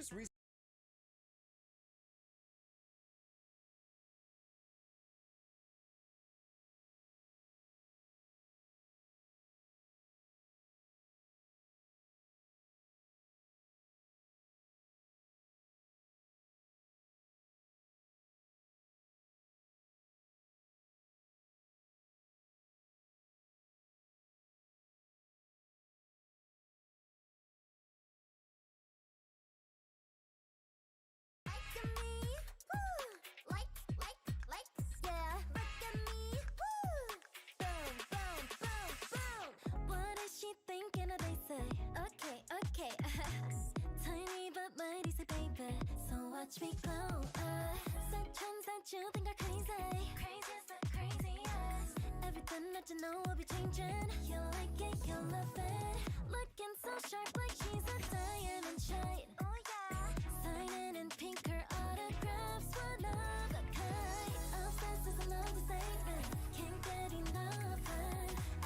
just recently. Watch me glow. You think I'm crazy? Craziest but craziest. Everything that you know will be changing. You like it, you love it. Looking so sharp like she's a diamond shine. Oh yeah. Signing in pink, her autographs one of a kind. Obsessed is another statement. Can't get enough.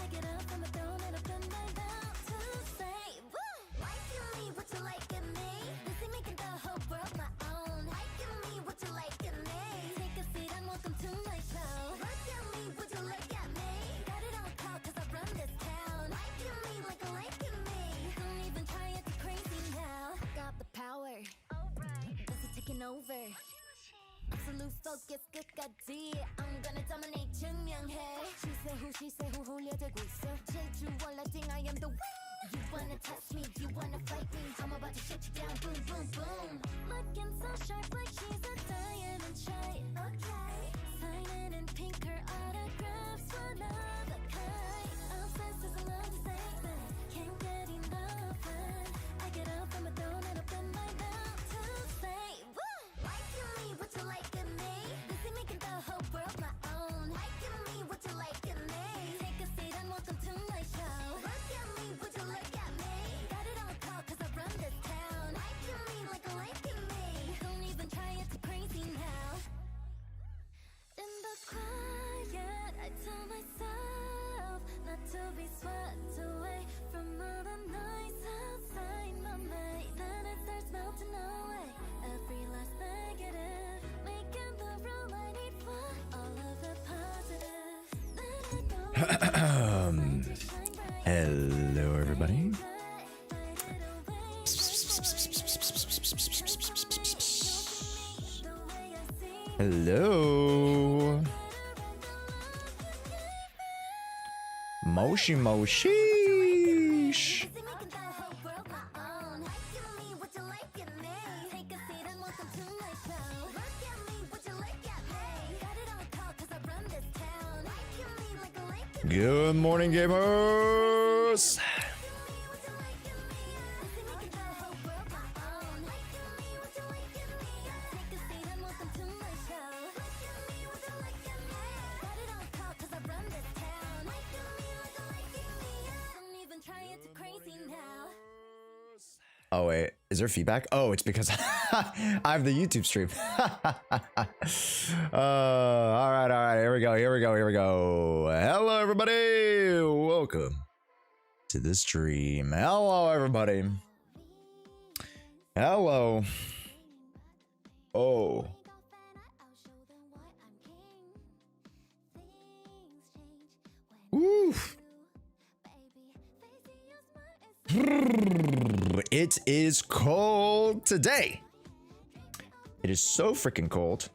I get up from my throne and open my mouth to say, woo! Liking me, what you like in me? Busy making the whole world my own. Liking me, what you like in me? Take a seat and welcome to my show. Look at me, would you look at me? Got it all caught cause I run this town. Liking me like a liking me. Don't even try it, it's crazy now. Got the power. Alright. Busy taking over. Absolute focus 끝까지 I'm gonna dominate 증명해 She say who 홀려들고 있어 제주 원라딩 I am the winner You wanna touch me, you wanna fight me I'm about to shut you down, boom, boom, boom Looking so sharp like she's a diamond shine Okay Signing in pink, her autographs one of a kind Obsessed is a love statement Can't get enough I get up from my throne and open my mouth to say woo! Liking me, what you like in me? Busy making the whole world my own Liking me, what you like in me? Take a seat and welcome to my show Look at me, would you look at me? Got it all caught cause I run this town Liking me like a liking me Don't even try it, too crazy now In the quiet, I tell myself Not to be swept away From all the noise outside my mind Then it starts melting away Every last negative Making the room I need for All of the positive Then I know Hello, everybody. Hello. Moshi Moshi. Good morning, gamers. Oh wait, is there feedback? Oh, it's because I have the YouTube stream. All right, here we go. Hello, everybody. Welcome to the stream. Hello, everybody. Hello. Oh. Oof. It is cold today. It is so freaking cold.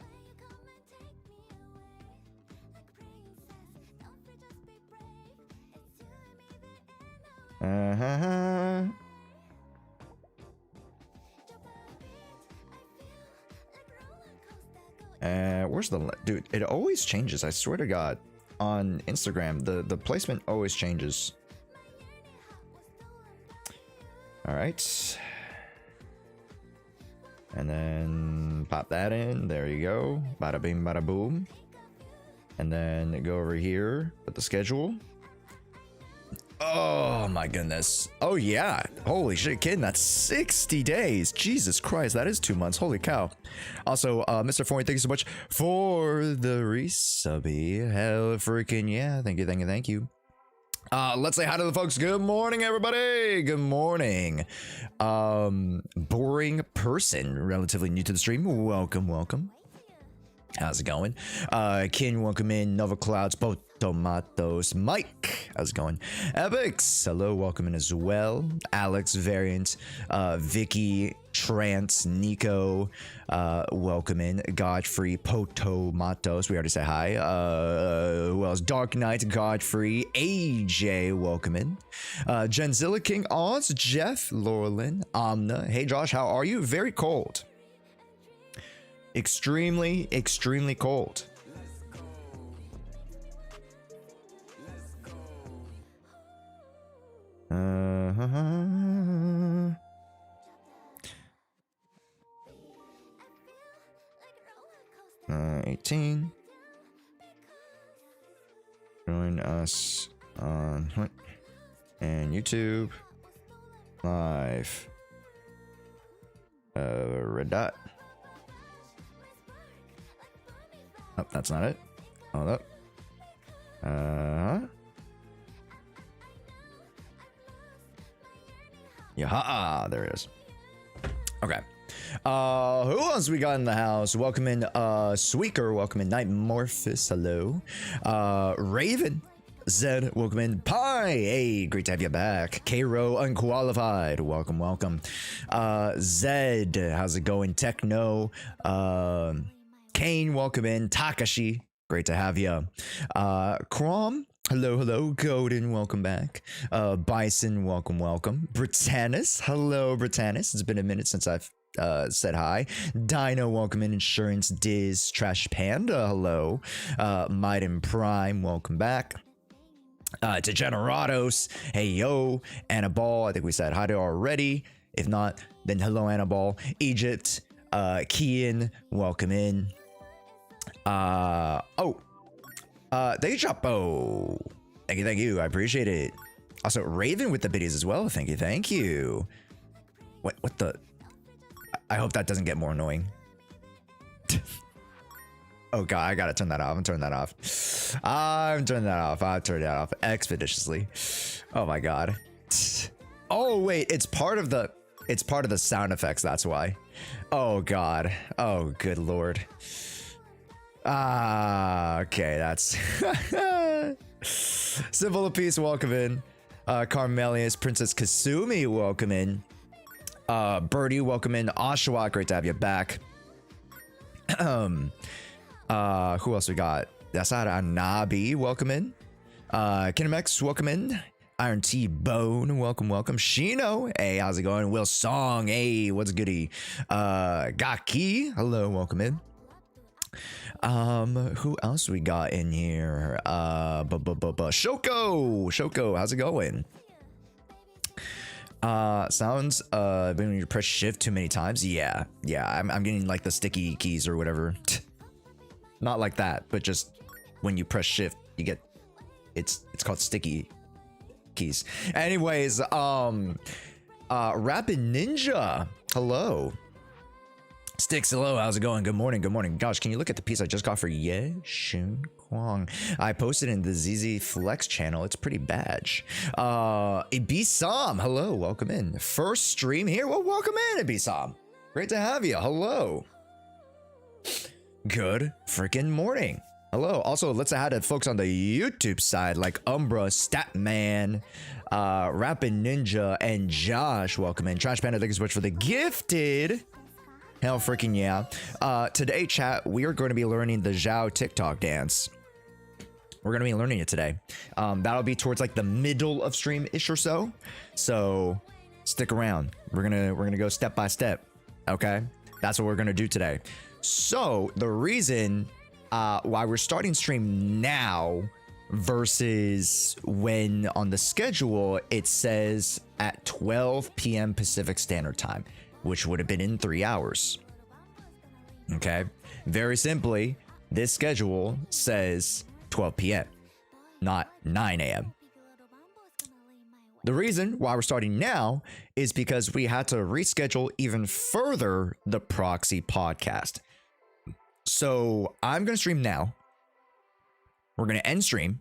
Where's the dude? It always changes. I swear to God. On Instagram, the placement always changes. All right. And then pop that in. There you go. Bada bing, bada boom. And then go over here with the schedule. Oh my goodness. Oh yeah. Holy shit, kidding. That's 60 days. Jesus Christ, that is 2 months. Holy cow. Also, Mr. Foreign, thank you so much for the resubby. Hell freaking yeah. Thank you. Let's say hi to the folks. Good morning, everybody. Good morning. Boring person, relatively new to the stream. Welcome, welcome. How's it going? Kin, welcome in. Nova Clouds, both Tomatos. Mike, how's it going? Epics, hello, welcome in as well. Alex, Variant, Vicky, Trance, Nico, welcome in. Godfrey, Potomatos, we already said hi. Who else? Dark Knight, Godfrey, AJ, welcome in. Genzilla King, Oz, Jeff, Laurelyn, Amna. Hey Josh, how are you? Very cold. Extremely cold. Uh-huh. 18. Join us on and YouTube live. Red dot. Oh, that's not it. Hold up. Yeah, there it is. Okay. Who else we got in the house? Welcome in Sweaker, welcome in Nightmorphus, hello. Raven, Zed, welcome in. Pie, hey, great to have you back. Cairo Unqualified, welcome, welcome. Zed, how's it going? Techno, Kane, welcome in. Takashi, great to have you. Crom, hello, hello. Godin, welcome back. Bison, welcome, welcome. Britannis, hello, Britannis. It's been a minute since I've said hi. Dino, welcome in. Insurance, Diz, Trash Panda, hello. Might and Prime, welcome back. Degenerados, hey yo. Annaball, I think we said hi to her already. If not, then hello, Annaball. Egypt, Kian, welcome in. Dejapo. Thank you, I appreciate it. Also, Raven with the biddies as well. Thank you. What the? I hope that doesn't get more annoying. Oh god, I gotta turn that off. I'm turning that off. I've turned that off expeditiously. Oh my god. Oh wait, it's part of the sound effects, that's why. Oh god. Oh good lord. Okay, that's Symbol of Peace, welcome in. Carmelius, Princess Kasumi, welcome in. Birdie, welcome in. Oshawa, great to have you back. Who else we got? Yasara Nabi, welcome in. Kinemex, welcome in. Iron T Bone, welcome. Shino, hey, how's it going? Will Song, hey, what's goody? Gaki, hello, welcome in. Who else we got in here? Shoko, how's it going? Sounds when you press shift too many times. Yeah, I'm getting like the sticky keys or whatever. Not like that, but just when you press shift, you get it's called sticky keys. Anyways, Rapid Ninja, hello. Sticks, hello, how's it going? Good morning. Gosh, can you look at the piece I just got for yeshunguang? I posted in the ZZ Flex channel. It's pretty badge. Ibisam, hello, welcome in. First stream here. Well, welcome in, Ibisam. Great to have you. Hello. Good freaking morning. Hello. Also, let's say hi to folks on the YouTube side like Umbra, Statman, Rapid Ninja, and Josh. Welcome in. Trash Panda, thank you so much for the gifted. Hell freaking yeah. Today, chat, we are going to be learning the Zhao TikTok dance. We're going to be learning it today. That'll be towards like the middle of stream-ish or so. So stick around. We're gonna go step by step. Okay? That's what we're gonna do today. So the reason why we're starting stream now versus when on the schedule it says at 12 p.m. Pacific Standard Time, which would have been in 3 hours. Okay, very simply, this schedule says 12 p.m., not 9 a.m. The reason why we're starting now is because we had to reschedule even further the proxy podcast. So I'm going to stream now. We're going to end stream.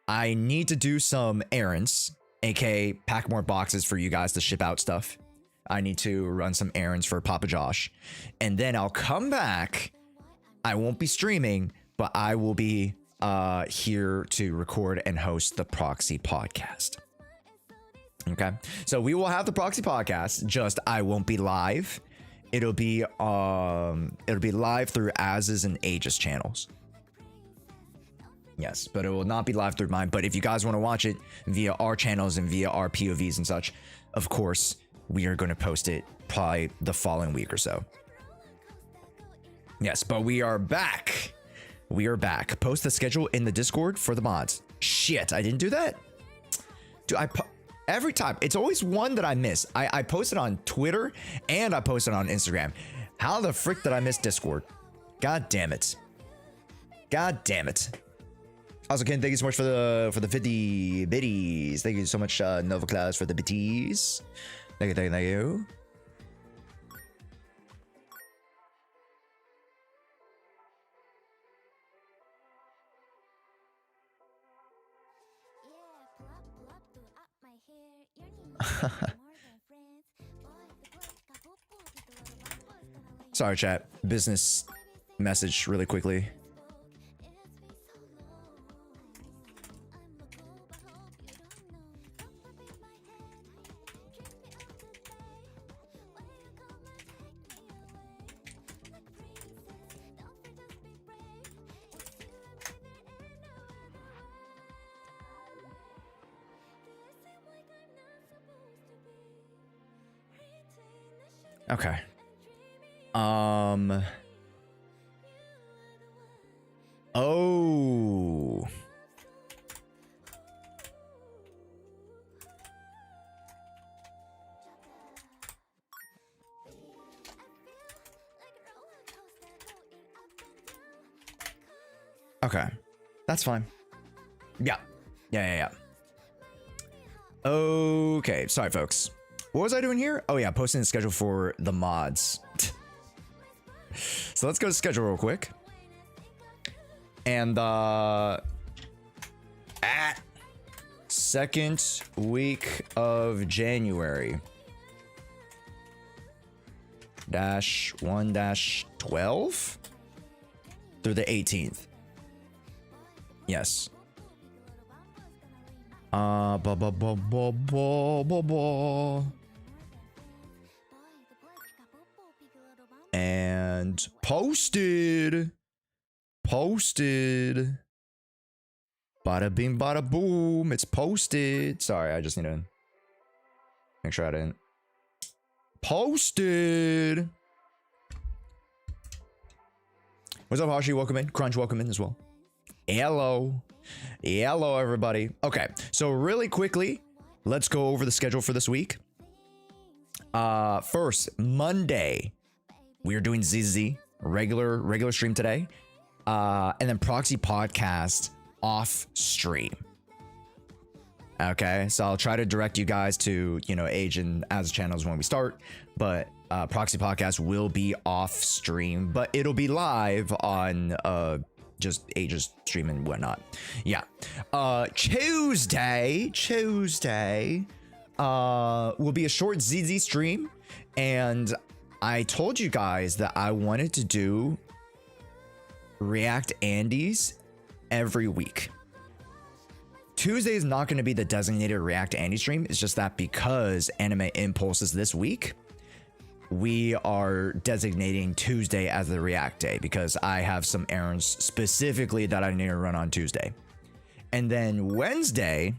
I need to do some errands, aka pack more boxes for you guys to ship out stuff. I need to run some errands for Papa Josh, and then I'll come back. I won't be streaming, but I will be here to record and host the Proxy podcast. Okay, so we will have the Proxy podcast, just I won't be live. It'll be live through Az's and Aegis channels. Yes, but it will not be live through mine. But if you guys want to watch it via our channels and via our POVs and such, of course, we are going to post it probably the following week or so. Yes, but we are back. We are back. Post the schedule in the Discord for the mods. Shit, I didn't do that. Dude, every time. It's always one that I miss. I post it on Twitter and I post it on Instagram. How the frick did I miss Discord? God damn it. God damn it. Also, Ken, thank you so much for the 50 biddies. Thank you so much, Nova Claus, for the bitties. Thank you, thank you, thank you. Sorry, chat. Business message really quickly. Okay. Oh. Okay. That's fine. Yeah. Okay. Sorry, folks. What was I doing here? Oh yeah, posting the schedule for the mods. So let's go to schedule real quick. And at second week of January -1-12 through the 18th. Yes. And posted. Bada bing, bada boom. It's posted. Sorry, I just need to make sure I didn't. Posted. What's up, Hashi? Welcome in. Crunch, welcome in as well. Hello. Hello, everybody. Okay, so really quickly, let's go over the schedule for this week. First, Monday, we are doing ZZ, regular stream today. And then Proxy Podcast off stream. Okay, so I'll try to direct you guys to, Age and as channels when we start, but Proxy Podcast will be off stream, but it'll be live on just Age's stream and whatnot. Yeah. Tuesday will be a short ZZ stream, and I told you guys that I wanted to do React Andes every week. Tuesday is not going to be the designated React Andy stream. It's just that because Anime Impulse is this week, we are designating Tuesday as the React day because I have some errands specifically that I need to run on Tuesday. And then Wednesday,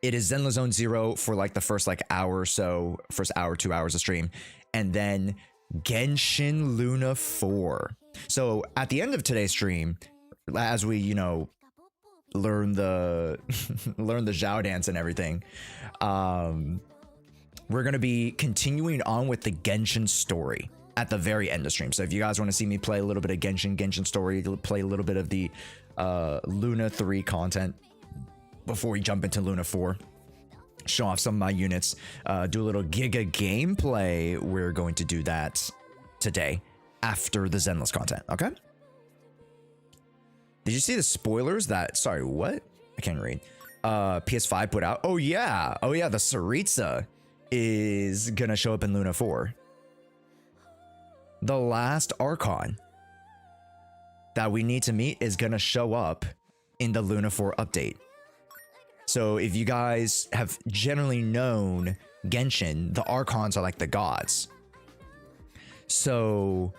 it is Zenless Zone 0 for like the first hour or so, first hour, 2 hours of stream. And then Genshin Luna 4. So at the end of today's stream, as we, learn the learn the Zhao dance and everything, we're going to be continuing on with the Genshin story at the very end of stream. So if you guys want to see me play a little bit of Genshin story, play a little bit of the Luna 3 content before we jump into Luna 4, show off some of my units, do a little Giga gameplay, we're going to do that today after the Zenless content. Okay. Did you see the spoilers that, sorry, what? I can't read. PS5 put out. Oh yeah, the Saritsa is gonna show up in Luna 4. The last Archon that we need to meet is gonna show up in the Luna 4 update. So if you guys have generally known Genshin, the Archons are like the gods. So,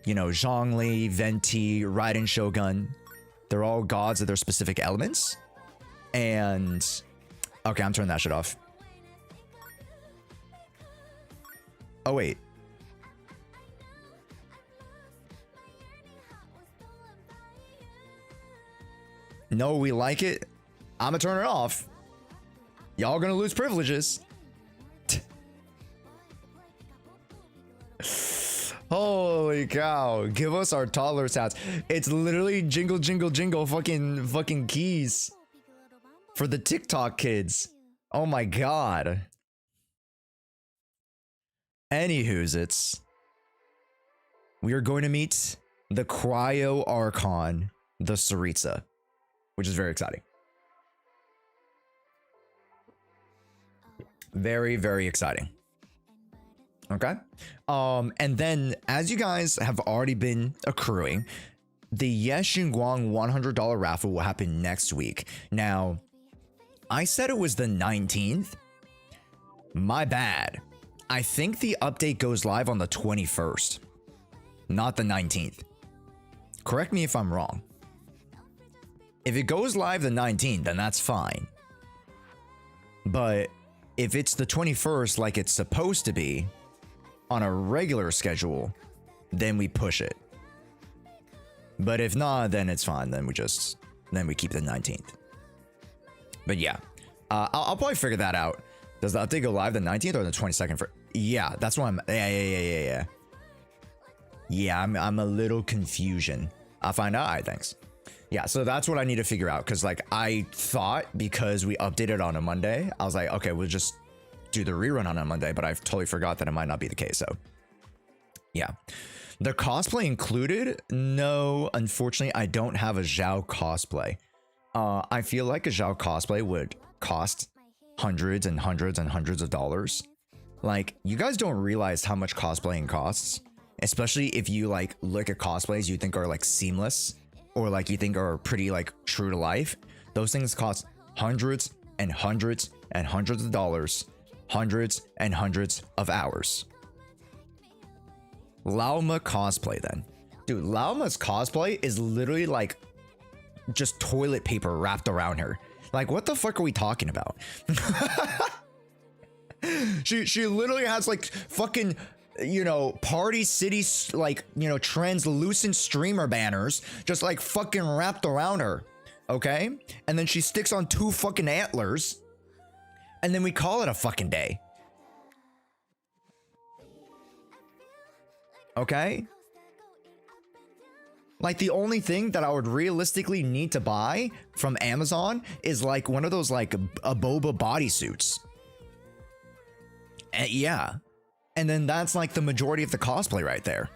you know, Zhongli, Venti, Raiden Shogun, they're all gods of their specific elements. And okay, I'm turning that shit off. Oh wait. No, we like it. I'm gonna turn it off. Y'all gonna lose privileges. Holy cow. Give us our toddler stats. It's literally jingle, jingle, jingle fucking keys for the TikTok kids. Oh my god. Anywho's we are going to meet the Cryo Archon, the Saritsa, which is very exciting. Very, very exciting. Okay. And then, as you guys have already been accruing, the yeshunguang $100 raffle will happen next week. Now, I said it was the 19th. My bad. I think the update goes live on the 21st, not the 19th. Correct me if I'm wrong. If it goes live the 19th, then that's fine. But if it's the 21st like it's supposed to be on a regular schedule, then we push it. But if not, then it's fine. Then we keep the 19th. But yeah, I'll probably figure that out. Does the update go live the 19th or the 22nd? Yeah, that's what I'm. Yeah. Yeah, I'm a little confusion. I'll find out. All right, thanks. Yeah, so that's what I need to figure out, because like I thought because we updated on a Monday, I was like, okay, we'll just do the rerun on a Monday, but I totally forgot that it might not be the case. So yeah, the cosplay included? No, unfortunately, I don't have a Zhao cosplay. I feel like a Zhao cosplay would cost hundreds and hundreds and hundreds of dollars. Like, you guys don't realize how much cosplaying costs, especially if you like look at cosplays you think are like seamless or like you think are pretty like true to life. Those things cost hundreds and hundreds and hundreds of dollars, hundreds and hundreds of hours. Lauma cosplay then. Dude, Lauma's cosplay is literally like just toilet paper wrapped around her. Like, what the fuck are we talking about? She literally has like fucking, you know, Party City, like, you know, translucent streamer banners just like fucking wrapped around her. Okay? And then she sticks on 2 fucking antlers. And then we call it a fucking day. Okay? Like, the only thing that I would realistically need to buy from Amazon is like one of those like a boba bodysuits. Yeah. And then that's like the majority of the cosplay right there.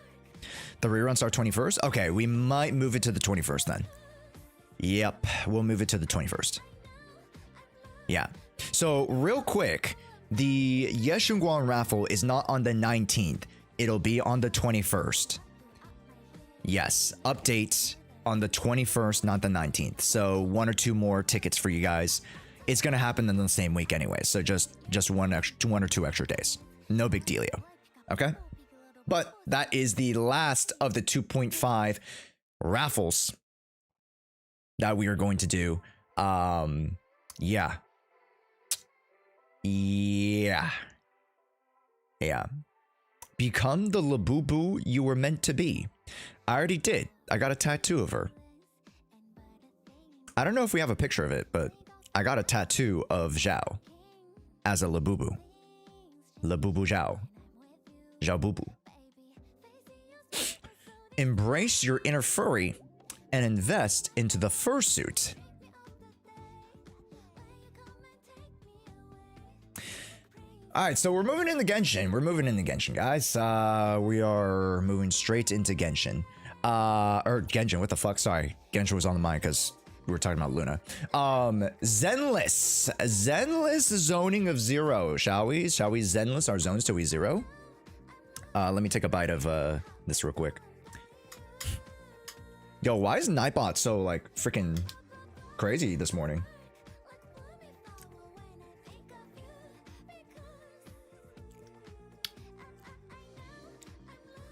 The reruns are 21st. Okay, we might move it to the 21st then. Yep, we'll move it to the 21st. Yeah. So real quick, the yeshunguang raffle is not on the 19th. It'll be on the 21st. Yes, update on the 21st, not the 19th. So 1 or 2 more tickets for you guys. It's gonna happen in the same week anyway. So just 1 or 2 extra days. No big dealio. Okay? But that is the last of the 2.5 raffles that we are going to do. Yeah. Become the Labubu you were meant to be. I already did. I got a tattoo of her. I don't know if we have a picture of it, but I got a tattoo of Zhao as a Labubu. Labubu Zhao. Zhao Bubu. Embrace your inner furry and invest into the fursuit. Alright, so we're moving into Genshin. We're moving into Genshin, guys. We are moving straight into Genshin. Or Genshin, what the fuck? Sorry. Genshin was on the mind because we're talking about Luna. Zenless. Zenless zoning of 0. Shall we? Shall we Zenless our zones till we 0? Let me take a bite of this real quick. Yo, why is Nightbot so like freaking crazy this morning?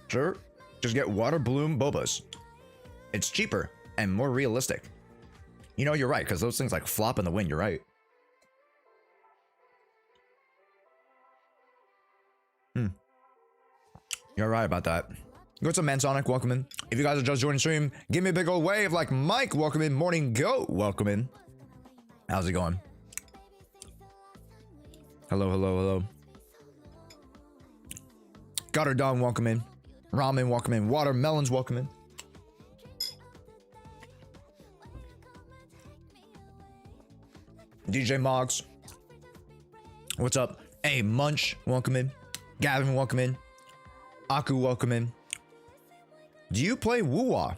Sure, just get water bloom bobas. It's cheaper and more realistic. You know, you're right, because those things like flop in the wind. You're right. You're right about that. What's up, Mansonic? Welcome in. If you guys are just joining the stream, give me a big old wave like Mike. Welcome in. Morning Go. Welcome in. How's it going? Hello, hello, hello. Got her done. Welcome in. Ramen. Welcome in. Watermelons. Welcome in. DJ Moggs. What's up? Hey, Munch. Welcome in. Gavin. Welcome in. Aku. Welcome in. Do you play Woo-Wah?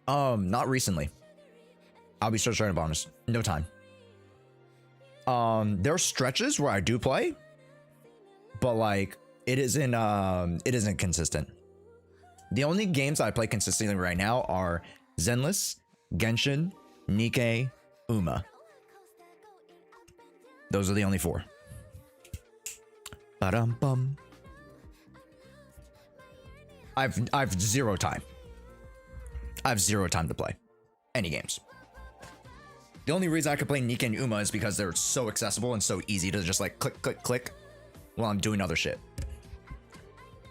Not recently. I'll be straight up honest. No time. There are stretches where I do play, but like it isn't consistent. The only games I play consistently right now are Zenless, Genshin, Nikke, Uma. Those are the only 4. Ba-dum-bum. I've 0 time. I have 0 time to play any games. The only reason I could play Nikke and Uma is because they're so accessible and so easy to just like click, click, click while I'm doing other shit.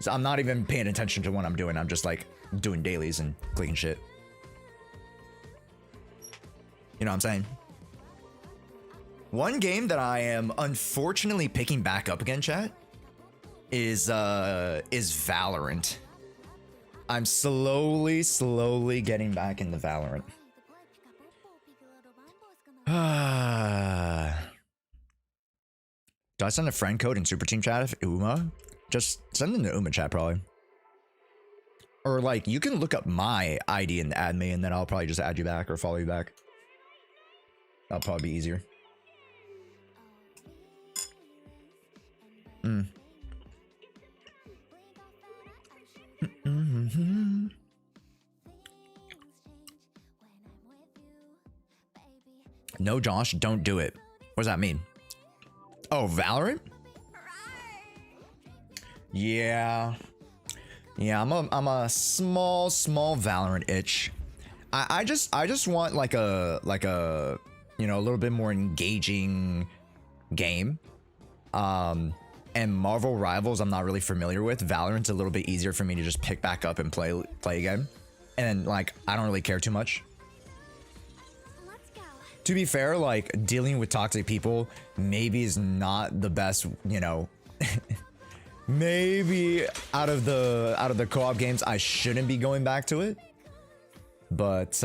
So I'm not even paying attention to what I'm doing. I'm just like doing dailies and clicking shit. You know what I'm saying? One game that I am unfortunately picking back up again, chat, is Valorant. I'm slowly getting back into Valorant. Do I send a friend code in Super Team chat if Uma? Just send in the Uma chat probably. Or like you can look up my ID and add me, and then I'll probably just add you back or follow you back. That'll probably be easier. No, Josh, don't do it. What does that mean? Oh, Valorant? Yeah. Yeah, I'm a small Valorant itch. I just want like a you know, a little bit more engaging game. And Marvel Rivals I'm not really familiar with. Valorant's a little bit easier for me to just pick back up and play again. And like I don't really care too much. To be fair, like dealing with toxic people maybe is not the best, you know. Maybe out of the co-op games I shouldn't be going back to it. But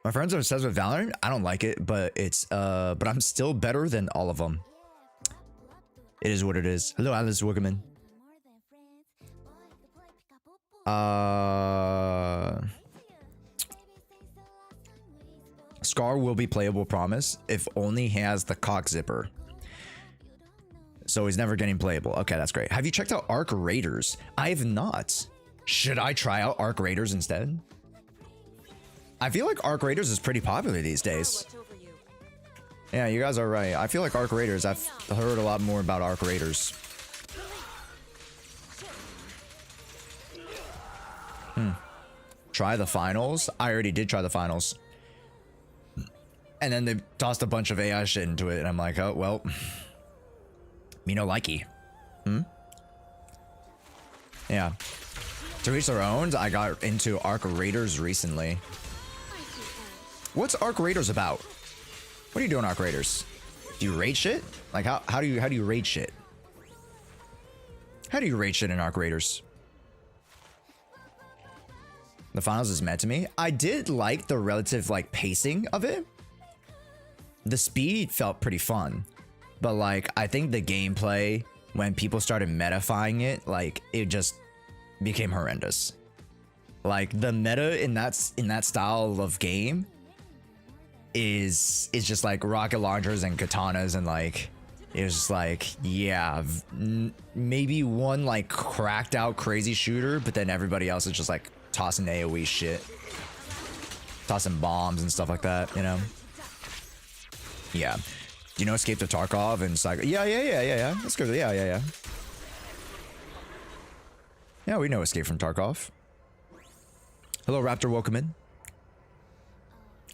my friends are obsessed with Valorant. I don't like it, but it's but I'm still better than all of them. It is what it is. Hello, Alice Wickerman. Scar will be playable, promise. If only he has the cock zipper. So he's never getting playable. Okay, that's great. Have you checked out Arc Raiders? I have not. Should I try out Arc Raiders instead? I feel like Arc Raiders is pretty popular these days. Yeah, you guys are right. I feel like Arc Raiders, I've heard a lot more about Arc Raiders. Try the finals? I already did try the finals. And then they tossed a bunch of AI shit into it, and I'm like, oh, well. Me no likey. Yeah. To each their own, I got into Arc Raiders recently. What's Arc Raiders about? What are you doing, Arc Raiders? Do you raid shit? Like how do you raid shit? How do you raid shit in Arc Raiders? The finals is meant to me. I did like the relative like pacing of it. the speed felt pretty fun, but like I think the gameplay, when people started metafying it, like it just became horrendous. Like the meta in that style of game is just like rocket launchers and katanas, and like it's just like, yeah, maybe one like cracked out crazy shooter, but then everybody else is just like tossing AoE shit, tossing bombs and stuff like that, you know? Yeah. Do you know Escape to Tarkov and Psycho? Yeah. That's good. Yeah. Yeah, we know Escape from Tarkov. Hello, Raptor. Welcome in.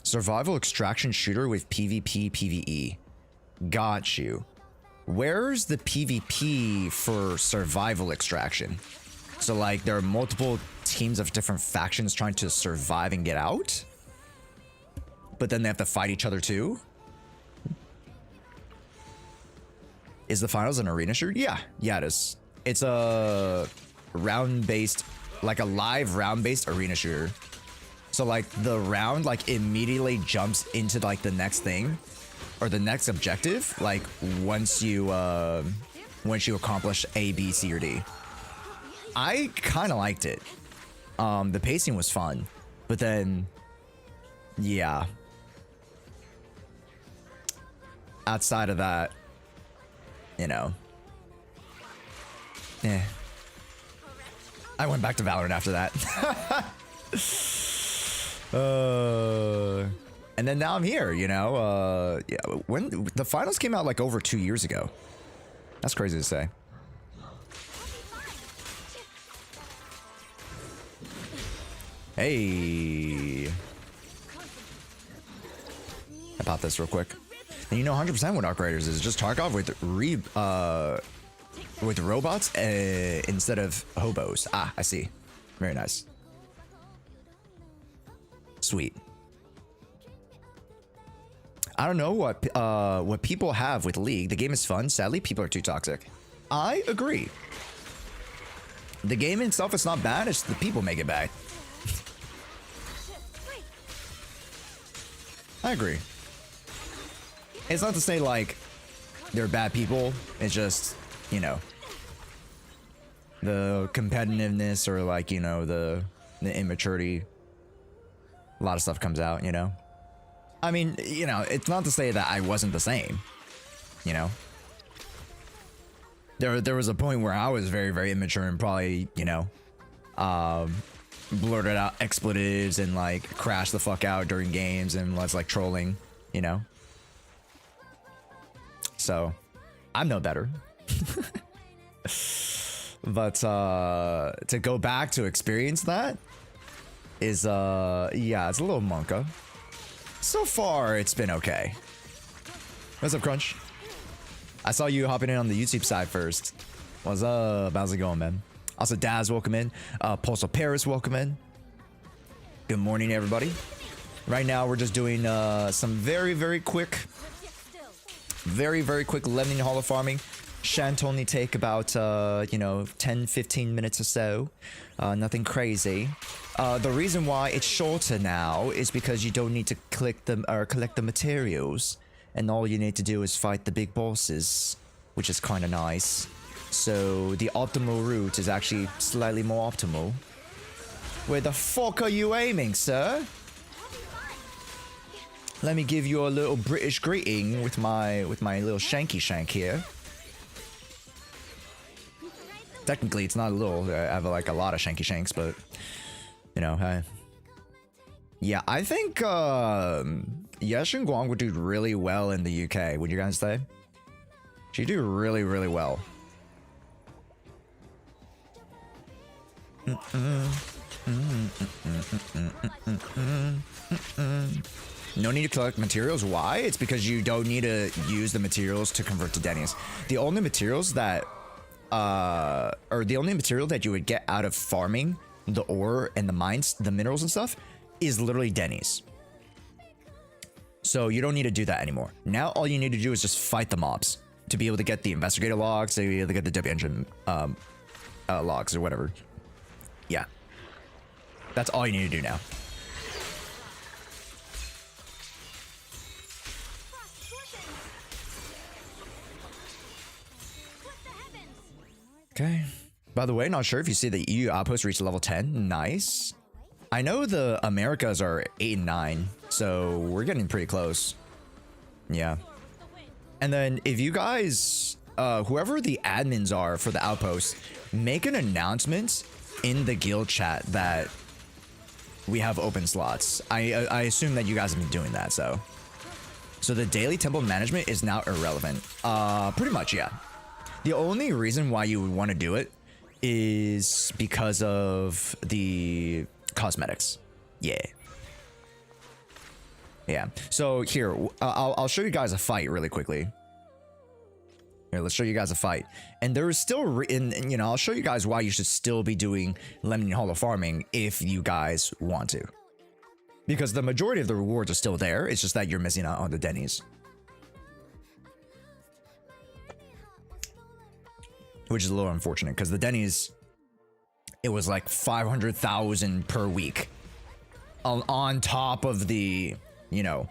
Survival extraction shooter with PvP, PvE. Got you. Where's the PvP for survival extraction? So like there are multiple teams of different factions trying to survive and get out, but then they have to fight each other too? Is the finals an arena shooter? Yeah, it is. It's a round-based, like a live round-based arena shooter. So like the round like immediately jumps into like the next thing or the next objective, like once you accomplish A, B, C, or D. I kind of liked it. The pacing was fun, but then yeah, outside of that, you know, I went back to Valorant after that. And then now I'm here, you know. Yeah, when the finals came out like over 2 years ago. That's crazy to say. Hey, I popped this real quick. And you know 100% what Arc Raiders is just Tarkov with robots instead of hobos. Ah, I see. Very nice. Sweet. I don't know what people have with League. The game is fun. Sadly, people are too toxic. I agree. The game itself is not bad. It's the people make it bad. I agree. It's not to say like they're bad people. It's just, you know, the competitiveness or like, you know, the immaturity. A lot of stuff comes out, you know. I mean, you know, it's not to say that I wasn't the same, you know. There was a point where I was very, very immature and probably, you know, blurted out expletives and like crashed the fuck out during games and was like trolling, you know. So I'm no better. But to go back to experience that is yeah, it's a little monka. So far it's been okay. What's up, Crunch? I saw you hopping in on the YouTube side first. What's up? How's it going, man? Also, Daz, welcome in. Pulsar Paris, welcome in. Good morning, everybody. Right now, we're just doing some very, very quick Lemon Hollow farming. Shan't only take about, you know, 10-15 minutes or so. Nothing crazy. The reason why it's shorter now is because you don't need to collect the materials. And all you need to do is fight the big bosses, which is kind of nice. So the optimal route is actually slightly more optimal. Where the fuck are you aiming, sir? Let me give you a little British greeting with my little shanky shank here. Technically, it's not a little. I have like a lot of shanky shanks, but you know, yeah, I think yeshunguang would do really well in the UK. Would you guys say? She'd do really, really well. No need to collect materials. Why? It's because you don't need to use the materials to convert to Denny's. The only materials that or the only material that you would get out of farming the ore and the mines, the minerals and stuff, is literally Denny's. So you don't need to do that anymore. Now all you need to do is just fight the mobs to be able to get the investigator logs, to be able to get the W engine logs or whatever. Yeah, that's all you need to do now. Okay. By the way, not sure if you see the EU outpost reached level 10. Nice. I know the Americas are 8 and 9, so we're getting pretty close. Yeah. And then if you guys, whoever the admins are for the outpost, make an announcement in the guild chat that we have open slots. I assume that you guys have been doing that, so the daily temple management is now irrelevant. Pretty much, yeah. The only reason why you would want to do it is because of the cosmetics. Yeah. Yeah. So here, I'll show you guys a fight really quickly. Here, let's show you guys a fight. And there is still, you know, I'll show you guys why you should still be doing Lemon Hollow farming if you guys want to. Because the majority of the rewards are still there. It's just that you're missing out on the Denny's. Which is a little unfortunate because the Denny's, it was like 500,000 per week. On top of the, you know,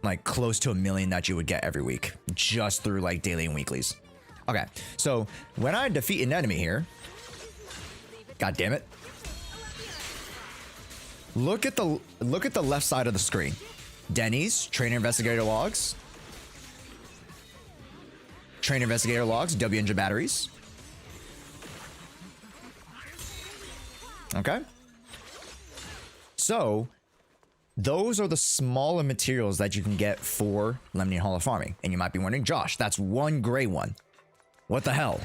like close to 1 million that you would get every week just through like daily and weeklies. Okay, so when I defeat an enemy here, god damn it, look at the left side of the screen. Denny's, Trainer Investigator logs, Trainer Investigator logs, W engine batteries. Okay. So those are the smaller materials that you can get for Lemon Hollow farming. And you might be wondering, Josh, that's one gray one. What the hell?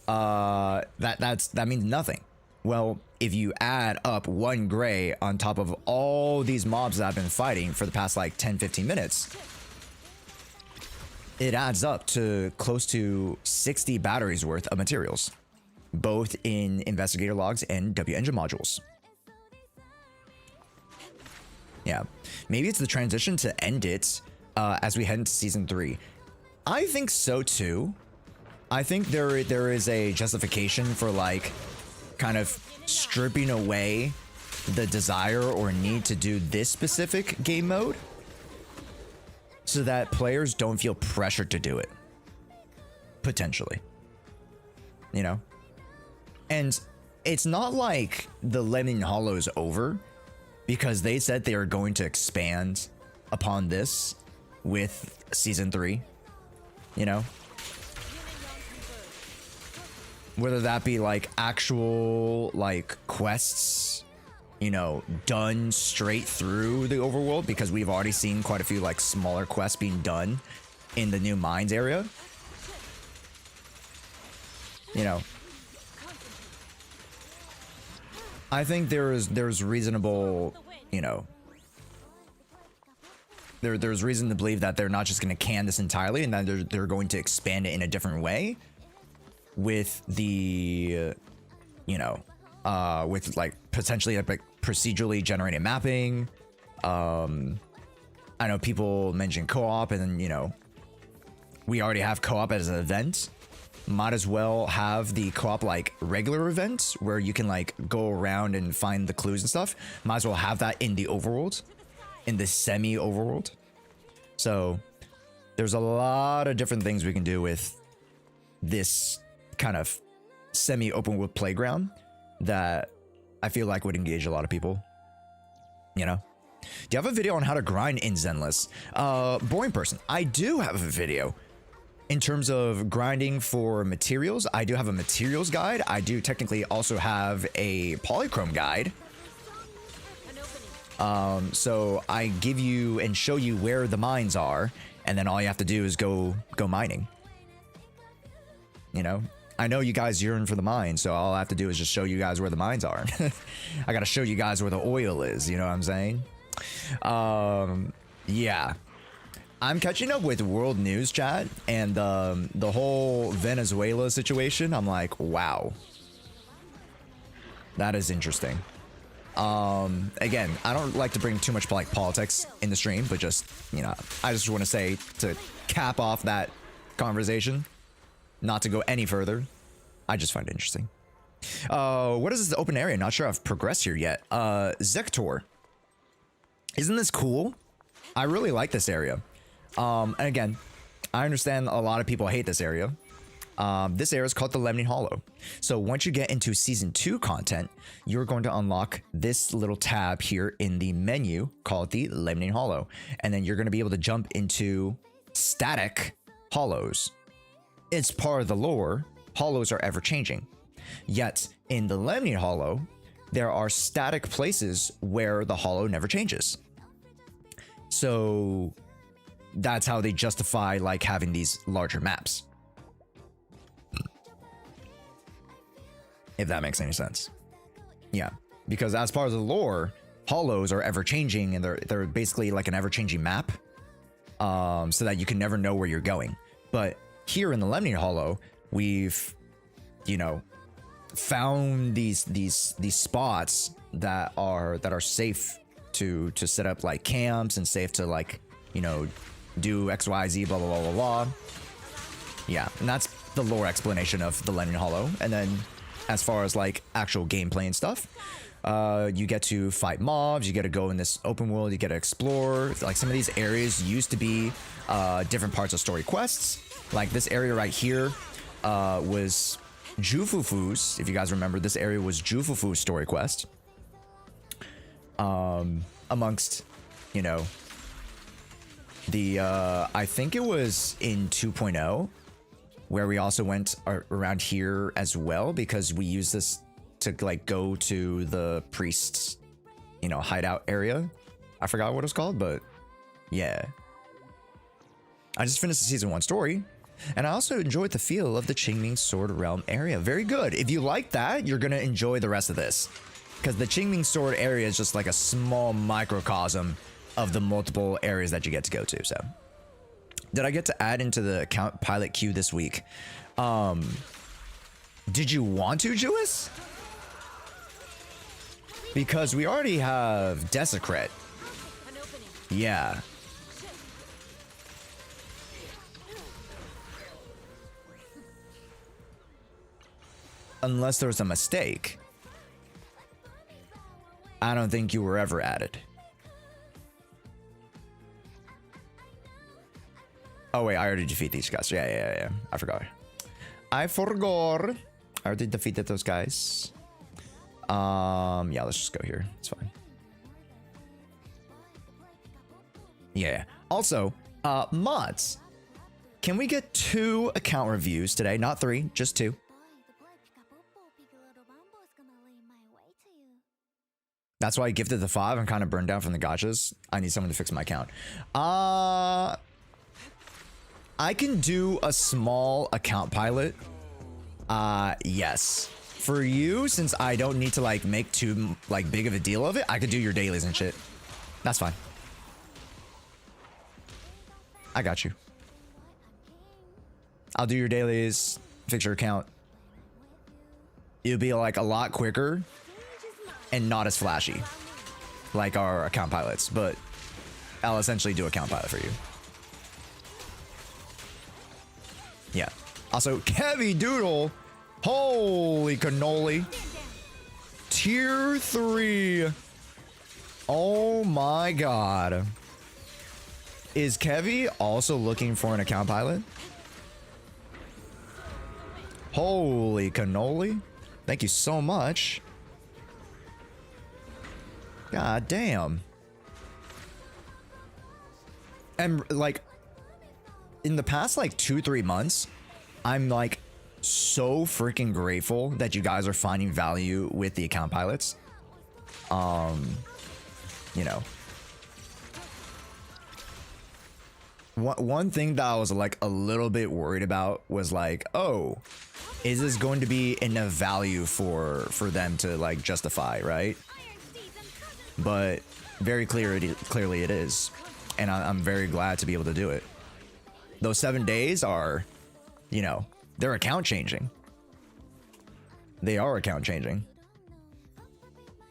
That means nothing. Well, if you add up 1 gray on top of all these mobs that I've been fighting for the past like 10-15 minutes, it adds up to close to 60 batteries worth of materials, both in investigator logs and W engine modules. Yeah, maybe it's the transition to end it as we head into season 3. I think so too. I think there is a justification for like kind of stripping away the desire or need to do this specific game mode so that players don't feel pressured to do it. Potentially. You know? And it's not like the Lemon Hollow's over, because they said they are going to expand upon this with season 3, you know? Whether that be like actual like quests, you know, done straight through the overworld, because we've already seen quite a few like smaller quests being done in the new mines area. You know, I think there's reasonable, you know, there's reason to believe that they're not just going to can this entirely, and that they're going to expand it in a different way with the, you know, with like potentially like procedurally generated mapping. I know people mention co-op, and then, you know, we already have co-op as an event. Might as well have the co-op like regular event where you can like go around and find the clues and stuff. Might as well have that in the overworld, in the semi overworld. So there's a lot of different things we can do with this kind of semi open world playground that I feel like would engage a lot of people, you know. Do you have a video on how to grind in Zenless? Boring person, I do have a video. In terms of grinding for materials, I do have a materials guide. I do technically also have a polychrome guide. So I give you and show you where the mines are, and then all you have to do is go mining. You know, I know you guys yearn for the mines, so all I have to do is just show you guys where the mines are. I gotta show you guys where the oil is, you know what I'm saying? Yeah. I'm catching up with world news chat, and the whole Venezuela situation. I'm like, wow, that is interesting. Again, I don't like to bring too much like politics in the stream, but just, you know, I just want to say, to cap off that conversation, not to go any further, I just find it interesting. What is this open area? Not sure I've progressed here yet. Zektor. Isn't this cool? I really like this area. And again, I understand a lot of people hate this area. This area is called the Lemning Hollow. So once you get into season 2 content, you're going to unlock this little tab here in the menu called the Lemning Hollow. And then you're going to be able to jump into static hollows. It's part of the lore. Hollows are ever changing. Yet in the Lemning Hollow, there are static places where the hollow never changes. So that's how they justify like having these larger maps. If that makes any sense. Yeah, because as part of the lore, hollows are ever changing and they're basically like an ever changing map. So that you can never know where you're going. But here in the Lemning Hollow, we've, you know, found these spots that are safe to set up like camps and safe to like, you know, do XYZ blah blah blah blah blah. Yeah, and that's the lore explanation of the Lemning Hollow. And then as far as like actual gameplay and stuff, you get to fight mobs, you get to go in this open world, you get to explore. Like some of these areas used to be different parts of story quests. Like this area right here was Jufufu's. If you guys remember, this area was Jufufu's story quest. Amongst, you know, the I think it was in 2.0 where we also went around here as well, because we used this to like go to the priest's, you know, hideout area. I forgot what it was called, but yeah. I just finished the season 1 story, and I also enjoyed the feel of the Qingming Sword Realm area. Very good. If you like that, you're gonna enjoy the rest of this, because the Qingming Sword area is just like a small microcosm of the multiple areas that you get to go to. So did I get to add into the account pilot queue this week? Did you want to, Jewess? Because we already have Desecrate. Yeah. Unless there was a mistake. I don't think you were ever added. Oh wait, I already defeated these guys. Yeah. I forgot. I already defeated those guys. Yeah, let's just go here. It's fine. Yeah. Also, mods. Can we get 2 account reviews today? Not 3, just 2. That's why I gifted the 5. I'm kind of burned down from the gachas. I need someone to fix my account. I can do a small account pilot. Yes. For you, since I don't need to like make too like big of a deal of it, I could do your dailies and shit. That's fine. I got you. I'll do your dailies, fix your account. It'll be like a lot quicker and not as flashy like our account pilots, but I'll essentially do account pilot for you. Yeah. Also, Kevy Doodle. Holy cannoli. Tier 3. Oh my god. Is Kevy also looking for an account pilot? Holy cannoli. Thank you so much. God damn. And like in the past like 2-3 months, I'm like so freaking grateful that you guys are finding value with the account pilots. You know, one thing that I was like a little bit worried about was like, oh, is this going to be enough value for them to like justify, right? But very clearly it is, and I'm very glad to be able to do it. Those 7 days are, you know, they're account changing. They are account changing.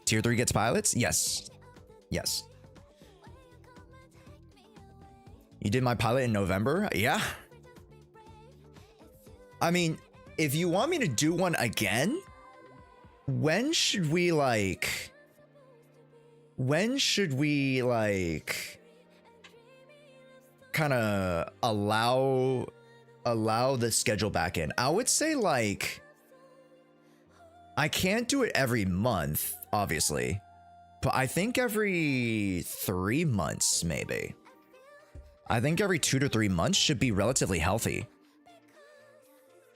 Tier 3 gets pilots? Yes. Yes. You did my pilot in November? Yeah. I mean, if you want me to do one again, when should we like kind of allow allow the schedule back in? I would say like I can't do it every month, obviously, but I think every 3 months, maybe. I think every 2 to 3 months should be relatively healthy.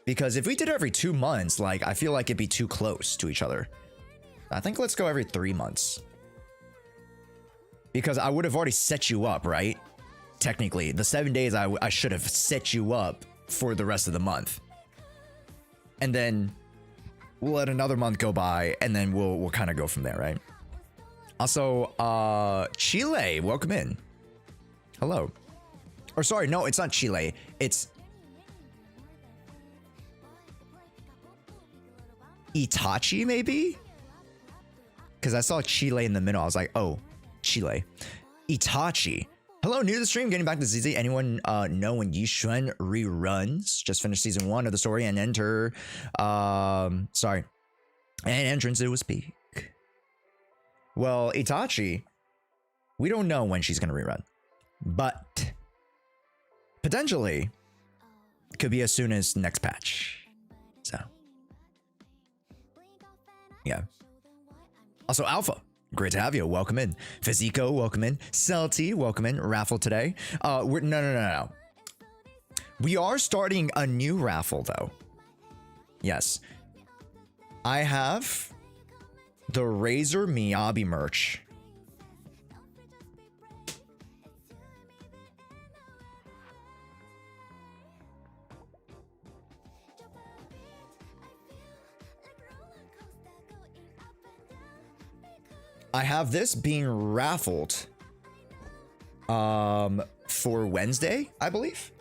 Because if we did every 2 months, like, I feel like it'd be too close to each other. I think let's go every 3 months. Because I would have already set you up, right? Technically, the 7 days I should have set you up for the rest of the month. And then we'll let another month go by, and then we'll kind of go from there, right? Also, Chile, welcome in. Hello. Or sorry, no, it's not Chile. It's Itachi, maybe? Because I saw Chile in the middle. I was like, oh, Chile. Itachi. Hello, new to the stream, getting back to ZZ. Anyone know when Yeshun reruns? Just finished season 1 of the story and enter. Sorry. And entrance to a peak. Well, Itachi, we don't know when she's going to rerun. But potentially, could be as soon as next patch. So, yeah. Also, Alpha, great to have you. Welcome in. Fizzico, welcome in. Celty, welcome in. Raffle today. No. We are starting a new raffle, though. Yes. I have the Razor Miyabi merch. I have this being raffled for Wednesday, I believe.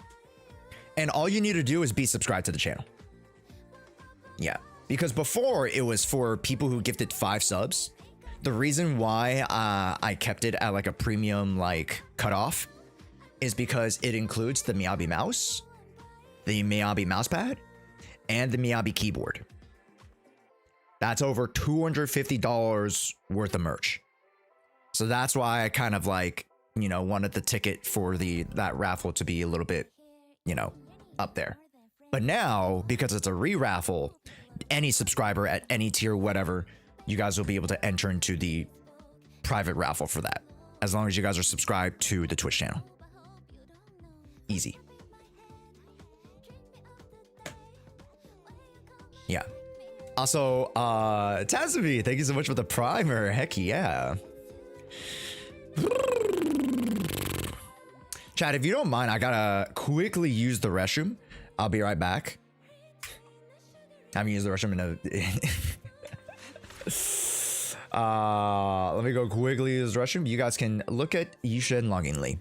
And all you need to do is be subscribed to the channel. Yeah, because before it was for people who gifted 5 subs. The reason why I kept it at like a premium like cutoff is because it includes the Miyabi mouse, the Miyabi mousepad, and the Miyabi keyboard. That's over $250 worth of merch. So that's why I kind of like, you know, wanted the ticket for that raffle to be a little bit, you know, up there. But now, because it's a re-raffle, any subscriber at any tier, whatever, you guys will be able to enter into the private raffle for that. As long as you guys are subscribed to the Twitch channel. Easy. Yeah. Also, Tazubi, thank you so much for the primer. Heck yeah. Chat, if you don't mind, I gotta quickly use the restroom. I'll be right back. I haven't used the restroom in a... let me go quickly use the restroom. You guys can look at Yushin longingly.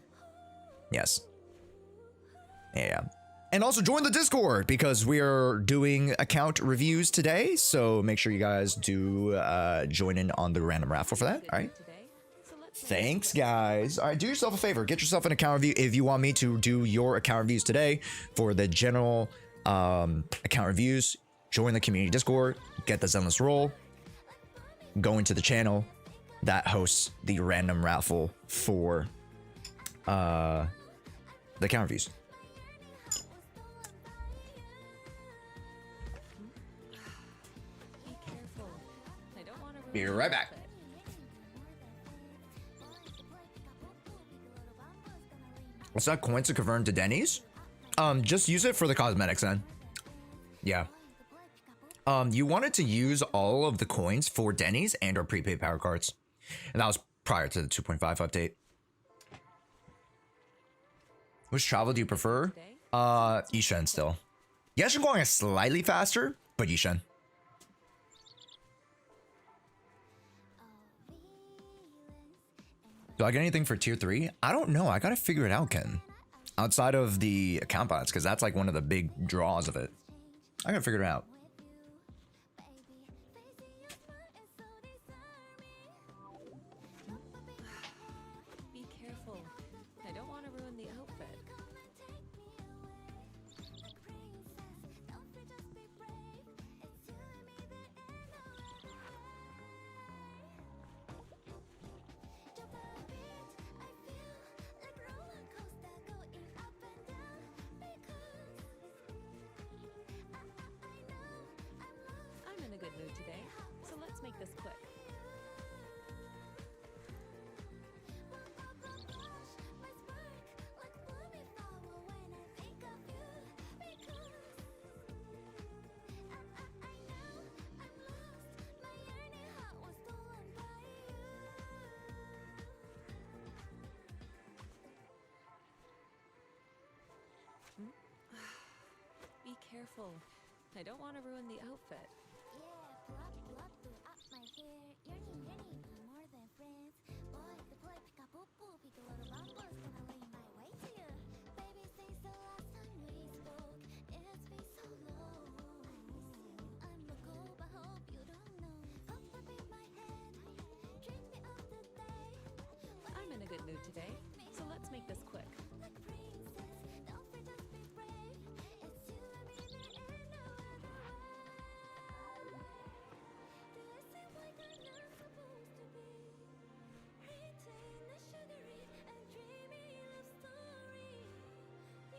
Yes. Yeah. And also join the Discord because we are doing account reviews today. So make sure you guys do join in on the random raffle for that. All right. Thanks, guys. All right. Do yourself a favor. Get yourself an account review if you want me to do your account reviews today for the general account reviews. Join the community Discord. Get the Zenless roll. Go into the channel that hosts the random raffle for the account reviews. Be right back. What's that coin to convert to Denny's? Just use it for the cosmetics then. Yeah. You wanted to use all of the coins for Denny's and or prepaid power cards. And that was prior to the 2.5 update. Which travel do you prefer? Yishen still. Yeshunguang is slightly faster, but Yishen. Do I get anything for tier 3? I don't know. I gotta figure it out, Ken. Outside of the account bots, because that's like one of the big draws of it. I gotta figure it out. Be careful. I don't want to ruin the outfit. careful. I don't want to ruin the outfit. Yeah, plop, plop, throughout my hair. Yearning, yearning, be more than friends. Boy, the boy, pick up, poo, poo, pick a little bamboo's gonna lead my way to you. Baby, since the last time we spoke, it's been so long. I'm local, but hope you don't know. Pop up in my head, dream me of the day. I'm in a good mood today, so let's make this quick. Like a princess, don't fret, just be brave. It's you and me, there ain't no other way. Do I seem like I'm not supposed to be? Retain the sugary and dreamy love story.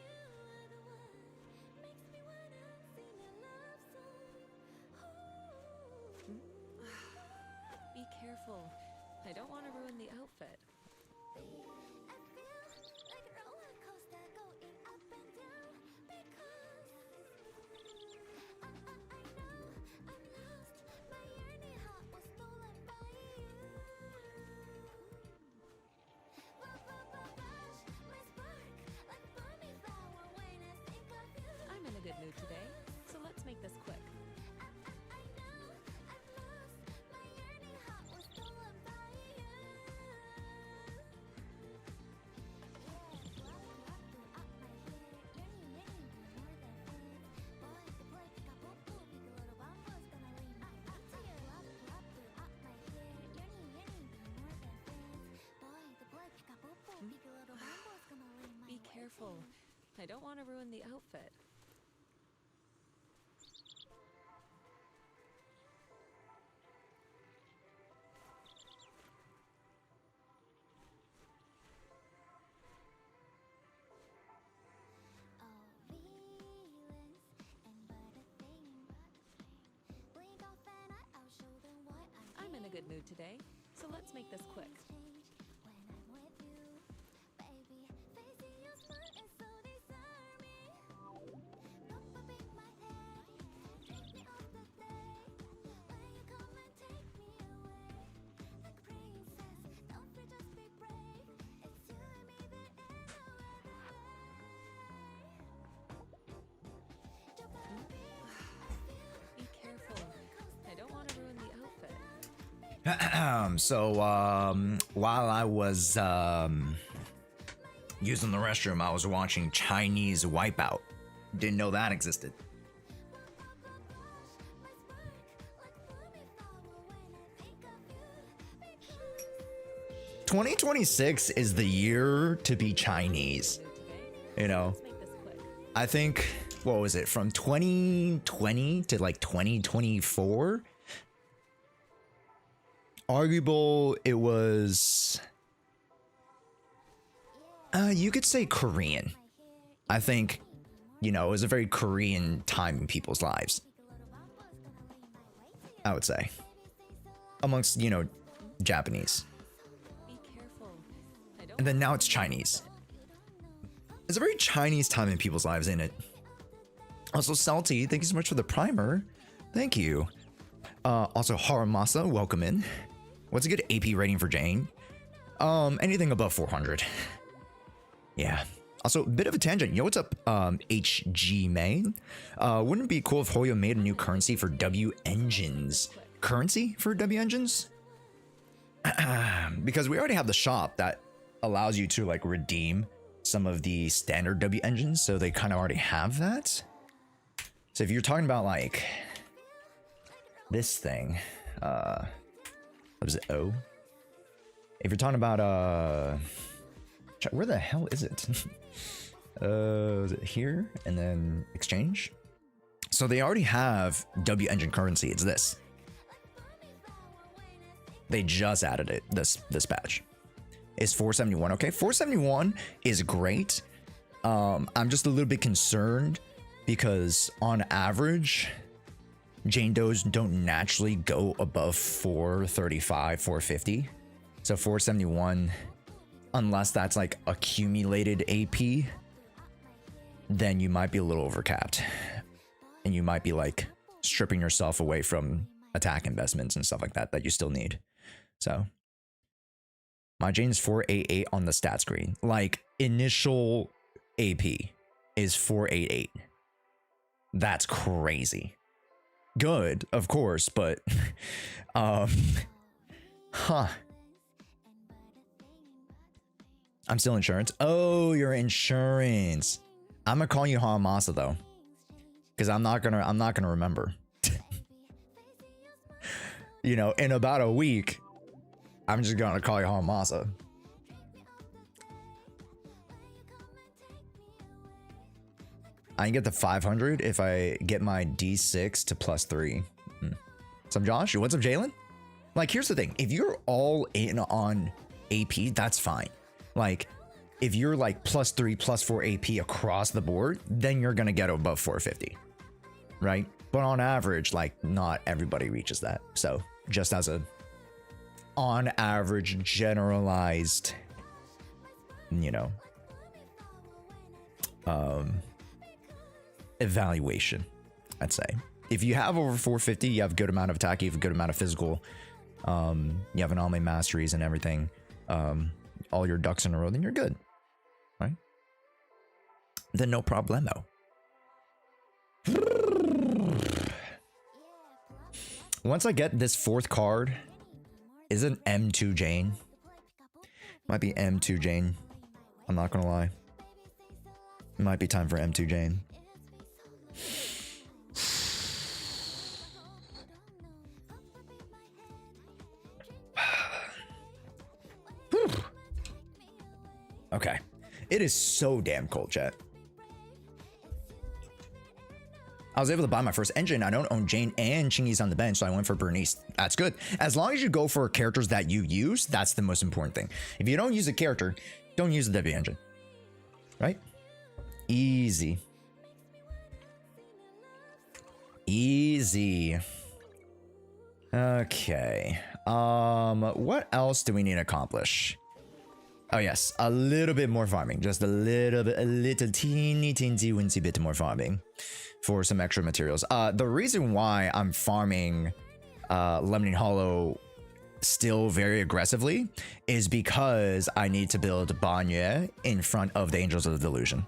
You are the one, makes me wanna sing a love song. Be careful. I don't want to ruin the outfit. I feel like a roller coaster going up and down because I know I'm lost. My yearning heart was stolen by you. Rush, my spark, like foamy flower when I think of you. I'm in a good mood today, so let's make this quick. I know I'm lost. My yearning heart was stolen by you. Be careful. I don't want to ruin the outfit. I'm in a good mood today, so let's make this quick. Be careful. I don't want to ruin the outfit. So while I was using the restroom, I was watching Chinese Wipeout. Didn't know that existed. "2026 is the year to be Chinese." You know, Let's make this quick. I think, what was it, from 2020 to like 2024? Arguable, it was, you could say Korean. I think, you know, it was a very Korean time in people's lives, I would say, amongst, you know, Japanese. Be careful. I don't And then now it's Chinese. It's a very Chinese time in people's lives, ain't it? Also, Salty, thank you so much for the primer. Thank you. Also, Haramasa, welcome in. What's a good AP rating for Jane? Anything above 400. Yeah. Also, a bit of a tangent. Yo, what's up, HG May? Wouldn't it be cool if Hoyo made a new currency for W engines? Currency for W engines? Because we already have the shop that allows you to like redeem some of the standard W engines, so they kind of already have that. So if you're talking about like this thing, what was it? O. If you're talking about where the hell is it? Is it here and then exchange? So they already have W engine currency. It's this. They just added it this patch. Is 471 okay? 471 is great. I'm just a little bit concerned because on average, Jane Does don't naturally go above 435, 450. So 471, unless that's like accumulated AP, then you might be a little overcapped. And you might be like stripping yourself away from attack investments and stuff like that that you still need. So my Jane's 488 on the stat screen. Like initial AP is 488. That's crazy. Good, of course, but huh. I'm still insurance. Oh, you're insurance. I'm gonna call you Haramasa though, because I'm not gonna remember. You know, in about a week, I'm just gonna call you Haramasa. I can get the 500 if I get my D6 to +3. What's up, Josh? What's up, Jalen? Like, here's the thing. If you're all in on AP, that's fine. Like, if you're like +3, +4 AP across the board, then you're gonna get above 450, right? But on average, like, not everybody reaches that. So just as a on average generalized, you know, evaluation, I'd say if you have over 450, you have a good amount of attack, you have a good amount of physical, you have anomaly masteries and everything, all your ducks in a row, then you're good, right? Then no problemo. Once I get this 4th card, isn't M2 Jane? Might be M2 Jane. I'm not gonna lie. It might be time for M2 Jane. Okay. It is so damn cold, chat. I was able to buy my first engine. I don't own Jane and Chingy's on the bench, so I went for Bernice. That's good. As long as you go for characters that you use, that's the most important thing. If you don't use a character, don't use the W engine. Right? Easy. Easy. Okay. What else do we need to accomplish? Oh yes, a little bit more farming. Just a little bit, a little teeny weensy bit more farming for some extra materials. The reason why I'm farming Lemon Hollow still very aggressively is because I need to build Banye in front of the Angels of the Delusion.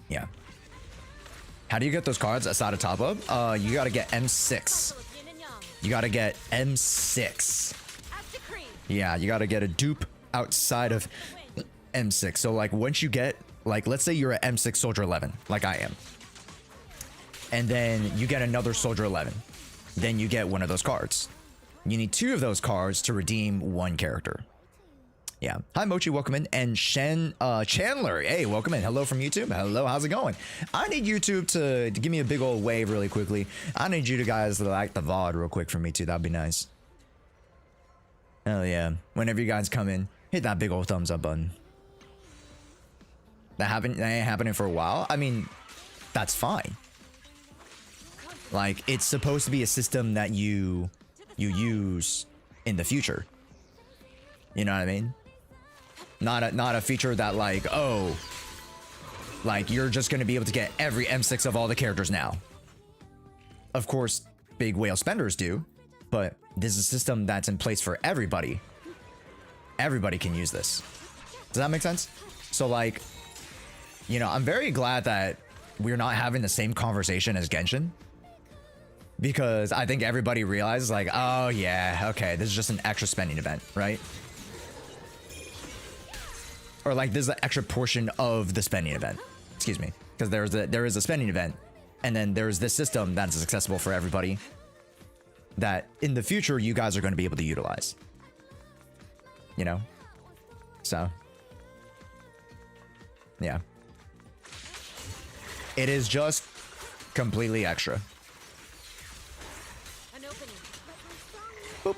Yeah. How do you get those cards aside of top up? You gotta get M6. You gotta get M6. Yeah, you gotta get a dupe outside of M6. So like once you get, like, let's say you're at M6 Soldier 11, like I am. And then you get another Soldier 11. Then you get one of those cards. You need 2 of those cards to redeem 1 character. Yeah. Hi, Mochi. Welcome in. And Chandler. Hey, welcome in. Hello from YouTube. Hello. How's it going? I need YouTube to give me a big old wave really quickly. I need you guys to like the VOD real quick for me too. That'd be nice. Hell yeah. Whenever you guys come in, hit that big old thumbs up button. That ain't happening for a while. I mean, that's fine. Like, it's supposed to be a system that you use in the future. You know what I mean? Not a feature that like, oh, like you're just going to be able to get every M6 of all the characters now. Of course, big whale spenders do, but this is a system that's in place for everybody. Everybody can use this. Does that make sense? So like, you know, I'm very glad that we're not having the same conversation as Genshin. Because I think everybody realizes like, oh yeah, okay, this is just an extra spending event, right? Or like this is the extra portion of the spending event. Excuse me. Because there is a spending event. And then there's this system that's accessible for everybody. That in the future you guys are going to be able to utilize. You know? So. Yeah. It is just completely extra. Boop.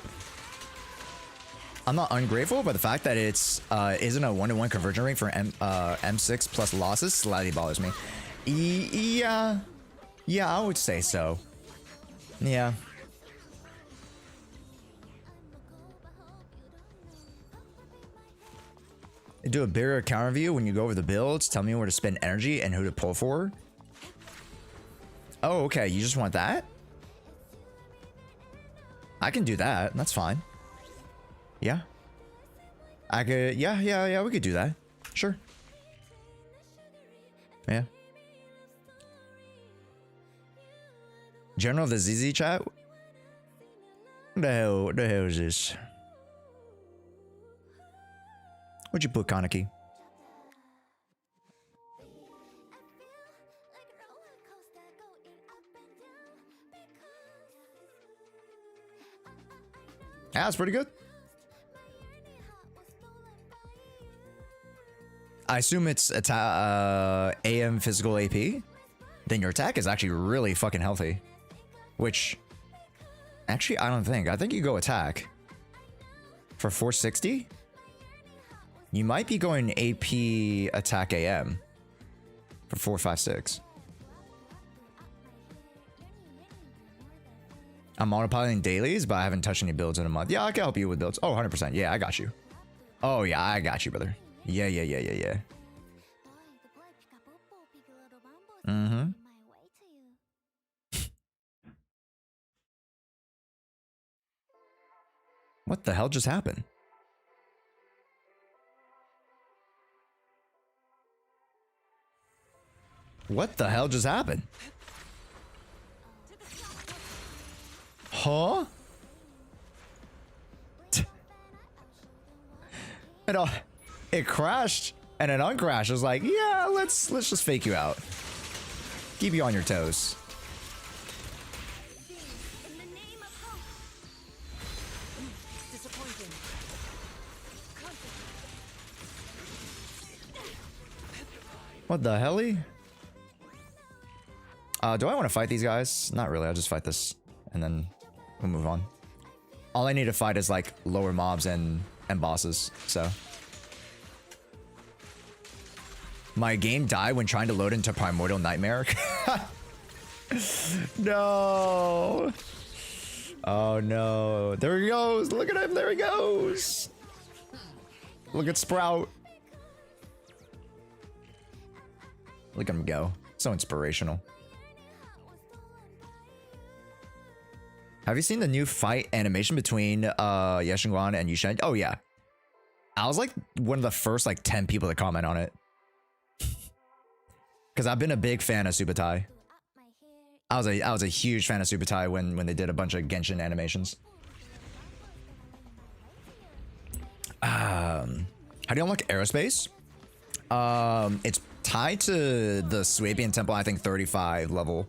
I'm not ungrateful, but the fact that it's isn't a 1-to-1 conversion rate for M6 plus losses slightly bothers me. Yeah, I would say so. Yeah. Do a bigger counter review when you go over the builds. Tell me where to spend energy and who to pull for. Oh, okay. You just want that? I can do that. That's fine. Yeah. I could, yeah, we could do that. Sure. Yeah. General of the ZZ chat? What the hell is this? What'd you put, Kaneki? Yeah, that's pretty good. I assume it's AM physical AP. Then your attack is actually really fucking healthy. Which, actually, I don't think. I think you go attack. For 460? You might be going AP attack AM. For 456. I'm autopiloting dailies, but I haven't touched any builds in a month. Yeah, I can help you with builds. Oh, 100%. Yeah, I got you. Oh, yeah, I got you, brother. Yeah. Mm-hmm. What the hell just happened? What the hell just happened? Huh? It crashed and it uncrashed. It was like, yeah, let's just fake you out. Keep you on your toes. What the helly? Do I want to fight these guys? Not really. I'll just fight this and then we'll move on. All I need to fight is like lower mobs and bosses, so. My game died when trying to load into Primordial Nightmare. No. Oh no. There he goes. Look at him. There he goes. Look at Sprout. Look at him go. So inspirational. Have you seen the new fight animation between yeshunguang and Yushen? Oh yeah. I was like one of the first like 10 people to comment on it. Because I've been a big fan of Subutai. I was a huge fan of Subutai when they did a bunch of Genshin animations. How do you unlock aerospace? It's tied to the Swabian Temple, I think 35 level.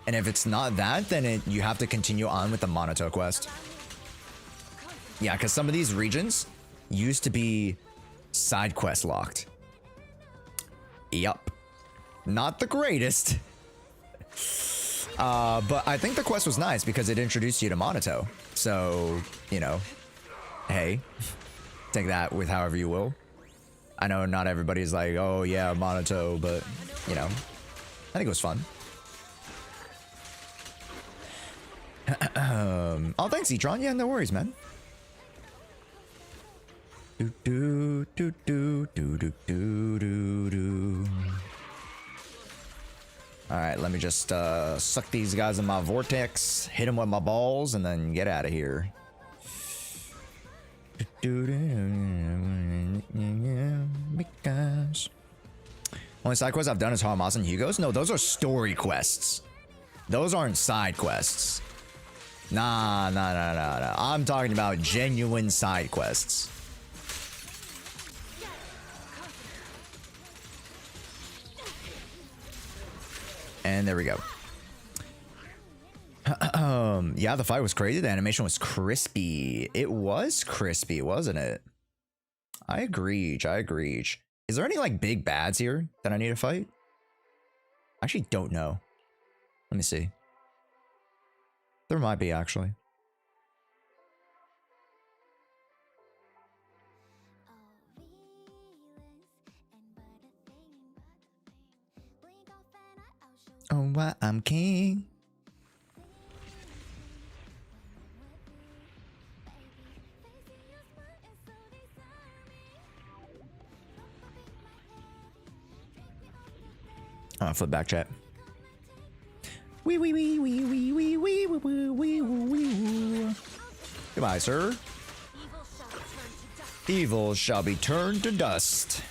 And if it's not that, then you have to continue on with the Monoto quest. Yeah, because some of these regions used to be side quest locked. Yup. Not the greatest. But I think the quest was nice because it introduced you to Monoto. So, you know, hey, take that with however you will. I know not everybody's like, oh yeah, Monoto, but, you know, I think it was fun. Oh, thanks, E-Tron. Yeah, no worries, man. Do do do do do do do do do. All right, let me just suck these guys in my vortex, hit them with my balls, and then get out of here. Because only side quests I've done is Hamamas and Hugo's. No, those are story quests. Those aren't side quests. Nah. I'm talking about genuine side quests. And there we go. Yeah, the fight was crazy. The animation was crispy. It was crispy, wasn't it? I agree. Is there any like big bads here that I need to fight? I actually don't know. Let me see. There might be, actually. Oh, why I'm king. Oh, flip back chat. Wee. Goodbye, sir. Evil shall be turned to dust.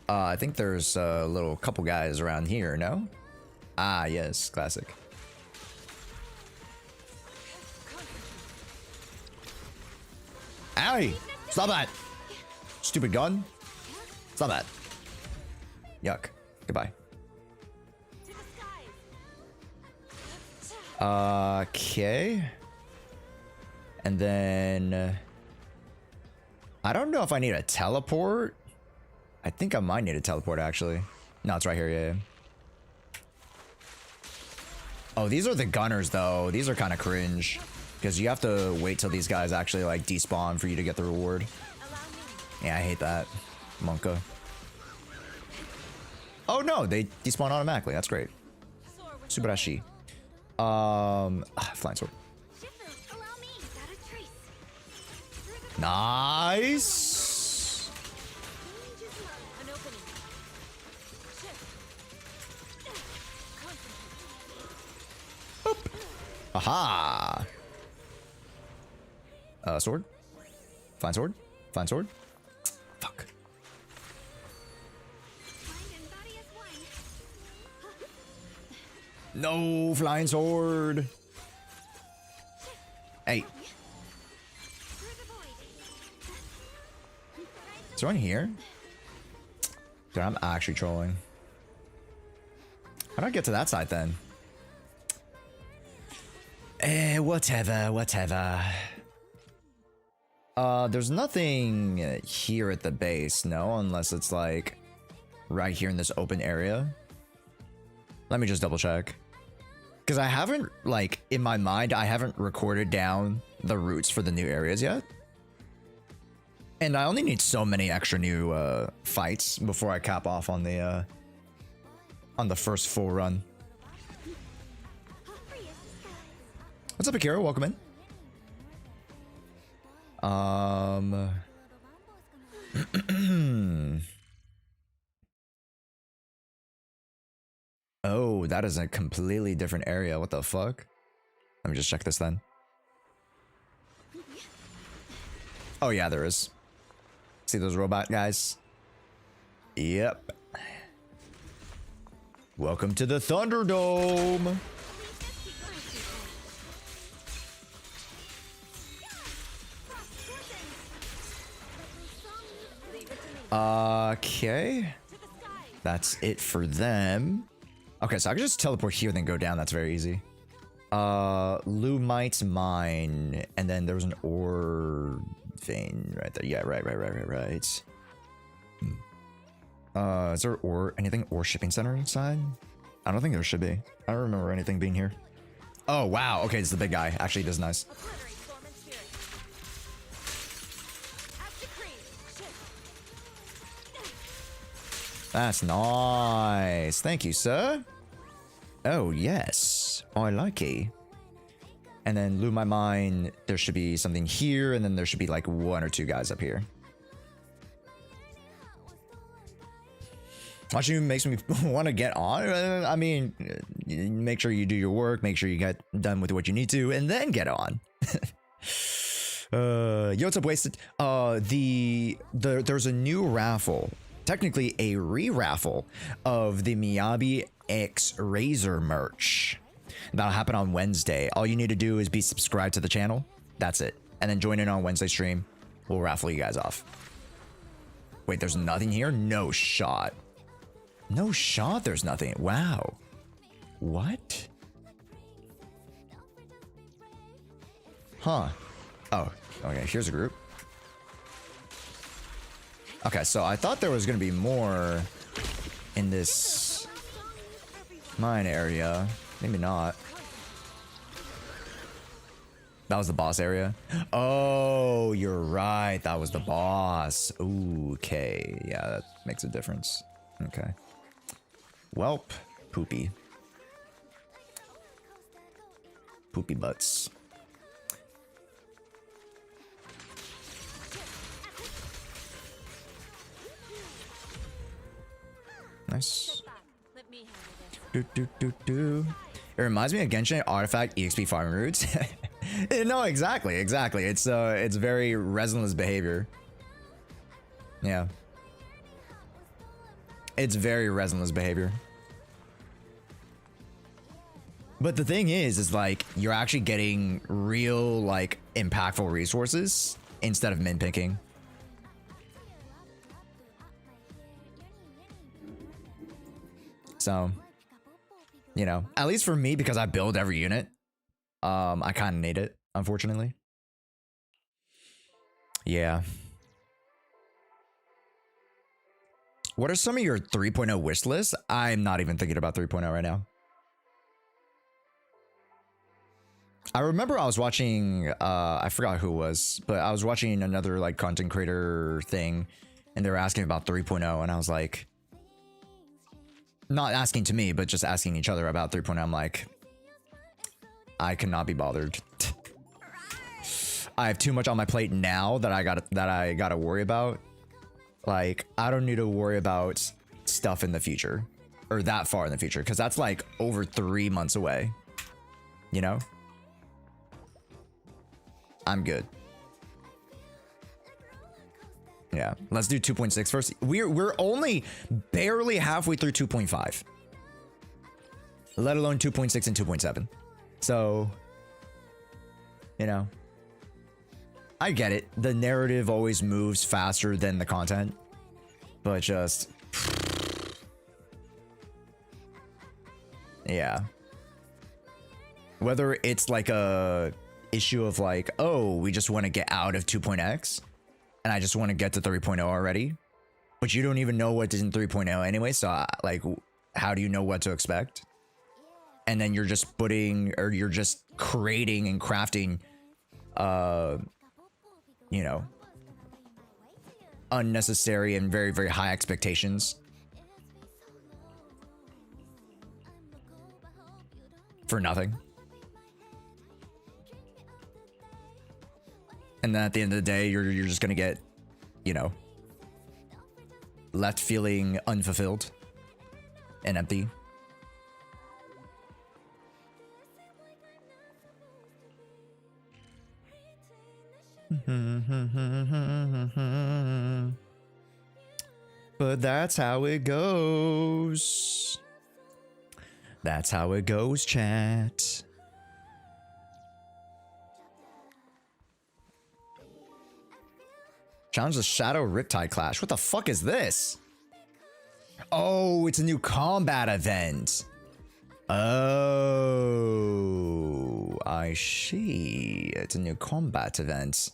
I think there's a little couple guys around here, no? Ah, yes, classic. Owie! Stop that! Stupid gun. Stop that. Yuck. Goodbye. Okay. And then... I don't know if I need a teleport. I think I might need a teleport, actually. No, it's right here, yeah. Oh, these are the gunners, though. These are kind of cringe. Because you have to wait till these guys actually, like, despawn for you to get the reward. Yeah, I hate that. Monka. Oh, no, they despawn automatically. That's great. Subarashi. Flying sword. Nice. Boop. Aha. Sword. Flying sword. Flying sword. Fuck. No flying sword. Hey. Is there one here? Dude, I'm actually trolling. How do I get to that side then? Whatever, whatever. There's nothing here at the base, no, unless it's like right here in this open area. Let me just double check. Because I haven't, like, in my mind, I haven't recorded down the routes for the new areas yet. And I only need so many extra new fights before I cap off on the first full run. What's up, Akira? Welcome in. Oh, that is a completely different area. What the fuck? Let me just check this then. Oh yeah, there is. See those robot guys? Yep. Welcome to the Thunderdome. Okay. That's it for them. Okay, so I can just teleport here, then go down. That's very easy. Lumite's mine, and then there was an ore vein right there. Yeah, right. Is there anything ore shipping center inside? I don't think there should be. I don't remember anything being here. Oh wow. Okay, it's the big guy. Actually, this is nice. That's nice. Thank you, sir. Oh, yes. I like it. And then loot my mine. There should be something here, and then there should be like one or two guys up here. Watching makes me want to get on. I mean, make sure you do your work. Make sure you get done with what you need to, and then get on. Yo, what's up, Wasted? There's a new raffle. Technically a re-raffle of the Miyabi X Razor merch. That'll happen on Wednesday. All you need to do is be subscribed to the channel. That's it. And then join in on Wednesday stream. We'll raffle you guys off. Wait, there's nothing here? No shot. No shot there's nothing. Wow. What? Huh. Oh, okay. Here's a group. Okay, so I thought there was going to be more in this mine area. Maybe not. That was the boss area. Oh, you're right. That was the boss. Ooh, okay. Yeah, that makes a difference. Okay. Welp. Poopy. Poopy butts. Nice. It reminds me of Genshin artifact EXP farming routes. No, exactly. It's very Zenless behavior. Yeah. It's very Zenless behavior. But the thing is like you're actually getting real like impactful resources instead of min picking. So, you know, at least for me, because I build every unit, I kind of need it, unfortunately. Yeah. What are some of your 3.0 wish lists? I'm not even thinking about 3.0 right now. I remember I was watching, I forgot who it was, but I was watching another like content creator thing and they were asking about 3.0 and I was like, not asking to me, but just asking each other about 3.0. I'm like, I cannot be bothered. I have too much on my plate now that I gotta worry about. Like, I don't need to worry about stuff in the future or that far in the future because that's like over 3 months away. You know? I'm good. Yeah, let's do 2.6 first. We're only barely halfway through 2.5. Let alone 2.6 and 2.7. So, you know, I get it. The narrative always moves faster than the content. But just yeah. Whether it's like a issue of like, oh, we just want to get out of 2.x and I just want to get to 3.0 already, but you don't even know what is in 3.0 anyway, so like how do you know what to expect? And then you're just putting, or you're just creating and crafting you know, unnecessary and very, very high expectations for nothing. And then at the end of the day, you're just gonna get, you know, left feeling unfulfilled and empty. But that's how it goes. That's how it goes, chat. Challenge the Shadow Riptide Clash. What the fuck is this? Oh, it's a new combat event. Oh, I see. It's a new combat event.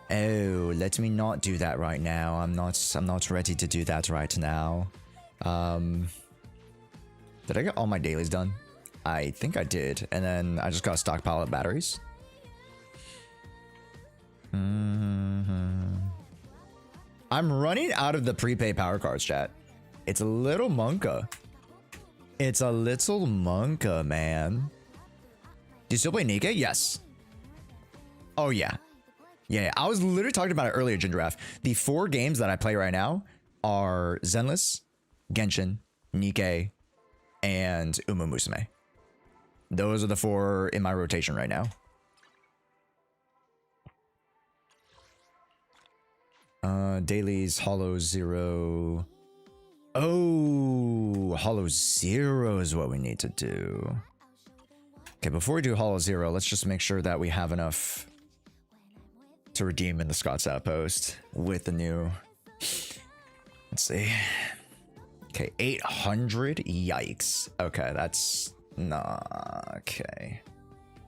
Oh, let me not do that right now. I'm not ready to do that right now. Did I get all my dailies done? I think I did. And then I just got a stockpile of batteries. I'm running out of the prepaid power cards, chat. It's a little monka. It's a little monka, man. Do you still play Nikke? Yes. Oh, yeah. Yeah, I was literally talking about it earlier, Gingeraf. The 4 games that I play right now are Zenless, Genshin, Nikke, and Uma Musume. Those are the 4 in my rotation right now. Dailies, Hollow Zero. Oh, Hollow Zero is what we need to do. Okay, before we do Hollow Zero, let's just make sure that we have enough to redeem in the Scott's Outpost with the new. Let's see. Okay, 800. Yikes. Okay, that's not okay.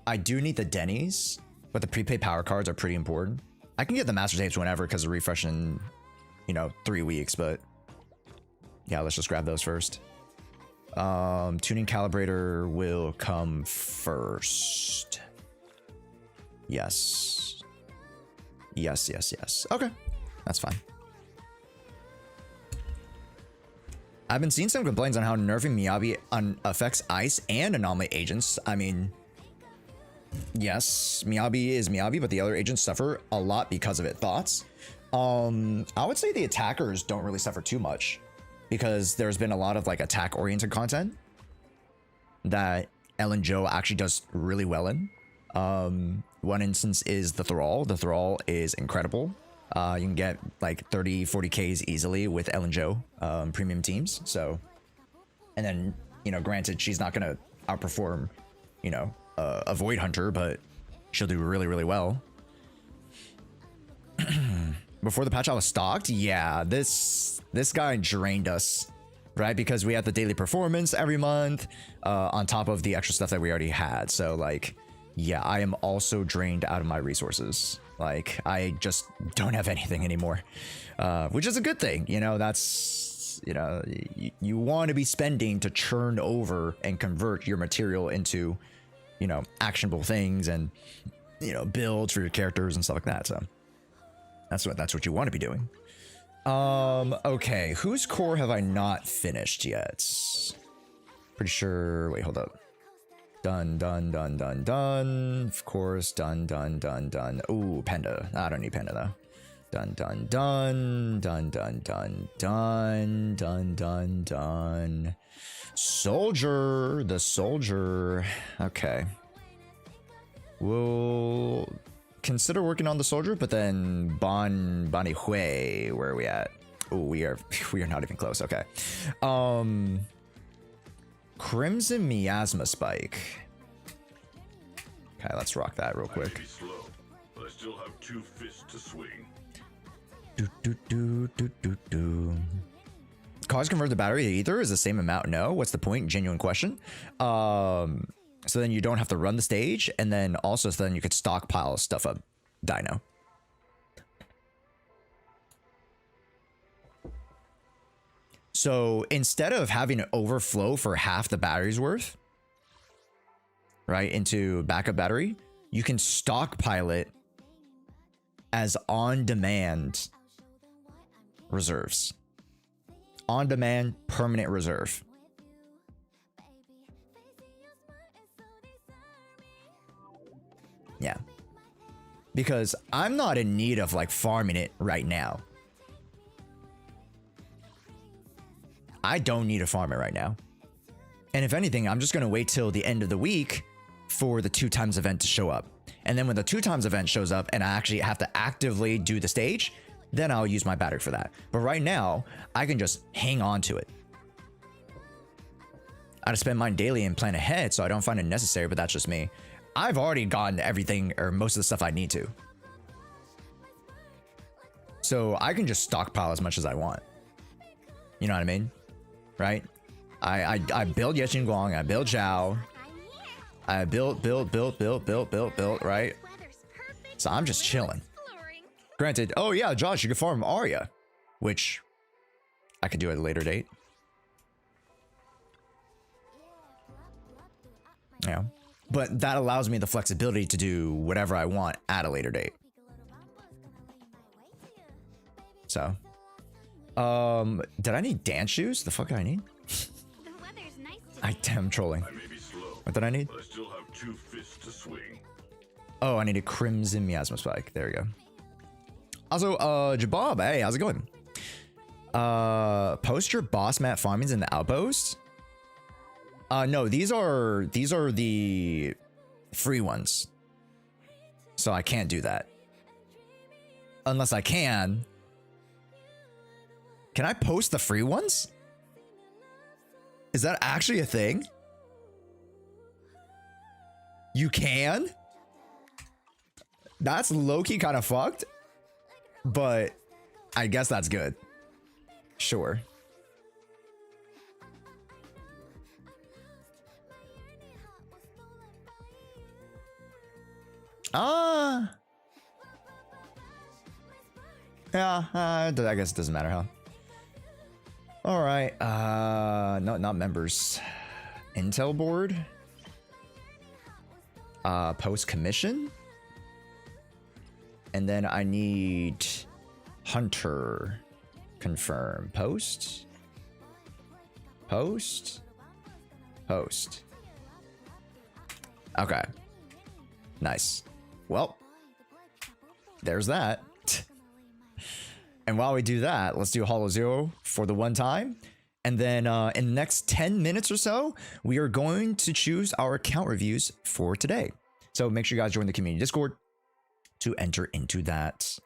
I do need the Denny's, but the prepaid power cards are pretty important. I can get the master tapes whenever because of refresh in, you know, 3 weeks, but yeah, let's just grab those first. Tuning calibrator will come first. Yes. Yes, yes, yes. Okay, that's fine. I've been seeing some complaints on how nerfing Miyabi affects ice and anomaly agents. I mean, yes, Miyabi is Miyabi, but the other agents suffer a lot because of it. Thoughts? I would say the attackers don't really suffer too much because there's been a lot of like attack-oriented content that Ellen Joe actually does really well in. One instance is the Thrall. The Thrall is incredible. You can get like 30, 40Ks easily with Ellen Joe premium teams. So, and then, you know, granted, she's not going to outperform, you know, a Void Hunter, but she'll do really, really well. Before the patch, I was stocked. Yeah, this guy drained us, right? Because we had the daily performance every month on top of the extra stuff that we already had. So like, yeah, I am also drained out of my resources. Like, I just don't have anything anymore, which is a good thing. You know, that's, you know, you want to be spending to churn over and convert your material into, you know, actionable things and, you know, builds for your characters and stuff like that. So that's what you want to be doing. Okay, whose core have I not finished yet? Pretty sure, wait, hold up. Done. Of course, done. Ooh, Panda. I don't need Panda though. Done. Soldier, the soldier. Okay. We'll consider working on the soldier, but then Bani Hui, where are we at? Ooh, we are not even close. Okay. Crimson Miasma Spike. Okay, let's rock that real quick. Slow, but I still have 2 fists to swing. Cause convert the battery to ether is the same amount. No, what's the point? Genuine question. So then you don't have to run the stage, and then also so then you could stockpile stuff up. Dino. So instead of having an overflow for half the battery's worth, right, into backup battery, you can stockpile it as on-demand reserves. On-demand permanent reserve. Yeah. Because I'm not in need of like farming it right now. I don't need to farm it right now. And if anything, I'm just going to wait till the end of the week for the 2 times event to show up. And then when the 2 times event shows up and I actually have to actively do the stage, then I'll use my battery for that. But right now, I can just hang on to it. I just spend mine daily and plan ahead, so I don't find it necessary, but that's just me. I've already gotten everything or most of the stuff I need to. So I can just stockpile as much as I want. You know what I mean? Right? I build yeshunguang, I build Zhao. I built, right? So I'm just chilling. Granted, oh yeah, Josh, you can farm Arya, which I could do at a later date. Yeah. But that allows me the flexibility to do whatever I want at a later date. So, did I need dance shoes? The fuck did I need? I'm trolling. What did I need? But I still have 2 fists to swing. Oh, I need a Crimson Miasma Spike. There we go. Also, Jabab, hey, how's it going? Post your boss mat farmings in the outpost. No, these are the free ones. So I can't do that. Unless I can. Can I post the free ones? Is that actually a thing? You can? That's low-key kind of fucked. But I guess that's good. Sure. Yeah, I guess it doesn't matter, huh? All right, no, not members. Intel board. Post commission. And then I need Hunter. Confirm. Post. Post. Post. Okay. Nice. Well, there's that. And while we do that, let's do Hollow Zero for the one time. And then in the next 10 minutes or so, we are going to choose our account reviews for today. So make sure you guys join the community Discord to enter into that.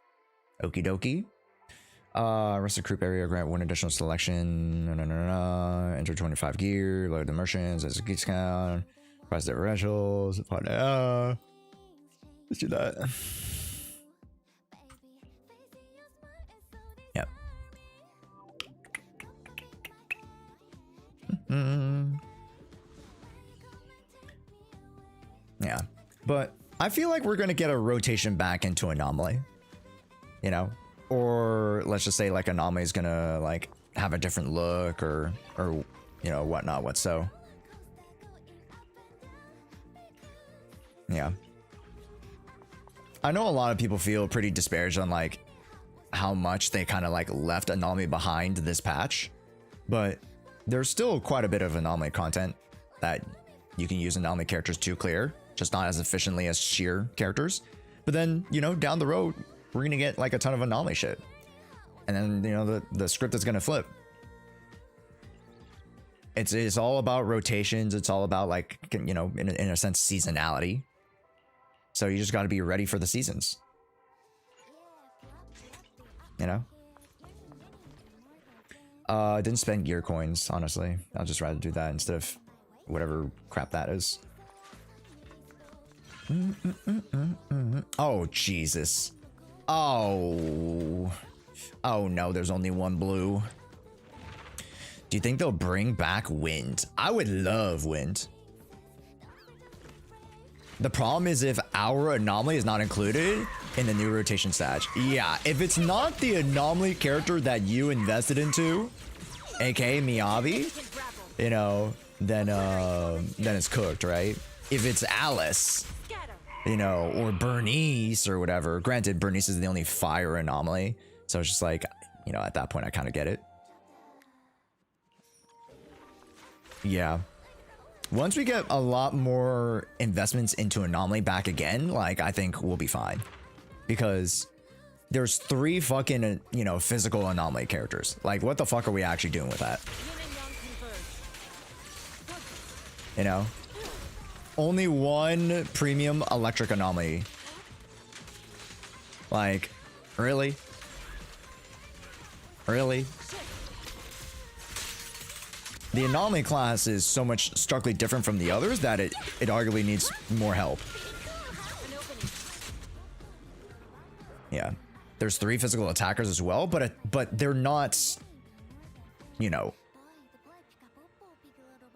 Okie dokie. Rest of group area, grant one additional selection. Enter 25 gear, load the merchants as a discount. Price differentials. Let's do that. Yep. Yeah. But I feel like we're going to get a rotation back into Anomaly. You know? Or let's just say like Anomaly is going to like have a different look or you know, whatnot, what so. Yeah. I know a lot of people feel pretty disparaged on like how much they kind of like left Anomaly behind this patch, but there's still quite a bit of Anomaly content that you can use Anomaly characters to clear, just not as efficiently as sheer characters. But then, you know, down the road, we're gonna get like a ton of Anomaly shit, and then, you know, the script is gonna flip. It's all about rotations. It's all about like, you know, in a sense, seasonality. So you just got to be ready for the seasons. You know? Didn't spend gear coins, honestly. I'll just rather do that instead of whatever crap that is. Oh, Jesus. Oh. Oh, no, there's only one blue. Do you think they'll bring back wind? I would love wind. The problem is if our Anomaly is not included in the new rotation stage. Yeah, if it's not the Anomaly character that you invested into, aka Miyabi, you know, then it's cooked, right? If it's Alice, you know, or Bernice or whatever. Granted, Bernice is the only fire Anomaly, so it's just like, you know, at that point I kind of get it. Yeah. Once we get a lot more investments into Anomaly back again, like, I think we'll be fine. Because there's 3 fucking, you know, physical Anomaly characters. Like, what the fuck are we actually doing with that? You know? Only 1 premium electric Anomaly. Like, really? Really? The Anomaly class is so much starkly different from the others that it arguably needs more help. Yeah. There's 3 physical attackers as well, but they're not, you know,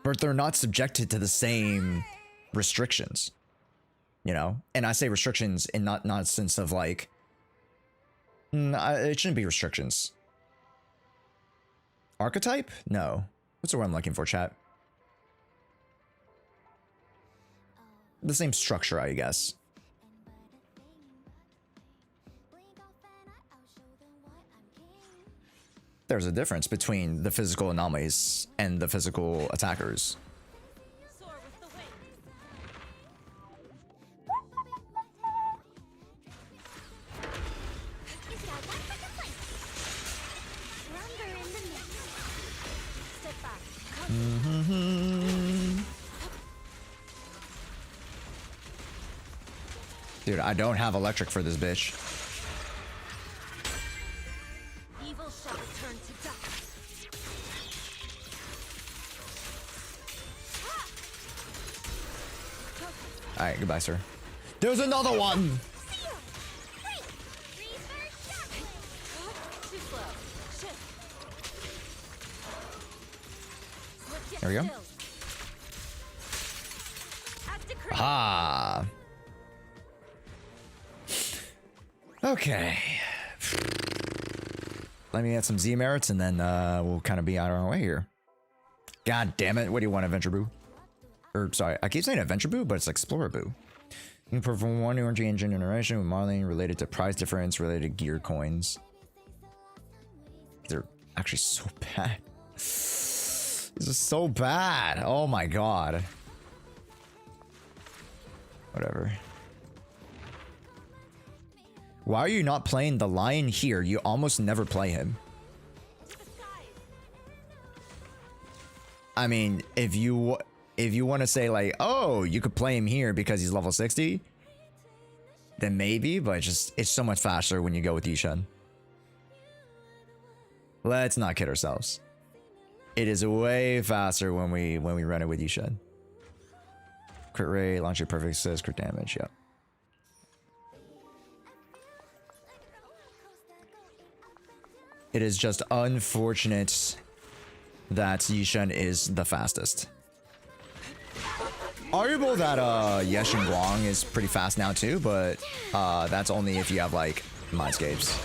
but they're not subjected to the same restrictions, you know? And I say restrictions in not a sense of like, it shouldn't be restrictions. Archetype? No. What's the word I'm looking for, chat? The same structure, I guess. There's a difference between the physical anomalies and the physical attackers. Dude, I don't have electric for this bitch. Evil shall return to dust. Alright, goodbye, sir. There's another one! There we go. Ah. Okay. Let me get some Z merits and then we'll kind of be out of our way here. God damn it. What do you want, Adventure Boo? Or, sorry, I keep saying Adventure Boo, but it's Explorer Boo. You can perform 1 new energy engine generation with modeling related to price difference related to gear coins. They're actually so bad. This is so bad. Oh my god. Whatever. Why are you not playing the lion here? You almost never play him. I mean, if you if you want to say like, oh, you could play him here because he's level 60, then maybe, but it's so much faster when you go with Yishun. Let's not kid ourselves. It is way faster when we run it with Yishun. Crit rate, launcher perfect assist, crit damage, yep. It is just unfortunate that Yishun is the fastest. Arguable that yeshunguang is pretty fast now too, but that's only if you have like mindscapes.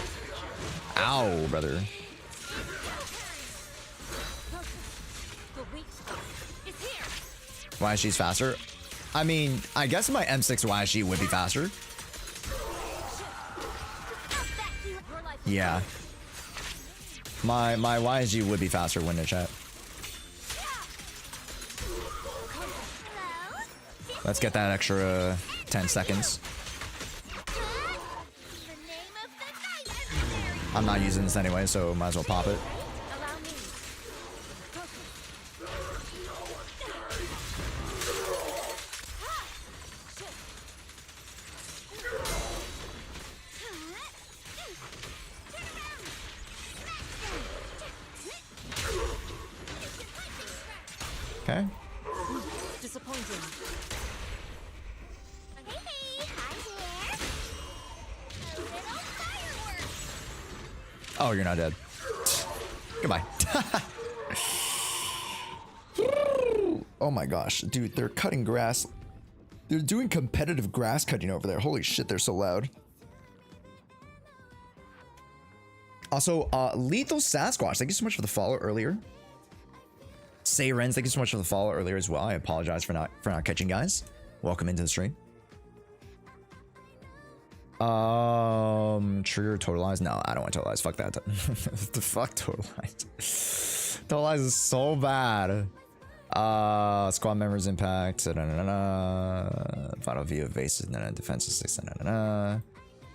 Ow, brother. YSG's faster. I mean, I guess my M6 YSG would be faster. Yeah. My YSG would be faster when in chat. Let's get that extra 10 seconds. I'm not using this anyway, so might as well pop it. Okay. Disappointing. Oh, you're not dead. Goodbye. Oh my gosh, dude, they're cutting grass. They're doing competitive grass cutting over there. Holy shit, they're so loud. Also, Lethal Sasquatch, thank you so much for the follow earlier. Say Renz, thank you so much for the follow earlier as well. I apologize for not catching guys. Welcome into the stream. Trigger totalize. No, I don't want totalize. Fuck that. The fuck totalize. Totalize is so bad. Squad members impact. Final view of bases. Defense is 6.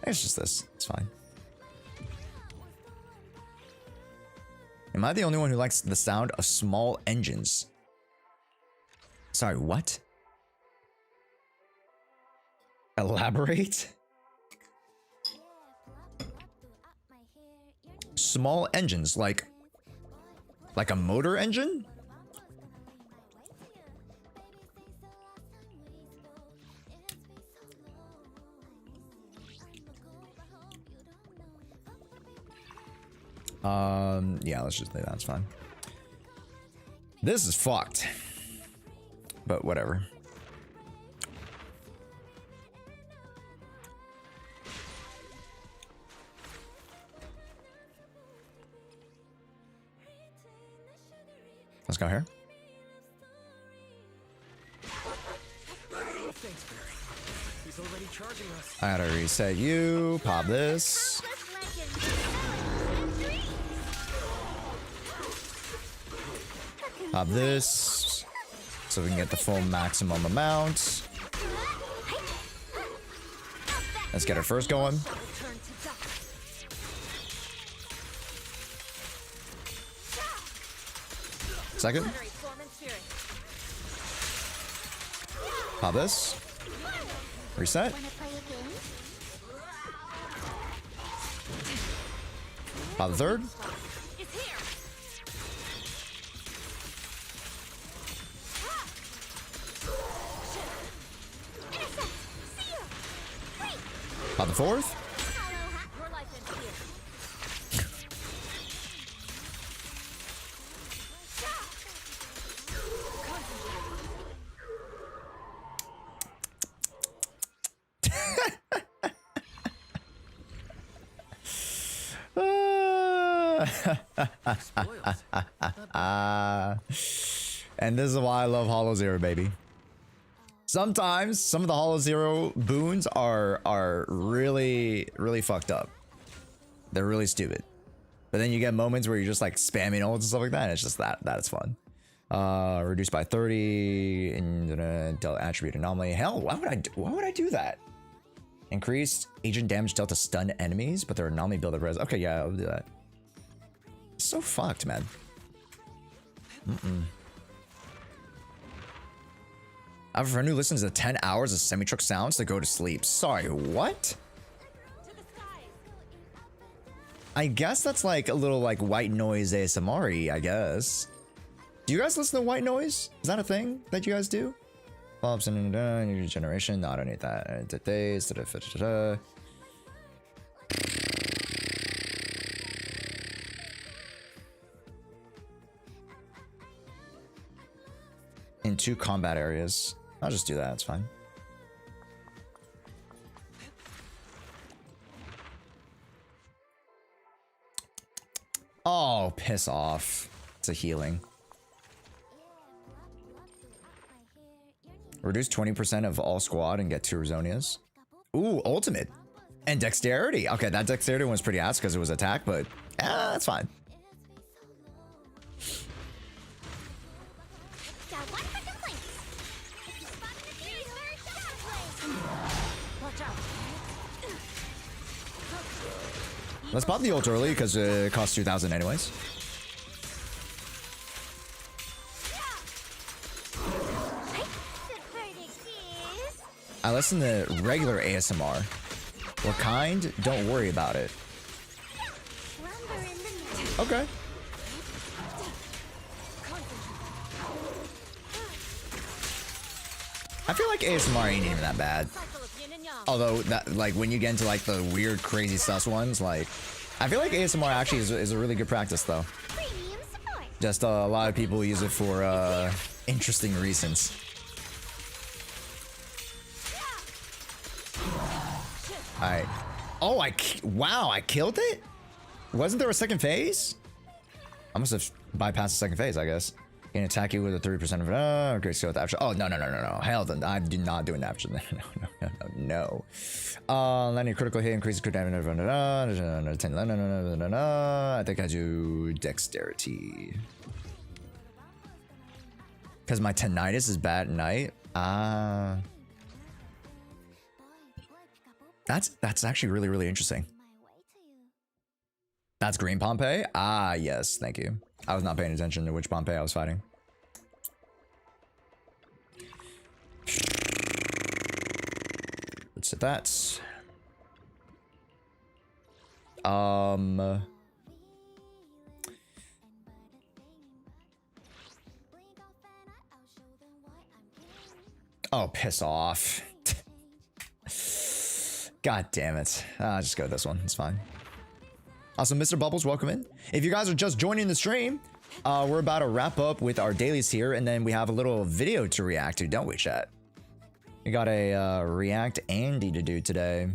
It's just this. It's fine. Am I the only one who likes the sound of small engines? Sorry, what? Elaborate? Small engines, like a motor engine? Yeah, let's just say that's fine. This is fucked. But whatever. Let's go here. I gotta reset you. Pop this. Pop this. So we can get the full maximum amount. Let's get our first going. Second. Pop this. Reset. Pop the third. Pop the fourth. And this is why I love Hollow Zero, baby. Sometimes some of the Hollow Zero boons are really fucked up. They're really stupid. But then you get moments where you're just like spamming ults and stuff like that, and it's just that's fun. Reduced by 30 and delta attribute anomaly. Hell, why would I do that? Increased agent damage dealt to stun enemies, but their anomaly build up res. Okay, yeah, I'll do that. So fucked, man. I have a friend who listens to 10 hours of semi-truck sounds to go to sleep. Sorry, what? I guess that's like a little like white noise ASMR-y, I guess. Do you guys listen to white noise? Is that a thing that you guys do? Pops and new generation. No, I don't need that. Days. In 2 combat areas. I'll just do that. It's fine. Oh, piss off. It's a healing. Reduce 20% of all squad and get 2 Rezonias. Ooh, ultimate. And dexterity. Okay, that dexterity one's pretty ass because it was attack, but that's fine. Let's pop the ult early because it costs 2,000 anyways. I listen to regular ASMR. What kind? Don't worry about it. Okay. I feel like ASMR ain't even that bad. Although, that like when you get into like the weird, crazy sus ones, like I feel like ASMR actually is a really good practice, though. Just a lot of people use it for interesting reasons. All right. Oh, wow! I killed it. Wasn't there a second phase? I must have bypassed the second phase, I guess. Can attack you with a 3% of great skill with aperture. Oh no. Hell, then I do not do an aperture. No. Landing a critical hit increases crit damage. I think I do dexterity. Because my tinnitus is bad at night. That's actually really interesting. That's green Pompeii? Ah, yes, thank you. I was not paying attention to which Pompeii I was fighting. Let's hit that. Oh, piss off. God damn it. I'll just go with this one. It's fine. Also, Mr. Bubbles, welcome in. If you guys are just joining the stream, we're about to wrap up with our dailies here, and then we have a little video to react to, don't we, chat? We got a React Andy to do today.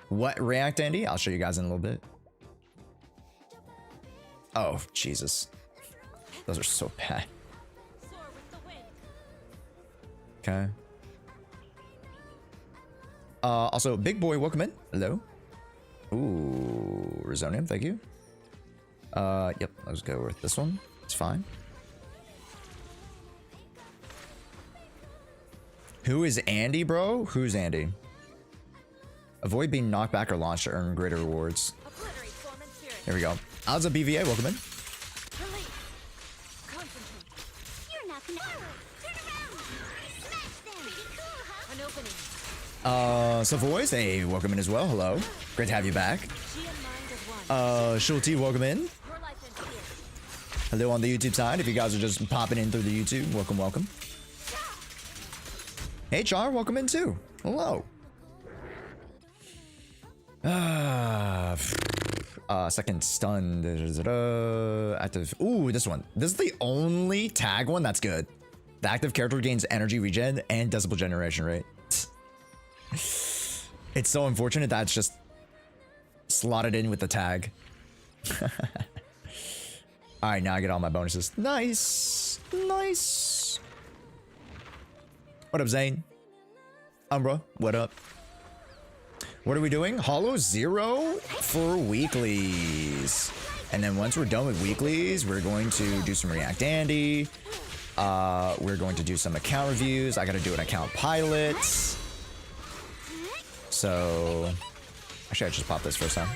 What React Andy? I'll show you guys in a little bit. Oh, Jesus. Those are so bad. Okay. Also, Big Boy, welcome in. Hello. Ooh, Rezonium, thank you. Yep, let's go with this one. It's fine. Who is Andy, bro? Who's Andy? Avoid being knocked back or launched to earn greater rewards. Here we go. Alza BVA, welcome in. Savoys, hey, welcome in as well. Hello. Great to have you back. Schulte, welcome in. Hello on the YouTube side. If you guys are just popping in through the YouTube, welcome. HR, welcome in too. Hello. Second stun. Active. Ooh, this one. This is the only tag one that's good. The active character gains energy regen and decibel generation rate. It's so unfortunate that's just slotted in with the tag. Alright, now I get all my bonuses. Nice. What up, Zane? Umbra, what up? What are we doing? Hollow 0 for weeklies. And then once we're done with weeklies, we're going to do some React Andy. We're going to do some account reviews. I gotta do an account pilot. So, actually, I just popped this first time.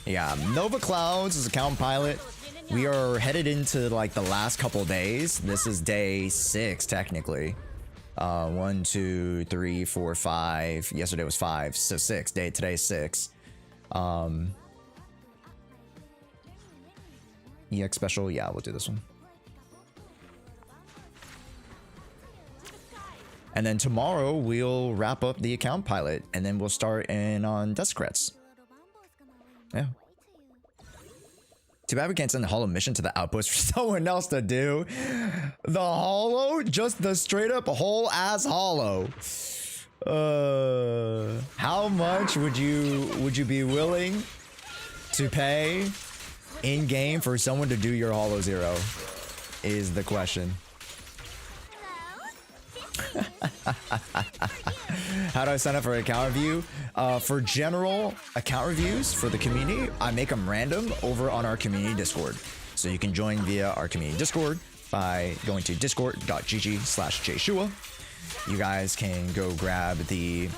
Yeah, Nova Clouds is account pilot. We are headed into like the last couple days. This is day 6 technically. 1, 2, 3, 4, 5. Yesterday was 5, so 6. Today's 6. EX special, yeah, we'll do this one. And then tomorrow we'll wrap up the account pilot, and then we'll start in on Desecrets. Yeah. Too bad we can't send the holo mission to the outpost for someone else to do. The holo? Just the straight up whole ass holo. How much would you be willing to pay in game for someone to do your holo 0? Is the question. How do I sign up for an account review? For general account reviews for the community, I make them random over on our community Discord. So you can join via our community Discord by going to discord.gg/jshua. You guys can go grab the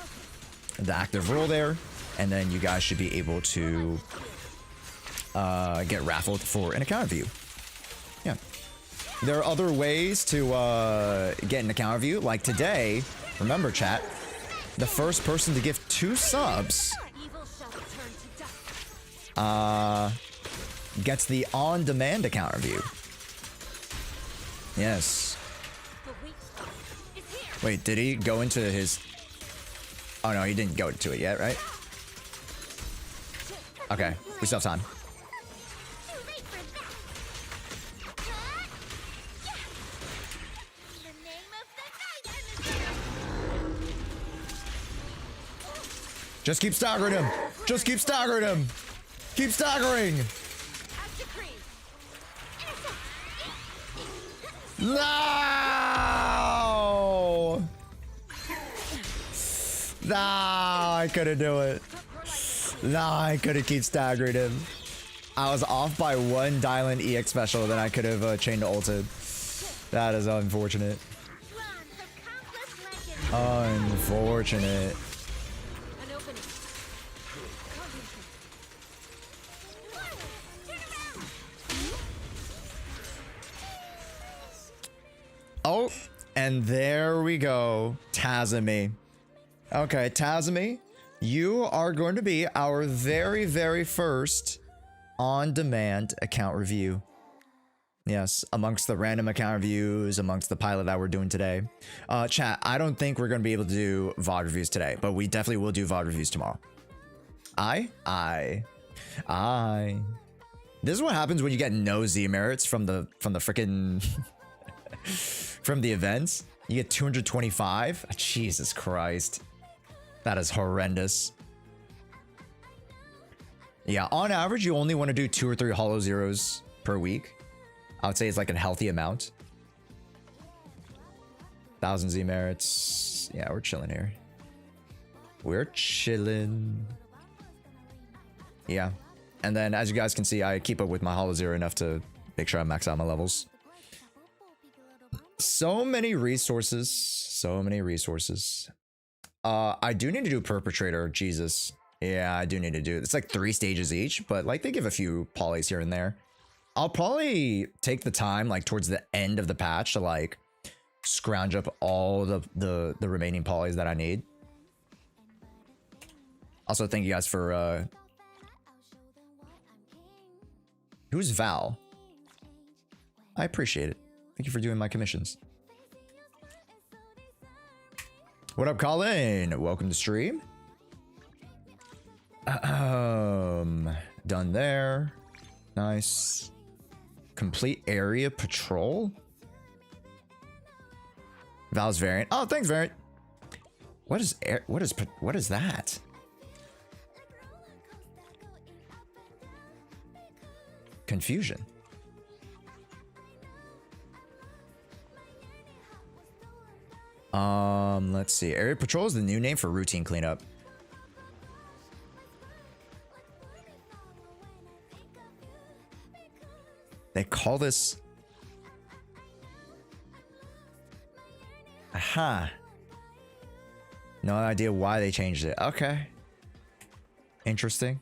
active role there, and then you guys should be able to get raffled for an account review. Yeah. There are other ways to get an account review, like today. Remember, chat, the first person to give 2 subs gets the on-demand account review. Yes. Wait, did he go into his... Oh no, he didn't go into it yet, right? Okay, we still have time. Just keep staggering him. Just keep staggering him. Keep staggering. No! No, I couldn't do it. No, I couldn't keep staggering him. I was off by 1 Dylan EX special, then I could have chained ulted. That is unfortunate. Unfortunate. Oh, and there we go. Tazumi. Okay, Tazumi, you are going to be our very, very first on-demand account review. Yes, amongst the random account reviews, amongst the pilot that we're doing today. Chat, I don't think we're going to be able to do VOD reviews today, but we definitely will do VOD reviews tomorrow. Aye. This is what happens when you get no Z merits from the freaking... from the events. You get 225. Jesus Christ. That is horrendous. Yeah, on average, you only want to do 2 or 3 holo 0s per week. I would say it's like a healthy amount. 1,000 Z merits. Yeah, we're chilling here. We're chilling. Yeah. And then, as you guys can see, I keep up with my holo 0 enough to make sure I max out my levels. So many resources. So many resources. I do need to do Perpetrator. Jesus. Yeah, I do need to do it. It's like 3 stages each, but like they give a few polys here and there. I'll probably take the time like towards the end of the patch to like scrounge up all the remaining polys that I need. Also, thank you guys for who's Val? I appreciate it. Thank you for doing my commissions. What up, Colin? Welcome to stream. Done there. Nice. Complete area patrol. Val's variant. Oh, thanks, variant. What is that? Confusion. Let's see. Area patrol is the new name for routine cleanup. They call this... Aha. No idea why they changed it. Okay. Interesting.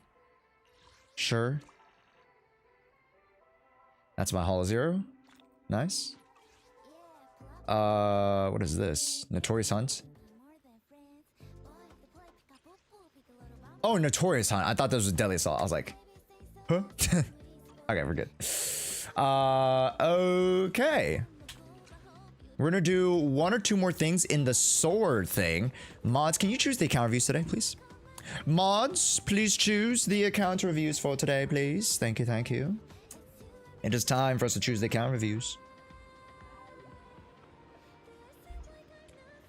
Sure. That's my Holo Zero. Nice. What is this? Notorious Hunt. Oh, Notorious Hunt. I thought this was Deadly Assault. I was like, huh? Okay, we're good. Okay. We're gonna do one or two more things in the sword thing. Mods, can you choose the account reviews today, please? Mods, please choose the account reviews for today, please. Thank you, thank you. It is time for us to choose the account reviews.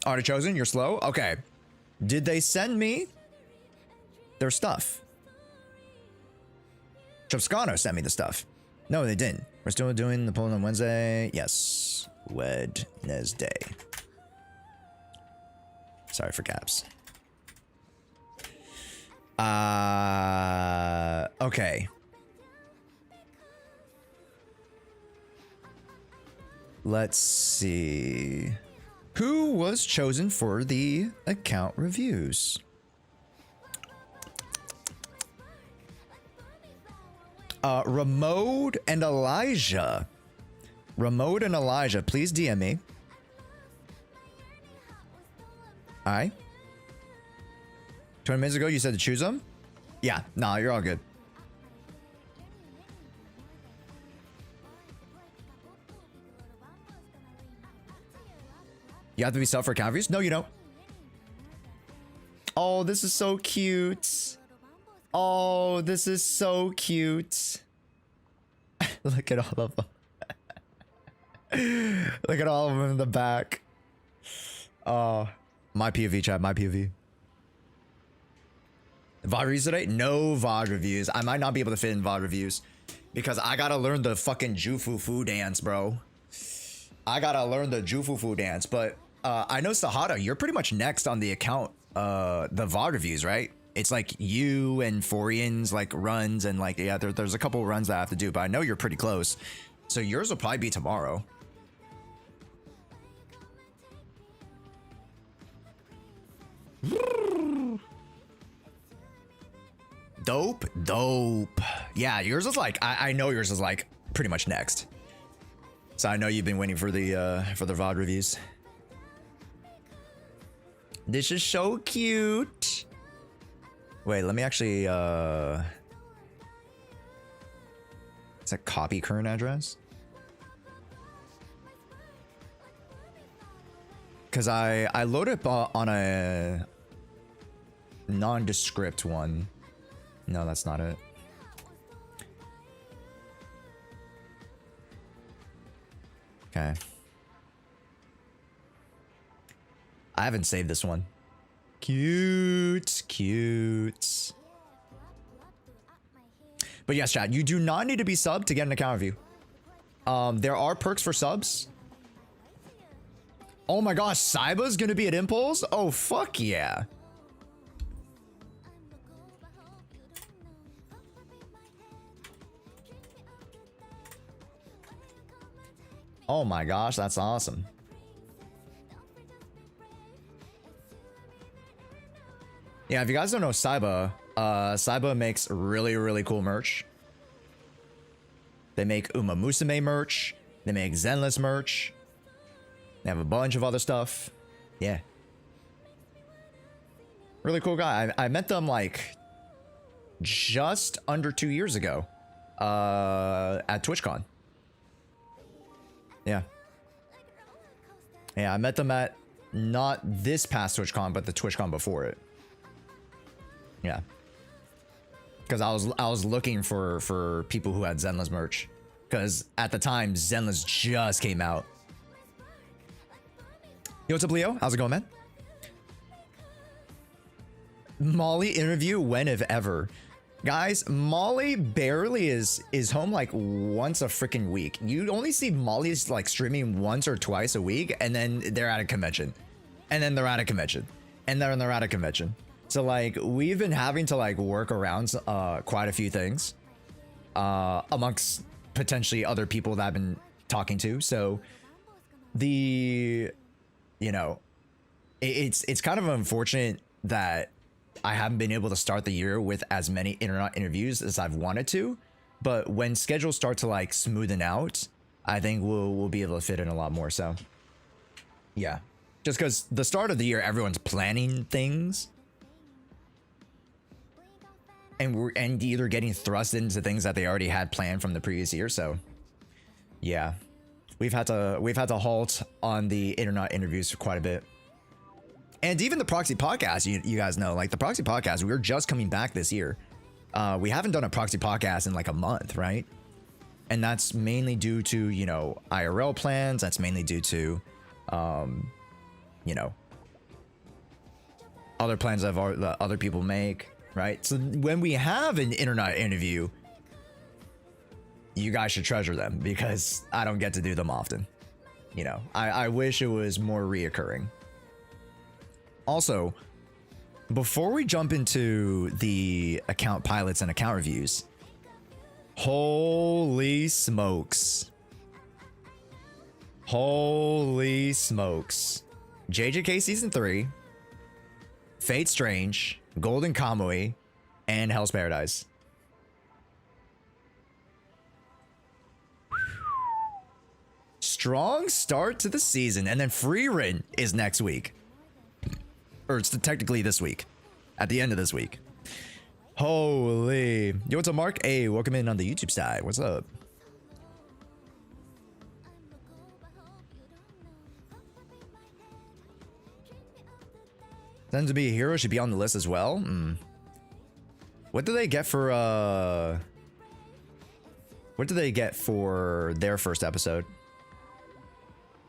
Already chosen? You're slow? Okay. Did they send me their stuff? Chubscano sent me the stuff. No, they didn't. We're still doing the poll on Wednesday. Yes. Wednesday. Sorry for caps. Okay. Let's see. Who was chosen for the account reviews? Ramode and Elijah. Ramode and Elijah, please DM me. Alright. 20 minutes ago, you said to choose them? Yeah, nah, you're all good. You have to be sub for account reviews? No, you don't. Oh, this is so cute. Oh, this is so cute. Look at all of them. Look at all of them in the back. Oh, my POV, chat, my POV. VOD reviews today? No VOD reviews. I might not be able to fit in VOD reviews because I gotta learn the fucking Jufufu dance, bro. I gotta learn the Jufufu dance, but I know Sahara, you're pretty much next on the account, the VOD reviews, right? It's like you and Forian's like runs and like, yeah, there's a couple runs that I have to do, but I know you're pretty close. So yours will probably be tomorrow. Dope, dope. Yeah, yours is like, I know yours is like pretty much next. So I know you've been waiting for the VOD reviews. This is so cute. Wait, let me actually, is that copy current address? Because I loaded up on a nondescript one. No, that's not it. Okay. I haven't saved this one. Cute, cute. But yes, chat, you do not need to be subbed to get an account review. There are perks for subs. Oh my gosh, Saiba's gonna be at Impulse? Oh, fuck yeah. Oh my gosh, that's awesome. Yeah, if you guys don't know Saiba, Saiba makes really, really cool merch. They make Uma Musume merch. They make Zenless merch. They have a bunch of other stuff. Yeah. Really cool guy. I met them like just under 2 years ago at TwitchCon. Yeah. Yeah, I met them at not this past TwitchCon, but the TwitchCon before it. Yeah. Because I was looking for people who had Zenless merch. Because at the time, Zenless just came out. Yo, what's up, Leo? How's it going, man? Molly interview when, if ever. Guys, Molly barely is home like once a freaking week. You only see Molly's like streaming once or twice a week, and then they're at a convention. And then they're at a convention. And then they're at a convention. So like we've been having to like work around quite a few things amongst potentially other people that I've been talking to. So the, you know, it's kind of unfortunate that I haven't been able to start the year with as many internet interviews as I've wanted to. But when schedules start to like smoothen out, I think we'll be able to fit in a lot more. So yeah, just because the start of the year, everyone's planning things. And we're either getting thrust into things that they already had planned from the previous year. So yeah, we've had to halt on the internet interviews for quite a bit. And even the Proxy podcast, you guys know, like the Proxy podcast, we were just coming back this year. We haven't done a Proxy podcast in like a month, right? And that's mainly due to, you know, IRL plans. That's mainly due to, you know, other plans that other people make. Right. So when we have an internet interview, you guys should treasure them because I don't get to do them often. You know, I wish it was more reoccurring. Also, before we jump into the account pilots and account reviews, holy smokes. Holy smokes. JJK Season 3, Fate Strange, Golden Kamui, and Hell's Paradise. Strong start to the season, and then Freerin is next week. Or it's technically this week. At the end of this week. Holy. Yo, what's up, Mark? Hey, welcome in on the YouTube side. What's up? Then to be a hero should be on the list as well. What do they get for what do they get for their first episode?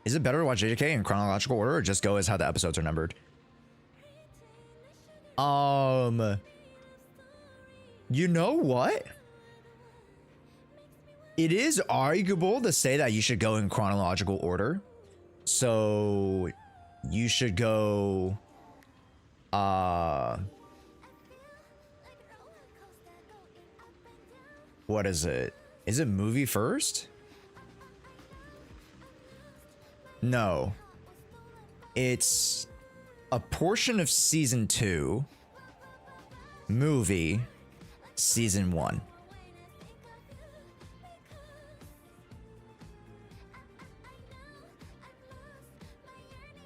Is it better to watch JJK in chronological order or just go as how the episodes are numbered? You know what? It is arguable to say that you should go in chronological order. So you should go what is it? Is it movie first? No. It's a portion of season 2, movie, season 1.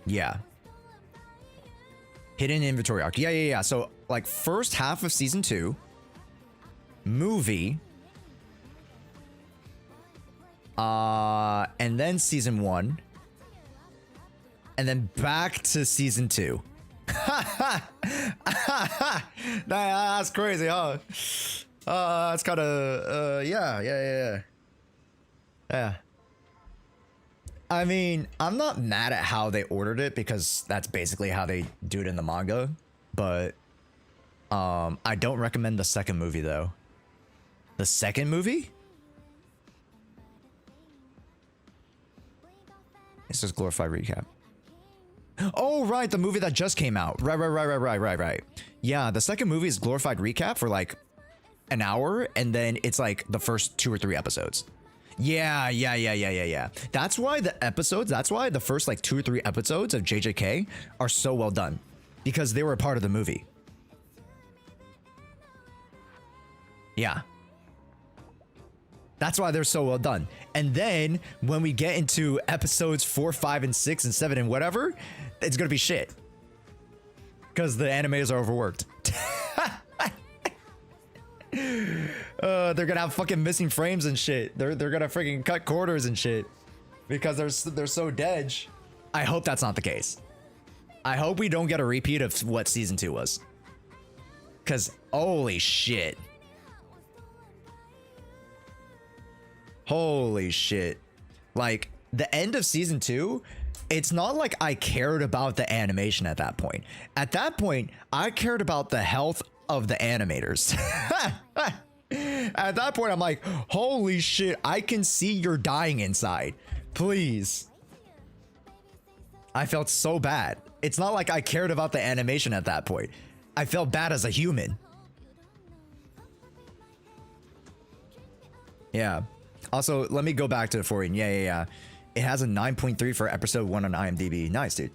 Yeah. Hidden inventory arc. Yeah. So like first half of season 2, movie, and then season 1, and then back to season 2. That's crazy, huh? That's kind of yeah. I mean, I'm not mad at how they ordered it because that's basically how they do it in the manga, but I don't recommend the second movie though. The second movie? It's just glorified recap. Oh, right, the movie that just came out. Right. Yeah, the second movie is glorified recap for like an hour, and then it's like the first 2 or 3 episodes. Yeah. That's why the first like 2 or 3 episodes of JJK are so well done, because they were a part of the movie. Yeah. That's why they're so well done. And then when we get into episodes 4, 5, and 6, and 7, and whatever, it's gonna be shit. Because the animators are overworked. They're gonna have fucking missing frames and shit. They're gonna freaking cut corners and shit. Because they're so dead. I hope that's not the case. I hope we don't get a repeat of what season 2 was. Because holy shit. Holy shit. Like, the end of season 2, it's not like I cared about the animation at that point. At that point, I cared about the health of the animators. At that point, I'm like, holy shit, I can see you're dying inside. Please. I felt so bad. It's not like I cared about the animation at that point. I felt bad as a human. Yeah. Also, let me go back to it for you. Yeah. It has a 9.3 for episode 1 on IMDb. Nice, dude.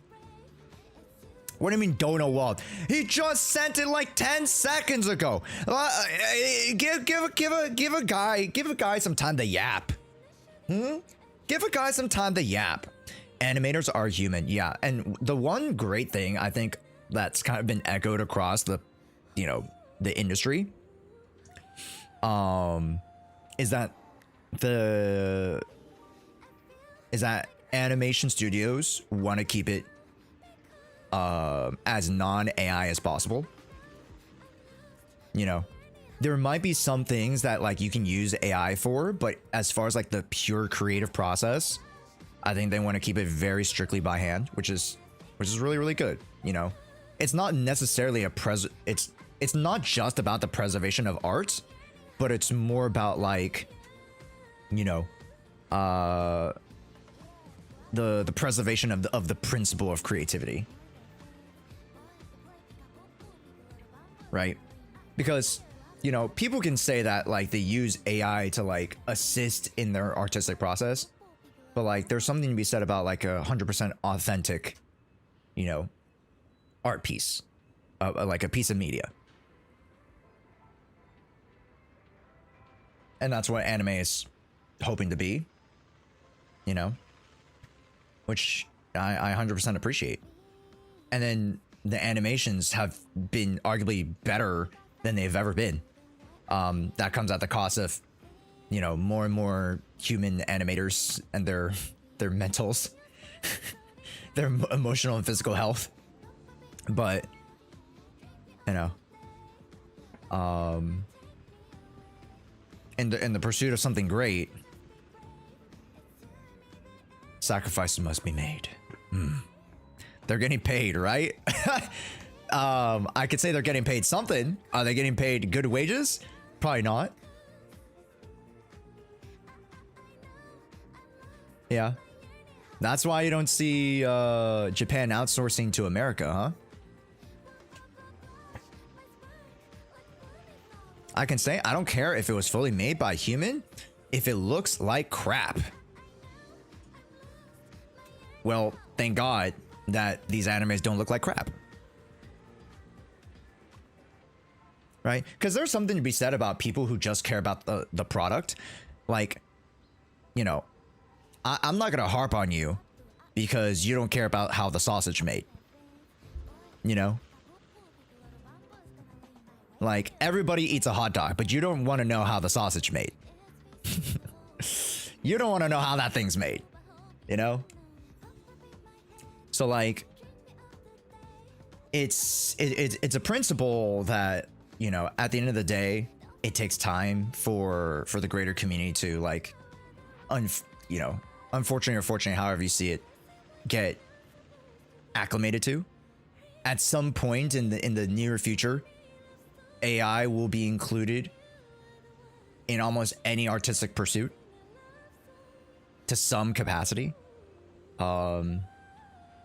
What do you mean don't know what? He just sent it like 10 seconds ago. Give a guy some time to yap. Give a guy some time to yap. Animators are human, yeah. And the one great thing I think that's kind of been echoed across the, you know, the industry, is that animation studios want to keep it as non-AI as possible. You know, there might be some things that like you can use AI for, but as far as like the pure creative process, I think they want to keep it very strictly by hand, which is really, really good. You know, it's not necessarily it's not just about the preservation of art, but it's more about like, you know, the preservation of the principle of creativity. Right? Because, you know, people can say that like they use AI to like assist in their artistic process, but like there's something to be said about like 100% authentic, you know, art piece, like a piece of media. And that's what anime is hoping to be, you know, which I 100% appreciate. And then the animations have been arguably better than they've ever been. That comes at the cost of, you know, more and more human animators and their mentals, their emotional and physical health. But, you know, in the pursuit of something great, sacrifices must be made. They're getting paid, right? I could say they're getting paid something. Are they getting paid good wages? Probably not. Yeah. That's why you don't see Japan outsourcing to America, huh? I can say I don't care if it was fully made by a human, if it looks like crap. Well, thank God that these animes don't look like crap. Right? Because there's something to be said about people who just care about the product. Like, you know, I'm not going to harp on you because you don't care about how the sausage made. You know? Like, everybody eats a hot dog, but you don't want to know how the sausage made. You don't want to know how that thing's made. You know? So, like, it's a principle that, you know, at the end of the day, it takes time for the greater community to, like, you know, unfortunately or fortunately, however you see it, get acclimated to. At some point in the near future, AI will be included in almost any artistic pursuit to some capacity.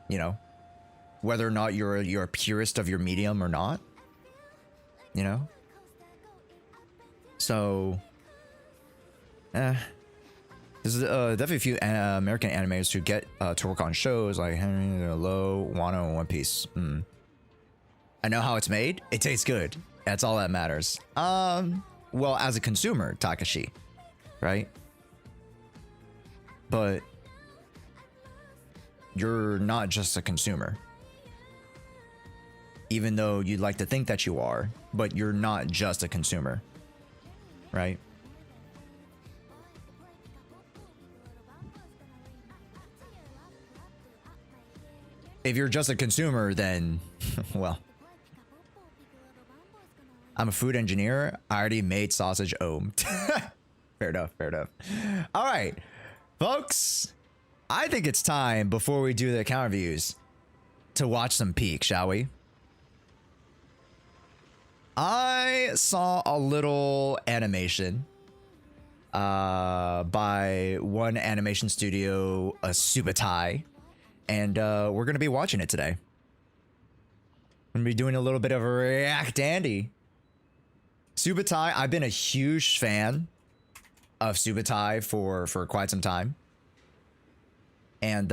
You know, whether or not you're a purist of your medium or not, you know. So, there's definitely a few American animators who get to work on shows like Henry, Low, Wano, and One Piece. I know how it's made. It tastes good. That's all that matters. Well, as a consumer, Takashi, right? But you're not just a consumer. Even though you'd like to think that you are, but you're not just a consumer, right? If you're just a consumer, then, well, I'm a food engineer. I already made sausage ohm. Fair enough, fair enough. All right, folks. I think it's time, before we do the account reviews, to watch some Peak, shall we? I saw a little animation by one animation studio, Subutai, and we're going to be watching it today. I'm going to be doing a little bit of a React Andy. Subutai, I've been a huge fan of Subutai for quite some time. And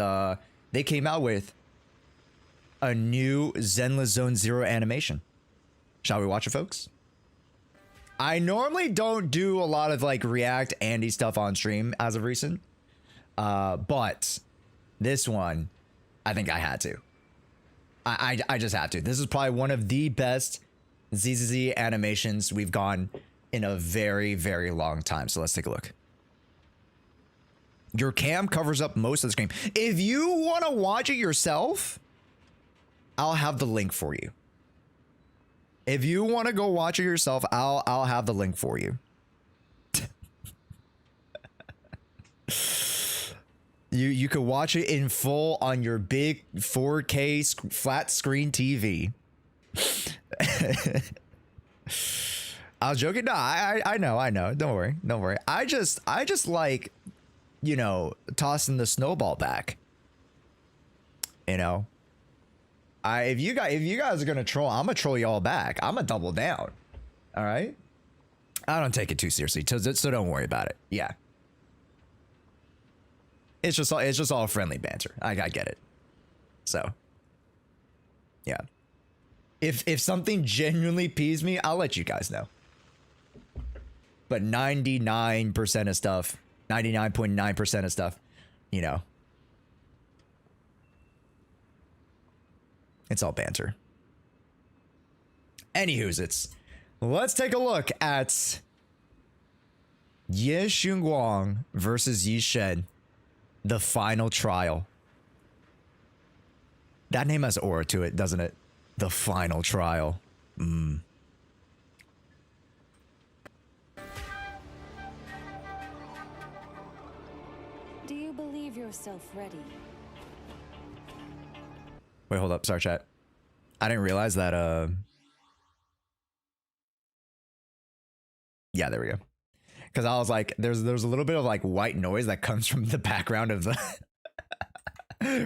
they came out with a new Zenless Zone Zero animation. Shall we watch it, folks? I normally don't do a lot of like React Andy stuff on stream as of recent. But this one, I think I had to. I just had to. This is probably one of the best ZZZ animations we've gone in a very, very long time. So let's take a look. Your cam covers up most of the screen. If you want to watch it yourself, I'll have the link for you. If you want to go watch it yourself, I'll have the link for you. You could watch it in full on your big 4K flat screen TV. I was joking. No, I know. Don't worry. I just like, you know, tossing the snowball back. You know. If you guys are gonna troll, I'm gonna troll y'all back. I'm gonna double down. All right. I don't take it too seriously, so don't worry about it. Yeah. It's just all friendly banter. I get it. So. Yeah. If something genuinely peeves me, I'll let you guys know. But 99% of stuff, 99.9% of stuff, you know. It's all banter. Anywho's, let's take a look at Yeshunguang versus Yishen, the final trial. That name has aura to it, doesn't it? The final trial. Do you believe yourself ready? Wait, hold up. Sorry, chat. I didn't realize that, yeah, there we go. Because I was like, there's a little bit of like white noise that comes from the background of the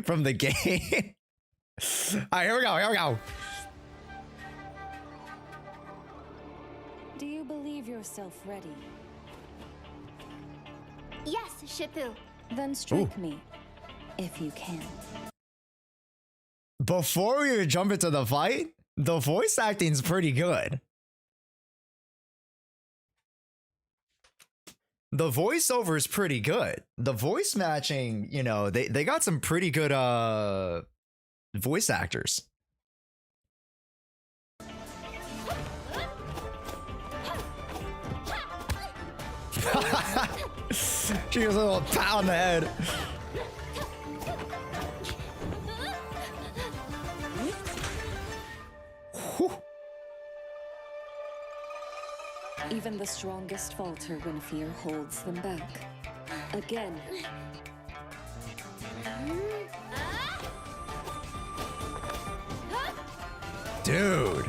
from the game. All right, here we go. Do you believe yourself ready? Yes, Shifu. Then strike me, if you can. Before we even jump into the fight, the voice acting's pretty good. The voiceover is pretty good. The voice matching, you know, they got some pretty good voice actors. She gives a little pat on the head. Whew. Even the strongest falter when fear holds them back. Again. Dude.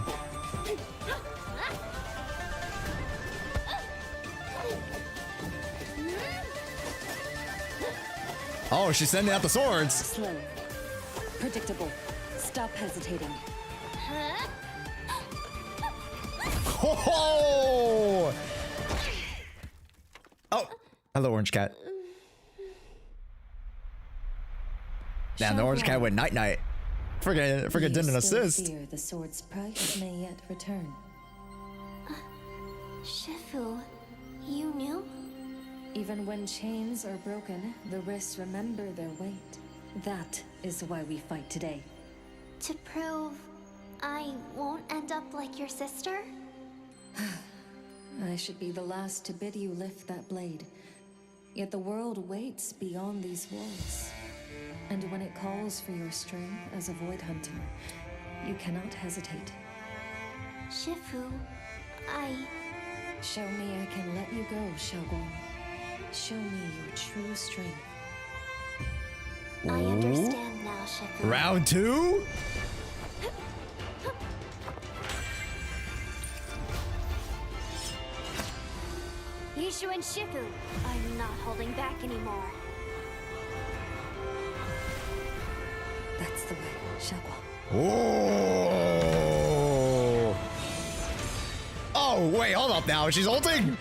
Oh, she's sending out the swords. Slow. Predictable. Stop hesitating. Oh! Oh, hello, Orange Cat. Damn, the Orange Cat went night-night. Forget didn't assist. Fear the sword's price may yet return. Shifu, you knew? Even when chains are broken, the wrists remember their weight. That is why we fight today. To prove I won't end up like your sister? I should be the last to bid you lift that blade. Yet the world waits beyond these walls. And when it calls for your strength as a void hunter, you cannot hesitate. Shifu, Show me I can let you go, Yeshunguang. Show me your true strength. I understand now, Shifu. Round 2? Yishu and Shifu, I'm not holding back anymore. That's the way, Yeshunguang. Oh! Oh, wait, hold up now. She's ulting?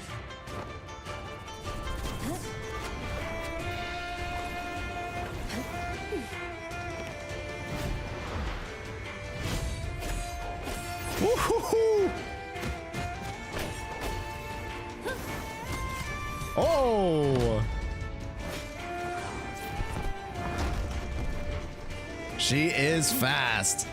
She is fast.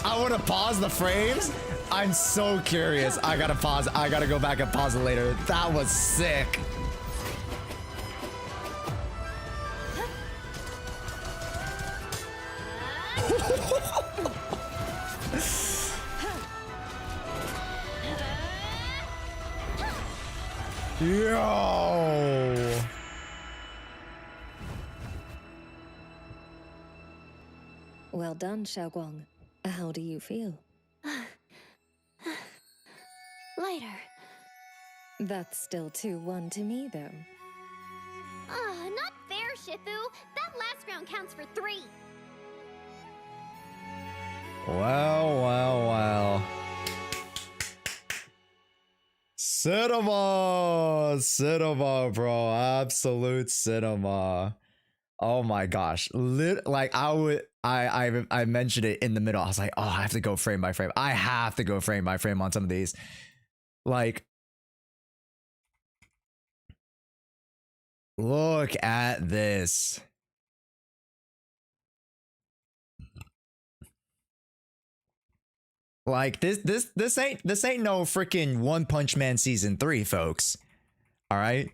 I want to pause the frames. I'm so curious. I gotta pause. I gotta go back and pause it later. That was sick. Yo. Well done, Xiaoguang. How do you feel? Lighter. That's still 2-1 to me, though. Not fair, Shifu. That last round counts for 3. Well. Cinema, bro. Absolute cinema. Oh my gosh. I mentioned it in the middle. I was like, oh, I have to go frame by frame. I have to go frame by frame on some of these. Like, look at this. Like this ain't no freaking One Punch Man season 3, folks. All right.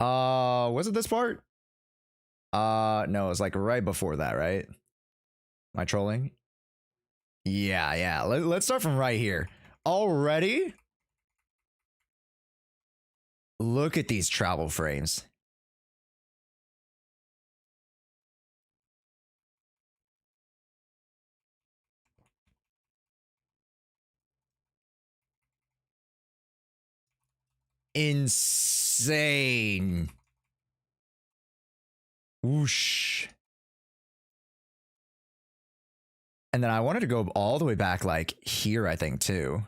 Was it this part? No, it's like right before that, right? Am I trolling? Yeah. Let's start from right here. Already? Look at these travel frames. Insane. Whoosh. And then I wanted to go all the way back like here, I think, too.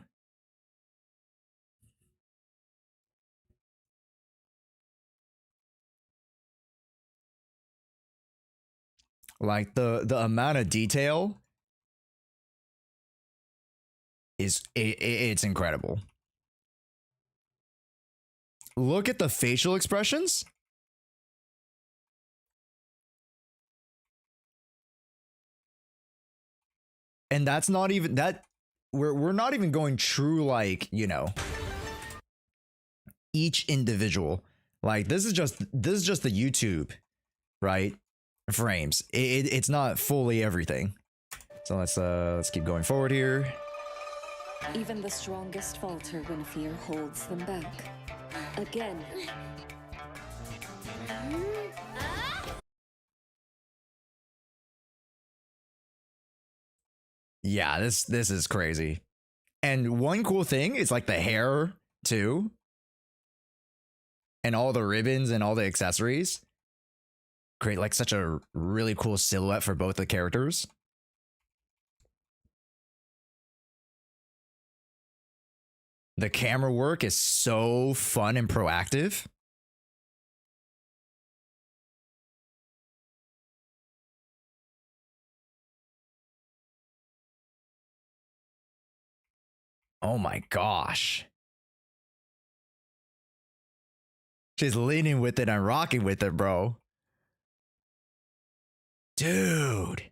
Like the amount of detail is it's incredible. Look at the facial expressions. And that's not even that we're not even going true, like, you know, each individual. Like this is just the YouTube, right? Frames. It's not fully everything. So let's keep going forward here. Even the strongest falter when fear holds them back. Again. Yeah, this is crazy. And one cool thing is like the hair too. And all the ribbons and all the accessories. Create like such a really cool silhouette for both the characters. The camera work is so fun and proactive. Oh my gosh. She's leaning with it and rocking with it, bro. Dude.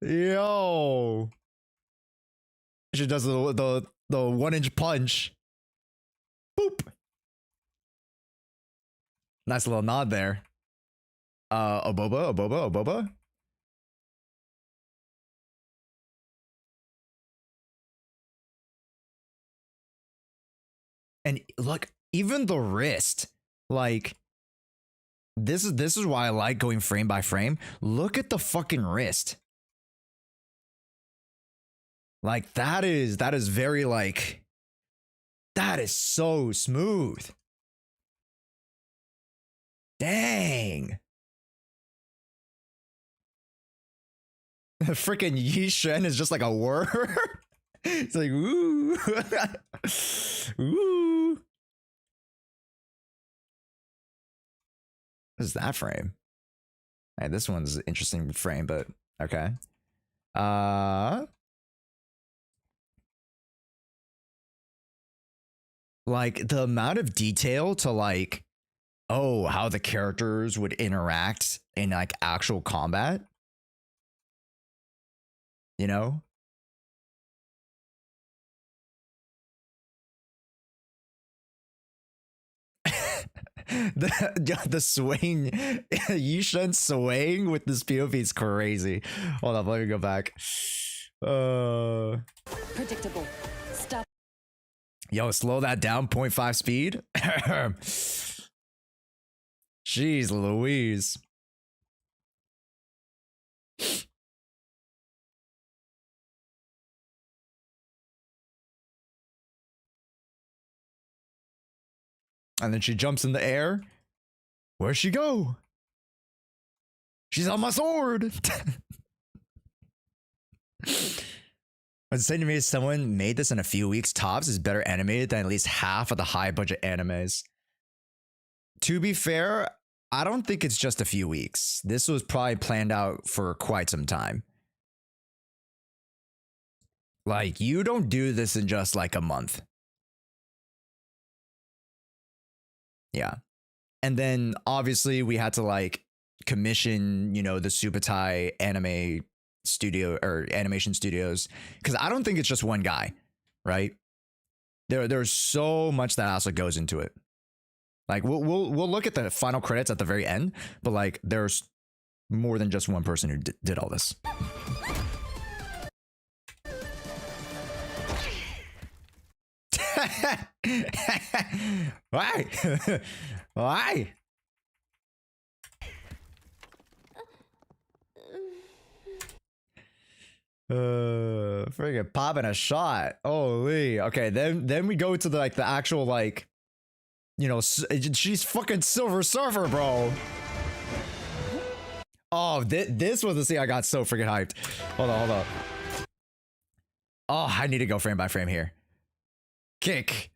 Yo. She does the 1-inch punch. Boop. Nice little nod there. Oboba. And look, even the wrist, like this is why I like going frame by frame. Look at the fucking wrist. Like that is very like, that is so smooth. Dang. Freaking Yishen is just like a worm. It's like, ooh. Ooh. What is that frame? Hey, this one's an interesting frame, but okay. Like the amount of detail to like, oh, how the characters would interact in like actual combat. You know? the swaying Yushin swaying with this POV is crazy. Hold up, let me go back. Predictable. Stop. Yo, slow that down, 0.5 speed. Jeez Louise. And then she jumps in the air. Where'd she go? She's on my sword. What's saying to me is someone made this in a few weeks tops is better animated than at least half of the high budget animes. To be fair, I don't think it's just a few weeks. This was probably planned out for quite some time. Like, you don't do this in just like a month. Yeah. And then obviously we had to like commission, you know, the Subutai anime studio or animation studios, because I don't think it's just one guy, right? There's so much that also goes into it. Like we'll look at the final credits at the very end, but like there's more than just one person who did all this. Why? Why? Friggin' popping a shot. Holy. Okay, then we go to the like the actual like, you know, she's fucking Silver Surfer, bro. Oh, this was the scene I got so freaking hyped. Hold on. Oh, I need to go frame by frame here. Kick.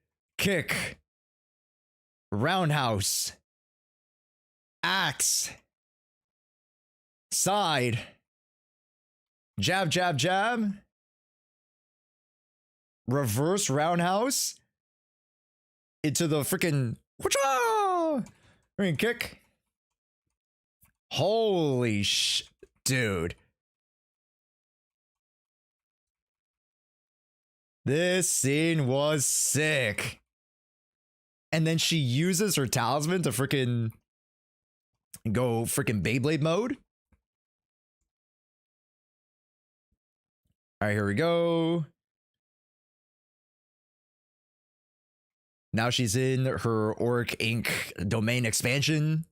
Roundhouse. Axe. Side. Jab. Reverse roundhouse. Into the freaking kick. Holy dude. This scene was sick. And then she uses her talisman to freaking go freaking Beyblade mode. All right, here we go. Now she's in her Auric Ink domain expansion.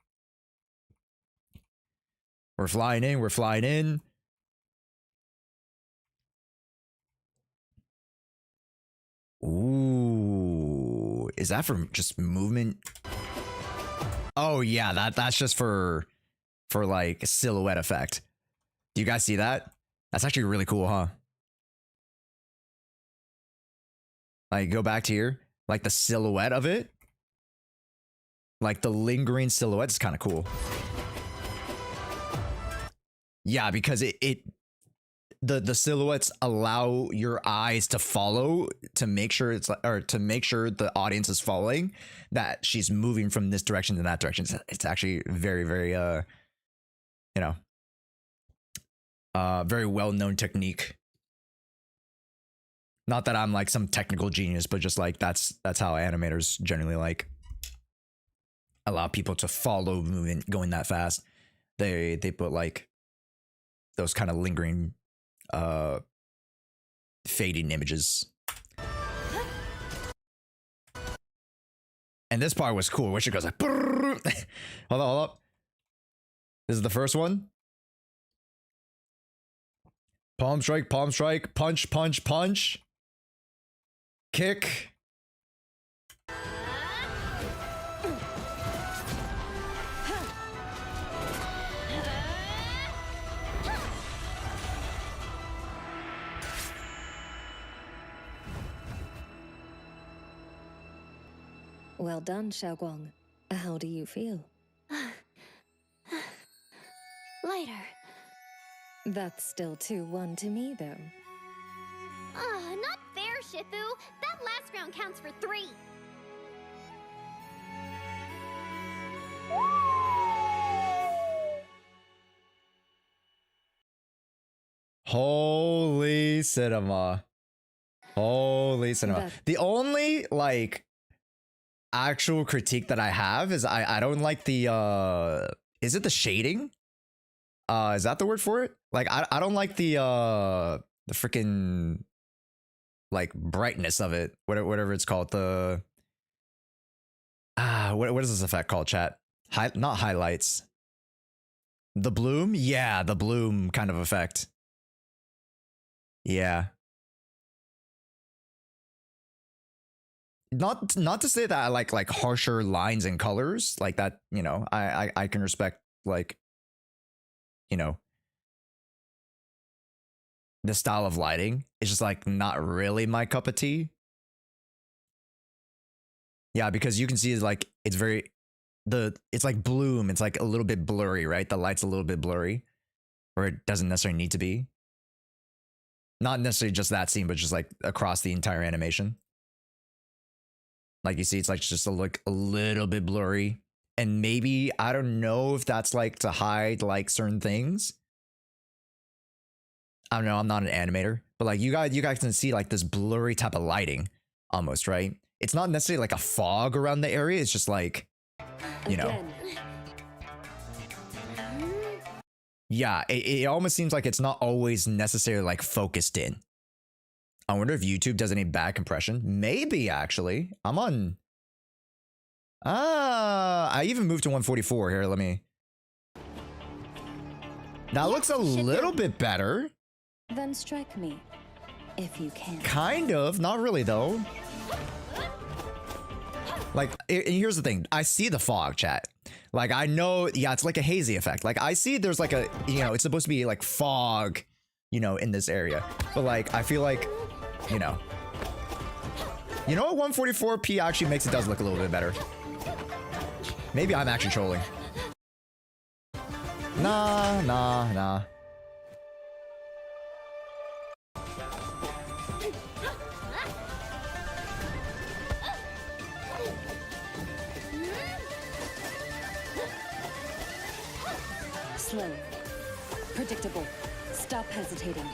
We're flying in. Ooh, is that for just movement? Oh yeah, that's just for like silhouette effect. Do you guys see that? That's actually really cool, huh? Like go back to here, like the silhouette of it, like the lingering silhouette is kind of cool. Yeah, because the silhouettes allow your eyes to follow to make sure it's like, or to make sure the audience is following that she's moving from this direction to that direction. It's actually very, very you know, very well-known technique. Not that I'm like some technical genius, but just like that's how animators generally like allow people to follow movement going that fast. They put like those kind of lingering fading images. And this part was cool, where she goes like hold up. This is the first one. Palm strike, punch. Kick. Well done, Xiaoguang. How do you feel? That's still 2-1 to me, though. Not fair, Shifu. That last round counts for 3. Holy cinema. Holy cinema. The only like actual critique that I have is I don't like the is it the shading? Is that the word for it? Like I don't like the freaking like brightness of it. Whatever it's called. The what is this effect called, chat? Not highlights. The bloom? Yeah, the bloom kind of effect. Yeah. Not to say that I like harsher lines and colors like that, you know, I can respect like, you know, the style of lighting. It's just like not really my cup of tea. Yeah, because you can see like it's very it's like bloom, it's like a little bit blurry, right? The light's a little bit blurry, or it doesn't necessarily need to be. Not necessarily just that scene, but just like across the entire animation. Like you see, it's like just a little bit blurry. And maybe, I don't know if that's like to hide like certain things. I don't know, I'm not an animator. But like you guys can see like this blurry type of lighting almost, right? It's not necessarily like a fog around the area. It's just like, you know. Yeah, it almost seems like it's not always necessarily like focused in. I wonder if YouTube does any bad compression. Maybe actually. I'm on. I even moved to 144 here. Let me. That looks a little bit better. Then strike me, if you can. Kind of, not really though. Like, here's the thing. I see the fog, chat. Like, I know, yeah, it's like a hazy effect. Like, I see there's like a, you know, it's supposed to be like fog, you know, in this area. But like, I feel like, you know what 144p actually makes it does look a little bit better. Maybe I'm actually trolling. Nah. Slow. Predictable. Stop hesitating.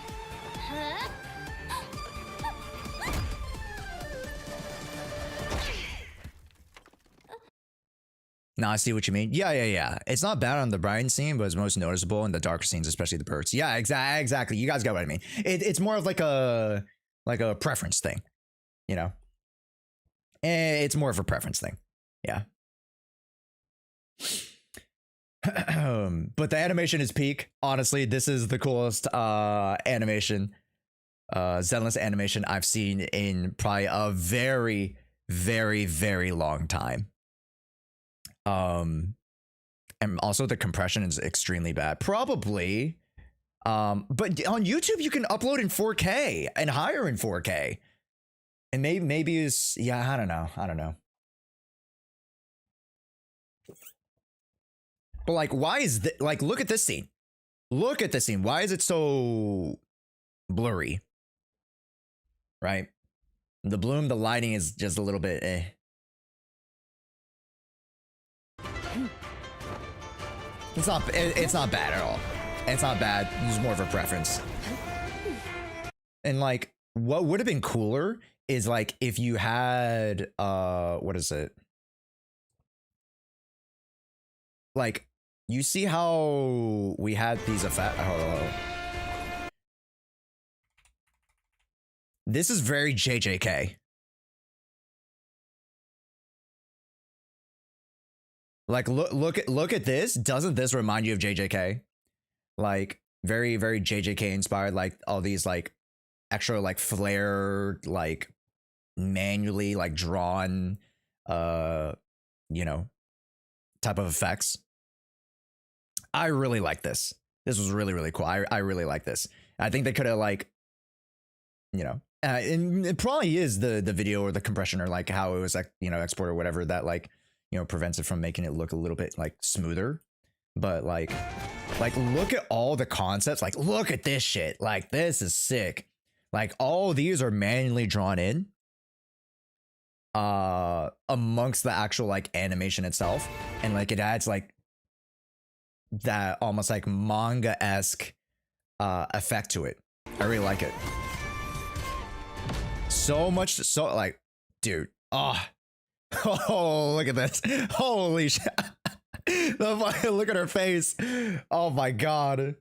Nah, I see what you mean. Yeah. It's not bad on the bright scene, but it's most noticeable in the darker scenes, especially the birds. Yeah, exactly. You guys got what I mean. It's more of like a preference thing, you know? It's more of a preference thing. Yeah. But the animation is peak. Honestly, this is the coolest animation, Zenless animation I've seen in probably a very, very, very long time. And also the compression is extremely bad. Probably, but on YouTube you can upload in 4K and higher in 4K. And maybe it's, yeah, I don't know. But like, why is this, like, look at this scene. Why is it so blurry? Right? The bloom, the lighting is just a little bit eh. It's not bad at all. It's not bad. It's more of a preference. And like, what would have been cooler is like if you had what is it? Like, you see how we had these effects. Hold on. This is very JJK. Like, look at this. Doesn't this remind you of JJK? Like, very, very JJK inspired. Like all these like extra like flare, like manually like drawn, you know, type of effects. I really like this. This was really, really cool. I really like this. I think they could have like, you know, and it probably is the video or the compression or like how it was like, you know, export or whatever that like, you know, prevents it from making it look a little bit like smoother. But like, Like, look at all the concepts. Like, look at this shit. Like, this is sick. Like, all these are manually drawn in amongst the actual like animation itself, and like it adds like that almost like manga-esque effect to it. I really like it. So much, so like, dude. Oh, look at this. Holy shit. Look at her face. Oh my god.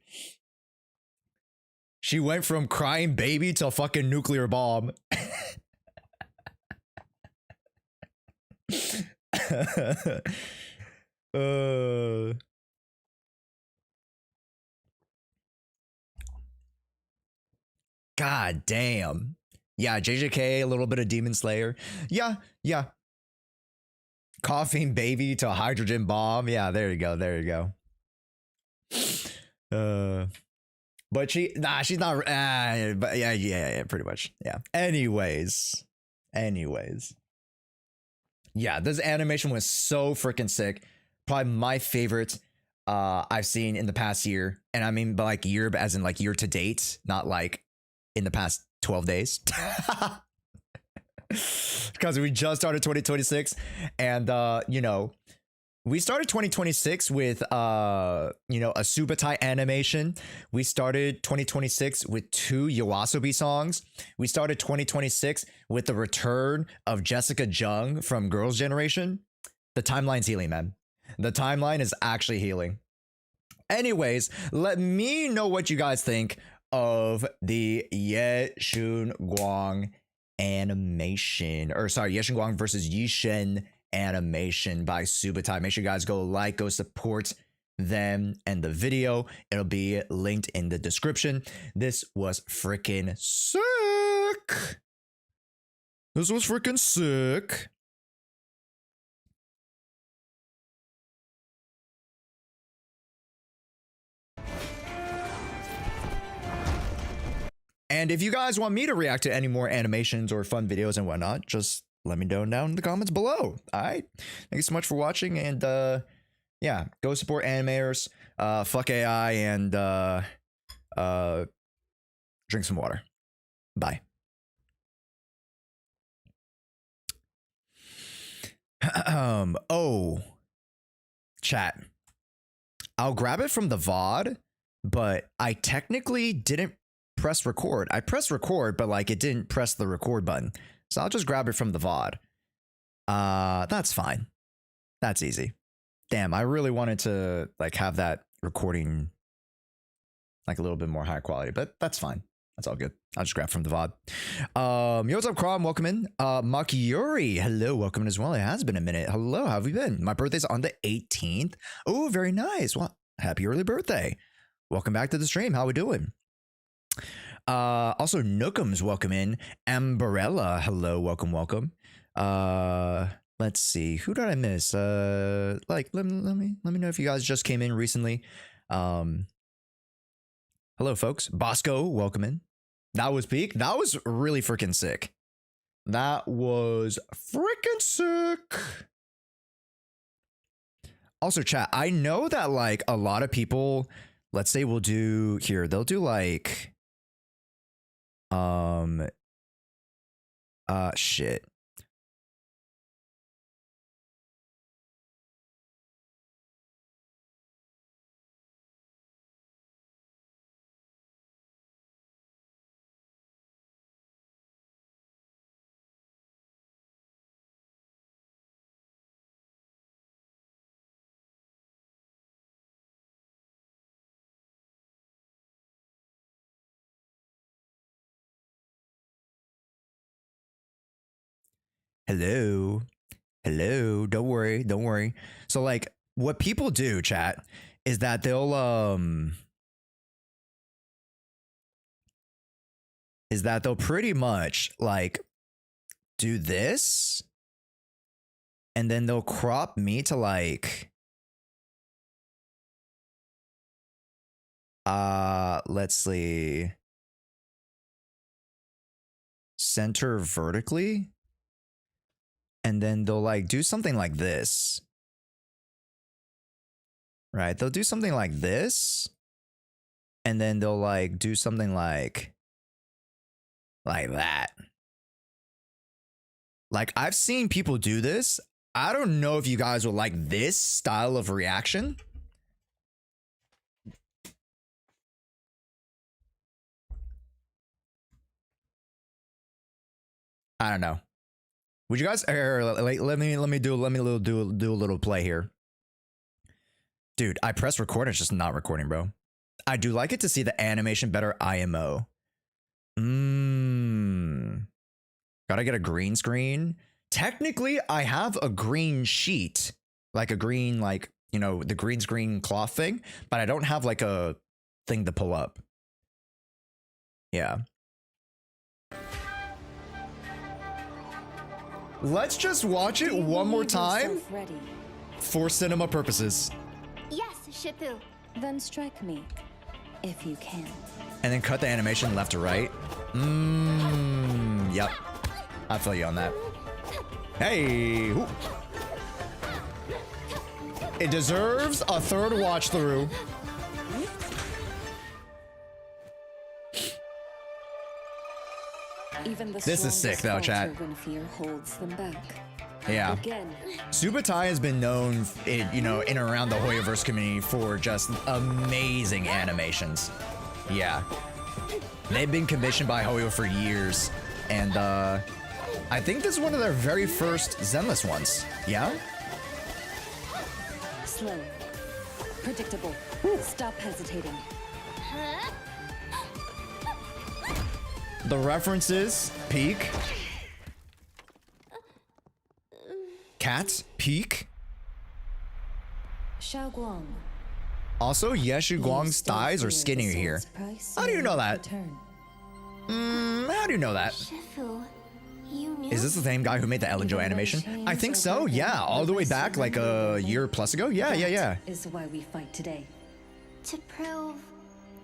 She went from crying baby to fucking nuclear bomb. God damn. Yeah, JJK, a little bit of Demon Slayer. Yeah. Coughing baby to hydrogen bomb. Yeah, there you go. But she's not. But yeah, pretty much. Yeah. Anyways. Yeah, this animation was so freaking sick. Probably my favorite I've seen in the past year. And I mean, by like year, as in like year to date, not like in the past 12 days. Because we just started 2026. And, you know, we started 2026 with, you know, a super tight animation. We started 2026 with 2 Yoasobi songs. We started 2026 with the return of Jessica Jung from Girls' Generation. The timeline's healing, man. The timeline is actually healing. Anyways, let me know what you guys think of the yeshunguang animation. Or sorry, yeshunguang versus Yishen animation by Subutai. Make sure you guys go like, go support them and the video. It'll be linked in the description. This was freaking sick. And if you guys want me to react to any more animations or fun videos and whatnot, just let me know down in the comments below. All right. Thank you so much for watching. And yeah, go support animators, fuck AI, and drink some water. Bye. Oh, chat. I'll grab it from the VOD, but I technically didn't press record. I pressed record, but like it didn't press the record button. So I'll just grab it from the VOD. That's fine. That's easy. Damn, I really wanted to like have that recording like a little bit more high quality, but that's fine. That's all good. I'll just grab from the VOD. Yo, what's up, Crom? Welcome in. Makiuri, hello, welcome in as well. It has been a minute. Hello, how have you been? My birthday's on the 18th. Oh, very nice. Well, happy early birthday. Welcome back to the stream. How we doing? Also Nookums, welcome in. Amberella, hello, welcome. Let's see, who did I miss? Like let me know if you guys just came in recently. Hello folks. Bosco, welcome in. That was peak. That was really freaking sick. That was freaking sick. Also chat, I know that like a lot of people, let's say we'll do here, they'll do like shit. Hello. Don't worry. So like what people do, chat, is that they'll pretty much like do this and then they'll crop me to like let's see, center vertically. And then they'll like do something like this. right? They'll do something like this, and then they'll like do something like that. Like, I've seen people do this. I don't know if you guys will like this style of reaction. I don't know. Would you guys let me do a little play here. Dude, I press record, it's just not recording, bro. I do like it to see the animation better IMO. Gotta get a green screen. Technically, I have a green sheet. Like a green, like, you know, the green screen cloth thing. But I don't have like a thing to pull up. Yeah. Let's just watch it one more time for cinema purposes. Yes, Shipu. Then strike me, if you can. And then cut the animation left to right. Yep. I feel you on that. Hey! Ooh. It deserves a third watch through. Even the This is sick though, chat. when fear holds them back. Yeah. Again. Subutai has been known, you know, in and around the Hoyoverse community for just amazing animations. Yeah. They've been commissioned by Hoyo for years. And I think this is one of their very first Zenless ones. Yeah? Slow. Predictable. Stop hesitating. The references, peak. Cats, peak. Xiaoguang. Also, yeshunguang's thighs are skinnier here. How do you know that? How do you know that? Shifu, you knew? Is this the same guy who made the Ellen Joe animation? I think so, yeah. All the way back like a year plus ago. Yeah. Is why we fight today. To prove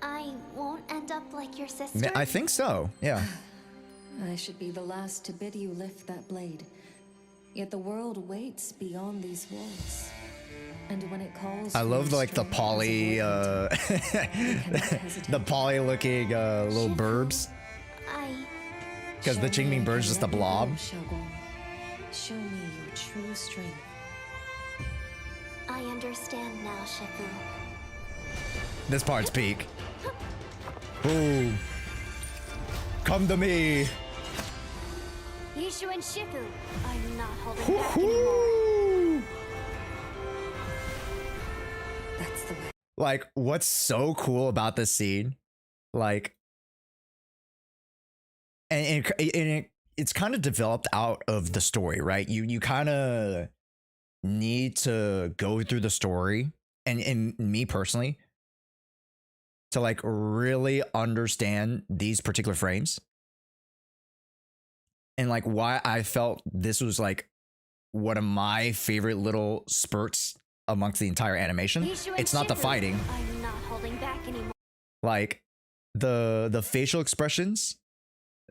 I won't end up like your sister? I think so, yeah. I should be the last to bid you lift that blade. Yet the world waits beyond these walls. And when it calls, I love like the poly, the poly looking little burbs. Because the Qingming bird's just a blob. Xiaoguang. Show me your true strength. I understand now, Shifu. This part's peak. Ooh. Come to me. Yishu and Shifu, I'm not holding back anymore. That's the way. Like, what's so cool about this scene? Like, and it's kind of developed out of the story, right? You kind of need to go through the story, and me personally, to like really understand these particular frames. And like why I felt this was like one of my favorite little spurts amongst the entire animation. It's not the fighting. I'm not holding back anymore. Like the facial expressions,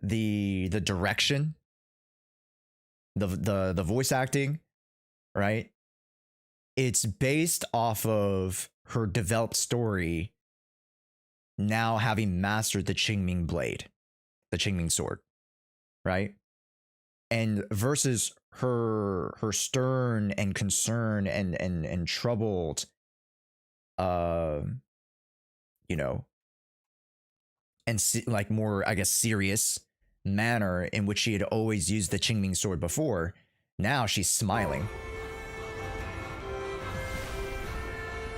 the direction, the voice acting, right? It's based off of her developed story now having mastered the Qingming blade, the Qingming sword, right? And versus her stern and concerned and troubled, you know, and like more, I guess, serious manner in which she had always used the Qingming sword before. Now she's smiling.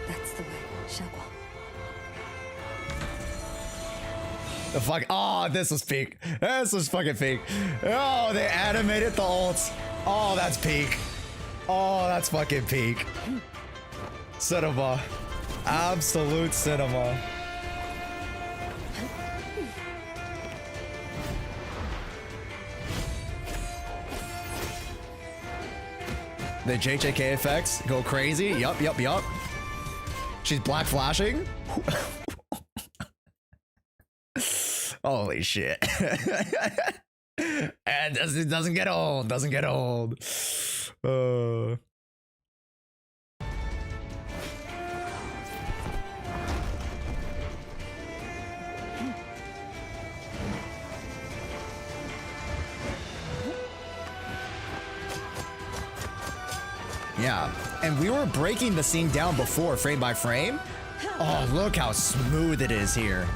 That's the way, Xiaoguang. The fuck, oh, this was peak. This was fucking peak. Oh, they animated the ults. Oh, that's peak. Oh, that's fucking peak. Cinema. Absolute cinema. The JJK effects go crazy. Yup. She's black flashing. Holy shit. And it doesn't get old. Doesn't get old. Yeah, and we were breaking the scene down before, frame by frame. Oh, look how smooth it is here.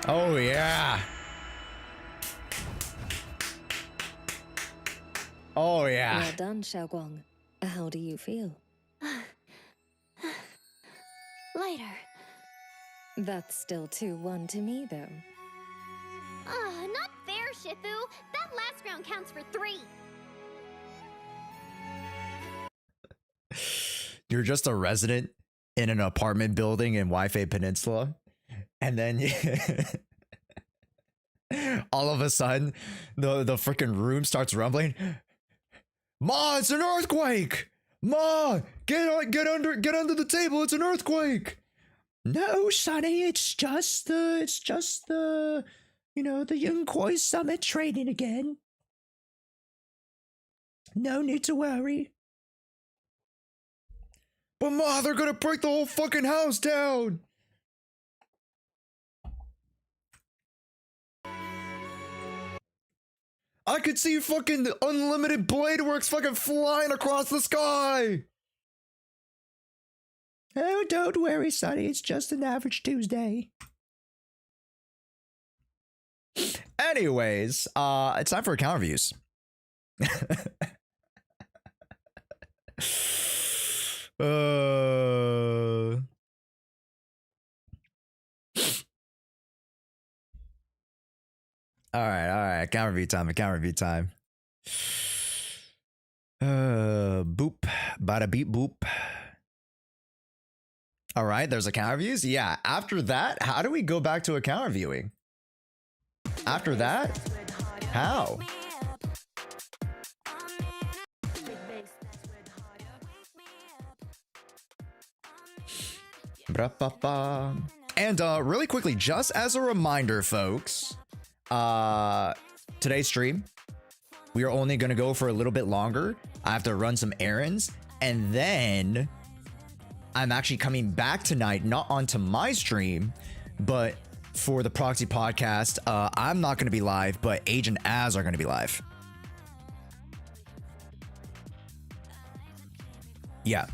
Oh, yeah. Oh, yeah. Well done, Xiaoguang. How do you feel? Lighter. That's still 2-1 to me, though. Not fair, Shifu. That last round counts for 3. You're just a resident in an apartment building in Wi-Fi Peninsula, and then all of a sudden the freaking room starts rumbling. Ma, it's an earthquake! Ma, get under the table, it's an earthquake! No, Sonny, it's just the you know, the Yunquoi Summit training again. No need to worry. But Ma, they're gonna break the whole fucking house down! I could see fucking unlimited blade works fucking flying across the sky! Oh, don't worry, Sonny, it's just an average Tuesday. Anyways, it's time for account reviews. All right, account review time. Boop, bada beep boop. All right, there's account reviews. Yeah, after that, how do we go back to account reviewing? After that, how? And really quickly, just as a reminder, folks, today's stream, we are only going to go for a little bit longer. I have to run some errands, and then I'm actually coming back tonight, not onto my stream, but for the proxy podcast. I'm not going to be live, but Age and Az are going to be live. Yeah.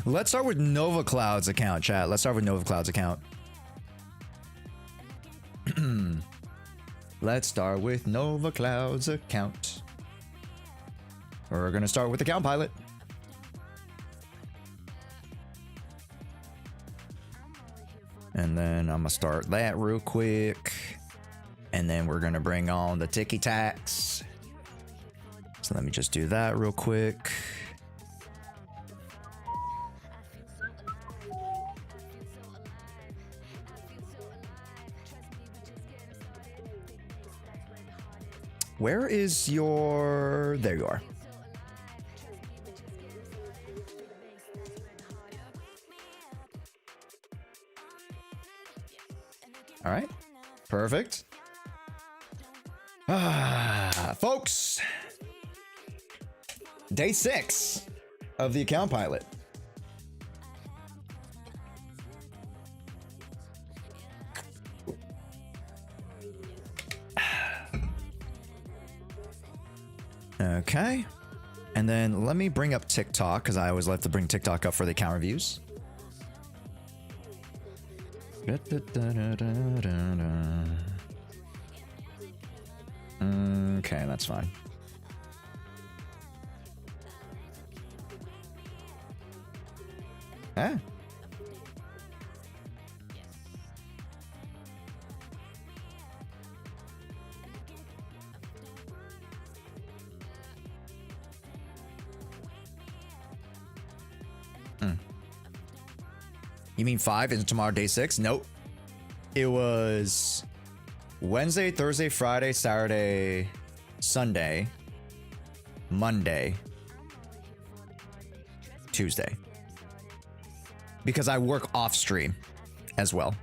Let's start with Nova Cloud's account, chat. Let's start with Nova Cloud's account. Let's start with Nova Cloud's account. We're gonna start with account pilot. And then I'm gonna start that real quick. And then we're gonna bring on the ticky tacks. So let me just do that real quick. Where is your... There you are. All right. Perfect. Folks. Day 6 of the account pilot. Okay. And then let me bring up TikTok, because I always like to bring TikTok up for the account reviews. Okay, that's fine. Ah. You mean 5 is tomorrow day 6? Nope. it was Wednesday, Thursday, Friday, Saturday, Sunday, Monday, Tuesday. Because I work off stream as well.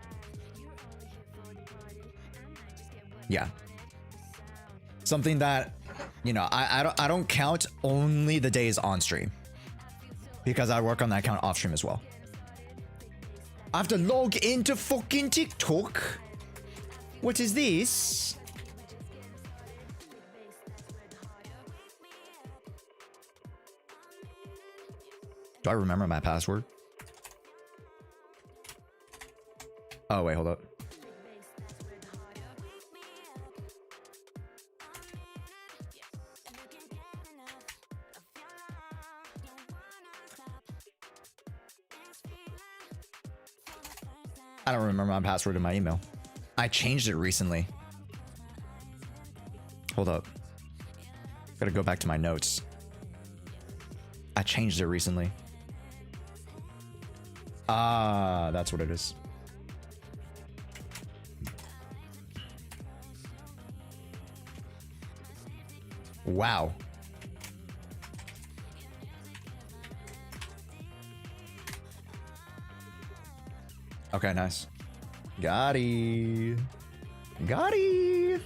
Yeah. Something that, you know, I don't count only the days on stream. Because I work on that account off stream as well. I have to log into fucking TikTok. What is this? Do I remember my password? Oh, wait, hold up. I don't remember my password in my email. I changed it recently. Hold up. Gotta go back to my notes. I changed it recently. Ah, that's what it is. Wow. Okay, nice. Gotti. Gotti.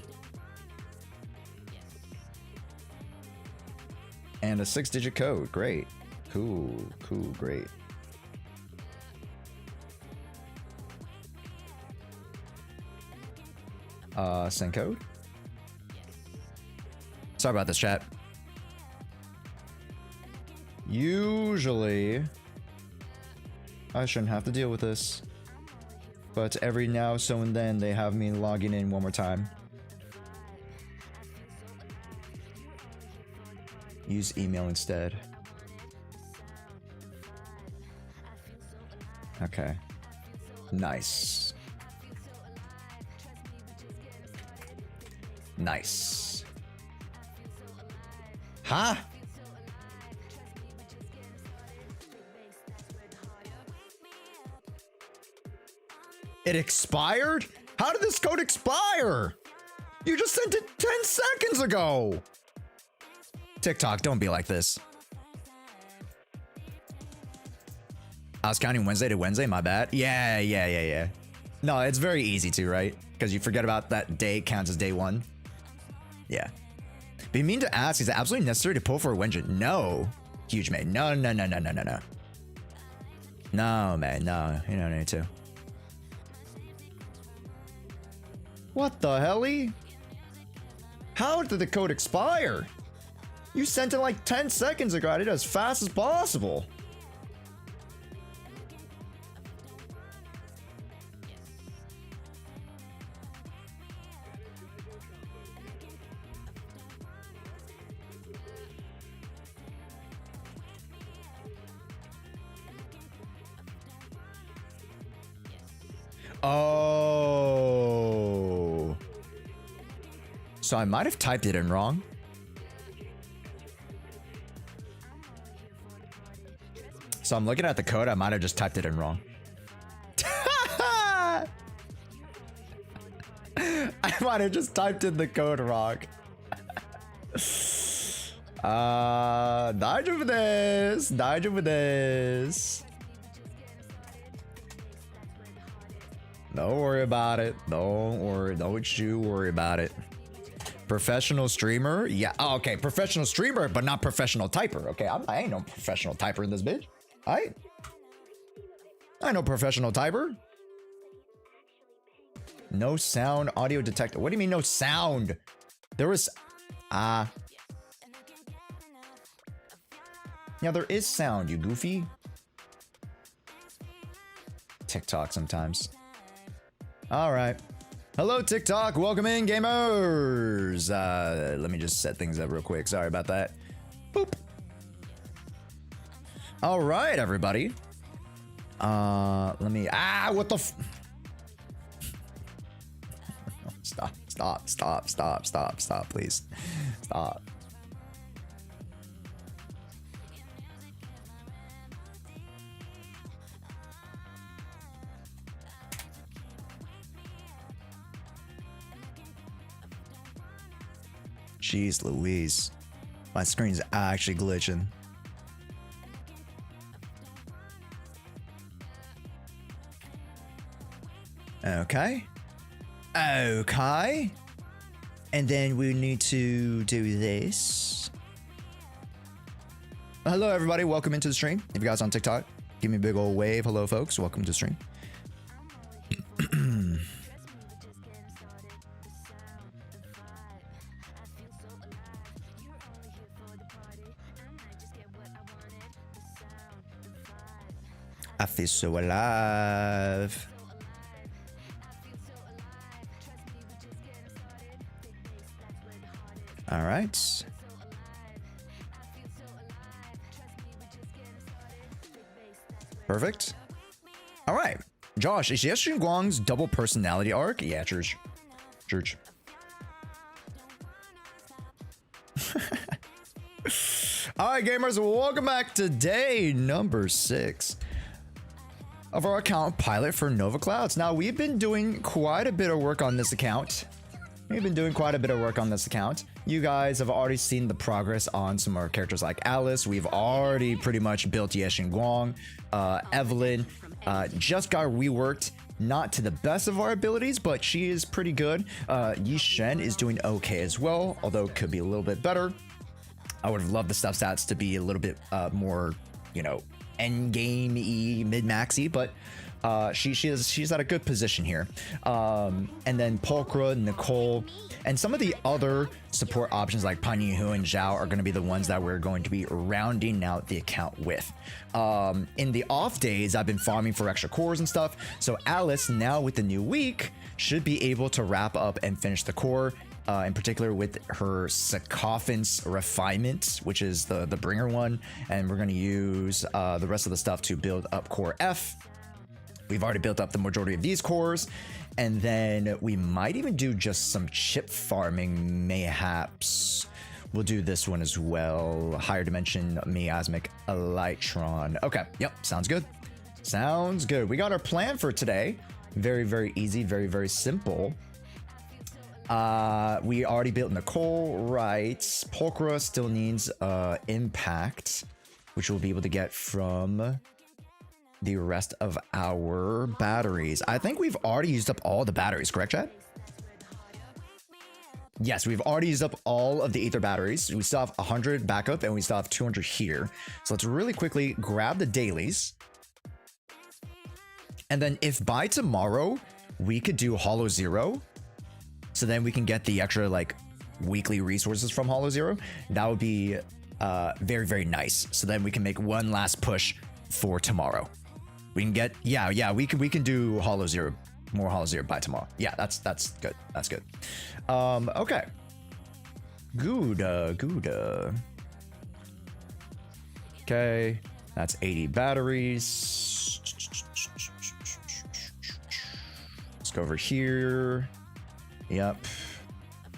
And a 6-digit code. Great. Cool. Cool. Great. Send code. Sorry about this, chat. Usually, I shouldn't have to deal with this. But every now so and then they have me logging in one more time. Use email instead. Okay. Nice. Nice. Huh? It expired? How did this code expire? You just sent it 10 seconds ago. TikTok, don't be like this. I was counting Wednesday to Wednesday, my bad. Yeah. No, it's very easy to, right? Because you forget about that day counts as day one. Yeah. But you mean to ask, is it absolutely necessary to pull for a Genshin? No. Huge mate. No. No, man, no. You don't need to. What the helly? How did the code expire? You sent it like 10 seconds ago. I did it as fast as possible. Oh. So I might have typed it in wrong. So I'm looking at the code. I might have just typed it in wrong. I might have just typed in the code wrong. Daijoubu desu. Don't worry about it. Don't worry. Don't you worry about it. Professional streamer? Yeah. Oh, okay. Professional streamer, but not professional typer. Okay. I ain't no professional typer in this bitch. I know professional typer. No sound audio detector. What do you mean no sound? There was... Yeah, there is sound, you goofy. TikTok sometimes. All right. Hello, TikTok. Welcome in, gamers. Let me just set things up real quick. Sorry about that. Boop. All right, everybody. Let me... what the f... Stop, please. Stop. Jeez Louise. My screen's actually glitching. Okay. Okay. And then we need to do this. Hello, everybody. Welcome into the stream. If you guys on TikTok, give me a big old wave. Hello, folks. Welcome to the stream. I feel so alive. All right. Perfect. All right. Josh, is yeshunguang's double personality arc? Yeah, church. Church. All right, gamers, welcome back to day number 6 of our account pilot for Nova Clouds. Now, we've been doing quite a bit of work on this account. You guys have already seen the progress on some of our characters like Alice. We've already pretty much built yeshunguang. Evelyn just got reworked, not to the best of our abilities, but she is pretty good. Yishen is doing okay as well, although it could be a little bit better. I would have loved the stuff stats to be a little bit more, you know, end game-y, mid-maxy, but she's at a good position here. And then Polkra, Nicole, and some of the other support options like Panyu and Zhao are going to be the ones that we're going to be rounding out the account with. In the off days, I've been farming for extra cores and stuff. So Alice, now with the new week, should be able to wrap up and finish the core. In particular with her Sacophon's refinement, which is the bringer one, and we're going to use the rest of the stuff to build up core F. We've already built up the majority of these cores, and then we might even do just some chip farming, mayhaps. We'll do this one as well. Higher dimension miasmic elytron. Okay, yep, sounds good. Sounds good. We got our plan for today. Very, very easy, very, very simple. We already built Nicole, right? Polkra still needs impact, which we'll be able to get from the rest of our batteries. I think we've already used up all the batteries, correct, chat? Yes, we've already used up all of the ether batteries. We still have 100 backup and we still have 200 here. So let's really quickly grab the dailies. And then if by tomorrow we could do Hollow Zero, so then we can get the extra like weekly resources from Hollow Zero, that would be very, very nice. So then we can make one last push for tomorrow. We can get, we can do Hollow Zero, more Hollow Zero by tomorrow. Yeah, that's good. That's good. Okay. Good. Okay, that's 80 batteries. Let's go over here. Yep.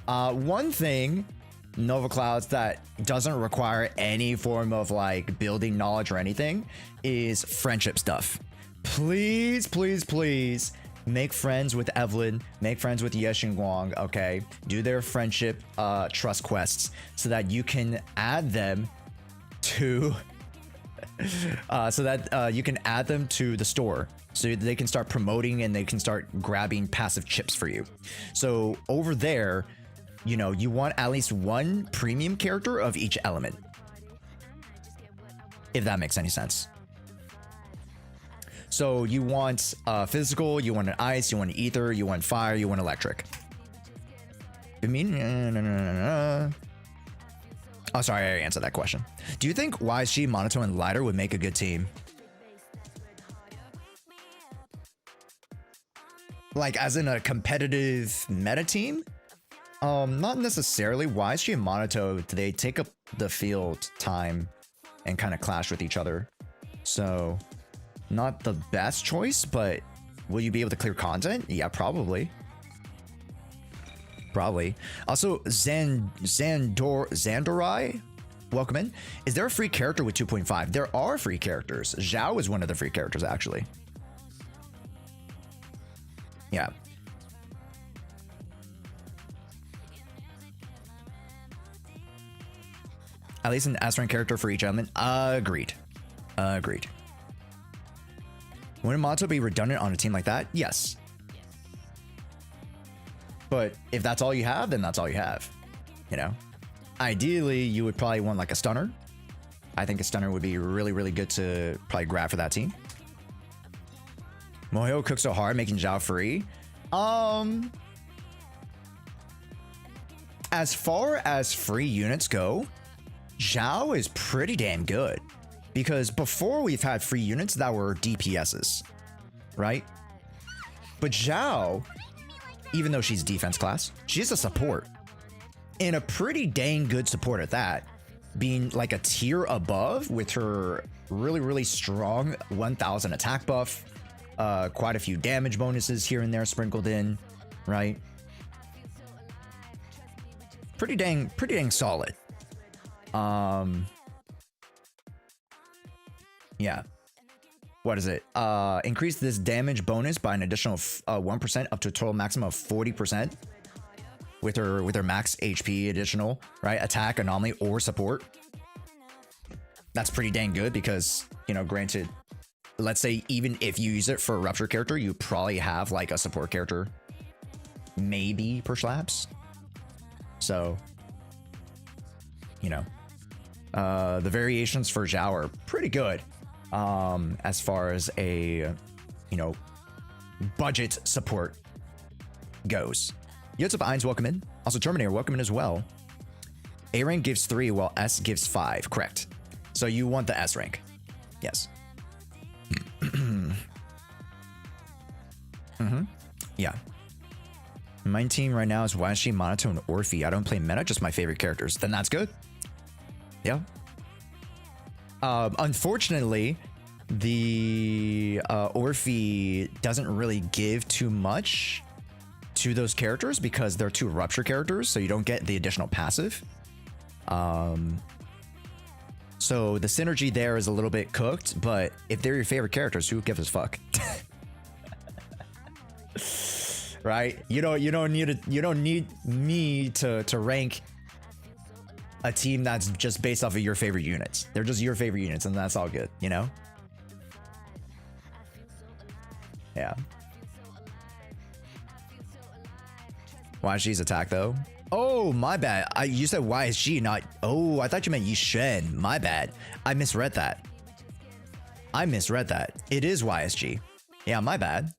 One thing, Nova Clouds, that doesn't require any form of like building knowledge or anything is friendship stuff. Please, please, please make friends with Evelyn, make friends with yeshunguang, okay? Do their friendship trust quests so that you can add them to the store, so they can start promoting and they can start grabbing passive chips for you. So over there, you know, you want at least one premium character of each element, if that makes any sense. So you want physical, you want an ice, you want an ether, you want fire, you want electric. I mean, oh, sorry, I already answered that question. Do you think YSG, Monotone, and Lighter would make a good team? Like, as in a competitive meta team? Not necessarily. YSG and Monotone, they take up the field time and kind of clash with each other. So, not the best choice, but will you be able to clear content? Yeah, probably. Probably. Also, Zandorai, welcome in. Is there a free character with 2.5? There are free characters. Zhao is one of the free characters, actually. Yeah. At least an S-rank character for each element. Agreed. Agreed. Wouldn't Mato be redundant on a team like that? Yes. But if that's all you have, then that's all you have. You know? Ideally, you would probably want like a stunner. I think a stunner would be really, really good to probably grab for that team. Moyo cooks so hard, making Zhao free. As far as free units go, Zhao is pretty damn good. Because before we've had free units that were DPSs, right? But Zhao, even though she's defense class, she's a support. And a pretty dang good support at that. Being like a tier above with her really, really strong 1000 attack buff. Quite a few damage bonuses here and there sprinkled in, right? Pretty dang solid. Yeah. What is it? Increase this damage bonus by an additional 1% up to a total maximum of 40% with her max HP additional, right? Attack, anomaly, or support. That's pretty dang good because, you know, granted, let's say even if you use it for a rupture character, you probably have like a support character maybe per slaps. So, you know, the variations for Zhao are pretty good. As far as a, you know, budget support goes. Yotsub Eins, welcome in. Also, Terminator, welcome in as well. A rank gives 3, while S gives 5. Correct. So you want the S rank. Yes. Yeah. My team right now is YSG, Monotone, Orphe. I don't play meta, just my favorite characters. Then that's good. Yeah. Unfortunately, the Orphe doesn't really give too much to those characters because they're two rupture characters, so you don't get the additional passive. So the synergy there is a little bit cooked, but if they're your favorite characters, who gives a fuck? Right? You don't need me to rank a team that's just based off of your favorite units. They're just your favorite units, and that's all good, you know? Yeah. YSG's attack, though. Oh, my bad. You said YSG, not... Oh, I thought you meant Yishen. My bad. I misread that. It is YSG. Yeah, my bad.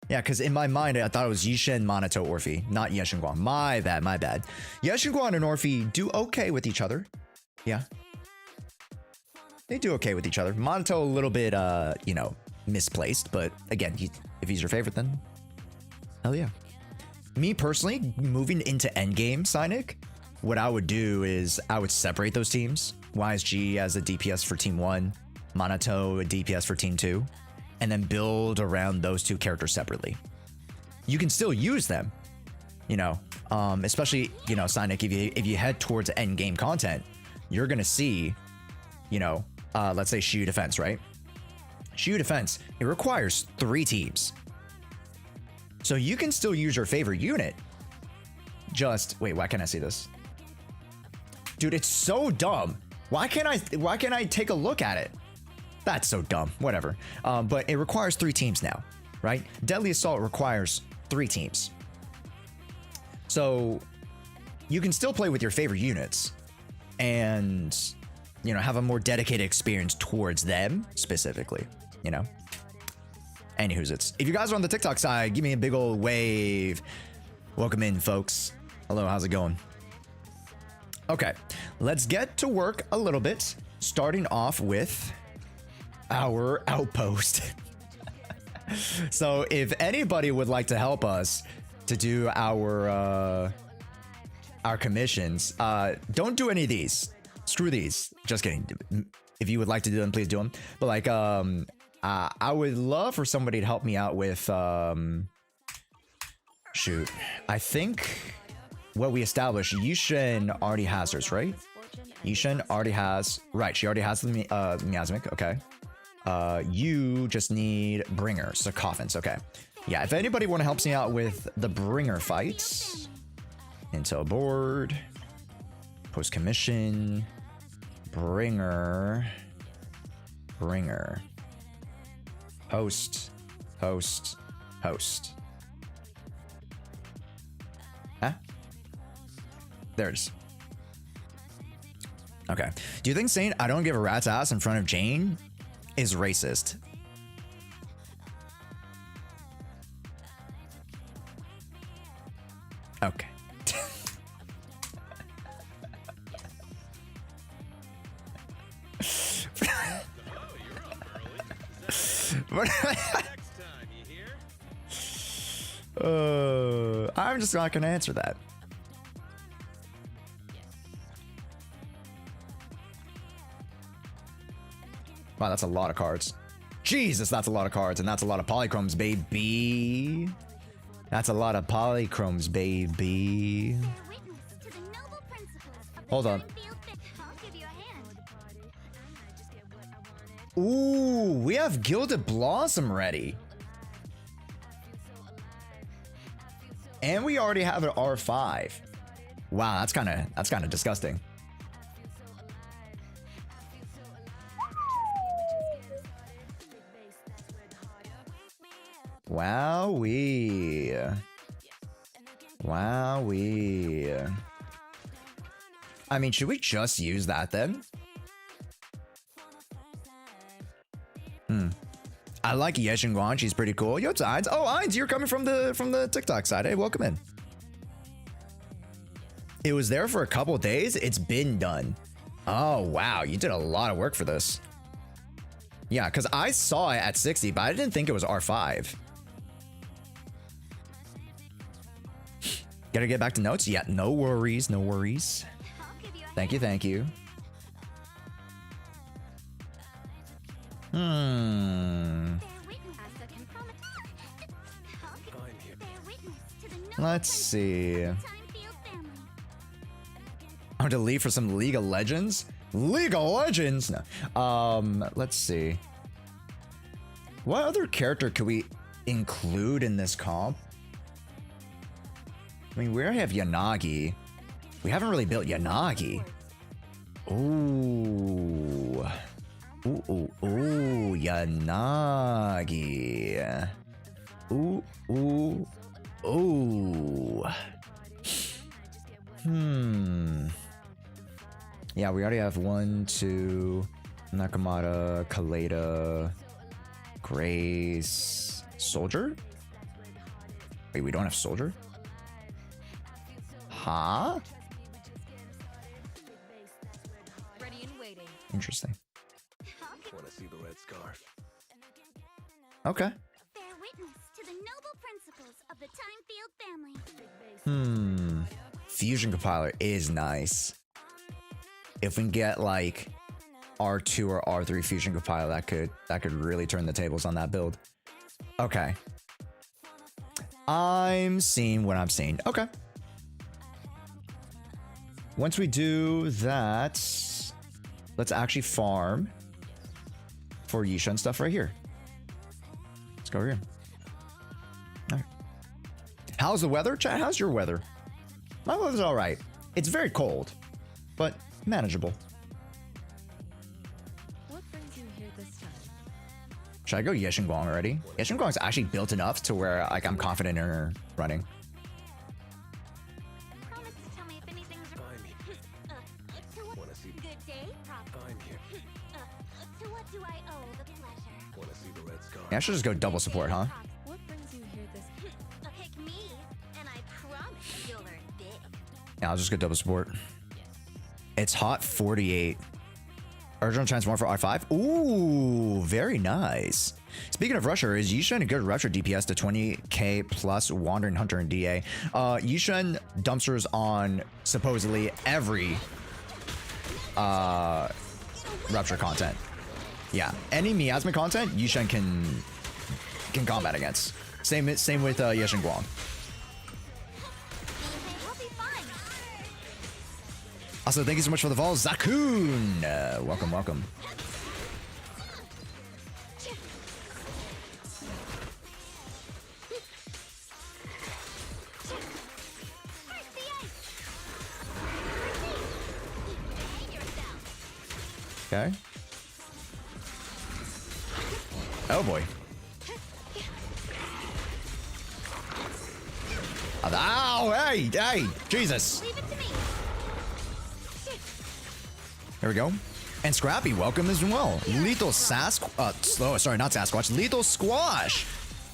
Yeah, because in my mind, I thought it was Yishen, Monato, Orphe, not yeshunguang. My bad. Yeshunguang and Orphe do okay with each other. Yeah. They do okay with each other. Monato a little bit, you know, misplaced. But again, if he's your favorite, then hell yeah. Me personally, moving into endgame, Cynic, what I would do is I would separate those teams. YSG as a DPS for Team 1, Monato a DPS for Team 2, and then build around those two characters separately. You can still use them, you know, especially, you know, Cynic, if you head towards endgame content, you're going to see, you know, let's say Shiyu Defense, right? Shiyu Defense, it requires 3 teams. So you can still use your favorite unit. Just wait, why can't I see this? Dude, it's so dumb. Why can't I take a look at it? That's so dumb. Whatever. But it requires 3 teams now, right? Deadly Assault requires 3 teams. So you can still play with your favorite units and, you know, have a more dedicated experience towards them specifically, you know? Anywho's it's. If you guys are on the TikTok side, give me a big old wave. Welcome in, folks. Hello, how's it going? Okay, let's get to work a little bit. Starting off with our outpost. So if anybody would like to help us to do our commissions, don't do any of these. Screw these. Just kidding. If you would like to do them, please do them. But like, I would love for somebody to help me out with, shoot, I think what we established, Yishen already has hers, right? Yishen already has, right, she already has the Miasmic, okay. You just need Bringer, so Coffins, okay. Yeah, if anybody want to help me out with the Bringer fights, intel board, post commission, Bringer. Host. Huh? There it is. Okay. Do you think saying I don't give a rat's ass in front of Jane is racist? Okay. I'm just not gonna answer that. Wow, that's a lot of cards. Jesus, that's a lot of cards, and that's a lot of polychromes, baby. That's a lot of polychromes, baby. Hold on. Ooh, we have Gilded Blossom ready. And we already have an R5. Wow, that's kind of disgusting. Wowee. Wowee. I mean, should we just use that then? I like yeshunguang. She's pretty cool. Yo, it's Ainz. Oh, Ainz, you're coming from the TikTok side. Hey, welcome in. It was there for a couple days. It's been done. Oh, wow. You did a lot of work for this. Yeah, because I saw it at 60, but I didn't think it was R5. Gotta get back to notes? Yeah, no worries, no worries. Thank you, thank you. Let's see. Oh, to leave for some League of Legends? League of Legends? No. Let's see. What other character could we include in this comp? I mean, we already have Yanagi. We haven't really built Yanagi. Ooh. Ooh, Yanagi. Ooh. Yeah, we already have 1, 2, Nakamata, Kaleda, Grace, Soldier? Wait, we don't have Soldier? Huh? Interesting. Want to see the red scarf? Okay. Bear witness to the noble principles of the Timefield family. Fusion compiler is nice. If we can get like R2 or R3 fusion compiler, that could really turn the tables on that build. Okay. I'm seeing what I'm seeing. Okay. Once we do that, let's actually farm for Yisha and stuff right here. Let's go over here. All right. How's the weather, chat? How's your weather? My weather's all right. It's very cold, but manageable. What brings you here this time? Should I go yeshunguang already? Yeshunguang's actually built enough to where like I'm confident in her running. Promise to tell me if anything's Find me. Want to see? good day. I'm here. To what do I owe the pleasure? Want to see the red scarf? Yeah, I should just go double support, huh? What brings you here this time? Pick me, and I promise you'll learn big. Yeah, I'll just go double support. It's hot 48. Original transform for R5. Ooh, very nice. Speaking of Rusher, is Yishen a good Rusher DPS to 20k plus Wandering Hunter and DA? Yishen dumpsters on supposedly every Rupture content. Yeah, any miasma content, Yishen can combat against. Same with yeshunguang. I'll be fine. Also, thank you so much for the follow, Zakun. Welcome, welcome. Okay. Oh boy. Ow! Hey! Hey! Jesus! Leave it to me. There we go. And Scrappy, welcome as well. Lethal sorry, not Sasquatch. Lethal Squash.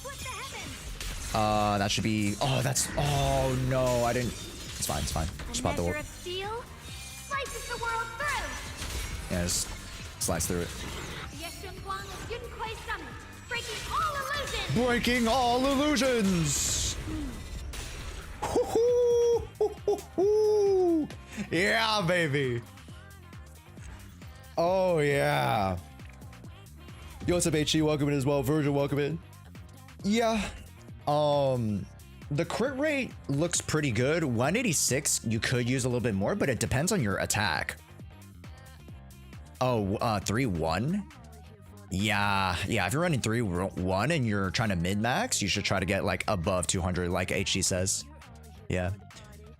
What the heavens? That should be. Oh, that's. Oh no, I didn't. It's fine. It's fine. Just pop the Measure warp. of steel slices the world through. Yeah, just slice through it. Yeshunguang of Yunquei Summit, breaking all illusions. Breaking all illusions. Hoo-hoo. Yeah, baby. Oh yeah. Yo, what's up, HG? Welcome in as well. Virgil, welcome in. Yeah. The crit rate looks pretty good. 186, you could use a little bit more, but it depends on your attack. Oh, 3-1? Yeah, if you're running 3-1 and you're trying to min-max, you should try to get like above 200, like HG says. Yeah.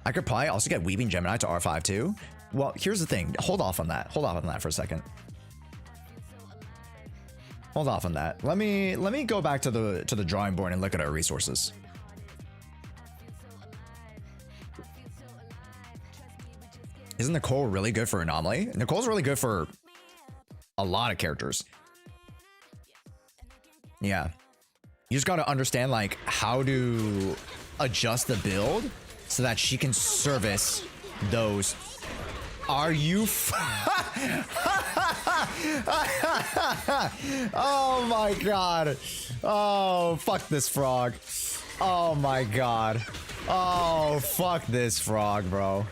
I could probably also get Weeping Gemini to R5 too. Well, here's the thing. Hold off on that. Hold off on that for a second. Hold off on that. Let me go back to the drawing board and look at our resources. Isn't Nicole really good for Anomaly? Nicole's really good for a lot of characters. Yeah. You just got to understand like how to adjust the build so that she can service those. Are you oh my god. Oh, fuck this frog. Oh my god. Oh, fuck this frog, bro.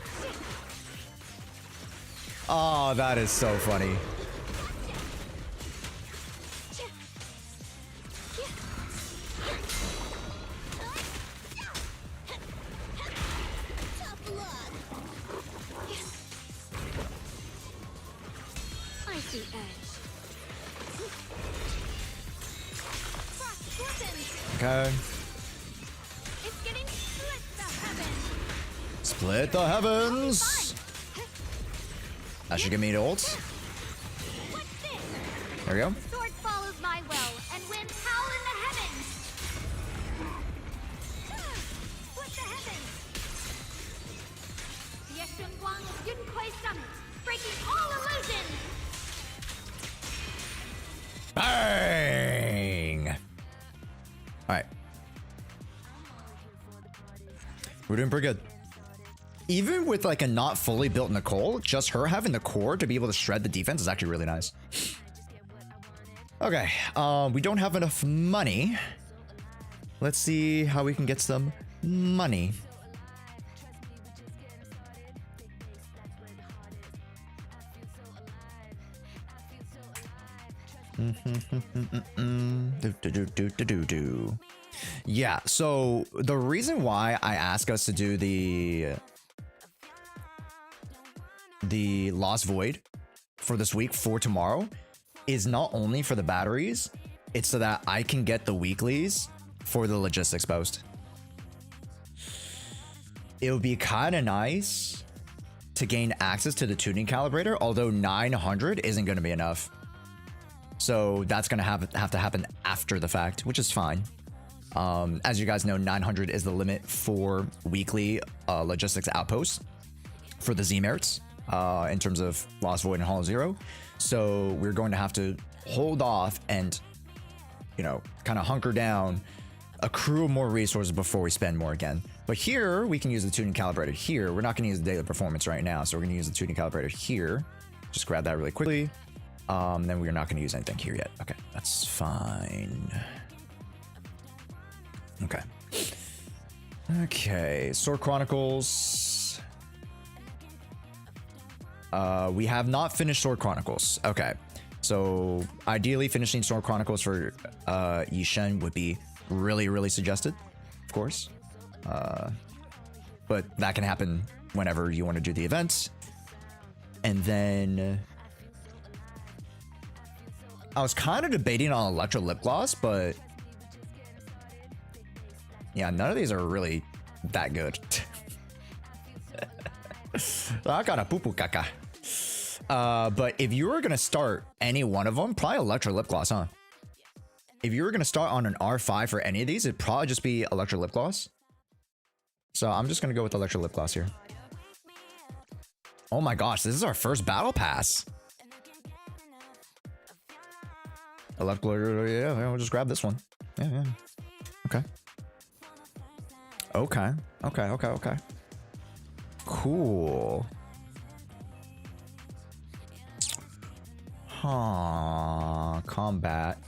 Oh, that is so funny. I see edge. Frost weapons. Okay. It's getting split the heavens. Split the heavens. That should give me an ult. What's this? There we go. Sword follows my will, and winds howl in the heavens. What the heavens? Yeshunguang of Yunquei Summit, breaking all illusions. Bang! Alright. We're doing pretty good. Even with like a not fully built Nicole, just her having the core to be able to shred the defense is actually really nice. Okay, we don't have enough money. Let's see how we can get some money. Yeah, so the reason why I ask us to do the Lost Void for this week for tomorrow is not only for the batteries, it's so that I can get the weeklies for the logistics post. It would be kind of nice to gain access to the tuning calibrator, although 900 isn't going to be enough. So that's going to have to happen after the fact, which is fine. As you guys know, 900 is the limit for weekly logistics outposts for the Z-merits in terms of Lost Void and Hollow Zero. So we're going to have to hold off and, you know, kind of hunker down, accrue more resources before we spend more again. But here, we can use the tuning calibrator here. We're not going to use the daily performance right now, so we're going to use the tuning calibrator here. Just grab that really quickly. Then we're not going to use anything here yet. Okay, that's fine. Okay. Okay, Sword Chronicles. We have not finished Sword Chronicles. Okay, so ideally finishing Sword Chronicles for Yishen would be really, really suggested, of course. But that can happen whenever you want to do the events. And then I was kind of debating on Electro Lip Gloss, but yeah, none of these are really that good. I got a poo poo caca. But if you were gonna start any one of them, probably Electro Lip Gloss, huh? If you were gonna start on an R5 for any of these, it'd probably just be Electro Lip Gloss. So I'm just gonna go with Electro Lip Gloss here. Oh my gosh, this is our first battle pass. Electro, yeah, we'll just grab this one. Yeah. Okay. Okay. Cool. Huh. Combat.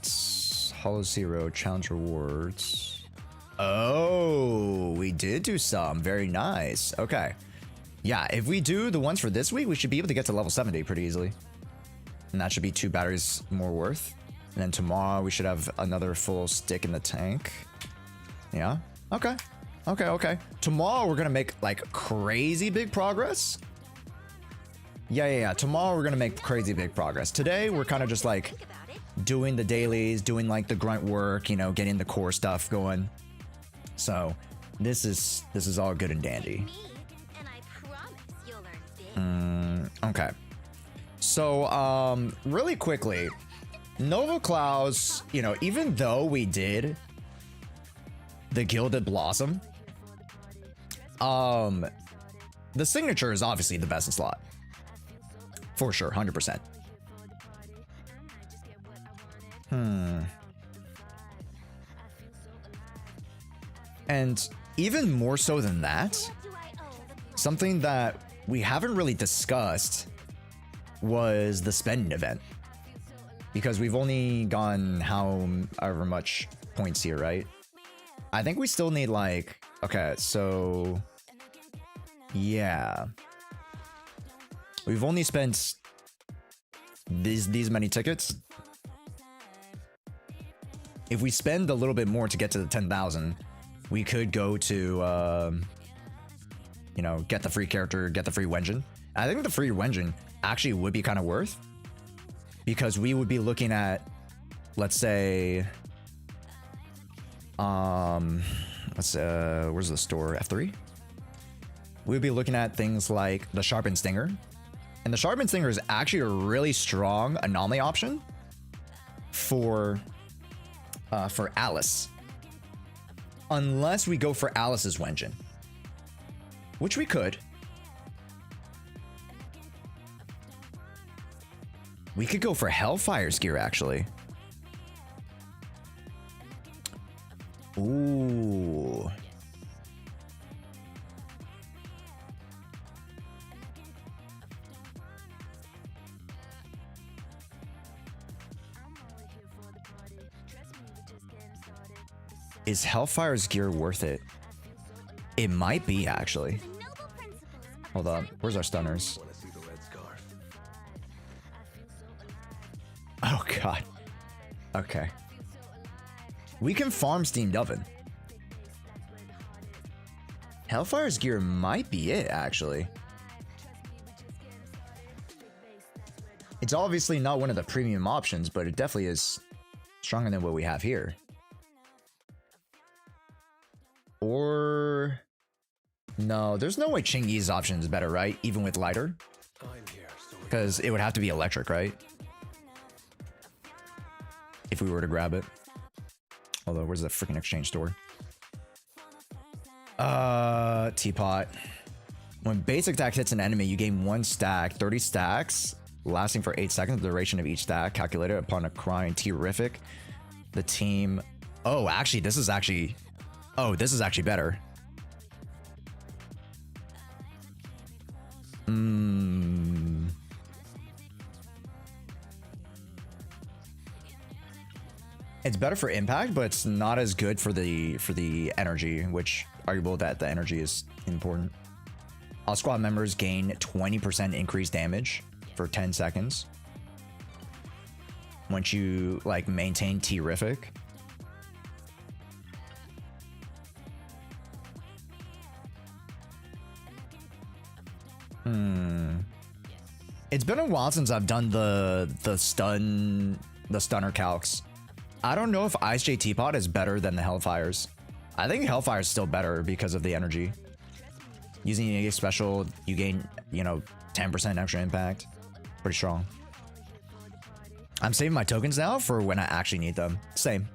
Hollow Zero. Challenge rewards. Oh, we did do some. Very nice. Okay. Yeah, if we do the ones for this week, we should be able to get to level 70 pretty easily. And that should be 2 batteries more worth. And then tomorrow we should have another full stick in the tank. Yeah. Okay. Tomorrow we're gonna make like crazy big progress. Yeah. Tomorrow we're gonna make crazy big progress. Today we're kind of just like doing the dailies, doing like the grunt work, you know, getting the core stuff going. So this is all good and dandy. Okay. So really quickly, Nova Clouds, you know, even though we did the Gilded Blossom, the signature is obviously the best in slot. For sure, 100%. And even more so than that, something that we haven't really discussed was the spending event. Because we've only gone however much points here, right? I think we still need like, okay, so yeah. We've only spent these many tickets. If we spend a little bit more to get to the 10,000, we could go to, you know, get the free character, get the free Wenjin. I think the free Wenjin actually would be kind of worth, because we would be looking at, let's say, where's the store? F3? We'd be looking at things like the Sharpened Stinger. And the Sharpened Stinger is actually a really strong anomaly option for Alice. Unless we go for Alice's Wenjin. Which we could. We could go for Hellfire's gear, actually. Ooh. Is Hellfire's gear worth it? It might be, actually. Hold on. Where's our stunners? Wanna see the red scarf? Oh, God. Okay. We can farm Steamed Oven. Hellfire's gear might be it, actually. It's obviously not one of the premium options, but it definitely is stronger than what we have here. Or... no, there's no way Chingy's option is better, right? Even with lighter? I'm here, so Because it would have to be electric, right? If we were to grab it. Although, where's the freaking exchange store? Teapot. When basic attack hits an enemy, you gain 1 stack, 30 stacks, lasting for 8 seconds. The duration of each stack calculated upon acquiring Terrific. The team... oh, actually, this is actually... oh, this is actually better. It's better for impact, but it's not as good for the energy, which arguable that the energy is important. All squad members gain 20% increased damage for 10 seconds. Once you like maintain Terrific. It's been a while since I've done the stunner calcs. I don't know if Ice J Teapot is better than the Hellfires. I think Hellfire is still better because of the energy. Using a special, you gain, you know, 10% extra impact Pretty strong. I'm saving my tokens now for when I actually need them. Same.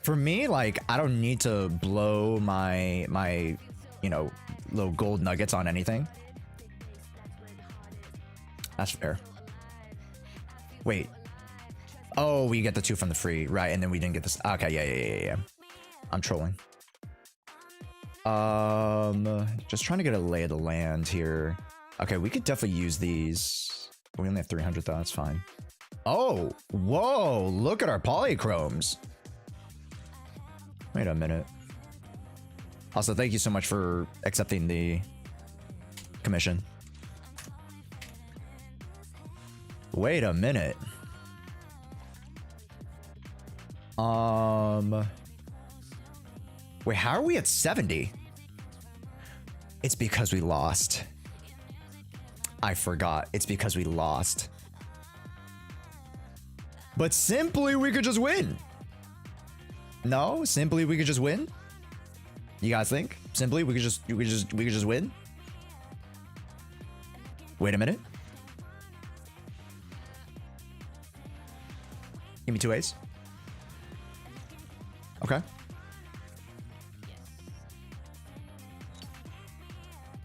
For me, like, I don't need to blow my you know, little gold nuggets on anything. That's fair. Wait. Oh, we get the 2 from the free, right? And then we didn't get this. Okay, yeah. I'm trolling. Just trying to get a lay of the land here. Okay, we could definitely use these. We only have 300 though, that's fine. Oh, whoa, look at our polychromes. Wait a minute. Also, thank you so much for accepting the commission. Wait a minute. Wait, how are we at 70? It's because we lost. I forgot. It's because we lost. But simply we could just win. No, simply we could just win. You guys think? Simply we could just win? Wait a minute. Give me 2 A's. Okay.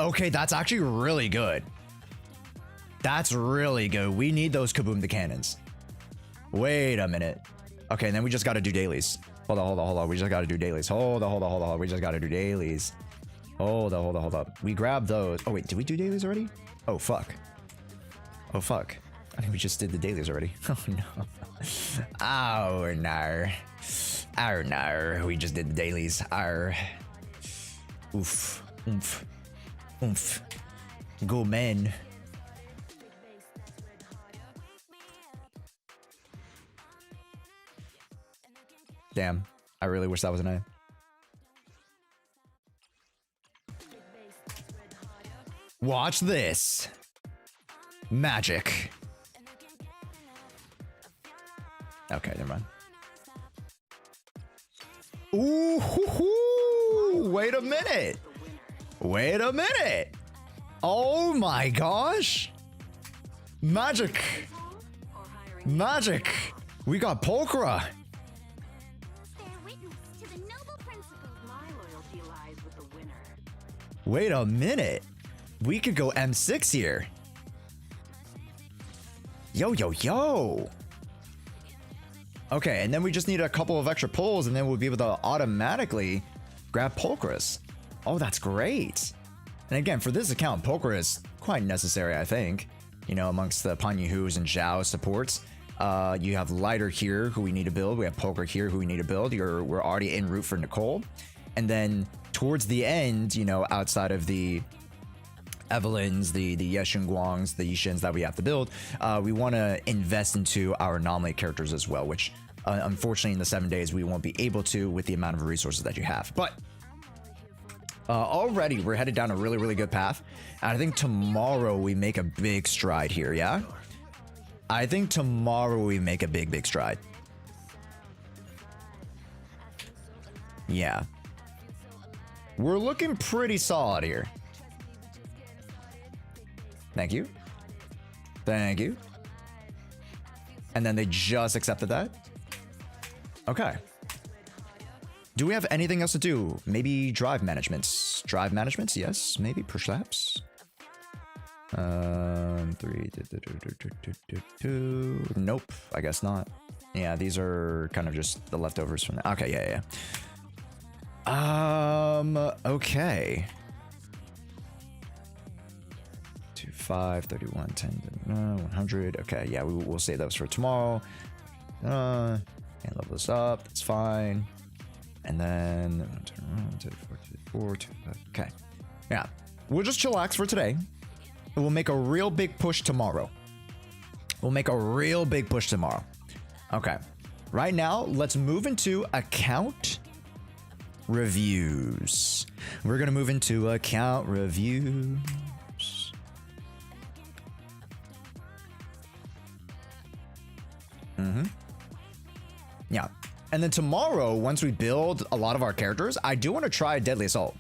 Okay, that's actually really good. That's really good. We need those kaboom the cannons. Wait a minute. Okay, and then we just got to do dailies. Hold on. We just got to do dailies. Hold on. We just got to do dailies. Hold up. We grabbed those. Oh, wait, did we do dailies already? Oh, fuck. I think we just did the dailies already. Oh, no. Oh, no. Oh, no. We just did the dailies. Arr. Oof. Go, man. Damn, I really wish that was an A. Watch this. Magic. Okay, never mind. Ooh, hoo, hoo. Wait a minute. Oh my gosh. Magic. We got Polkra. Wait a minute. We could go M6 here. Yo. Okay, and then we just need a couple of extra pulls and then we'll be able to automatically grab Polkras. Oh, that's great. And again, for this account, Polkra is quite necessary, I think. You know, amongst the Panyuhus and Zhao supports. You have Lighter here, who we need to build. We have Polkra here, who we need to build. We're already en route for Nicole. And then towards the end, you know, outside of the Evelyns, the yeshunguangs, the yishins that we have to build, we want to invest into our anomaly characters as well, which unfortunately in the 7 days we won't be able to with the amount of resources that you have. But already we're headed down a really good path, and I think tomorrow we make a big stride here. Yeah, I think tomorrow we make a big stride. Yeah, we're looking pretty solid here. Thank you. And then they just accepted that. Okay. Do we have anything else to do? Maybe drive managements. Yes, maybe perhaps. 3. Nope, I guess not. Yeah, these are kind of just the leftovers from that. Okay, yeah. Okay. 5, 31, 10, 100. Okay, yeah, we'll save those for tomorrow. And level this up. That's fine. And then 4, 2, 5. Okay, yeah, we'll just chillax for today. We'll make a real big push tomorrow. Okay, right now let's move into account reviews. We're gonna move into account reviews. Yeah, and then tomorrow, once we build a lot of our characters, I do want to try Deadly Assault.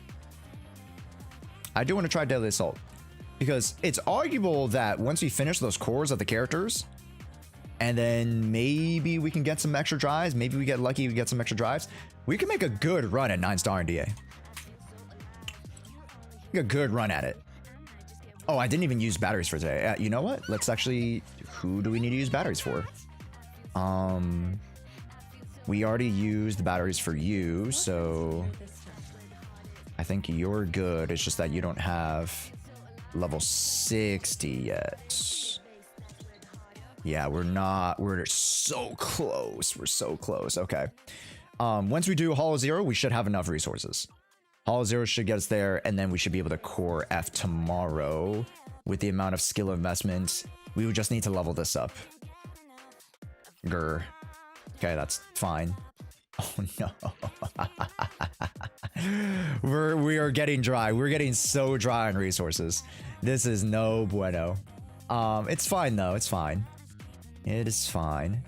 Because it's arguable that once we finish those cores of the characters, and then maybe we can get some extra drives, maybe we get lucky, we get some extra drives, we can make a good run at 9-star in DA. Make a good run at it. Oh, I didn't even use batteries for today. You know what? Let's actually... Who do we need to use batteries for? We already used the batteries for you, so... I think you're good. It's just that you don't have level 60 yet. Yeah, we're not. We're so close. We're so close. Okay. Once we do Hollow Zero, we should have enough resources. Hollow Zero should get us there, and then we should be able to core F tomorrow with the amount of skill investments. We would just need to level this up. Grr. Okay, that's fine. Oh no. we are getting dry. We're getting so dry on resources. This is no bueno. It's fine though. It's fine. It is fine.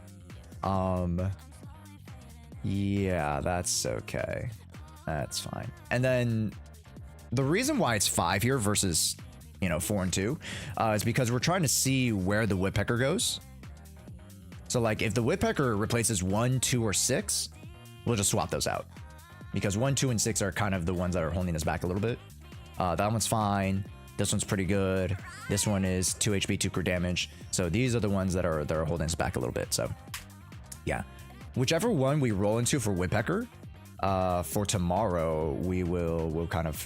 Yeah, that's okay. That's fine. And then the reason why it's 5 here versus, you know, 4 and 2 is because we're trying to see where the woodpecker goes. So like if the woodpecker replaces 1, 2, or 6, we'll just swap those out. Because 1, 2, and 6 are kind of the ones that are holding us back a little bit. That one's fine. This one's pretty good. This one is 2 HP, 2 crit damage. So these are the ones that are holding us back a little bit. So yeah, whichever one we roll into for woodpecker for tomorrow, we'll kind of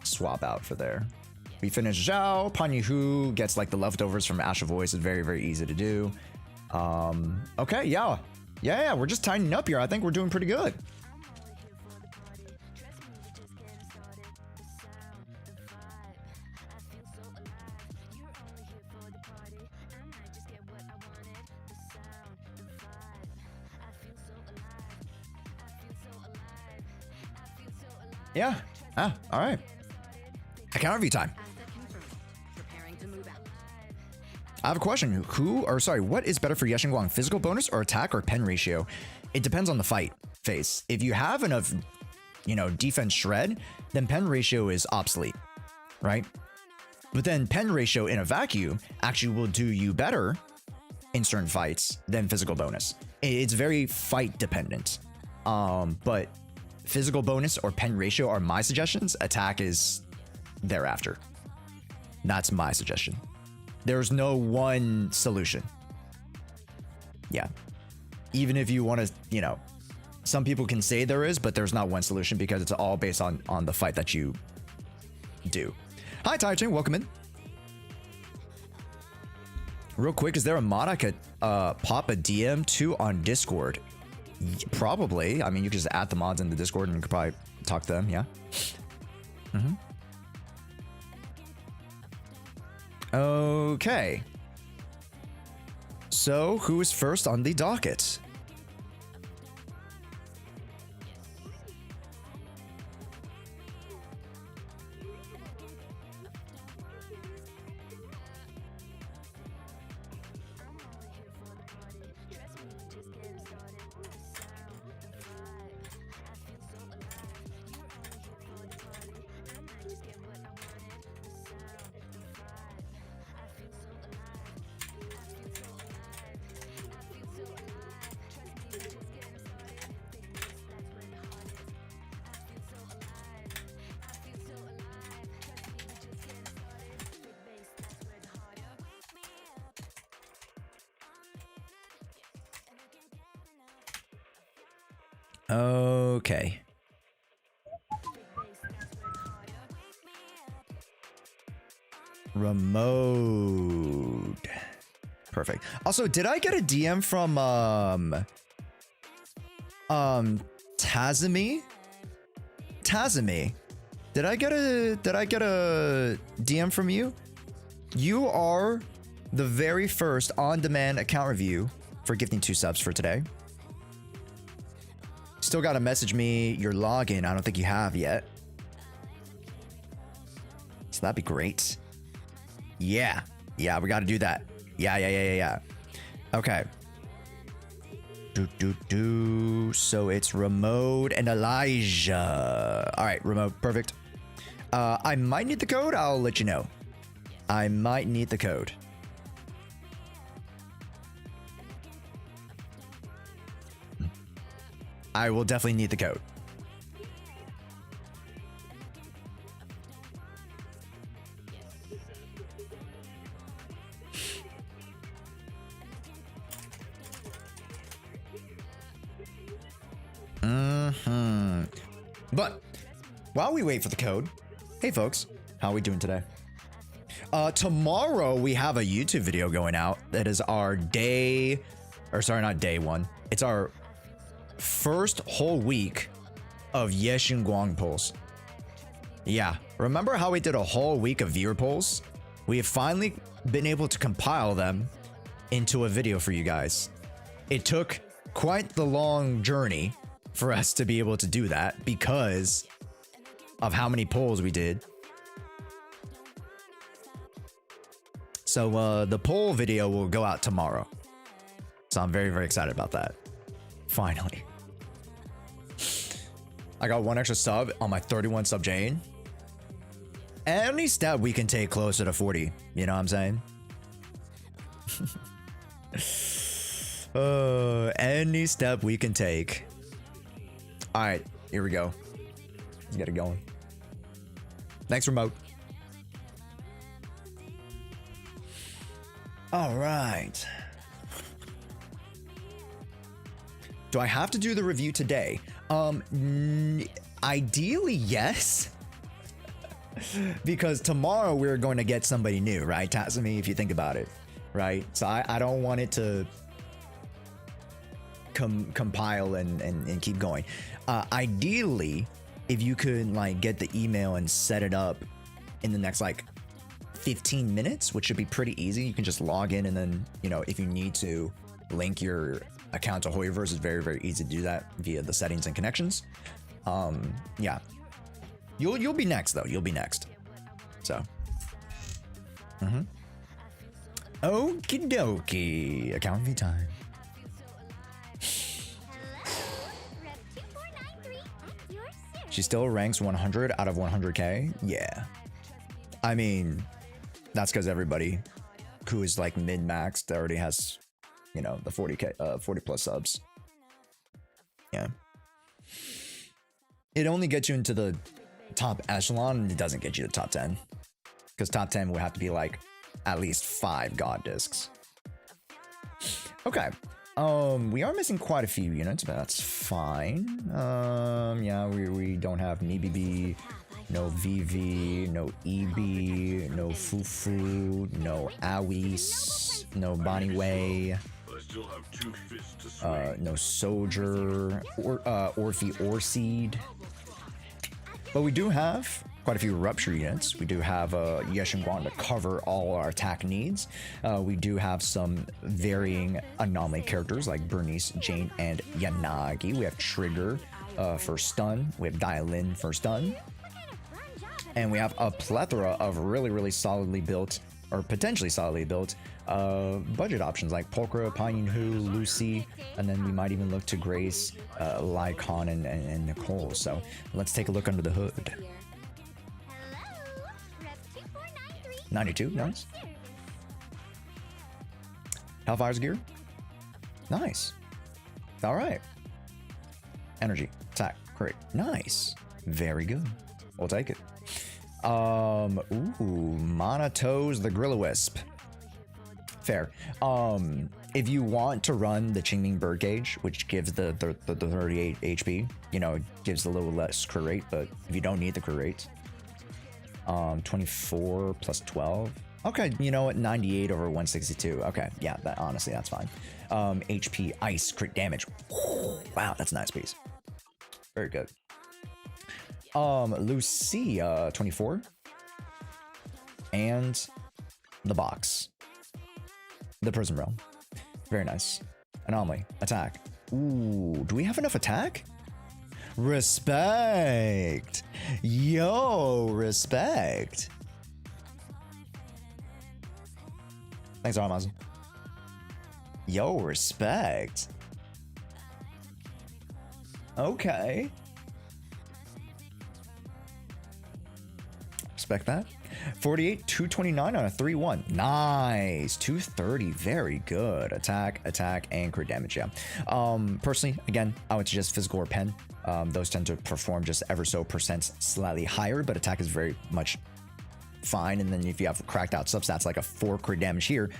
swap out for there. We finish Zhao. Panyu Hu gets like the leftovers from Ash of Voice. Is very, very easy to do. Okay, yeah. Yeah, we're just tightening up here. I think we're doing pretty good. Yeah. All right. Account review time. I have a question. What is better for yeshunguang, physical bonus or attack or pen ratio? It depends on the fight phase. If you have enough, you know, defense shred, then pen ratio is obsolete, right? But then pen ratio in a vacuum actually will do you better in certain fights than physical bonus. It's very fight dependent. But physical bonus or pen ratio are my suggestions. Attack is thereafter. That's my suggestion. There's no one solution. Yeah. Even if you want to, you know, some people can say there is, but there's not one solution because it's all based on the fight that you do. Hi, Taichung. Welcome in. Real quick, is there a mod I could pop a DM to on Discord? Probably. I mean, you could just add the mods in the Discord and you could probably talk to them. Yeah. Okay. So, who is first on the docket? Okay. Remote. Perfect. Also, did I get a DM from Tazumi? Tazumi. Did I get a DM from you? You are the very first on-demand account review for gifting 2 subs for today. Still gotta message me your login. I don't think you have yet. So that'd be great. Yeah, we gotta do that. Yeah. Okay. So it's Remote and Elijah. All right, Remote, perfect. I might need the code. I'll let you know. I might need the code. I will definitely need the code. But while we wait for the code, hey folks, how are we doing today? Tomorrow we have a YouTube video going out. That is our day, or sorry, not day one. It's our first whole week of yeshunguang polls. Yeah, remember how we did a whole week of viewer polls? We have finally been able to compile them into a video for you guys. It took quite the long journey for us to be able to do that because of how many polls we did. So the poll video will go out tomorrow. So I'm very, very excited about that. Finally. I got one extra sub on my 31 sub chain. Any step we can take closer to 40. You know what I'm saying? Any step we can take. All right, here we go. Let's get it going. Thanks, remote. All right. Do I have to do the review today? Ideally, yes. Because tomorrow we're going to get somebody new, right, Tatsumi, if you think about it, right? So I don't want it to compile and keep going. Ideally, if you could like get the email and set it up in the next like 15 minutes, which should be pretty easy. You can just log in and then, you know, if you need to link your account to Hoyoverse, it's very, very easy to do that via the settings and connections. Yeah. You'll be next though. You'll be next. So. Okie dokie. Account fee time. She still ranks 100 out of 100k. Yeah. I mean, that's because everybody who is like min-maxed already has, you know, the 40k, 40 plus subs. Yeah. It only gets you into the top echelon, and it doesn't get you to top 10. Because top 10 would have to be like at least 5 god discs. Okay. We are missing quite a few units, but that's fine. Yeah, we don't have NBB, no VV, no EB, no Fufu, no Awis, no Boniway, no Soldier, or Orphe Orseed. But we do have quite a few Rupture units. We do have yeshunguang to cover all our attack needs. We do have some varying anomaly characters like Bernice, Jane, and Yanagi. We have Trigger for stun. We have Dialin for stun. And we have a plethora of really, really solidly built, or potentially solidly built, budget options like Polkra, Pinyin-Hu, Lucy, and then we might even look to Grace, Lycon, and Nicole. So let's take a look under the hood. 92, nice. Hellfire's gear, nice. All right. Energy, attack, crit, nice. Very good. We'll take it. Ooh, Monotoes the Gorilla-Wisp. Fair. If you want to run the Qingming Birdcage, which gives the 38 HP, you know, it gives a little less crit rate, but if you don't need the crit rate, 24 plus 12. Okay, you know what? 98 over 162. Okay, yeah, that honestly, that's fine. HP, ice, crit damage. Wow, that's a nice piece. Very good. Lucia, 24. And the box. The Prism Realm. Very nice. Anomaly, attack. Ooh, do we have enough attack? Respect. Yo, respect. Thanks, Armaz. Yo, respect. Okay. Respect that. 48, 229 on a 3-1. Nice. 230. Very good. Attack, and crit damage. Yeah. Personally, again, I would suggest physical or pen. Those tend to perform just ever so percent slightly higher, but attack is very much fine. And then if you have cracked out substats like a 4 crit damage here,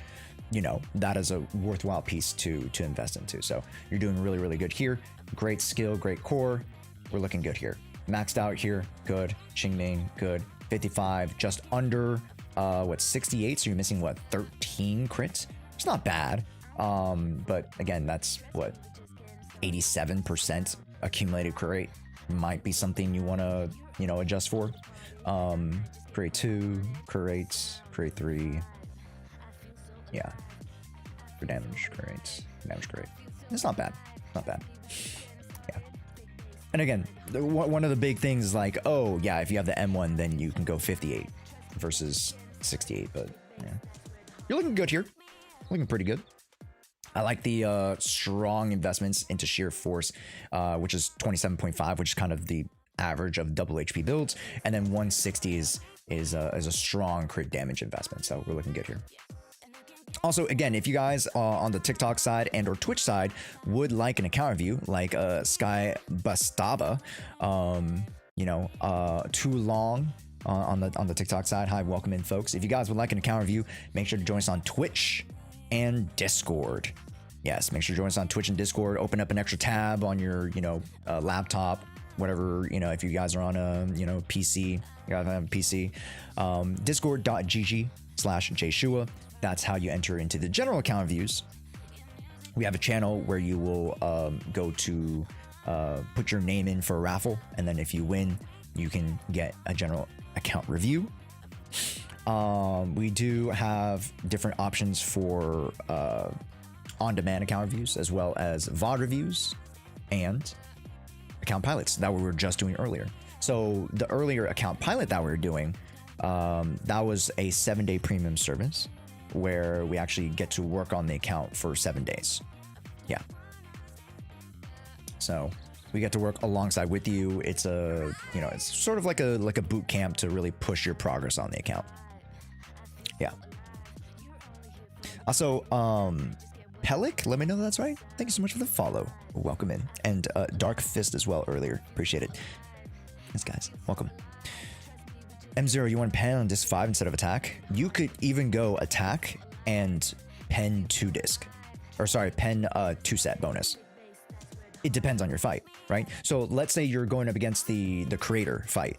you know, that is a worthwhile piece to invest into. So you're doing really, really good here. Great skill, great core. We're looking good here. Maxed out here, good. Xingming, good. 55, just under, 68? So you're missing, 13 crits? It's not bad. But again, that's, 87% accumulated crit rate. Might be something you want to, adjust for. Crit 2, crit rates, crit 3. Yeah. For damage, crit, damage, crit. It's not bad. Not bad. Yeah. And again, one of the big things is like, oh yeah, if you have the M1, then you can go 58 versus 68. But yeah, you're looking good here. Looking pretty good. I like the strong investments into sheer force, which is 27.5, which is kind of the average of double HP builds, and then 160 is a strong crit damage investment. So we're looking good here. Also, again, if you guys on the TikTok side and or Twitch side would like an account review, like Sky Bastava, too long on the TikTok side. Hi, welcome in, folks. If you guys would like an account review, make sure to join us on Twitch and Discord. Yes, make sure to join us on Twitch and Discord. Open up an extra tab on your, laptop, whatever, if you guys are on a, PC, you guys have a PC. Discord.gg/jshua. That's how you enter into the general account reviews. We have a channel where you will go to put your name in for a raffle, and then if you win, you can get a general account review. We do have different options for on-demand account reviews, as well as VOD reviews and account pilots that we were just doing earlier. So the earlier account pilot that we were doing, that was a 7-day premium service where we actually get to work on the account for 7 days. Yeah. So we get to work alongside with you. It's it's sort of like a boot camp to really push your progress on the account. Yeah. Also, Pelik, let me know that's right. Thank you so much for the follow. Welcome in. And Dark Fist as well earlier. Appreciate it. Thanks, guys. Welcome. M0, you want pen on disc 5 instead of attack? You could even go attack and pen 2 disc. Or sorry, pen 2 set bonus. It depends on your fight, right? So let's say you're going up against the creator fight.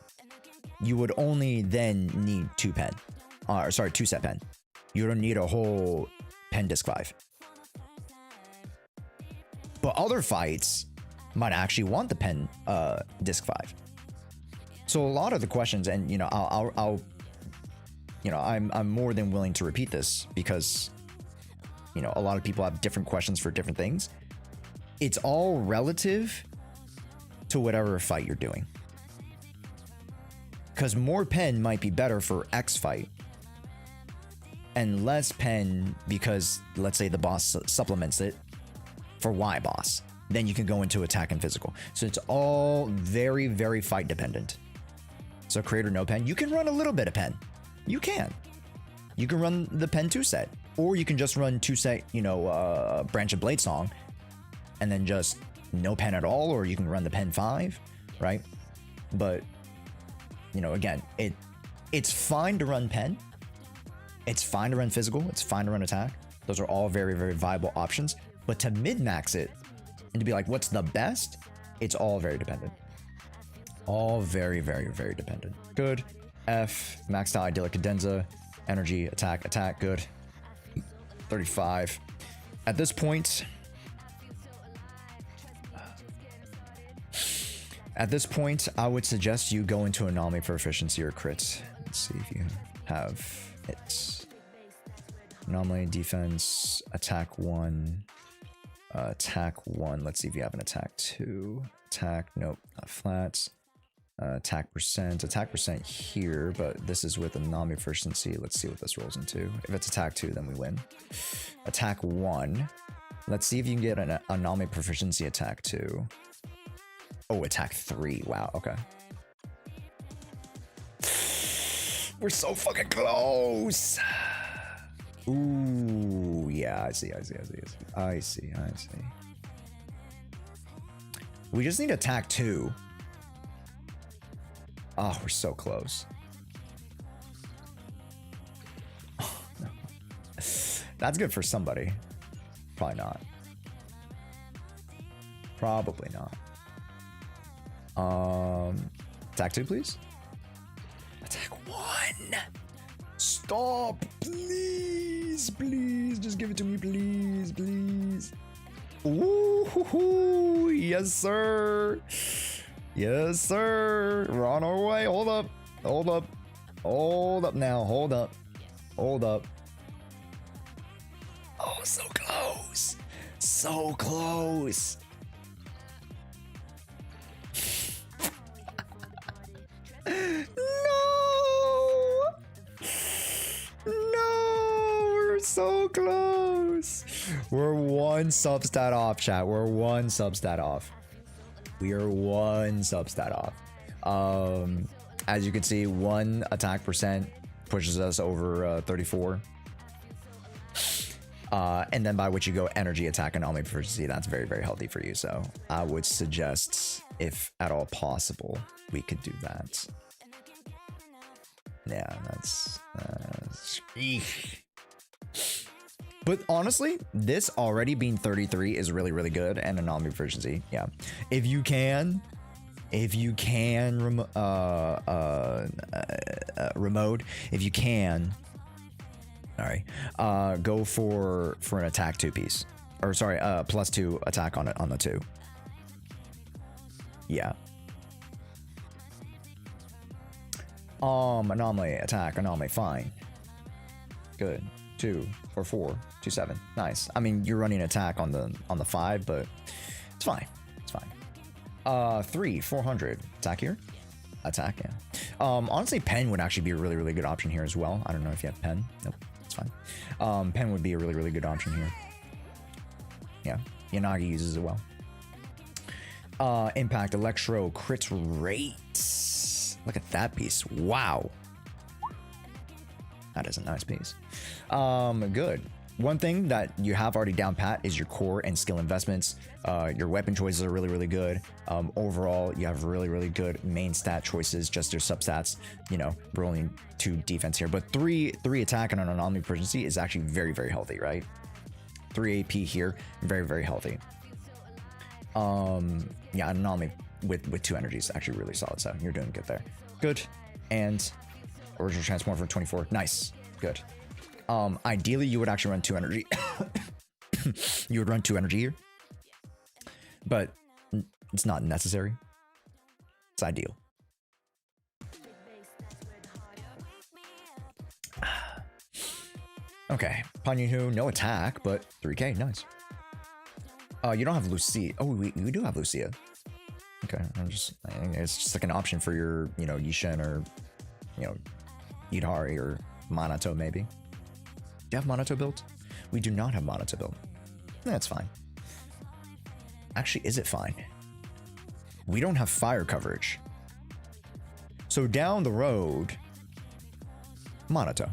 You would only then need 2 pen. 2 set pen. You don't need a whole pen disc 5. But other fights might actually want the pen disc 5. So a lot of the questions, and I'm more than willing to repeat this because a lot of people have different questions for different things. It's all relative to whatever fight you're doing. Because more pen might be better for X fight, and less pen because let's say the boss supplements it for Y boss. Then you can go into attack and physical. So it's all very, very fight dependent. So creator no pen, you can run a little bit of pen. You can run the pen 2 set, or you can just run 2 set, Branch and Blade Song, and then just no pen at all, or you can run the pen 5, right? But again, it's fine to run pen. It's fine to run physical. It's fine to run attack. Those are all very, very viable options. But to min-max it and to be like, what's the best? It's all very dependent. All very, very, very dependent. Good. F, maxed out idyllic cadenza, energy, attack, good. 35. At this point, I would suggest you go into anomaly for efficiency or crits. Let's see if you have it. Anomaly, defense, attack 1. Attack 1. Let's see if you have an attack 2. Attack, nope, not flats. Attack percent here, but this is with anomaly efficiency. Let's see what this rolls into. If it's attack 2, then we win. Attack 1. Let's see if you can get an anomaly proficiency attack 2. Oh, attack 3. Wow, okay. We're so fucking close. Ooh, yeah, I see. We just need attack 2. Oh, we're so close. Oh, no. That's good for somebody. Probably not. Probably not. Attack 2, please. Attack 1. Stop, please, please. Just give it to me, please, please. Ooh, yes, sir. Yes, sir. We're on our way. Hold up. Hold up. Hold up now. Hold up. Hold up. Oh, so close. So close. No, we're so close. We're one substat off, chat. We're one substat off. We are one substat off. As you can see, 1 attack percent pushes us over 34. And then by which you go energy, attack, and omni proficiency. That's very, very healthy for you. So I would suggest, if at all possible, we could do that. Yeah, that's but honestly, this already being 33 is really, really good, and an omni proficiency. Yeah, if you can remote, if you can, all right, go for an attack 2 piece, or sorry, +2 attack on it on the 2. Yeah. Anomaly, attack, anomaly, fine. Good. 2 or 4, 2, 7. Nice. I mean, you're running attack on the 5, but it's fine. It's fine. 3, 400. Attack here? Attack, yeah. Honestly, pen would actually be a really, really good option here as well. I don't know if you have pen. Nope, it's fine. Pen would be a really, really good option here. Yeah, Yanagi uses it well. Impact, electro, crit rate. Look at that piece. Wow. That is a nice piece. Good. One thing that you have already down pat is your core and skill investments. Your weapon choices are really, really good. Overall, you have really, really good main stat choices, just your substats. You know, rolling 2 defense here, but 3 attack and an anomaly proficiency is actually very, very healthy, right? 3 AP here, very, very healthy. Yeah, anomaly with 2 energies, actually really solid. So you're doing good there. Good. And original transform for 24. Nice. Good. Ideally, you would actually run 2 energy. You would run 2 energy here, but it's not necessary. It's ideal. Okay, Panyuhu, no attack, but 3k, nice. You don't have Lucia. Oh, we do have Lucia. Okay, I think it's just like an option for your, you know, Yishin or, you know, Yidhari or Minato maybe. Do you have Minato built? We do not have Minato built. That's fine. Actually, is it fine? We don't have fire coverage. So down the road, Minato.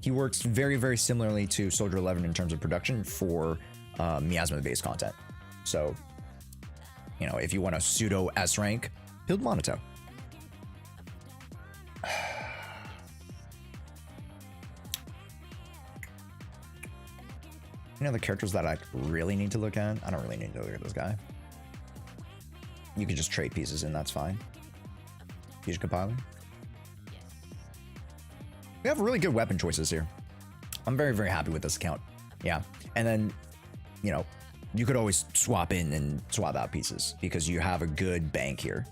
He works very, very similarly to Soldier 11 in terms of production for miasma-based content. So, you know, if you want a pseudo S rank, build Minato. You know the characters that I really need to look at? I don't really need to look at this guy. You can just trade pieces and that's fine. Fusion compiler. We have really good weapon choices here. I'm very, very happy with this account. Yeah. And then, you know, you could always swap in and swap out pieces because you have a good bank here.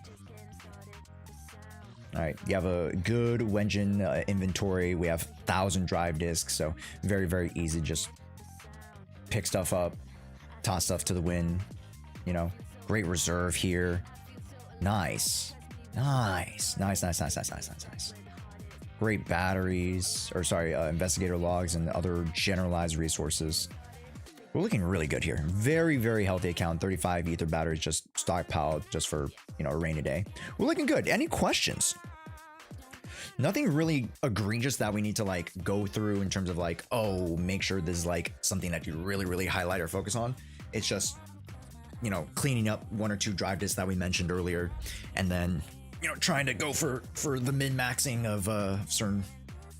All right, you have a good Wenjin inventory. We have 1,000 drive disks, so very, very easy. Just pick stuff up, toss stuff to the wind. You know, great reserve here. Nice, nice, nice, nice, nice, nice, nice, nice, nice. Great batteries, or sorry, investigator logs and other generalized resources. We're looking really good here. Very, very healthy account. 35 ether batteries, just stockpiled just for, you know, a rainy day. We're looking good. Any questions? Nothing really egregious that we need to like go through in terms of like, oh, make sure this is like something that you really, really highlight or focus on. It's just, you know, cleaning up one or two drive disks that we mentioned earlier, and then, you know, trying to go for the min-maxing of certain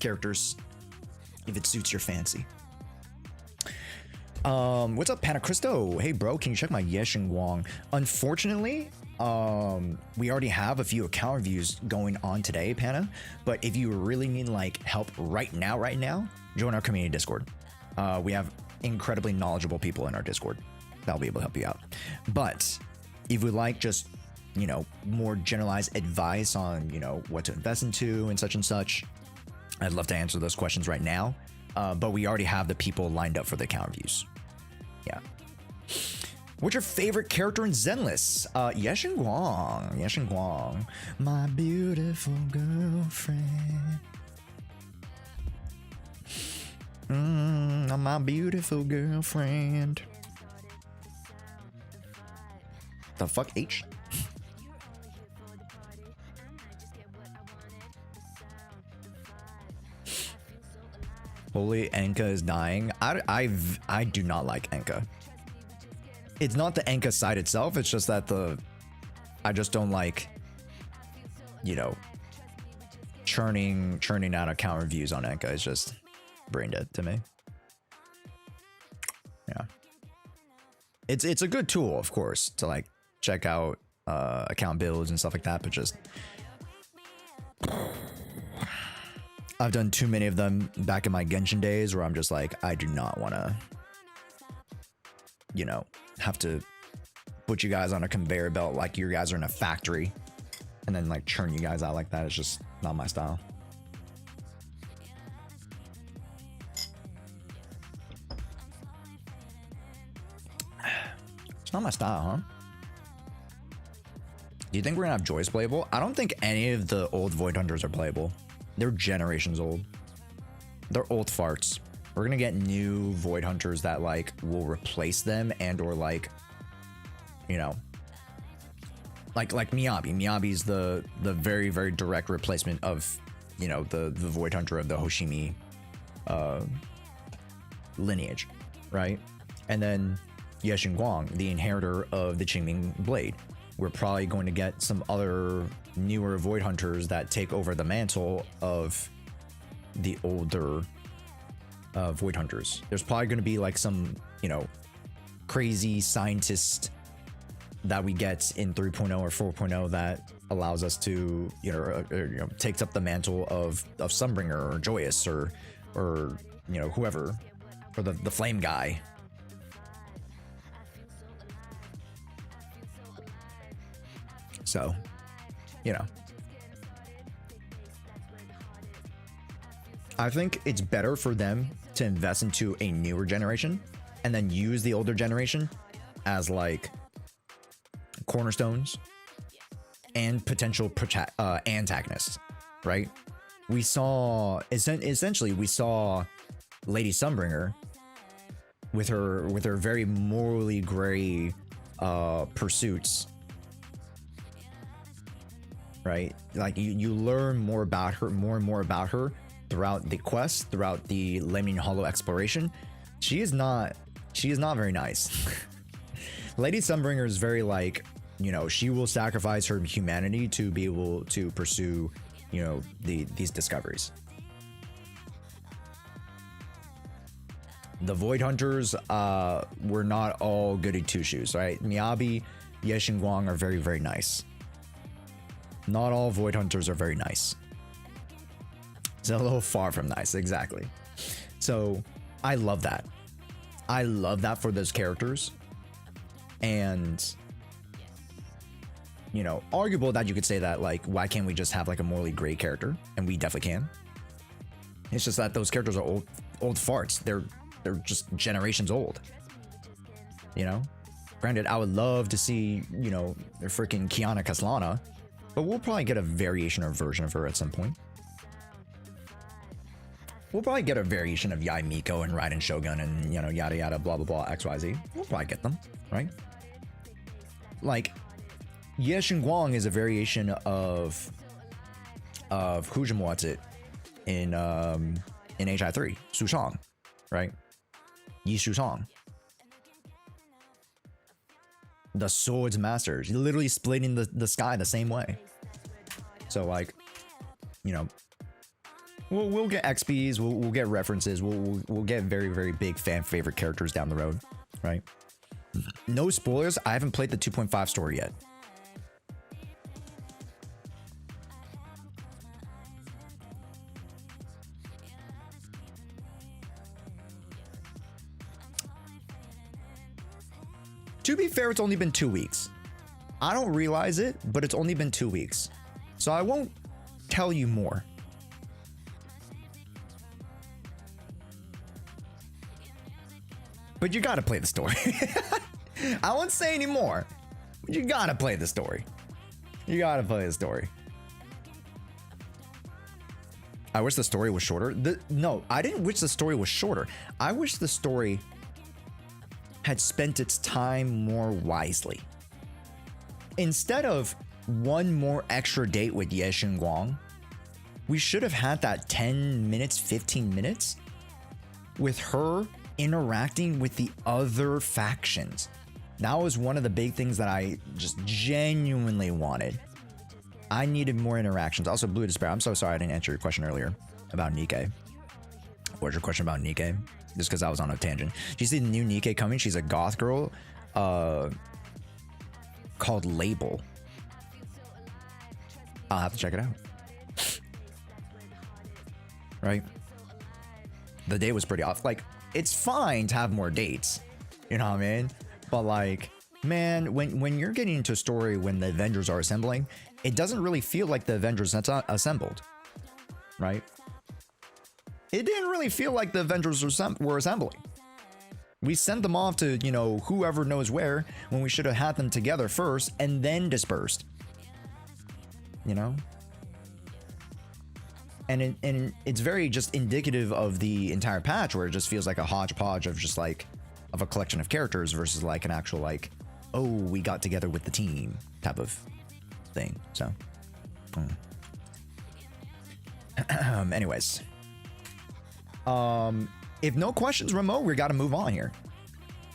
characters if it suits your fancy. What's up, Panacristo? Hey bro, can you check my yeshunguang? Unfortunately, we already have a few account reviews going on today, Pana, but if you really need like help right now, join our community Discord. We have incredibly knowledgeable people in our Discord that'll be able to help you out. But if you would like just, you know, more generalized advice on, you know, what to invest into and such, I'd love to answer those questions right now. But we already have the people lined up for the account reviews. Yeah. What's your favorite character in Zenless? Yeshunguang, my beautiful girlfriend. My beautiful girlfriend. The fuck, H? Holy, Enka is dying. I do not like Enka. It's not the Enka side itself, it's just that I just don't like, you know, churning out account reviews on Enka. It's just brain dead to me. Yeah. It's a good tool, of course, to like check out account builds and stuff like that, but just I've done too many of them back in my Genshin days where I'm just like, I do not want to, you know, have to put you guys on a conveyor belt like you guys are in a factory and then like churn you guys out like that. It's just not my style. It's not my style, huh? Do you think we're gonna have Joyce playable? I don't think any of the old Void Hunters are playable. They're generations old. They're old farts. We're gonna get new Void Hunters that like will replace them and or like, you know, like Miyabi. Miyabi's the very, very direct replacement of, you know, the Void Hunter of the Hoshimi lineage, right? And then Yeshunguang, the inheritor of the Qingming Blade. We're probably going to get some other newer Void Hunters that take over the mantle of the older Void Hunters. There's probably going to be like some, you know, crazy scientist that we get in 3.0 or 4.0 that allows us to, you know, takes up the mantle of Sunbringer or Joyous or you know, whoever, or the flame guy. So, you know, I think it's better for them to invest into a newer generation and then use the older generation as like cornerstones and potential antagonists, right? We saw essentially we saw Lady Sunbringer with her very morally gray pursuits, right? Like you learn more about her, more and more about her throughout the quest, throughout the Lemon Hollow exploration. She is not very nice. Lady Sunbringer is very like, you know, she will sacrifice her humanity to be able to pursue, you know, these discoveries. The Void Hunters were not all goody two shoes, right? Miyabi, Yeshunguang are very, very nice. Not all Void Hunters are very nice. It's a little far from nice, exactly. So I love that. I love that for those characters. And, you know, arguable that you could say that, like, why can't we just have like a morally gray character? And we definitely can. It's just that those characters are old farts. They're just generations old. You know? Granted, I would love to see, you know, the freaking Kiana Kaslana, but we'll probably get a variation or version of her at some point. We'll probably get a variation of Yai Miko and Raiden Shogun and, you know, yada yada, blah blah blah, XYZ. We'll probably get them, right? Like, Yeshunguang is a variation of Hujum what's it in HI3 Sushang, right? Yi Shushang. The swords masters, literally splitting the sky the same way. So like, you know, we'll get XPs, we'll get references, we'll get very, very big fan favorite characters down the road, right? No spoilers, I haven't played the 2.5 story yet. To be fair, it's only been 2 weeks. I don't realize it, but it's only been 2 weeks. So I won't tell you more. But you gotta play the story. I won't say any more. But you gotta play the story. You gotta play the story. I wish the story was shorter. No, I didn't wish the story was shorter. I wish the story had spent its time more wisely. Instead of one more extra date with Yeshunguang, we should have had that 10 minutes, 15 minutes with her interacting with the other factions. That was one of the big things that I just genuinely wanted. I needed more interactions. Also, Blue Despair, I'm so sorry I didn't answer your question earlier about Nikke. What was your question about Nikke? Just because I was on a tangent. Do you see the new Nikke coming? She's a goth girl called Label. I'll have to check it out. Right? The date was pretty off. Like, it's fine to have more dates. You know what I mean? But like, man, when you're getting into a story when the Avengers are assembling, it doesn't really feel like the Avengers assembled. Right? It didn't really feel like the Avengers were assembling. We sent them off to, you know, whoever knows where, when we should have had them together first and then dispersed. You know? And it's very just indicative of the entire patch, where it just feels like a hodgepodge of just like, of a collection of characters versus like an actual like, oh, we got together with the team type of thing. So, anyways. If no questions, Remo, we gotta move on here.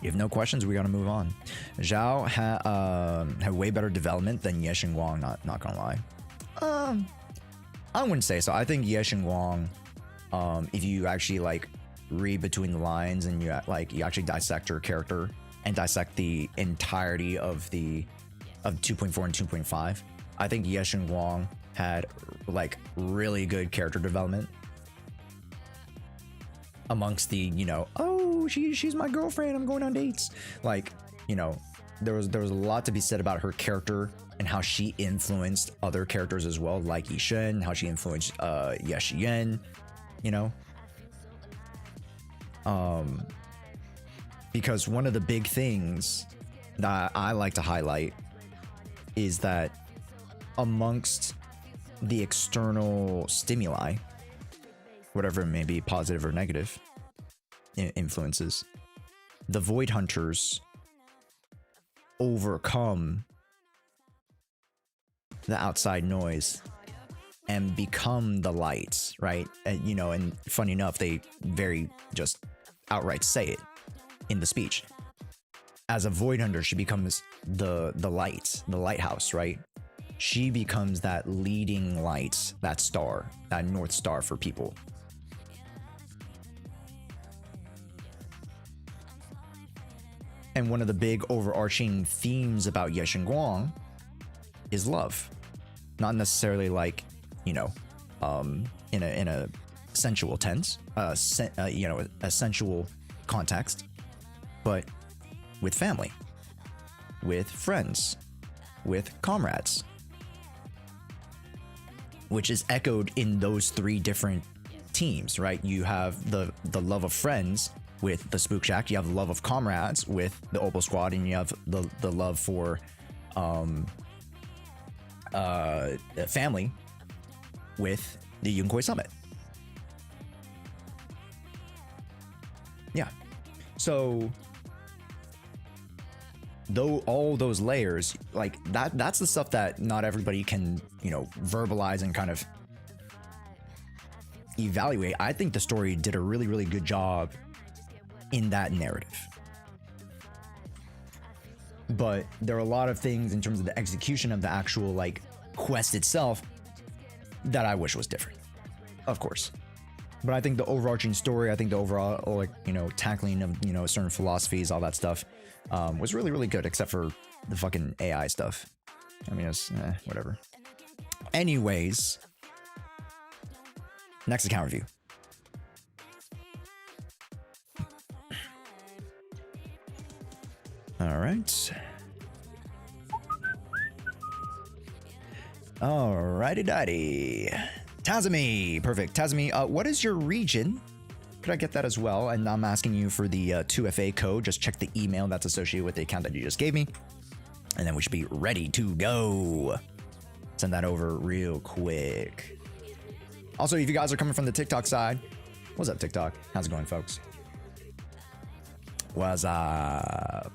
If no questions, we gotta move on. Zhao had way better development than Yeshunguang, not gonna lie. I wouldn't say so. I think Yeshunguang, if you actually like read between the lines and you actually dissect her character and dissect the entirety of 2.4 and 2.5, I think Yeshunguang had like really good character development. Amongst the, you know, oh, she's my girlfriend, I'm going on dates. Like, you know, there was a lot to be said about her character and how she influenced other characters as well, like Yishen, how she influenced Yeshien, you know. Because one of the big things that I like to highlight is that amongst the external stimuli, whatever it may be, positive or negative influences, the Void Hunters overcome the outside noise and become the light, right? And, you know, and funny enough, they very just outright say it in the speech. As a Void Hunter, she becomes the light, the lighthouse, right? She becomes that leading light, that star, that North Star for people. And one of the big overarching themes about Yeshunguang is love. Not necessarily like, you know, in a sensual tense, you know, a sensual context, but with family, with friends, with comrades, which is echoed in those three different teams, right? You have the love of friends with the Spook Shack, you have the love of comrades with the Opal Squad, and you have the love for family with the Yunkoi Summit. Yeah. So though all those layers, like that's the stuff that not everybody can, you know, verbalize and kind of evaluate. I think the story did a really, really good job in that narrative. But there are a lot of things in terms of the execution of the actual like quest itself that I wish was different, of course. But I think the overarching story, I think the overall, like, you know, tackling of, you know, certain philosophies, all that stuff, was really, really good, except for the fucking AI stuff. I mean, it's whatever. Anyways, next account review. All right. Alrighty daddy. Tazumi, perfect. Tazumi, what is your region? Could I get that as well? And I'm asking you for the 2FA code. Just check the email that's associated with the account that you just gave me. And then we should be ready to go. Send that over real quick. Also, if you guys are coming from the TikTok side, what's up, TikTok? How's it going, folks? What's up?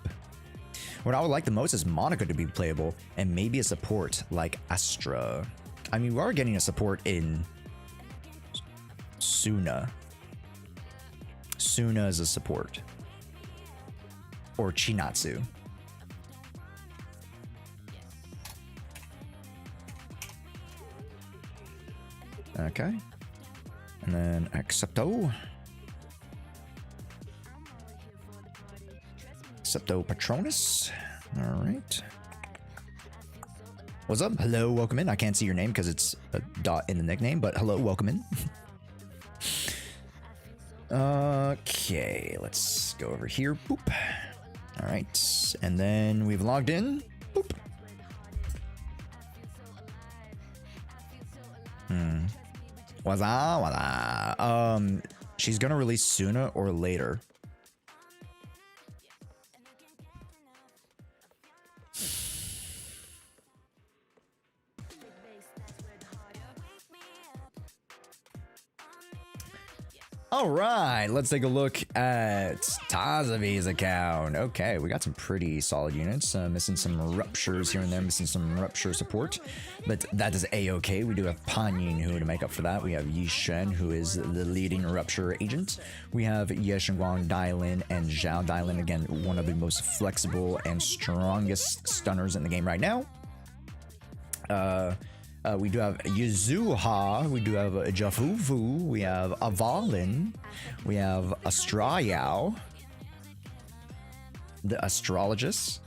What I would like the most is Monica to be playable and maybe a support like Astra. I mean, we are getting a support in Suna. Suna is a support. Or Chinatsu. Okay. And then Accepto. Accepto Patronus. All right. What's up? Hello, welcome in. I can't see your name because it's a dot in the nickname, but hello, welcome in. Okay, let's go over here. Boop. All right, and then we've logged in. Boop. Waza. She's gonna release sooner or later. All right, let's take a look at Tazavi's account. Okay, we got some pretty solid units. Missing some ruptures here and there, missing some rupture support, but that is a-okay. We do have Panyin who to make up for that. We have Yishen, who is the leading rupture agent. We have yeshunguang, Dailin, and Zhao Dailin. Again, one of the most flexible and strongest stunners in the game right now. We do have Yuzuha, we do have Jafufu, we have Avalin, we have Astrayao, the astrologist,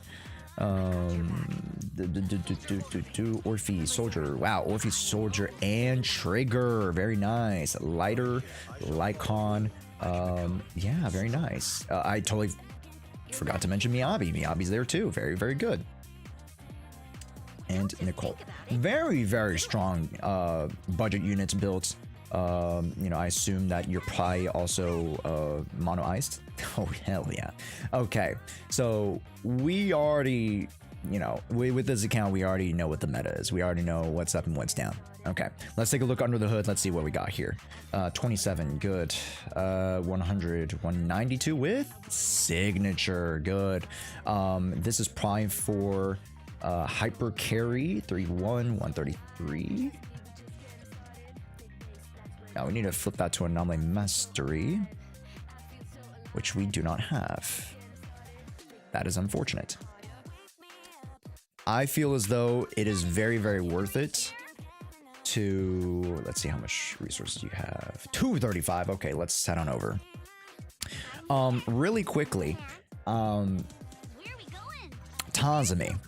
Orphe Soldier, wow, Orphe Soldier and Trigger, very nice, Lighter, Lycon, yeah, very nice. I totally forgot to mention Miyabi's there too, very, very good. And Nicole, very, very strong budget units built. You know, I assume that you're probably also mono-iced. Oh, hell yeah. Okay, so we already, you know, with this account, we already know what the meta is. We already know what's up and what's down. Okay, let's take a look under the hood. Let's see what we got here. 27, good. 100, 192 with signature, good. This is prime for hyper carry 31 133. Now we need to flip that to anomaly mastery, which we do not have. That is unfortunate. I feel as though it is very, very worth it to, let's see how much resources you have. 235. Okay, let's head on over. Really quickly, Tazumi.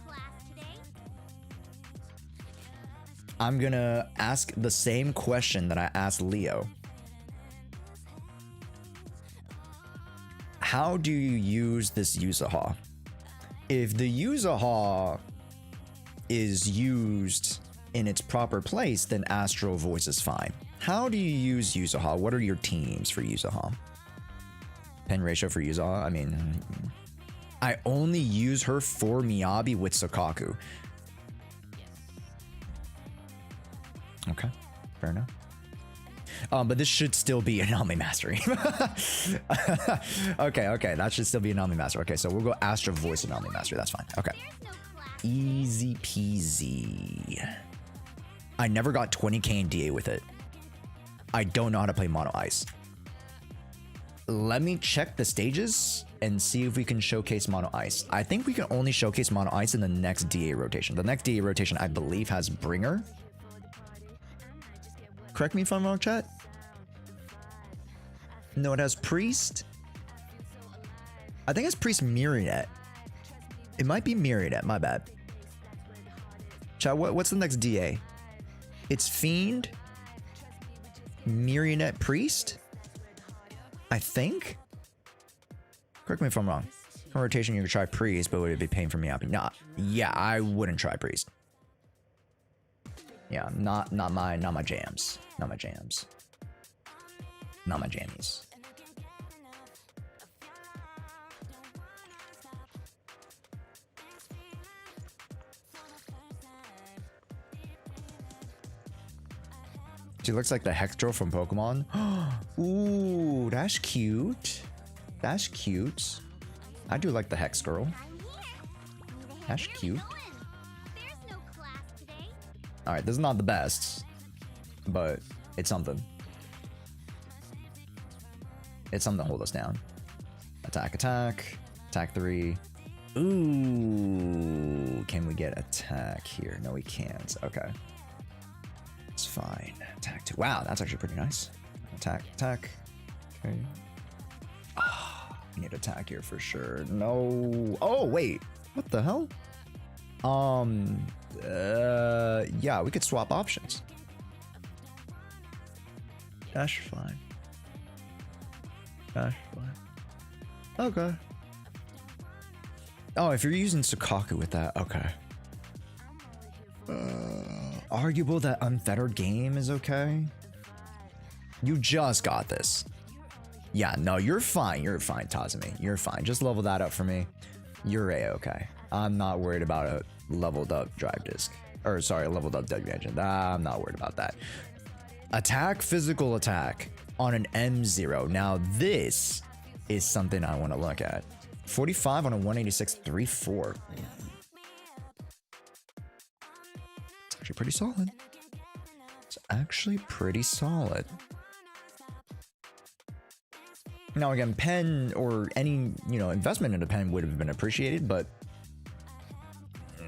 I'm gonna ask the same question that I asked Leo. How do you use this Yuzuha? If the Yuzuha is used in its proper place, then Astral Voice is fine. How do you use Yuzuha? What are your teams for Yuzuha? Pen ratio for Yuzuha? I mean, I only use her for Miyabi with Sakaku. Okay, fair enough. But this should still be anomaly mastery. Okay, that should still be anomaly mastery. Okay, so we'll go Astro Voice anomaly mastery. That's fine. Okay, easy peasy. I never got 20k in DA with it. I don't know how to play Mono Ice. Let me check the stages and see if we can showcase Mono Ice. I think we can only showcase Mono Ice in the next DA rotation. The next DA rotation, I believe, has Bringer. Correct me if I'm wrong, chat. No, it has Priest. I think it's Priest Myriad. It might be Myriad, my bad. Chat, what's the next DA? It's Fiend, Myriad, Priest, I think. Correct me if I'm wrong. For rotation, you could try Priest, but would it be pain for me? Nah, yeah, I wouldn't try Priest. Yeah, not my jams. Not my jams. Not my jammies. She looks like the Hex Girl from Pokemon. Ooh, that's cute. That's cute. I do like the Hex Girl. That's cute. Alright, this is not the best, but it's something. It's something to hold us down. Attack, attack. Attack 3. Ooh, can we get attack here? No, we can't. Okay. It's fine. Attack 2. Wow, that's actually pretty nice. Attack, attack. Okay. Ah, we need attack here for sure. No. Oh, wait. What the hell? Yeah, we could swap options. That's fine. That's fine. Okay. Oh, if you're using Sukaku with that, okay. Arguable that Unfettered Game is okay. You just got this. Yeah, no, you're fine. You're fine, Tazumi. You're fine. Just level that up for me. You're A-okay. I'm not worried about a leveled up drive disc. Or sorry, a leveled up W engine. I'm not worried about that. Attack, physical attack on an M0. Now this is something I want to look at. 45 on a 186 3-4. It's actually pretty solid. It's actually pretty solid. Now again, pen or any, investment in a pen would have been appreciated, but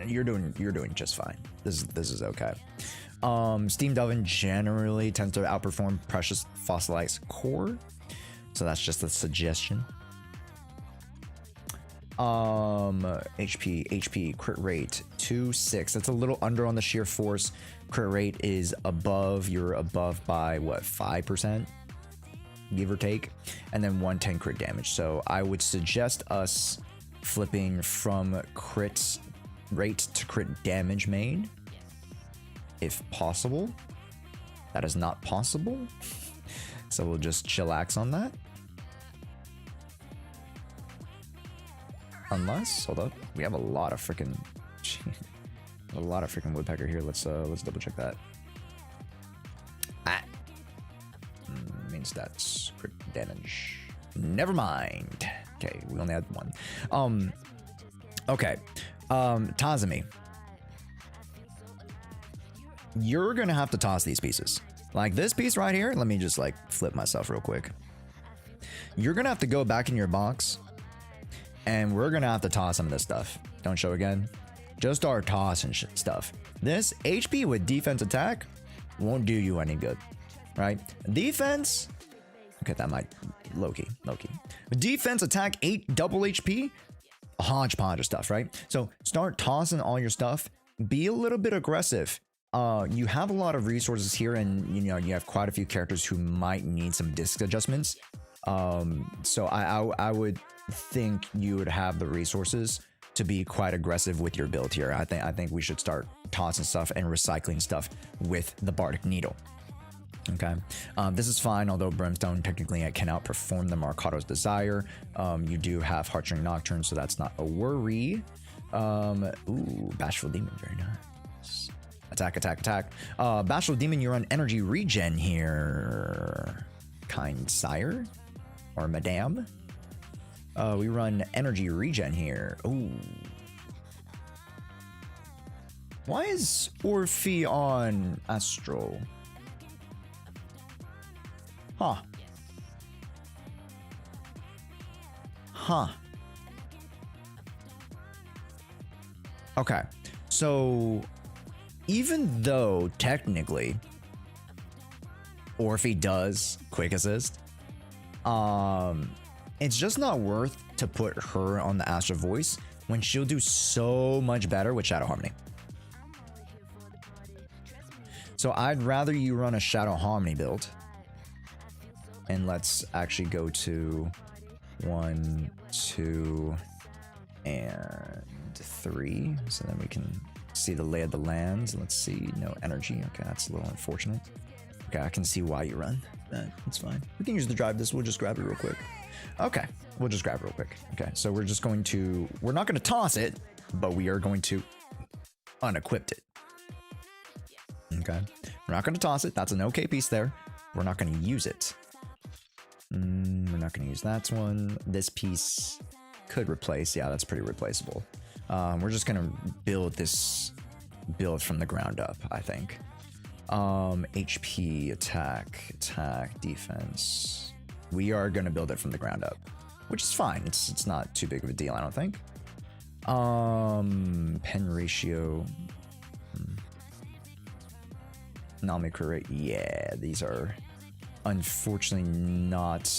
you're doing just fine. This is okay. Steamed Oven generally tends to outperform Precious Fossilized Core, so that's just a suggestion. HP crit rate 2.6. That's a little under on the sheer force. Crit rate is above. You're above by what, 5%, give or take, and then 110 crit damage. So I would suggest us flipping from crit rate to crit damage made, if possible. That is not possible, so we'll just chillax on that. Unless, hold up, we have a lot of freaking woodpecker here. Let's double check that. Main stats, crit damage. Never mind. Okay, we only had one. Okay. Tazumi, you're gonna have to toss these pieces. Like this piece right here. Let me just flip myself real quick. You're gonna have to go back in your box, and we're gonna have to toss some of this stuff. Don't show again. Just start tossing stuff. This HP with defense attack won't do you any good, right? Defense. Okay, that might low-key. Defense attack 8 double HP. A hodgepodge of stuff, right? So start tossing all your stuff. Be a little bit aggressive. You have a lot of resources here, and you have quite a few characters who might need some disc adjustments. So I would think you would have the resources to be quite aggressive with your build here. I think we should start tossing stuff and recycling stuff with the Bardic Needle. Okay, this is fine, although Brimstone technically can outperform the Marcado's Desire. You do have Heartstring Nocturne, so that's not a worry. Ooh, Bashful Demon, very nice. attack, attack, attack. Bashful Demon, you're on energy regen here. Kind sire? Or madame? We run energy regen here. Ooh. Why is Orphe on Astral? Huh. Huh. Okay. So, even though technically Orphe does quick assist, it's just not worth to put her on the Astral Voice when she'll do so much better with Shadow Harmony. So I'd rather you run a Shadow Harmony build. And let's actually go to 1, 2, and 3. So then we can see the lay of the land. Let's see, no energy. Okay, that's a little unfortunate. Okay, I can see why you run. That's fine. We can use the drive this. We'll just grab it real quick. Okay, we'll just grab it real quick. Okay, so we're just going to... We're not going to toss it, but we are going to unequip it. Okay, we're not going to toss it. That's an okay piece there. We're not going to use it. We're not going to use that one. This piece could replace. Yeah, that's pretty replaceable. We're just going to build this build from the ground up, I think. HP, attack, defense. We are going to build it from the ground up, which is fine. It's not too big of a deal, I don't think. Pen ratio. Nomic rate. Yeah, these are unfortunately not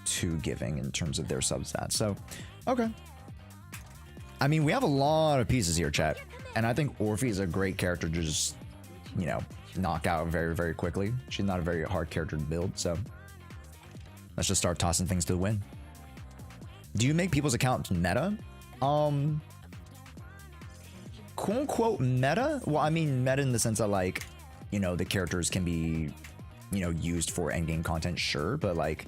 too giving in terms of their substats. So, okay. I mean, we have a lot of pieces here, chat. And I think Orphe is a great character to just, you know, knock out very, very quickly. She's not a very hard character to build, so let's just start tossing things to the win. Do you make people's accounts meta? Quote unquote meta? Well, I mean meta in the sense that, like, you know, the characters can be, you know, used for endgame content, sure, but like,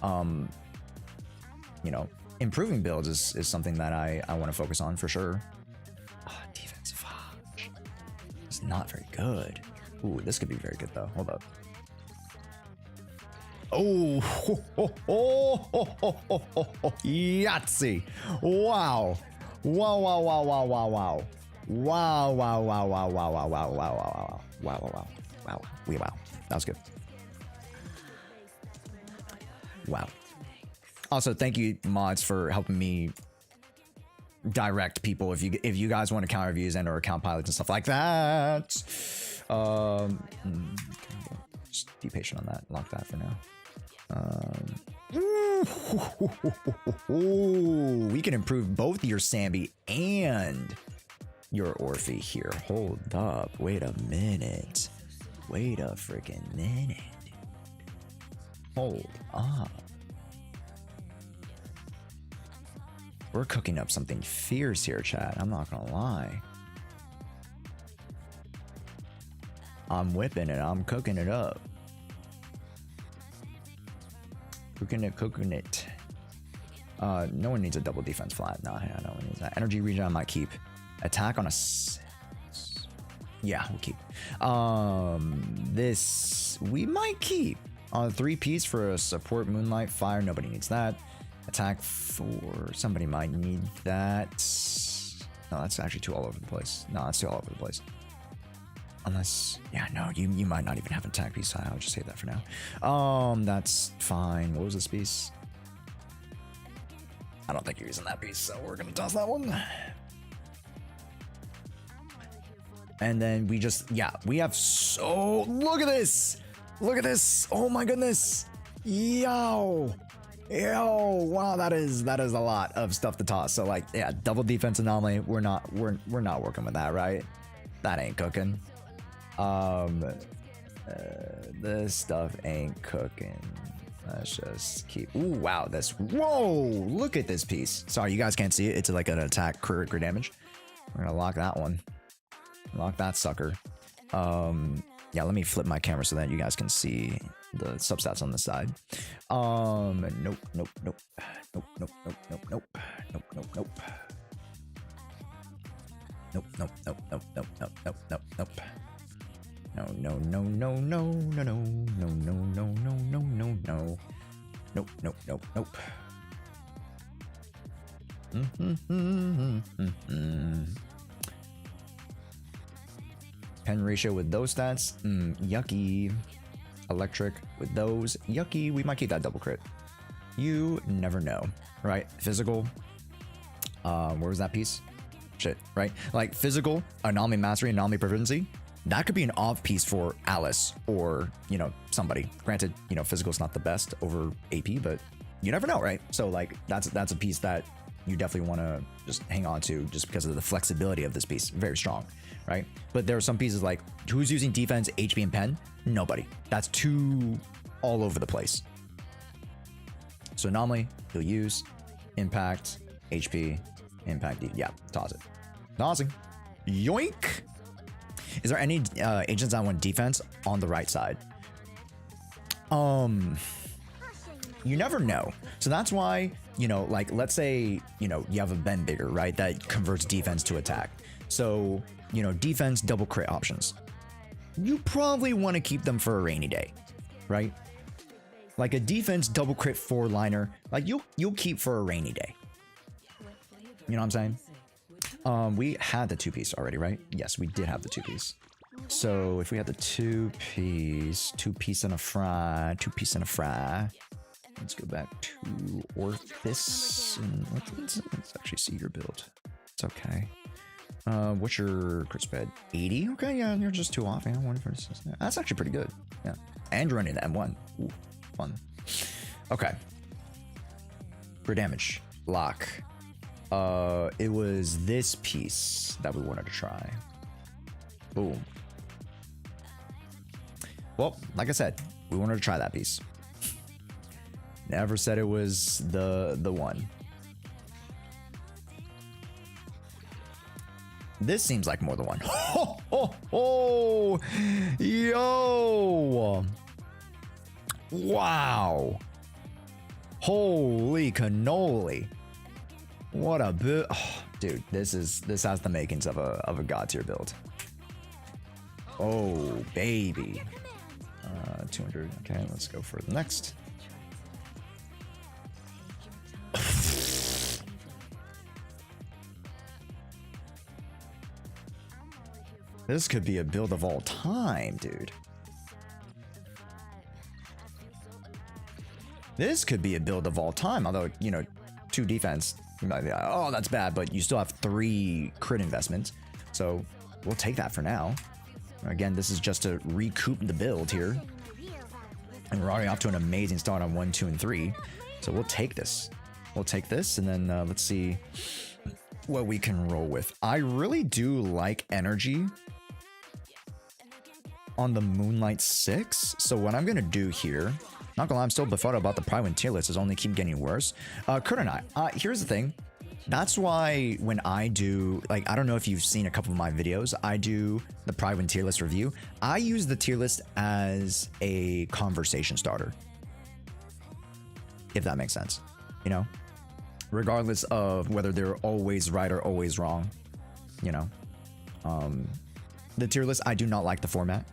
you know, improving builds is something that I want to focus on for sure. Defensive Hodge. It's not very good. Ooh, this could be very good though. Hold up. Oh, Yahtzee. Wow. Wow, wow, wow, wow, wow, wow. Wow, wow, wow, wow, wow, wow, wow, wow, wow, wow, wow, wow, wow. That was good. Wow. Also, thank you, mods, for helping me direct people if you guys want account reviews and or account pilots and stuff like that. Just be patient on that. Lock that for now. We can improve both your Sambi and your Orphe here. Hold up. Wait a minute. Wait a freaking minute. Hold up. We're cooking up something fierce here, chat. I'm not gonna lie. I'm whipping it. I'm cooking it up. Cooking it. No one needs a double defense flat. Nah, yeah, no one needs that. Energy regen I might keep. Attack on a... Yeah, we'll keep. This we might keep. On a 3-piece for a support Moonlight Fire. Nobody needs that. Attack for... Somebody might need that. No, that's actually too all over the place. No, that's too all over the place. Unless... Yeah, no, you might not even have an attack piece. So I'll just save that for now. That's fine. What was this piece? I don't think you're using that piece, so we're gonna toss that one. And then we just... Yeah, we have so... Look at this! Look at this! Oh my goodness! Yo! Wow, that is a lot of stuff to toss. So like, yeah, double defense anomaly. We're not working with that, right? That ain't cooking. This stuff ain't cooking. Let's just keep... Ooh, wow, this... Whoa! Look at this piece. Sorry, you guys can't see it. It's like an attack crit damage. We're gonna lock that one. Lock that sucker. Yeah, let me flip my camera so that you guys can see the substats on the side. Nope. no, no, no, no, no, no, no, no, no, no, no. Nope, nope, nope, nope. Pen ratio with those stats, yucky. Electric with those, yucky. We might keep that double crit. You never know, right? Physical. Where was that piece? Shit, right? Like physical, anomaly mastery, anomaly proficiency. That could be an off piece for Alice or, you know, somebody. Granted, you know, physical's not the best over AP, but you never know, right? So like that's a piece that you definitely want to just hang on to just because of the flexibility of this piece. Very strong, right? But there are some pieces like who's using defense, HP, and pen? Nobody. That's too all over the place. So anomaly, you'll use impact, HP, impact, yeah, toss it. Tossing. Yoink! Is there any agents that want defense on the right side? You never know. So that's why, you know, like let's say, you know, you have a bend bigger, right? That converts defense to attack. So, you know, defense double crit options. You probably want to keep them for a rainy day, right? Like a defense double crit 4-liner, like you'll keep for a rainy day. You know what I'm saying? We had the 2-piece already, right? Yes, we did have the 2-piece. So if we had the 2-piece, 2-piece and a fry, 2-piece and a fry. Let's go back to Orthis. And let's actually see your build. It's okay. What's your crit spread? 80? Okay, yeah, you're just too off. Yeah, that's actually pretty good. Yeah. And you're running the M1. Ooh, fun. Okay. For damage. Lock. It was this piece that we wanted to try. Boom. Well, like I said, we wanted to try that piece. Never said it was the one. This seems like more than one. Oh, oh, oh, yo! Wow! Holy cannoli! What a bit, oh, dude! This has the makings of a god tier build. Oh baby, 200. Okay, let's go for the next. This could be a build of all time, dude. This could be a build of all time, although, you know, 2 defense, you might be like, oh, that's bad, but you still have 3 crit investments. So we'll take that for now. Again, this is just to recoup the build here. And we're already off to an amazing start on 1, 2, and 3. So we'll take this. We'll take this, and then let's see what we can roll with. I really do like energy on the Moonlight 6. So what I'm going to do here, not gonna lie, I'm still befuddled about the Pride Wind tier list. It's only keep getting worse. Kurt and I, here's the thing. That's why when I do, like, I don't know if you've seen a couple of my videos, I do the Pride Wind tier list review. I use the tier list as a conversation starter. If that makes sense, you know? Regardless of whether they're always right or always wrong, you know? The tier list, I do not like the format,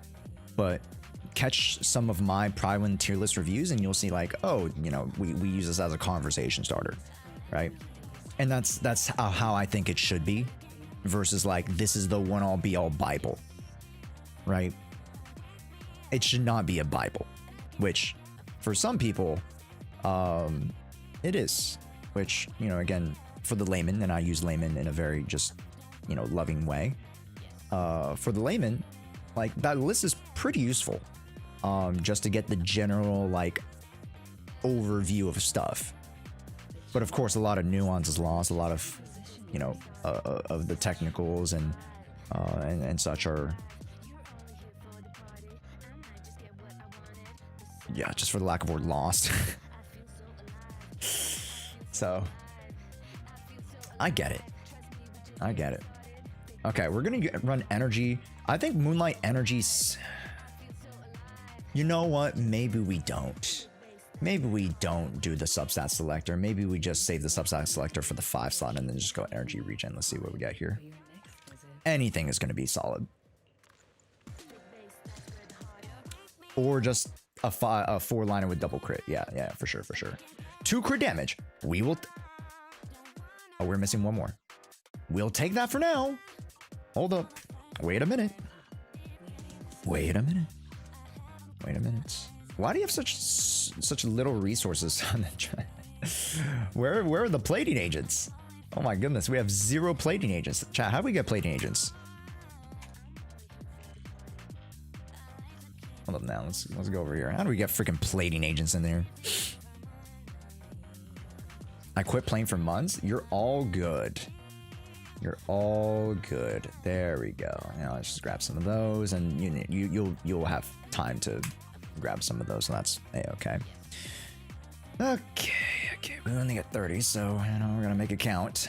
but catch some of my Pride Wind tier list reviews and you'll see like, oh, you know, we use this as a conversation starter, right? And that's how I think it should be, versus like this is the one all be all Bible, right? It should not be a Bible, which for some people it is, which, you know, again, for the layman, and I use layman in a very just, you know, loving way, for the layman, like that list is pretty useful, just to get the general like overview of stuff. But of course, a lot of nuance is lost. A lot of, you know, of the technicals and such are, yeah, just for the lack of word, lost. So I get it. I get it. Okay, we're gonna run energy. I think Moonlight Energy's. You know what? Maybe we don't. Maybe we don't do the substat selector. Maybe we just save the substat selector for the 5 slot and then just go energy regen. Let's see what we got here. Anything is going to be solid. or just a 4-liner with double crit. Yeah, for sure. 2 crit damage. We will. Oh, we're missing one more. We'll take that for now. Hold up. Wait a minute. Why do you have such little resources on the chat? Where are the plating agents? Oh my goodness, we have 0 plating agents. Chat, how do we get plating agents? Hold up now. Let's go over here. How do we get freaking plating agents in there? I quit playing for months. You're all good. You're all good. There we go. Now let's just grab some of those, and you'll have time to grab some of those. So that's okay. Okay. We only got 30, so we're gonna make it count.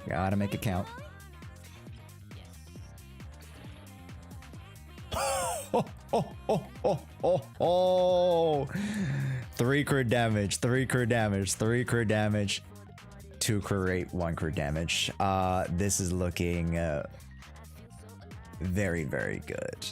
Gotta make it count. Oh. 3 crit damage, 2 crit rate, 1 crit damage. This is looking very, very good.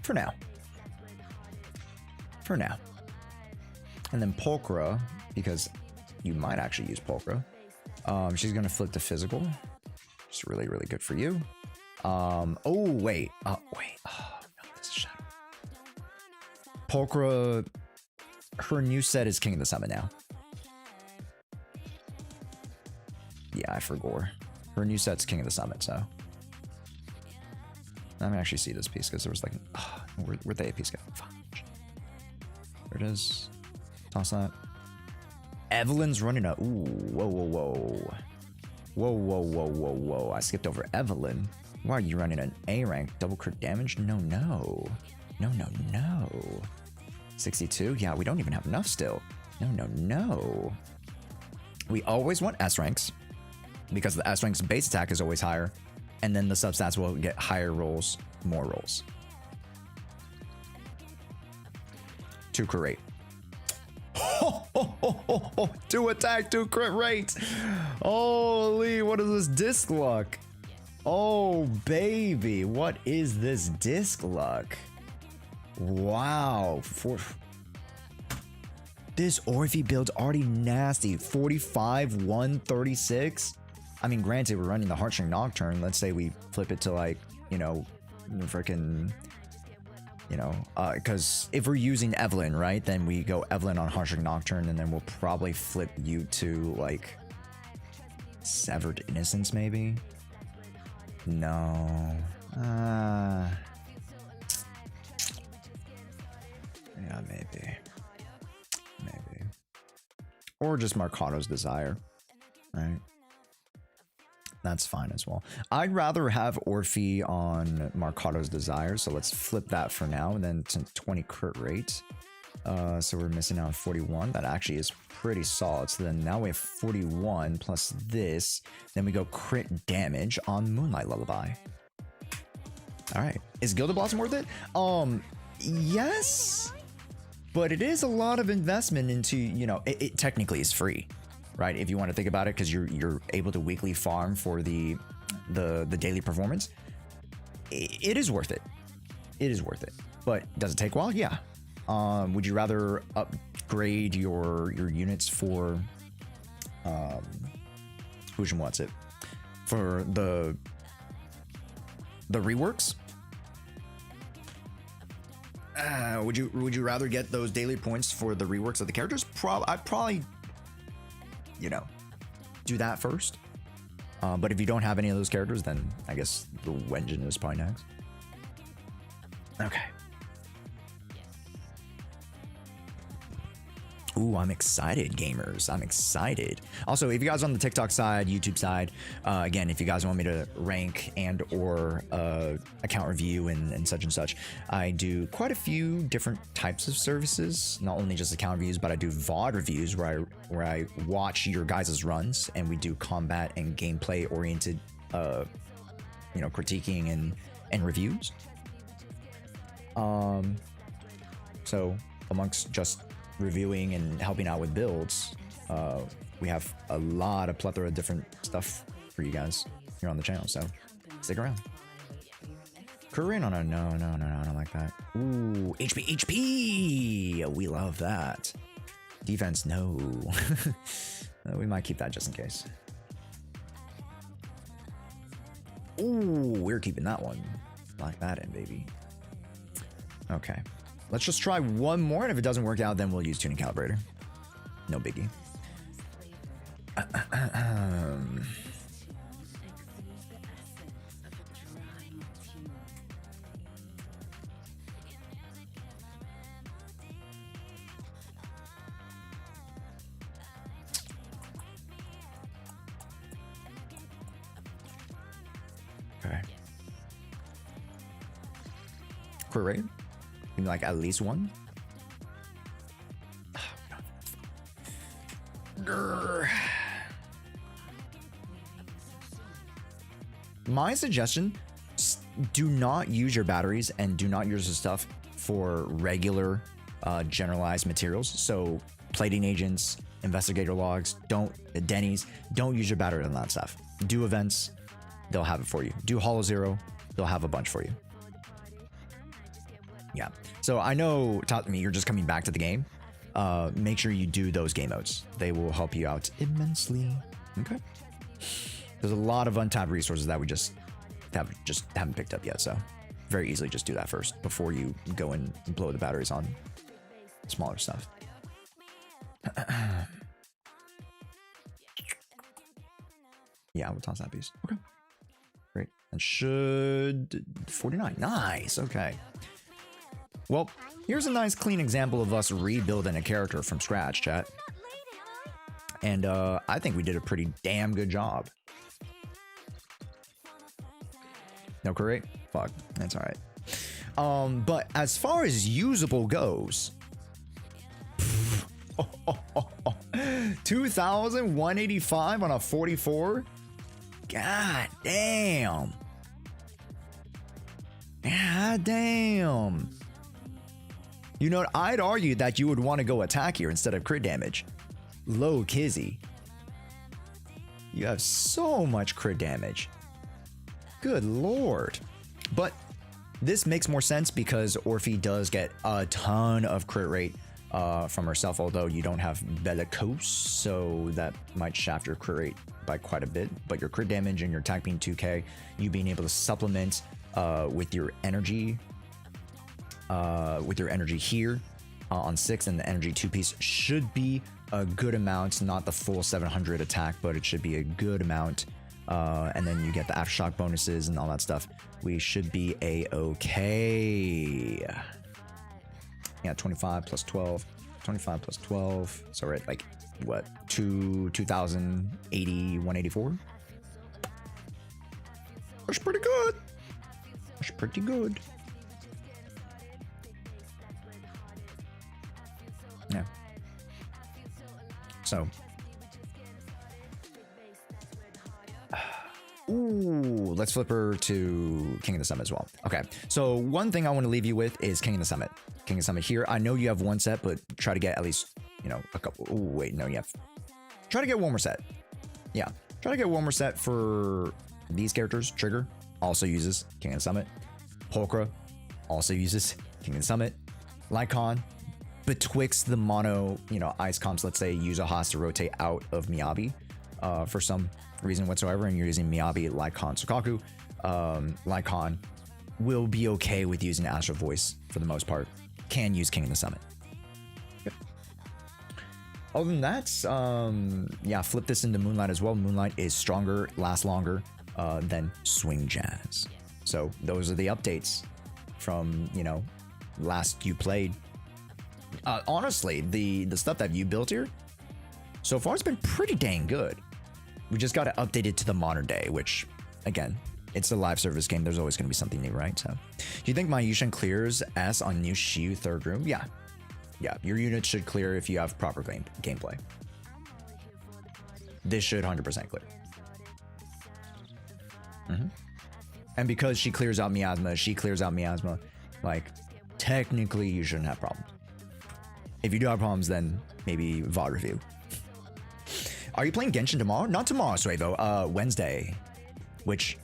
For now. And then Pulchra, because you might actually use Pulchra. She's gonna flip to physical. It's really, really good for you. Oh wait. Oh no, this is Shadow. Pulchra, her new set is King of the Summit now. Yeah, I forgot. Her new set's King of the Summit, so. Let me actually see this piece, because there was like, where'd the AP piece go? Fuck. There it is. Toss that. Evelyn's running a, whoa. I skipped over Evelyn. Why are you running an A rank? Double crit damage? No. 62? Yeah, we don't even have enough still. No. We always want S ranks, because the S rank's base attack is always higher, and then the substats will get higher rolls, more rolls. 2 crit rate. 2 attack, 2 crit rate. Holy, what is this disc luck? Oh baby, what is this disc luck? Wow. This Orphe build's already nasty. 45, 136. I mean, granted, we're running the Heartstring Nocturne. Let's say we flip it to like, freaking, because if we're using Evelyn, right, then we go Evelyn on Heartstring Nocturne, and then we'll probably flip you to like Severed Innocence, maybe. No. Yeah, maybe. Or just Marcato's Desire, right? That's fine as well. I'd rather have Orphe on Marcato's Desire, so let's flip that for now, and then to 20 crit rate. So we're missing out on 41. That actually is pretty solid. So then now we have 41 plus this. Then we go crit damage on Moonlight Lullaby. All right. Is Gilded Blossom worth it? Yes. But it is a lot of investment into, it technically is free, right? If you want to think about it, because you're able to weekly farm for the daily performance. It is worth it. It is worth it. But does it take a while? Yeah. Would you rather upgrade your units for who's wants it? For the reworks? Would you rather get those daily points for the reworks of the characters? I'd probably, do that first. But if you don't have any of those characters, then I guess the Wenjin is probably next. Okay. Ooh, I'm excited, gamers. I'm excited. Also, if you guys are on the TikTok side, YouTube side, again, if you guys want me to rank and or account review and such, I do quite a few different types of services. Not only just account reviews, but I do VOD reviews where I watch your guys' runs, and we do combat and gameplay oriented, critiquing and reviews. So amongst just reviewing and helping out with builds, we have a lot of plethora of different stuff for you guys here on the channel, so stick around. Korean? No, I don't like that. Ooh, HP! We love that. Defense, no. We might keep that just in case. Ooh, we're keeping that one. Lock that in, baby. Okay. Let's just try one more, and if it doesn't work out, then we'll use tuning calibrator. No biggie. Okay. Crit rate? Give me like at least one. Grr. My suggestion, do not use your batteries and do not use the stuff for regular generalized materials. So plating agents, investigator logs, Denny's, don't use your battery on that stuff. Do events, they'll have it for you. Do Hollow Zero, they'll have a bunch for you. Yeah. So I know, Tatami, you're just coming back to the game. Make sure you do those game modes. They will help you out immensely. Okay. There's a lot of untapped resources that we just haven't picked up yet. So very easily just do that first before you go and blow the batteries on smaller stuff. Yeah, we'll toss that piece. Okay. Great. And should 49. Nice. Okay. Well, here's a nice clean example of us rebuilding a character from scratch, chat. And I think we did a pretty damn good job. No crit? Fuck, that's all right. But as far as usable goes, 2,185 on a 44? God damn. God damn. You know, I'd argue that you would want to go attack here instead of crit damage. Low Kizzy. You have so much crit damage. Good lord. But this makes more sense because Orphe does get a ton of crit rate from herself, although you don't have Bellicose, so that might shaft your crit rate by quite a bit. But your crit damage and your attack being 2k, you being able to supplement with your energy here on 6, and the energy 2-piece should be a good amount, not the full 700 attack, but it should be a good amount. And then you get the aftershock bonuses and all that stuff. We should be a-okay. Yeah, 25 plus 12. 25 plus 12. So we're at like, what, 2,080, 184? That's pretty good. That's pretty good. Yeah. So. Ooh, let's flip her to King of the Summit as well. Okay, so one thing I want to leave you with is King of the Summit. King of the Summit here. I know you have one set, but try to get at least, you know, a couple. Oh, wait, no, you have. Try to get one more set. Yeah, try to get one more set for these characters. Trigger also uses King of the Summit. Pulchra also uses King of the Summit. Lycon, betwixt the mono, you know, ice comps, let's say, use a Haas to rotate out of Miyabi for some reason whatsoever, and you're using Miyabi, Lycon, Sukaku. Lycon will be okay with using Astral Voice for the most part. Can use King of the Summit. Yep. Other than that, yeah, flip this into Moonlight as well. Moonlight is stronger, lasts longer than Swing Jazz. So those are the updates from, you know, last you played. Honestly, the stuff that you built here so far has been pretty dang good. We just got to update it to the modern day, which, again, it's a live service game. There's always going to be something new, right? So, do you think my Yushin clears S on new Shiyu third room? Yeah. Yeah, your unit should clear if you have proper gameplay. This should 100% clear. And because she clears out Miasma, like, technically you shouldn't have problems. If you do have problems, then maybe VOD review. Are you playing Genshin tomorrow? Not tomorrow, Suevo. Wednesday. Which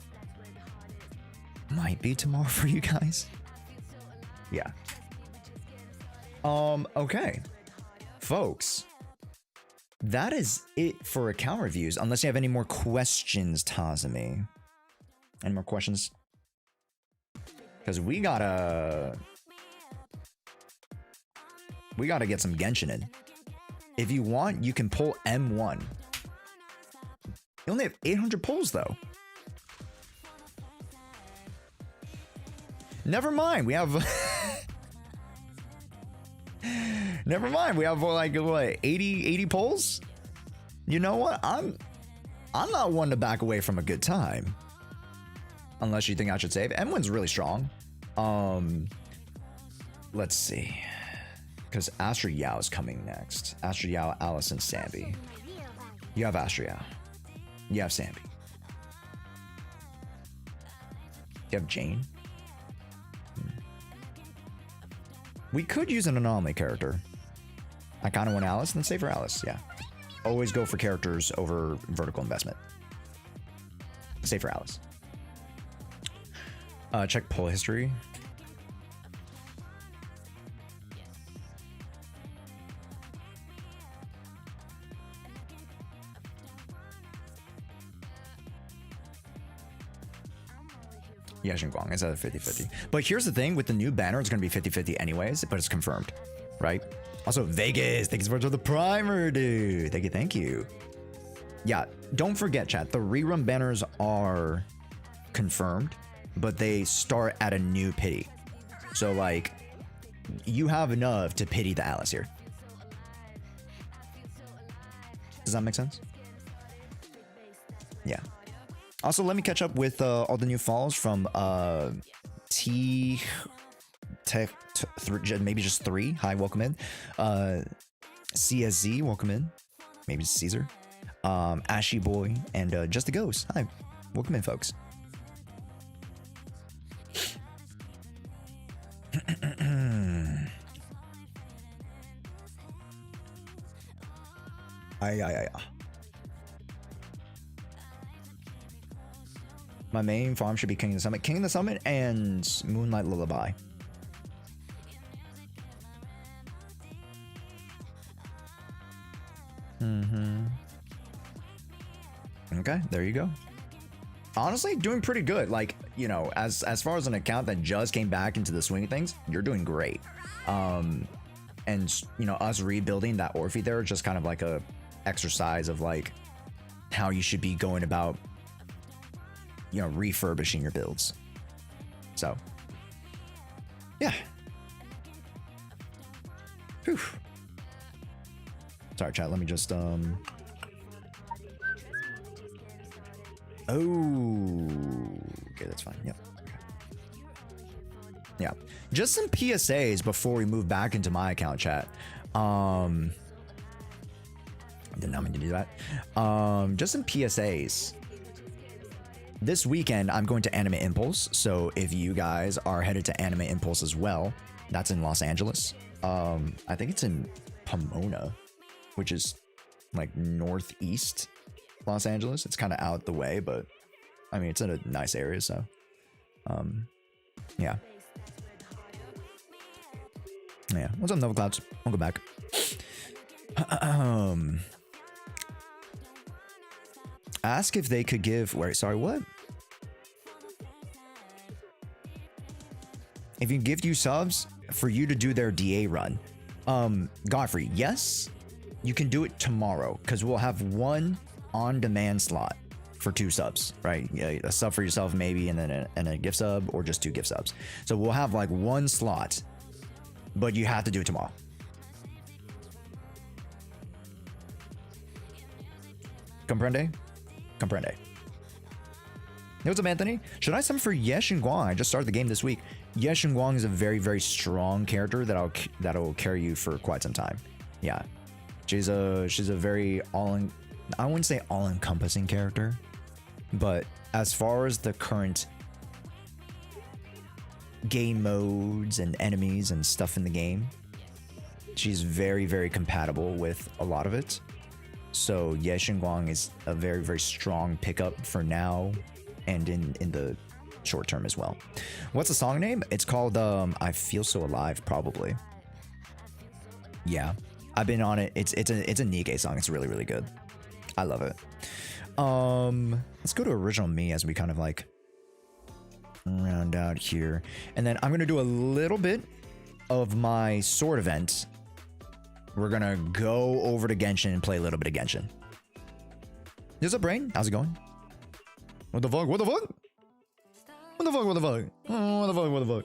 might be tomorrow for you guys. Yeah. Okay. Folks. That is it for account reviews. Unless you have any more questions, Tazumi. Any more questions? Because we gotta get some Genshin in. If you want, you can pull M1. You only have 800 pulls though. Never mind, we have never mind, we have like what, 80 pulls? You know what? I'm not one to back away from a good time. Unless you think I should save. M1's really strong. Let's see. Because Astra Yao is coming next. Astra Yao, Alice, and Sambi. You have Astra Yao. You have Sambi. You have Jane. We could use an anomaly character. I kind of want Alice, then save for Alice. Yeah. Always go for characters over vertical investment. Save for Alice. Check pull history. Yeshunguang is at a 50-50. But here's the thing, with the new banner, it's going to be 50-50 anyways, but it's confirmed, right? Also, Vegas, thank you so much for the primer, dude. Thank you. Yeah, don't forget, chat, the rerun banners are confirmed, but they start at a new pity. So, like, you have enough to pity the Alice here. Does that make sense? Yeah. Also, let me catch up with all the new follows from maybe just 3. Hi, welcome in. CSZ, welcome in. Maybe it's Caesar. Ashy Boy, and Just a Ghost. Hi, welcome in, folks. My main farm should be King of the Summit. King of the Summit and Moonlight Lullaby. Okay, there you go. Honestly, doing pretty good. Like, you know, as far as an account that just came back into the swing of things, you're doing great. And, you know, us rebuilding that Orphe there is just kind of like a exercise of like how you should be going about, you know, refurbishing your builds. So, yeah. Whew. Sorry, chat. Let me just Oh, okay, that's fine. Yep. Okay. Yeah, just some PSAs before we move back into my account, chat. Did not mean to do that. Just some PSAs. This weekend, I'm going to Anime Impulse. So if you guys are headed to Anime Impulse as well, that's in Los Angeles. I think it's in Pomona, which is like northeast Los Angeles. It's kind of out the way, but I mean, it's in a nice area. So, yeah. Yeah. What's up, Nova Clouds? I'll go back. Ask if they could give. Wait, sorry, what? If you give you subs for you to do their DA run, Godfrey, yes, you can do it tomorrow because we'll have one on-demand slot for 2 subs, right? A sub for yourself maybe, and then a gift sub, or just 2 gift subs. So we'll have like 1 slot, but you have to do it tomorrow. Comprende? Comprende. Hey, what's up, Anthony? Should I sub for Yeshunguang? I just started the game this week. Yeshunguang is a very, very strong character that'll carry you for quite some time. Yeah, she's a very I wouldn't say all-encompassing character, but as far as the current game modes and enemies and stuff in the game. She's very, very compatible with a lot of it. So yeshunguang is a very, very strong pickup for now and in the short term as well. What's the song name? It's called I Feel So Alive, probably. Yeah, I've been on it. It's a Nikkei song. It's really, really good. I love it. Let's go to original me as we kind of like round out here, and then I'm gonna do a little bit of my sword event. We're gonna go over to Genshin and play a little bit of Genshin. What's up, Brain? How's it going? What the fuck? What the fuck? What the fuck? What the fuck? Oh, what the fuck? What the fuck?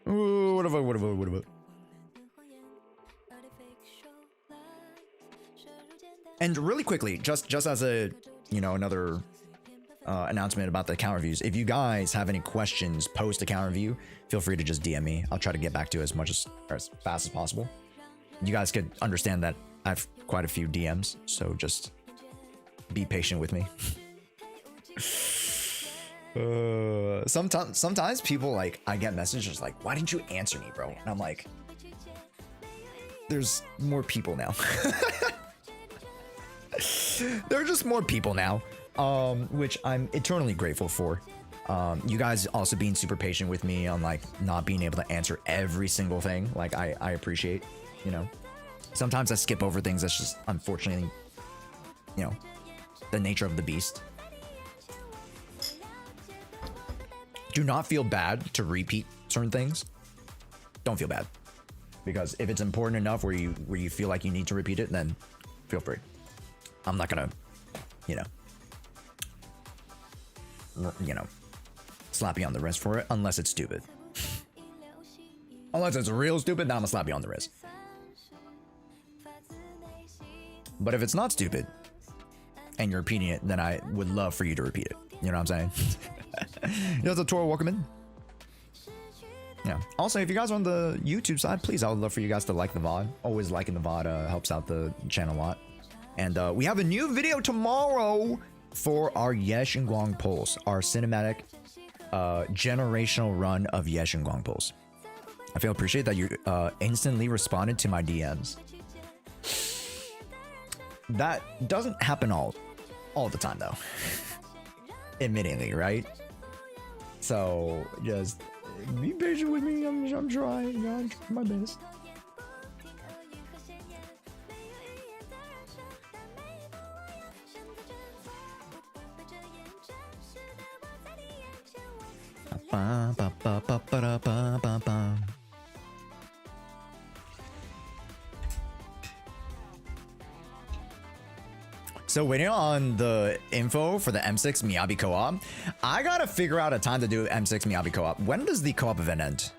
Ooh, what the fuck? What the fuck? What the fuck? And really quickly, just as a, you know, another announcement about the account reviews. If you guys have any questions post account review, feel free to just DM me. I'll try to get back to you as fast as possible. You guys could understand that I have quite a few DMs, so just be patient with me. Sometimes people, like, I get messages like, why didn't you answer me, bro? And I'm like, there's more people now. There are just more people now, which I'm eternally grateful for. You guys also being super patient with me on like not being able to answer every single thing. Like I appreciate, you know, sometimes I skip over things. That's just unfortunately, you know, the nature of the beast. Do not feel bad to repeat certain things. Don't feel bad, because if it's important enough where you feel like you need to repeat it, then feel free. I'm not gonna, you know, slap you on the wrist for it unless it's stupid. Unless it's real stupid, then I'm gonna slap you on the wrist. But if it's not stupid and you're repeating it, then I would love for you to repeat it. You know what I'm saying? Yo, the Toro, welcome in. Yeah. Also, if you guys are on the YouTube side, please, I would love for you guys to like the VOD. Always liking the VOD helps out the channel a lot. And we have a new video tomorrow for our yeshunguang pulls, our cinematic generational run of yeshunguang pulls. I feel appreciate that you instantly responded to my DMs. That doesn't happen all the time though. Admittingly, right? So just be patient with me. I'm trying my best. So waiting on the info for the M6 Miyabi co-op. I gotta figure out a time to do M6 Miyabi co-op. When does the co-op event end?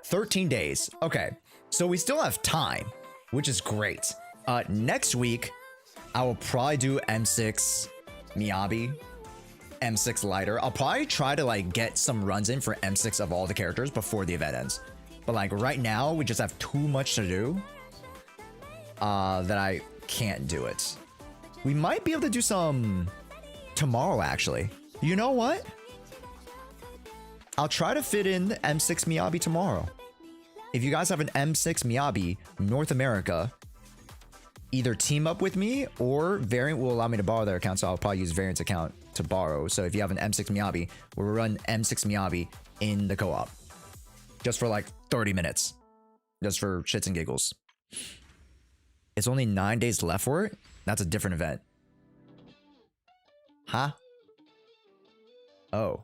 13 days. Okay, so we still have time, which is great. Next week, I will probably do M6 Miyabi, M6 lighter. I'll probably try to like get some runs in for M6 of all the characters before the event ends. But like right now, we just have too much to do that I can't do it. We might be able to do some tomorrow, actually. You know what? I'll try to fit in the M6 Miyabi tomorrow. If you guys have an M6 Miyabi North America, either team up with me or Variant will allow me to borrow their account, so I'll probably use Variant's account to borrow. So if you have an M6 Miyabi, we'll run M6 Miyabi in the co-op. Just for like 30 minutes. Just for shits and giggles. It's only 9 days left for it? That's a different event. Huh? Oh.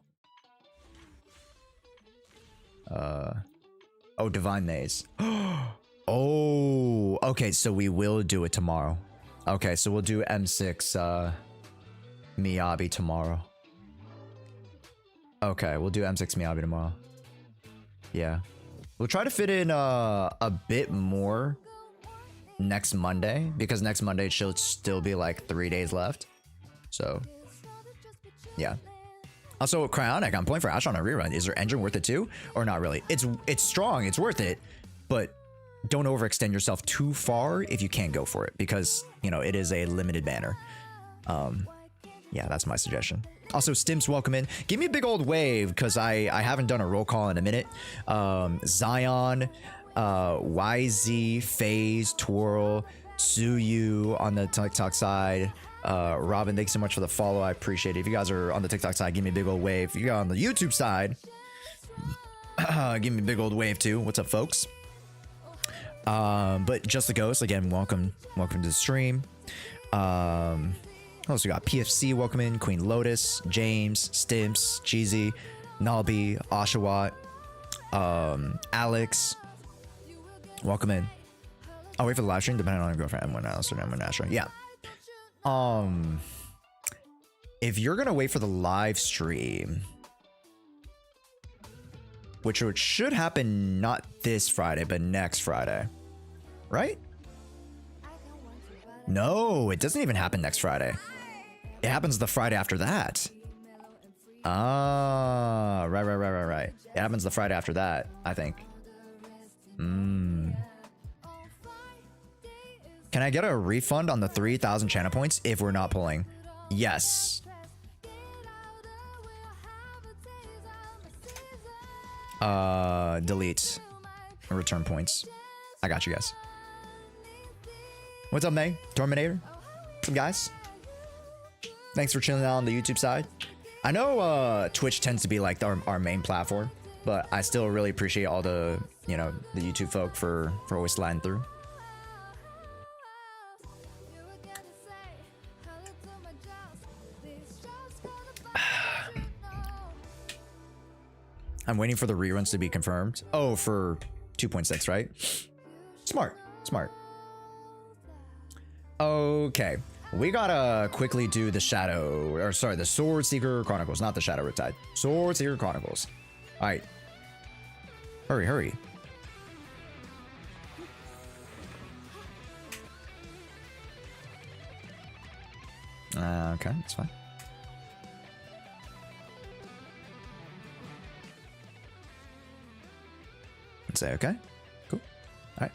Oh, Divine Maze. Oh, okay, so we will do it tomorrow. Okay, so we'll do M6 Miyabi tomorrow. Okay, we'll do M6 Miyabi tomorrow. Yeah. We'll try to fit in a bit more next Monday, because next Monday it should still be like 3 days left. So, yeah. Also, Cryonic, I'm playing for Ash on a rerun. Is your engine worth it too? Or not really? It's strong, it's worth it, but don't overextend yourself too far if you can't go for it, because, you know, it is a limited banner. Yeah, that's my suggestion. Also, Stims, welcome in. Give me a big old wave, because I haven't done a roll call in a minute. Zion, YZ, FaZe, Twirl, Suyu on the TikTok side. Robin, thanks so much for the follow. I appreciate it. If you guys are on the TikTok side, give me a big old wave. If you're on the YouTube side, give me a big old wave too. What's up, folks? But Just the Ghost, again, welcome to the stream. Also got PFC, welcome in, Queen Lotus, James, Stimps, Cheesy, Nalby, Oshawott, Alex, welcome in. I'll wait for the live stream depending on your girlfriend. M1 Alice or M1 Astra. Yeah. If you're gonna wait for the live stream, which should happen not this Friday, but next Friday, right? No, it doesn't even happen next Friday. It happens the Friday after that. Ah, right. It happens the Friday after that, I think. Can I get a refund on the 3,000 channel points if we're not pulling? Yes. Delete. Return points. I got you guys. What's up, May? Terminator? What's up, guys? Thanks for chilling out on the YouTube side. I know Twitch tends to be like our main platform, but I still really appreciate all the, you know, the YouTube folk for always sliding through. I'm waiting for the reruns to be confirmed. Oh, for 2.6, right? Smart. Okay. We gotta quickly do the the Sword Seeker Chronicles, not the Shadow Riptide. Sword Seeker Chronicles. Alright. Hurry. Okay, that's fine. Let's say okay. Cool. Alright.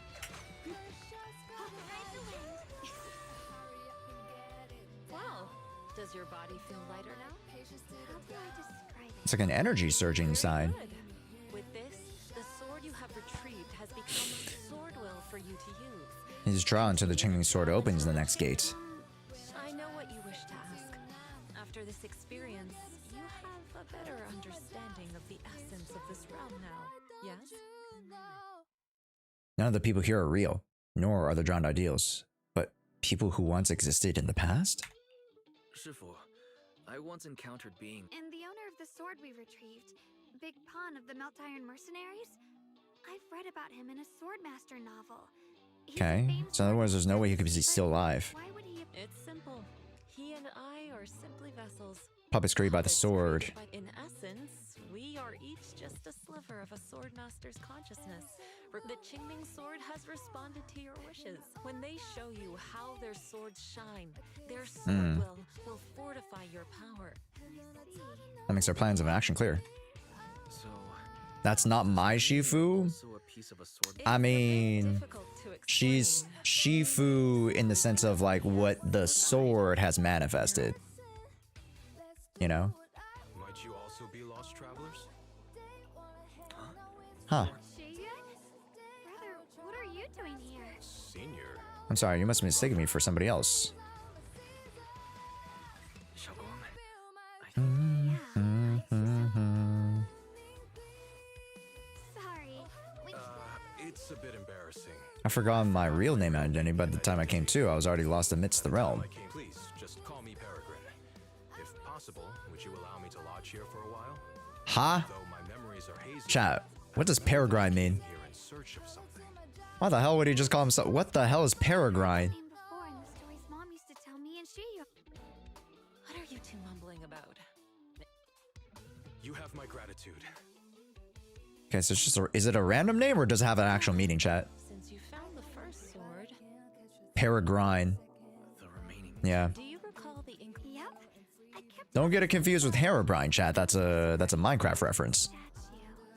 Wow. Does your body feel lighter now? How do I describe it? It's like an energy surging sign. Good. With this, the sword you have retrieved has become a sword will for you to use. His draw until the Chinging Sword opens the next gate. I know what you wish to ask. After this experience, you have a better understanding of the essence of this realm now, yes? None of the people here are real, nor are the drowned ideals, but people who once existed in the past? Shifu, I once encountered being. And the owner of the sword we retrieved, Big Pun of the Melt Iron Mercenaries? I've read about him in a Swordmaster novel. He's Okay, famous so in other words, there's no way he could be but still alive. Why would he? It's simple. He and I are simply vessels. Puppets created by the Puppets sword. created But in essence, we are each just a sliver of a swordmaster's consciousness. The Qingming sword has responded to your wishes. When they show you how their swords shine, their sword will fortify your power. That makes our plans of action clear. So, That's not my Shifu. also a piece of a sword. I mean, Difficult to explain. she's Shifu in the sense of like what the sword has manifested. You know? Might you also be lost travelers? Huh. Shiyu? Brother, what are you doing here? Senior? I'm sorry, you must have mistaken me for somebody else. Xiaogong, Sorry. It's a bit embarrassing. I forgot my real name and identity by the time I came to. I was already lost amidst the realm. Please, just call me Peregrine. If possible, would you allow me to lodge here for a while? Huh? Though my memories are hazy. Chat, what does Peregrine mean? Here in search of something. Why the hell would he just call himself? What the hell is Peregrine? Name before and the stories Mom used to tell me and Shiyu. What are you two mumbling about? You have my gratitude. Okay, so it's just is it a random name or does it have an actual meaning, chat? Since you found the first sword, Peregrine. the remaining. Yeah. do you recall the ink Yep. I kept Don't get it confused with Herobrine, chat. That's a Minecraft reference. statue.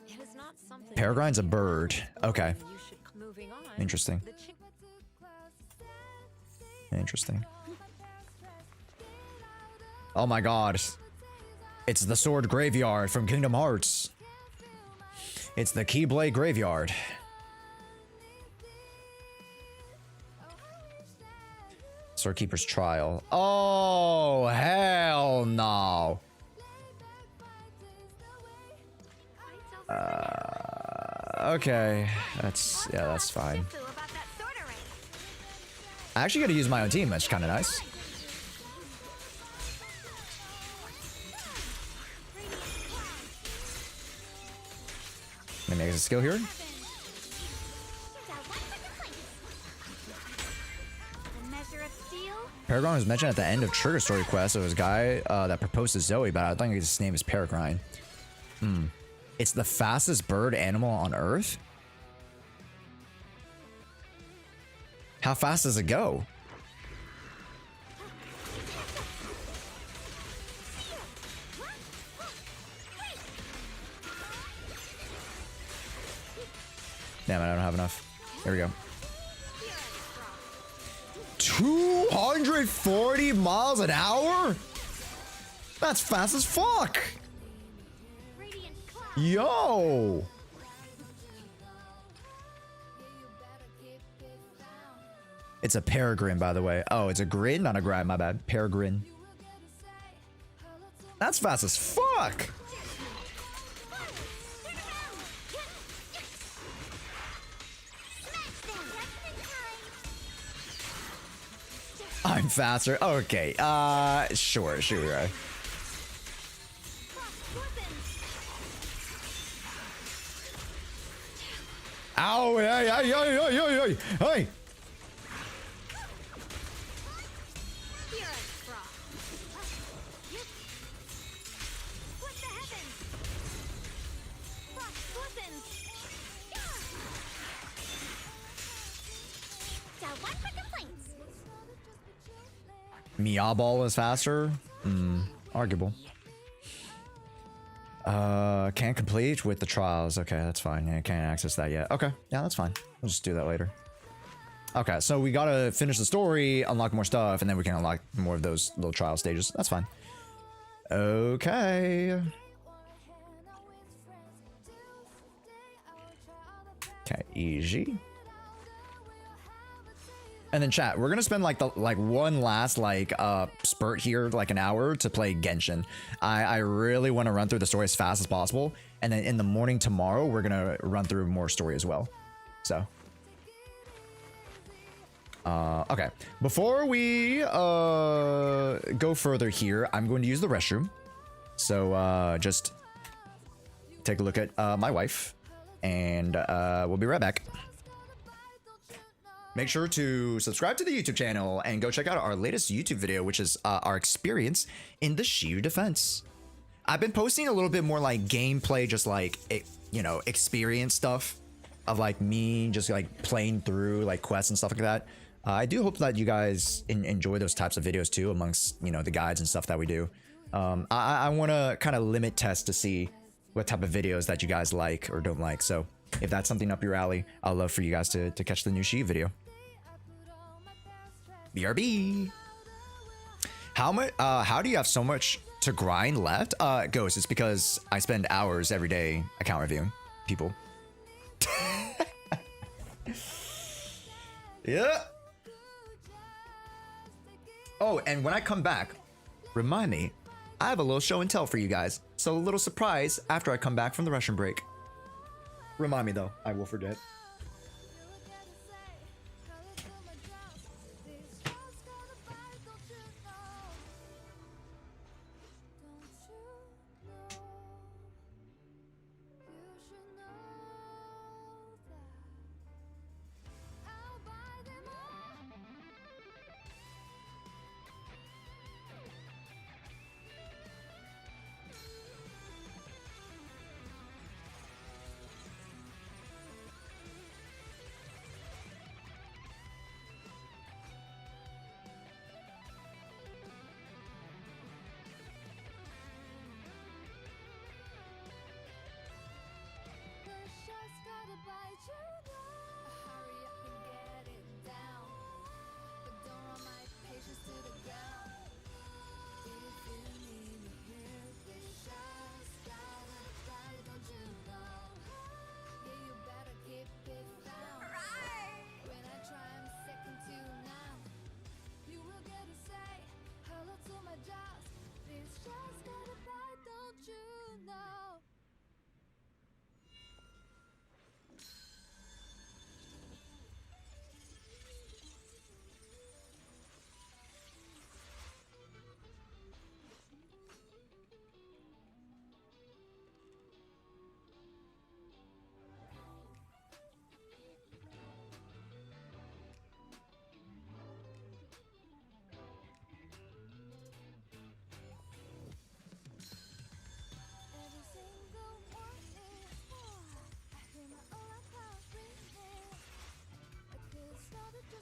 It is not something Peregrine's a bird. Okay. you should moving on. Interesting. The Qing Interesting. Oh my god. It's the sword graveyard from Kingdom Hearts. It's the Keyblade graveyard. Swordkeeper's trial. Oh, hell no. Okay. That's fine. I actually gotta use my own team. That's kind of nice. Maybe make a skill here. Peregrine was mentioned at the end of Trigger Story Quest. It was a guy that proposed to Zoe, but I think his name is Peregrine. It's the fastest bird animal on Earth? How fast does it go? Damn, I don't have enough. Here we go. 240 miles an hour? That's fast as fuck. Yo. It's a peregrine, by the way. Oh, it's a grin, not a grind. My bad. Peregrine. That's fast as fuck. I'm faster. Okay. Sure. Ow! Hey! Mia Ball was faster? Arguable. Can't complete with the trials. Okay, that's fine. Yeah, can't access that yet. Okay, yeah, that's fine. We'll just do that later. Okay, so we gotta finish the story, unlock more stuff, and then we can unlock more of those little trial stages. That's fine. Okay. Okay, easy. And then chat, we're gonna spend like one last spurt here, like an hour to play Genshin. I really want to run through the story as fast as possible, and then in the morning tomorrow we're gonna run through more story as well. So okay, before we go further here, I'm going to use the restroom. So just take a look at my wife, and we'll be right back. Make sure to subscribe to the YouTube channel and go check out our latest YouTube video, which is our experience in the Shiyu defense. I've been posting a little bit more like gameplay, just like, you know, experience stuff of like me just like playing through like quests and stuff like that. I do hope that you guys enjoy those types of videos too, amongst, you know, the guides and stuff that we do. I want to kind of limit test to see what type of videos that you guys like or don't like. So if that's something up your alley, I'd love for you guys to catch the new Shiyu video. BRB. How do you have so much to grind left? Ghost, it's because I spend hours every day account reviewing people. Yeah. Oh, and when I come back, remind me, I have a little show and tell for you guys. So a little surprise after I come back from the Russian break. Remind me though, I will forget.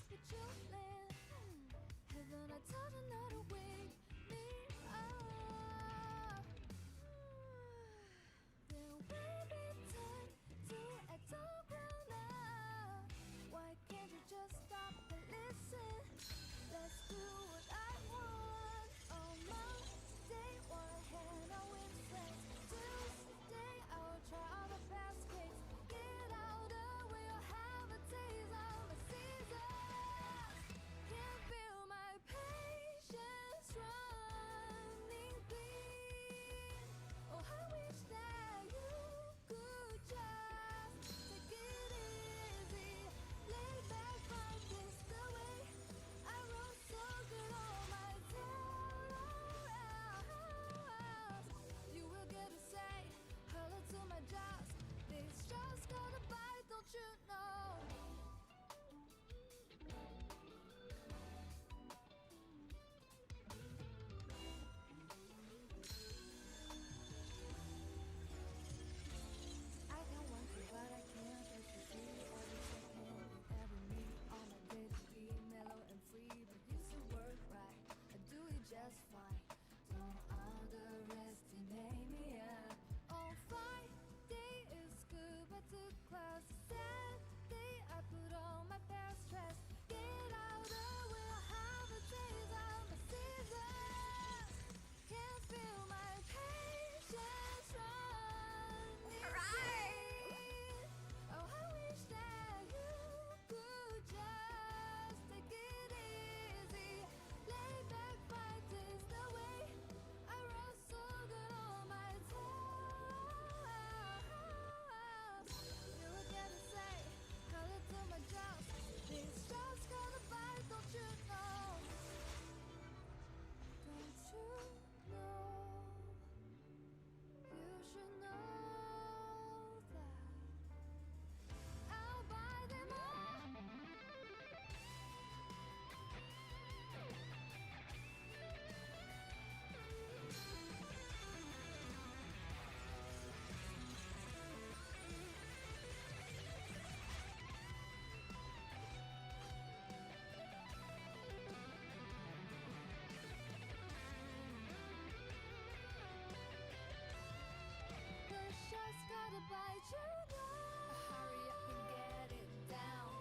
but you live. Heaven, I told you not to wake me up. There will be time to act all grown up. Why can't you just stop and listen? Let's do what I want on Monday. Wanna hang out with friends. Tuesday, I'll try all the best cakes. Get out of where you'll have a taste of the season. Can't feel my patience running clean. Oh, I wish that you could just take it easy. Lay back, find this the way. I wrote so good on my diary. You will get to say hello to my jaws. This just gotta bite, don't you know? I don't want to, but I can't. Just to see every second, every meet on my day to be mellow and free. But you still work right, I do it just fine. Don't underestimate me. On Friday is good, but to class Saturday I put on my best dress. Get out of where I have a taste of my season. Can't feel my patience running clean. Oh, I wish that you could just take it easy. Lay back, fight this the way. I wrote so good on my tongue. You would get to say hello to my jaws. This just gonna bite, don't you know? Don't you know? You should know that I'll buy them all. Push just gotta bite, you know. Hurry up and get it down,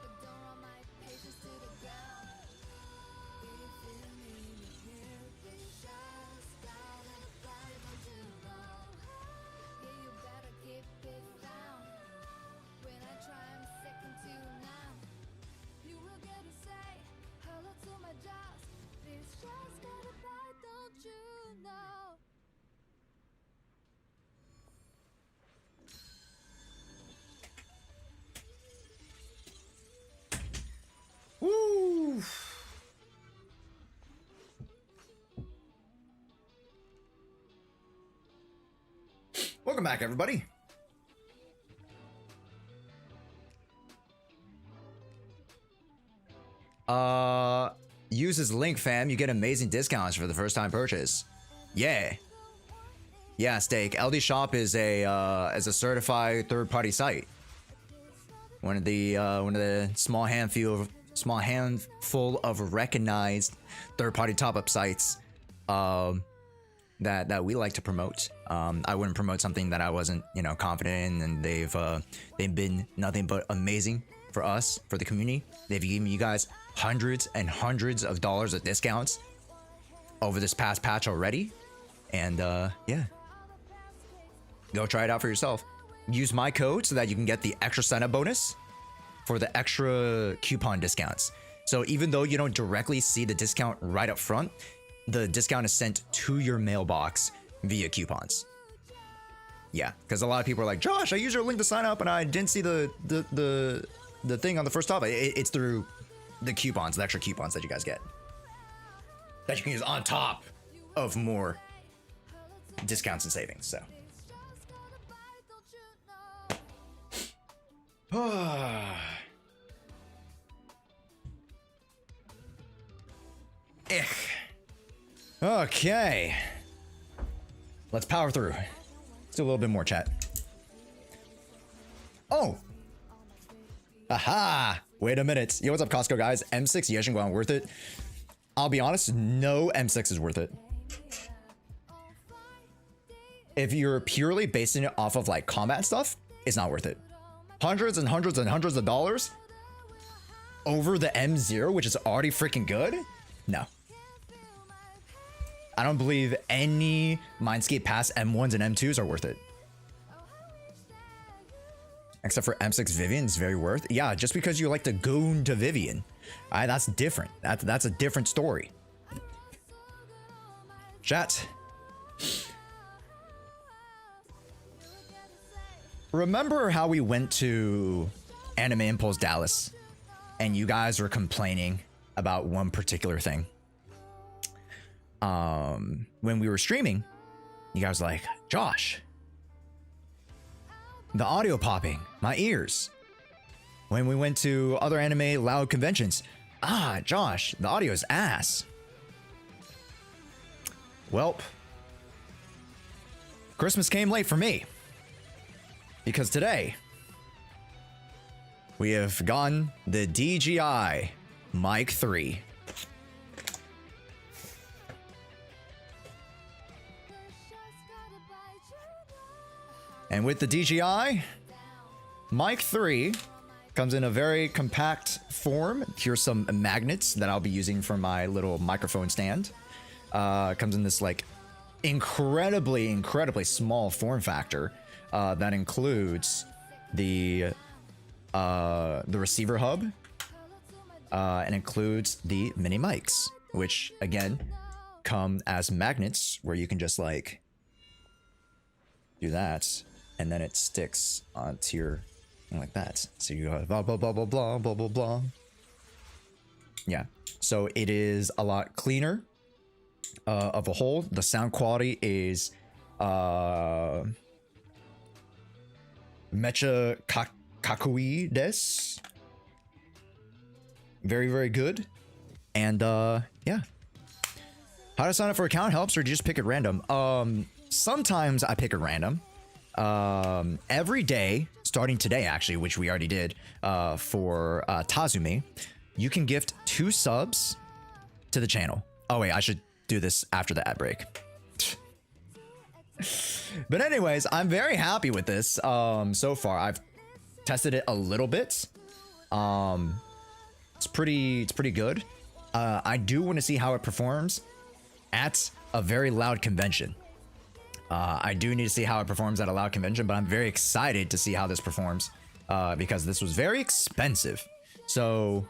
but don't run my patience to the ground. If you need me here, this just gotta bite, don't you know? Yeah, you better keep it down. When I try, I'm second to none. You will get to say hello to my jaws. This just gotta bite, don't you know? Woo! Welcome back, everybody. Use this link, fam. You get amazing discounts for the first time purchase. Yeah. Yeah, Steak. LD Shop is a certified third-party site. One of the small handful of recognized third-party top-up sites that we like to promote. I wouldn't promote something that I wasn't, confident in, and they've been nothing but amazing for us, for the community. They've given you guys hundreds and hundreds of dollars of discounts over this past patch already, and yeah, go try it out for yourself. Use my code so that you can get the extra sign-up bonus for the extra coupon discounts. So even though you don't directly see the discount right up front, the discount is sent to your mailbox via coupons. Yeah, because a lot of people are like, Josh, I used your link to sign up and I didn't see the thing on the first top. It's through the coupons, the extra coupons that you guys get, that you can use on top of more discounts and savings. So okay, let's power through. Let's do a little bit more chat. Oh, aha, Wait a minute. Yo, what's up, Costco guys? M6 yeshunguang worth it? I'll be honest, no M6 is worth it. If you're purely basing it off of like combat stuff, it's not worth it. Hundreds and hundreds and hundreds of dollars over the M0, which is already freaking good? No. I don't believe any Mindscape Pass M1s and M2s are worth it. Except for M6 Vivian is very worth. Yeah, just because you like to goon to Vivian. That's different. That's a different story. Chat. Remember how we went to Anime Impulse Dallas and you guys were complaining about one particular thing? When we were streaming, you guys were like, Josh, the audio popping, my ears. When we went to other anime loud conventions, Josh, the audio is ass. Welp, Christmas came late for me. Because today, we have gotten the DJI Mic 3. And with the DJI Mic 3 comes in a very compact form. Here's some magnets that I'll be using for my little microphone stand. Comes in this like incredibly small form factor that includes the receiver hub and includes the mini mics, which again come as magnets where you can just like do that. And then it sticks onto your, like that. So you go blah, blah, blah, blah, blah, blah, blah, blah. Yeah. So it is a lot cleaner of a whole. The sound quality is Mecha Kakui des. Very, very good. And yeah. How to sign up for account helps, or do you just pick it random? Sometimes I pick it random. Every day, starting today actually, which we already did for Tazumi, you can gift 2 subs to the channel. Oh wait, I should do this after the ad break. But anyways, I'm very happy with this so far. I've tested it a little bit. It's pretty good. I do want to see how it performs at a very loud convention. I do need to see how it performs at a loud convention, but I'm very excited to see how this performs because this was very expensive. So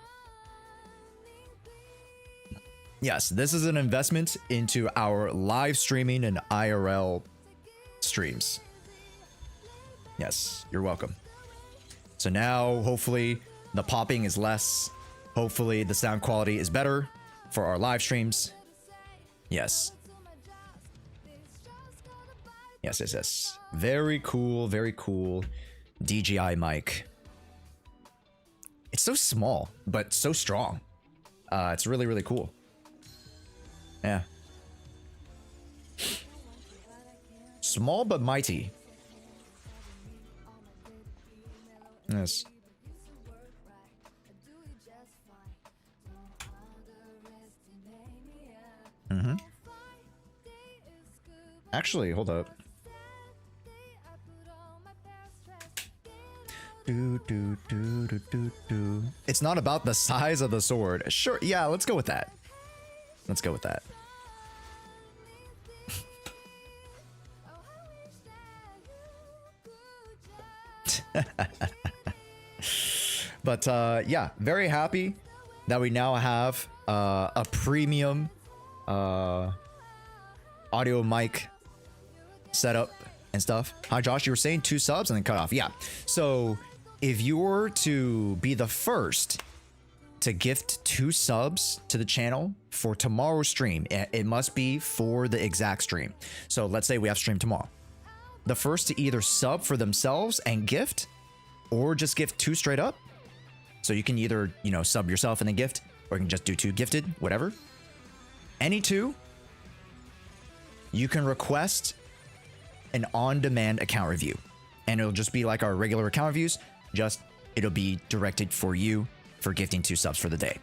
yes, this is an investment into our live streaming and IRL streams. Yes, you're welcome. So now hopefully the popping is less. Hopefully the sound quality is better for our live streams. Yes. Yes. Very cool DJI mic. It's so small, but so strong. It's really cool. Yeah. Small but mighty. Yes. Actually, hold up. It's not about the size of the sword. Sure, yeah, let's go with that. Let's go with that. But yeah, very happy that we now have a premium audio mic setup and stuff. Hi Josh, you were saying 2 subs and then cut off. Yeah, so if you were to be the first to gift 2 subs to the channel for tomorrow's stream, it must be for the exact stream. So let's say we have stream tomorrow. The first to either sub for themselves and gift, or just gift 2 straight up. So you can either, you know, sub yourself and then gift, or you can just do 2 gifted, whatever. Any 2, you can request an on-demand account review. And it'll just be like our regular account reviews, just it'll be directed for you for gifting 2 subs for the day.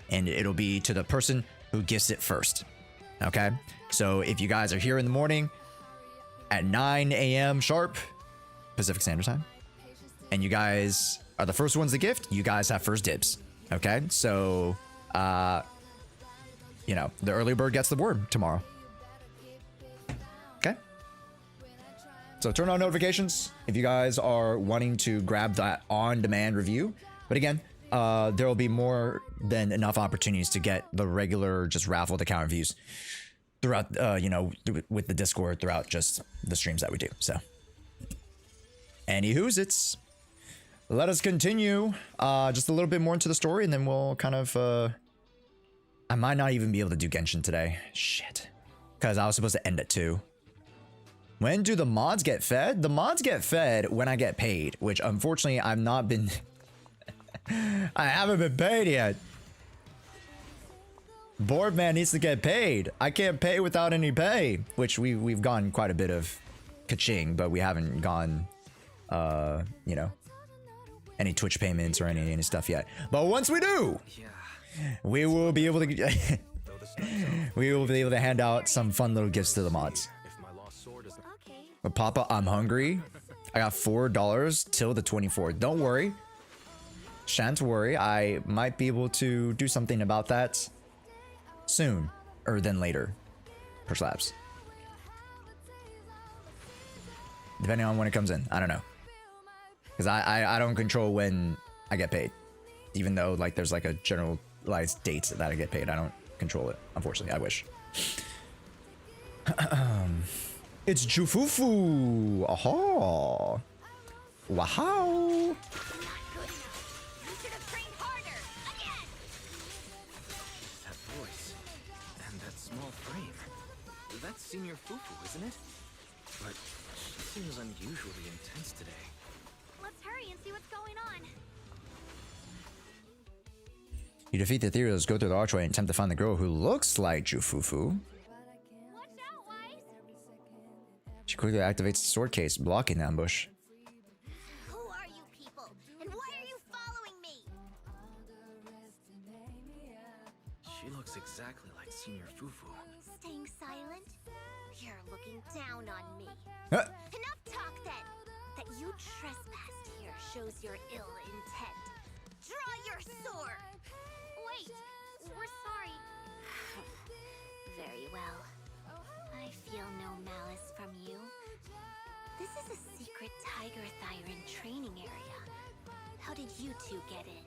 And it'll be to the person who gifts it first. Okay? So if you guys are here in the morning at 9 a.m. sharp, Pacific Standard Time, and you guys are the first ones to gift, you guys have first dibs. Okay? So, you know, the early bird gets the worm tomorrow. Okay? So turn on notifications if you guys are wanting to grab that on-demand review. But again, there will be more than enough opportunities to get the regular just raffle account reviews throughout, you know, with the Discord throughout just the streams that we do. So, anywho's, let us continue just a little bit more into the story, and then we'll kind of, I might not even be able to do Genshin today. Shit. Because I was supposed to end at 2. When do the mods get fed? The mods get fed when I get paid, which unfortunately I've not been... I haven't been paid yet. Boardman needs to get paid. I can't pay without any pay, which we've gone quite a bit of ka-ching, but we haven't gone, you know, any Twitch payments or any stuff yet. But once we do, we will be able to we will be able to hand out some fun little gifts to the mods. But Papa, I'm hungry. I got $4 till the 24th. Don't worry. Shan't worry. I might be able to do something about that soon, or then later, perhaps. Depending on when it comes in. I don't know. Because I don't control when I get paid. Even though like there's like a generalized date that I get paid. I don't control it. Unfortunately, I wish. It's Jufufu. Aha. Wow. That voice and that small frame. That's Senior Fufu, isn't it? But she seems unusually intense today. Let's hurry and see what's going on. You defeat the Ethereals, go through the archway, and attempt to find the girl who looks like Jufufu. Watch out, Wise. She quickly activates the sword case, blocking the ambush. Who are you people? And why are you following me? She looks exactly like Senior Fufu. Staying silent? You're looking down on me. Huh? Enough talk then. That you trespassed here shows your ill intent. Draw your sword! Wait, we're sorry. Very well. I feel no malice from you. This is a secret Tiger Thyran training area. How did you two get in?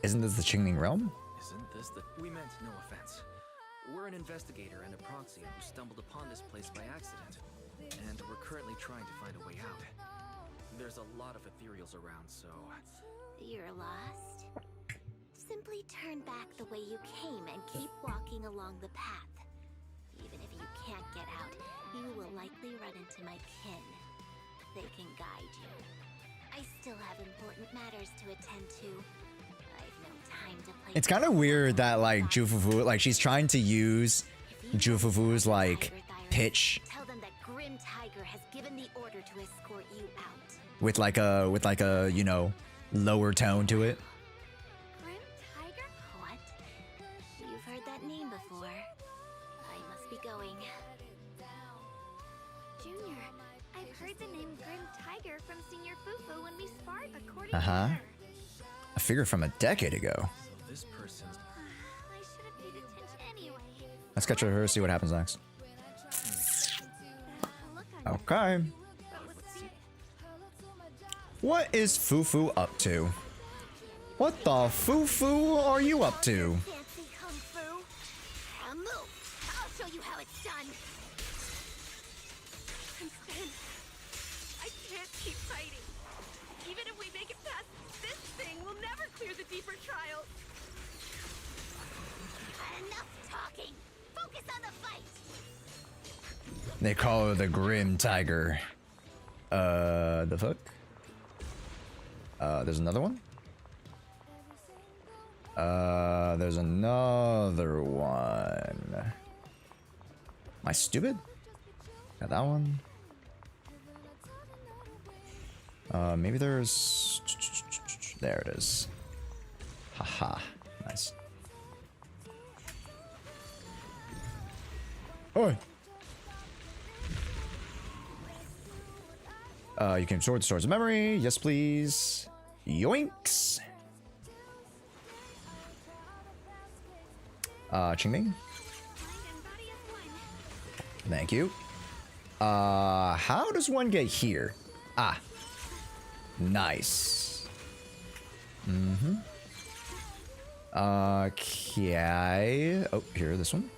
Isn't this the Qingling realm? Isn't this the... We meant no offense. We're an investigator and a proxy who stumbled upon this place by accident. And we're currently trying to find a way out. There's a lot of ethereals around, so... You're lost? Simply turn back the way you came and keep walking along the path. Even if you can't get out, you will likely run into my kin. They can guide you. I still have important matters to attend to. I've no time to play. It's kind of weird that like Jufufu, like she's trying to use Jufufu's like pitch Tell them that Grim Tiger has given the order to escort you out. with like a you know, lower tone to it. Grim Tiger? What? You've heard that name before. I must be going. Junior, I've heard the name Grim Tiger from Senior Fufu when we sparred according to her. A figure from a decade ago. So this person's... I should have paid attention anyway. Let's catch her, see what happens next. Look on Okay. but with secret. What is Fufu up to? What the Fufu are you up to? Fancy kung fu. Move. I'll show you how it's done. Instead, I can't keep fighting. Even if we make it past this thing, we'll never clear the deeper trials. Enough talking. Focus on the fight. They call her the Grim Tiger. The fuck? There's another one? There's another one. Am I stupid? Got that one. Maybe there's... There it is. Haha. Nice. Oi! You can sword swords of memory. Yes, please. Yoinks! Qingming. Thank you. How does one get here? Ah. Nice. Mm-hmm. Okay. Oh, here, this one.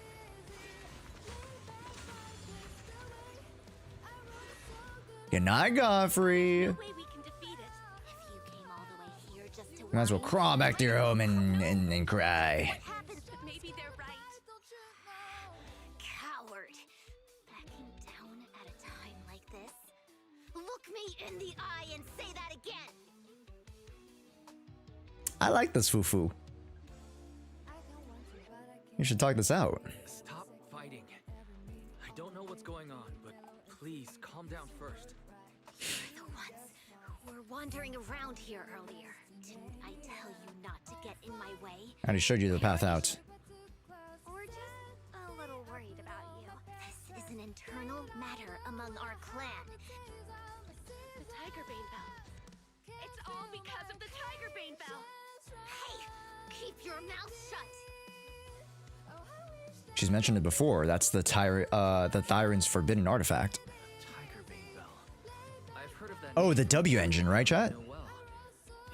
Good night, Godfrey. No way we can defeat it. If you came all the way here just to Might as well crawl back to your home and cry. What happens? But maybe they're right. Coward. Backing down at a time like this. Look me in the eye and say that again. I like this fufu. You should talk this out. Stop fighting. I don't know what's going on, but please calm down first. You're the ones who were wandering around here earlier. Didn't I tell you not to get in my way? I already showed you the path out. Or just a little worried about you. This is an internal matter among our clan. The Tiger Bane Bell. It's all because of the Tiger Bane Bell. Hey, keep your mouth shut. She's mentioned it before. That's the Thyron's forbidden artifact. Tiger Bane Bell. I've heard of that. Oh, the W engine, right, chat? know well.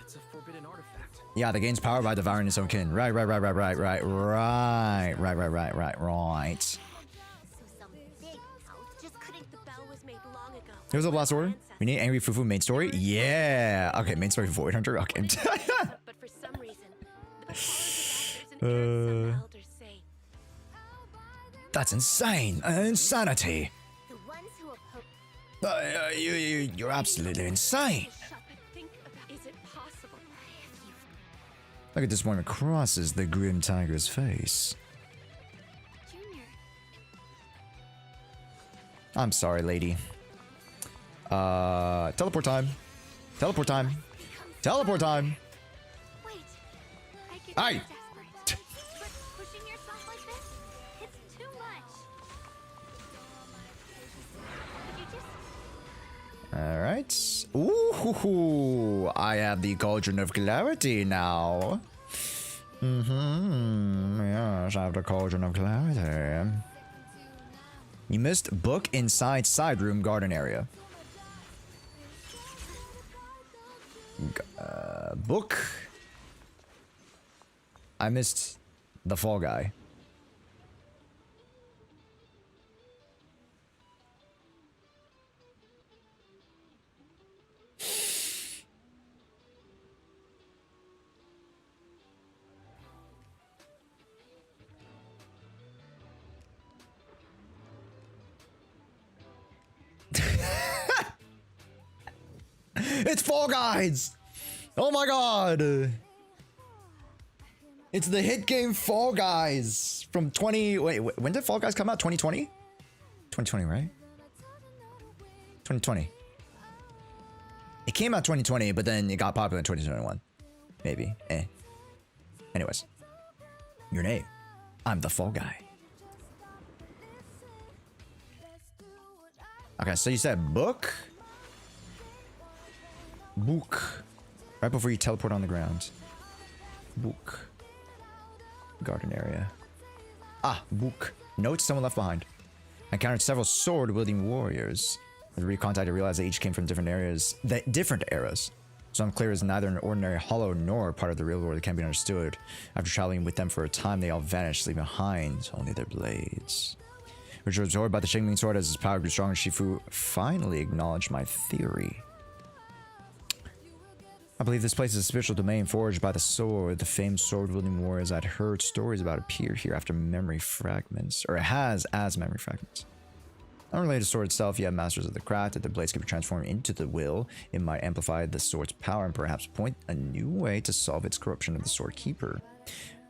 It's a forbidden artifact. Yeah, the game's powered by devouring its own kin. Right. So some big mouth just couldn't. The bell was made long ago. Here's the last order. We need Angry Fufu main story. Yeah. Okay, main story for Void Hunter. Okay. But for some reason, the powers of masters and some elders say That's insane. Insanity. The ones who oppose. You're absolutely insane. shut but think about is it possible? Look at this one crosses the grim tiger's face. Junior. I'm sorry, lady. Teleport time. Teleport time. Teleport time. Wait. I get Aye. desperate. But pushing yourself like this, it's too much. Could you just All right. Ooh, I have the cauldron of clarity now. Yes, I have the cauldron of clarity. You missed book inside side room garden area. Book. I missed the fall guy. It's Fall Guys! Oh my god! It's the hit game Fall Guys from 20... Wait, when did Fall Guys come out? 2020? 2020, right? 2020. It came out 2020, but then it got popular in 2021. Maybe. Anyways. Your name. I'm the Fall Guy. Okay, so you said book? Book. Right before you teleport on the ground. Book. Garden area. Ah, book. Note someone left behind. I encountered several sword-wielding warriors. With recontact, I realized they each came from different eras. So unclear is neither an ordinary hollow nor part of the real world that can be understood. After traveling with them for a time, they all vanished, leaving behind only their blades. Which was absorbed by the Shingling sword as his power grew stronger, Shifu finally acknowledged my theory. I believe this place is a spiritual domain forged by the sword. The famed sword-wielding warriors I'd heard stories about appear here after memory fragments, or it has as memory fragments. Unrelated to the sword itself, you have masters of the craft. That the blades can be transformed into the will. It might amplify the sword's power and perhaps point a new way to solve its corruption of the sword keeper.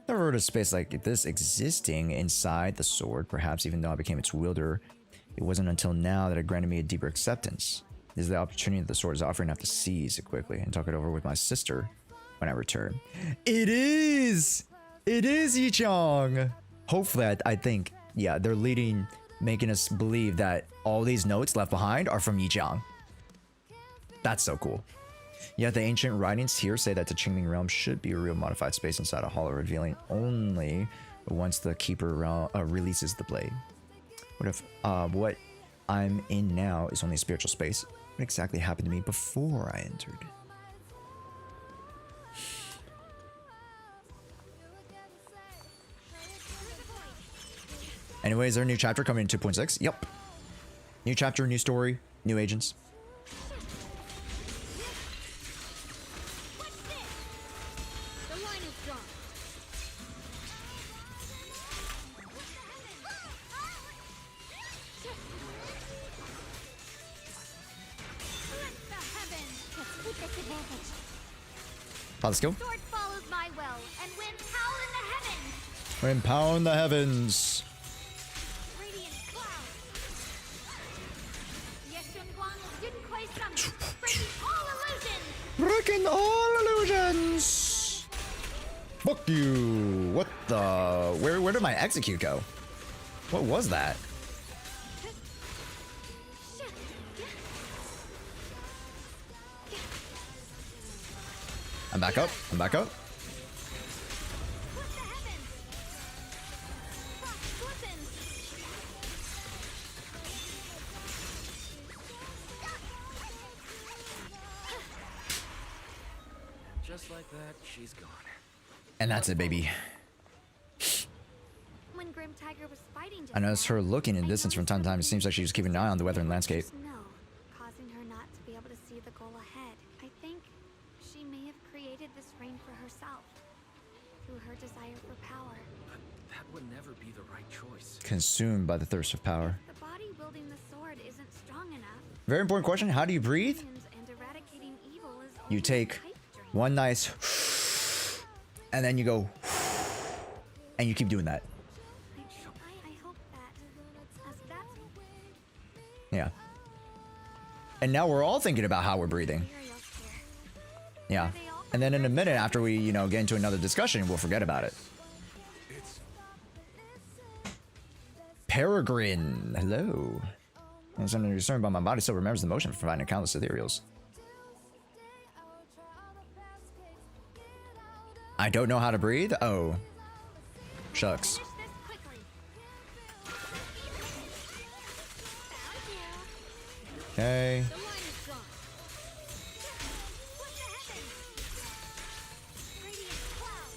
Never heard of space like this existing inside the sword. Perhaps even though I became its wielder, it wasn't until now that it granted me a deeper acceptance. This is the opportunity that the sword is offering. I have to seize it quickly and talk it over with my sister. when I return. It is! It is Yichang! Hopefully, I think, yeah, they're making us believe that all these notes left behind are from Yichang. That's so cool. Yet the ancient writings here say that the Qingming realm should be a real modified space inside a hollow, revealing only once the keeper releases the blade. What if what I'm in now is only a spiritual space? What exactly happened to me before I entered? Anyways, there's a new chapter coming in 2.6. Yep. New chapter, new story, new agents. The line is drawn. Let the heavens. Let's keep this advantage. Let's go. Sword follows my will, and wind howl in the heavens. We're in power in the heavens. Radiant cloud. Yeshunguang Yunquai summon, breaking all illusions. Breaking all illusions. Fuck you. What the? Where did my execute go? What was that? I'm back up. I'm back up. What the heavens? Frost glistens. Just like that, she's gone. And that's it, baby. When Grim Tiger was fighting just I noticed her looking in the I distance from time to time. It noticed seems like she was keeping an eye on the weather and landscape. snow, causing her not to be able to see the goal ahead. I think she may have created this rain for herself through her desire for power. But that would never be the right choice. Consumed by the thirst of power. The body wielding the sword isn't strong enough. Very important question. How do you breathe? And eradicating evil is You only a take pipe dream. one nice and then you go and you keep doing that. I hope that's Yeah. And now we're all thinking about how we're breathing. materials here. Yeah. And then in a minute after we, get into another discussion, we'll forget about it. Peregrine. Hello. I'm under concern about my body still remembers the motion for finding countless ethereals. I don't know how to breathe? Oh. Shucks. Finish this quickly. Found you. Okay. The line is drawn. What the heavens? Radiant cloud.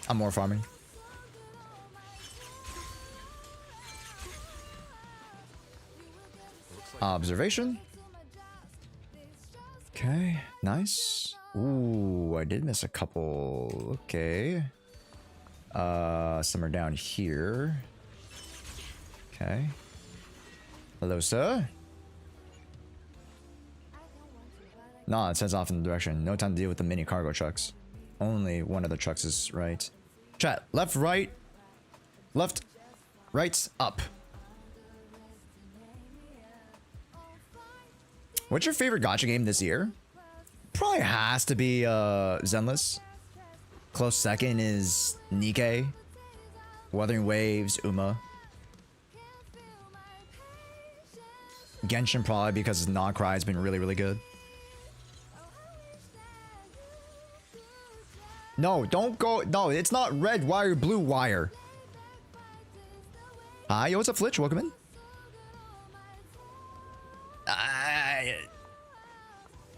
I'm more farming. Observation. Okay, nice. Ooh, I did miss a couple. Okay. Some are down here. Okay. Hello, sir. Nah, it says off in the direction. No time to deal with the mini cargo trucks. Only one of the trucks is right. Chat, left, right. Left, right, up. What's your favorite gacha game this year? Probably has to be Zenless. Close second is Nikkei. Wuthering Waves, Uma. Genshin probably because Non-Cry has been really, really good. No, don't go. No, it's not red wire, blue wire. Hi, yo, what's up, Flitch? Welcome in.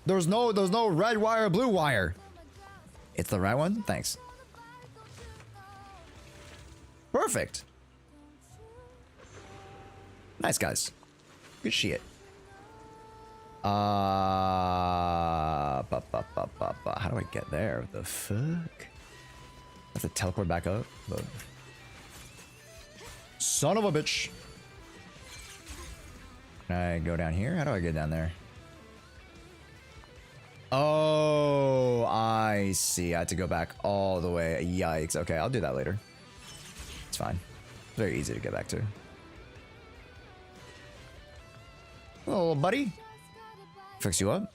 There's no red wire, blue wire. It's the right one? Thanks. Perfect. Nice, guys. Good shit. How do I get there? What the fuck? I have to teleport back up? But... Son of a bitch. Can I go down here? How do I get down there? Oh, I see. I had to go back all the way. Yikes. Okay, I'll do that later. It's fine. Very easy to get back to. Oh, buddy. Fix you up.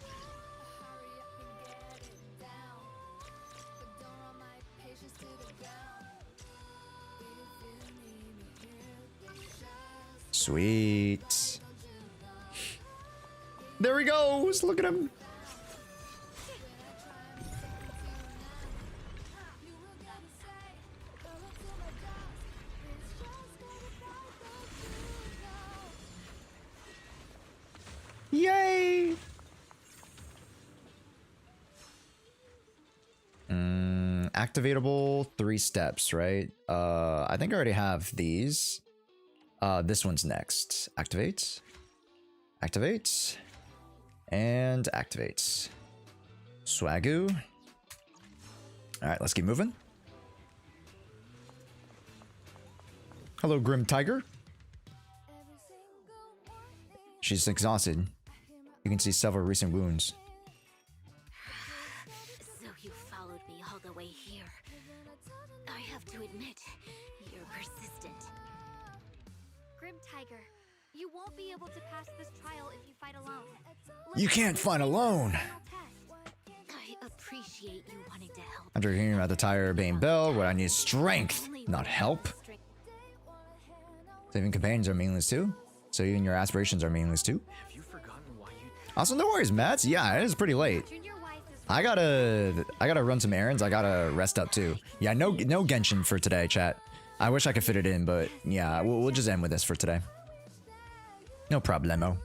Sweet. There he goes. Look at him. Yay! Activatable 3 steps, right? I think I already have these. This one's next. Activate. Activate. And activate. Swagoo. Alright, let's keep moving. Hello, Grim Tiger. She's exhausted. You can see several recent wounds. So you followed me all the way here. I have to admit, you're persistent. Grim Tiger, you won't be able to pass this trial if you fight alone. You can't fight alone. I appreciate you wanting to help. After hearing about the Tire Bane Bell, what I need is strength, not help. Saving companions are meaningless too. So even your aspirations are meaningless too. Have you forgotten why you... Also, no worries, Mats. Yeah, it is pretty late. I gotta run some errands. I gotta rest up too. Yeah, no Genshin for today, chat. I wish I could fit it in, but yeah, we'll just end with this for today. No problemo.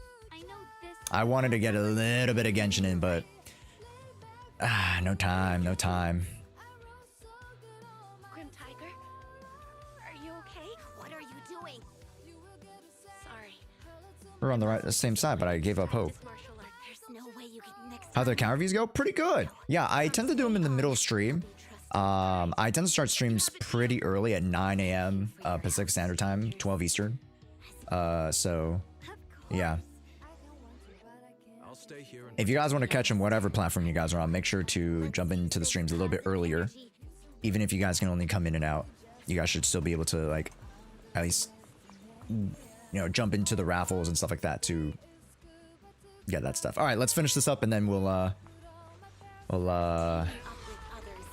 I wanted to get a little bit of Genshin in, but no time, no time. Grim Tiger, are you okay? What are you doing? Sorry. We're on the same side, but I gave up hope. There's no way you can next How the counter views go? Pretty good. Yeah, I tend to do them in the middle of stream. I tend to start streams pretty early at 9 a.m. Pacific Standard Time, 12 Eastern. So, yeah. I'll stay here and If you guys want to catch them, whatever platform you guys are on, make sure to jump into the streams a little bit earlier. Even if you guys can only come in and out, you guys should still be able to, like, at least, you know, jump into the raffles and stuff like that to get that stuff. All right, let's finish this up and then we'll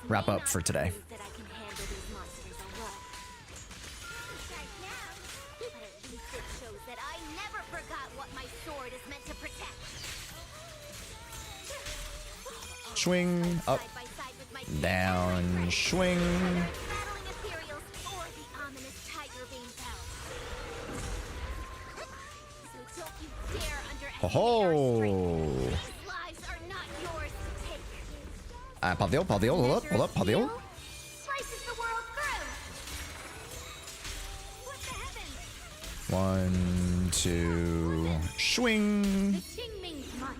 wrap up for today. that I can handle these monsters alone. But at least it shows that I never forgot what my sword is meant to protect. Swing up, Side by side with my down, swing. battling ethereals or the ominous tiger beam bell. So don't you dare underestimate Ho our ho! strength. These lives are not yours to take. Pavdil, hold up, Pavdil. Slices the world through. What the heavens? 1, 2, swing. The Qingming's might.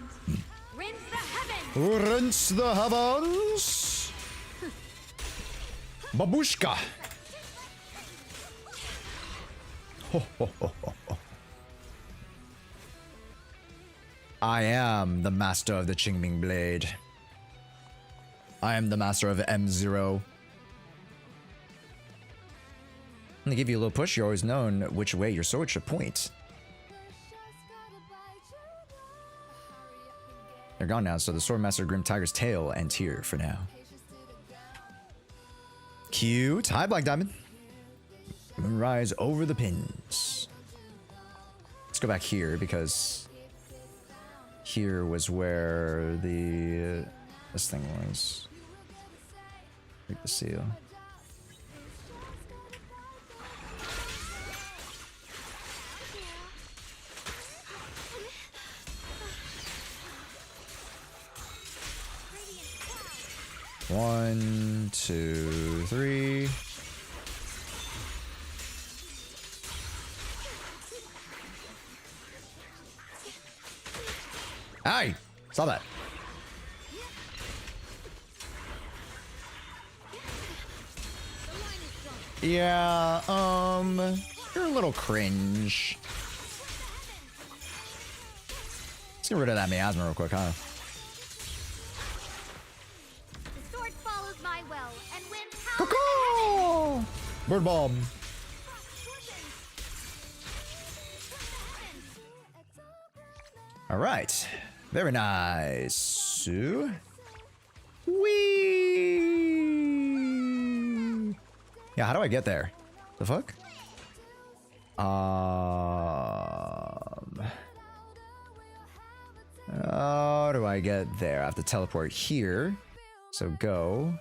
Rinse the heavens! Rinse the heavens. Babushka. Ho, ho, ho, ho, ho. I am the master of the Qingming blade. I am the master of M0. I'm gonna give you a little push. You're always known which way your sword should point. They're gone now, so the Swordmaster Grim Tiger's tail ends here for now. Cute. Hi, Black Diamond. Moonrise over the pins. Let's go back here because here was where this thing was. Break the seal. One, 2, 3. Aye! Saw that. Yeah, you're a little cringe. Let's get rid of that miasma real quick, huh? The sword follows my will, and when power Cuckoo! Bird bomb. All right, very nice. So, wee. Yeah, how do I get there? The fuck? How do I get there? I have to teleport here. So go.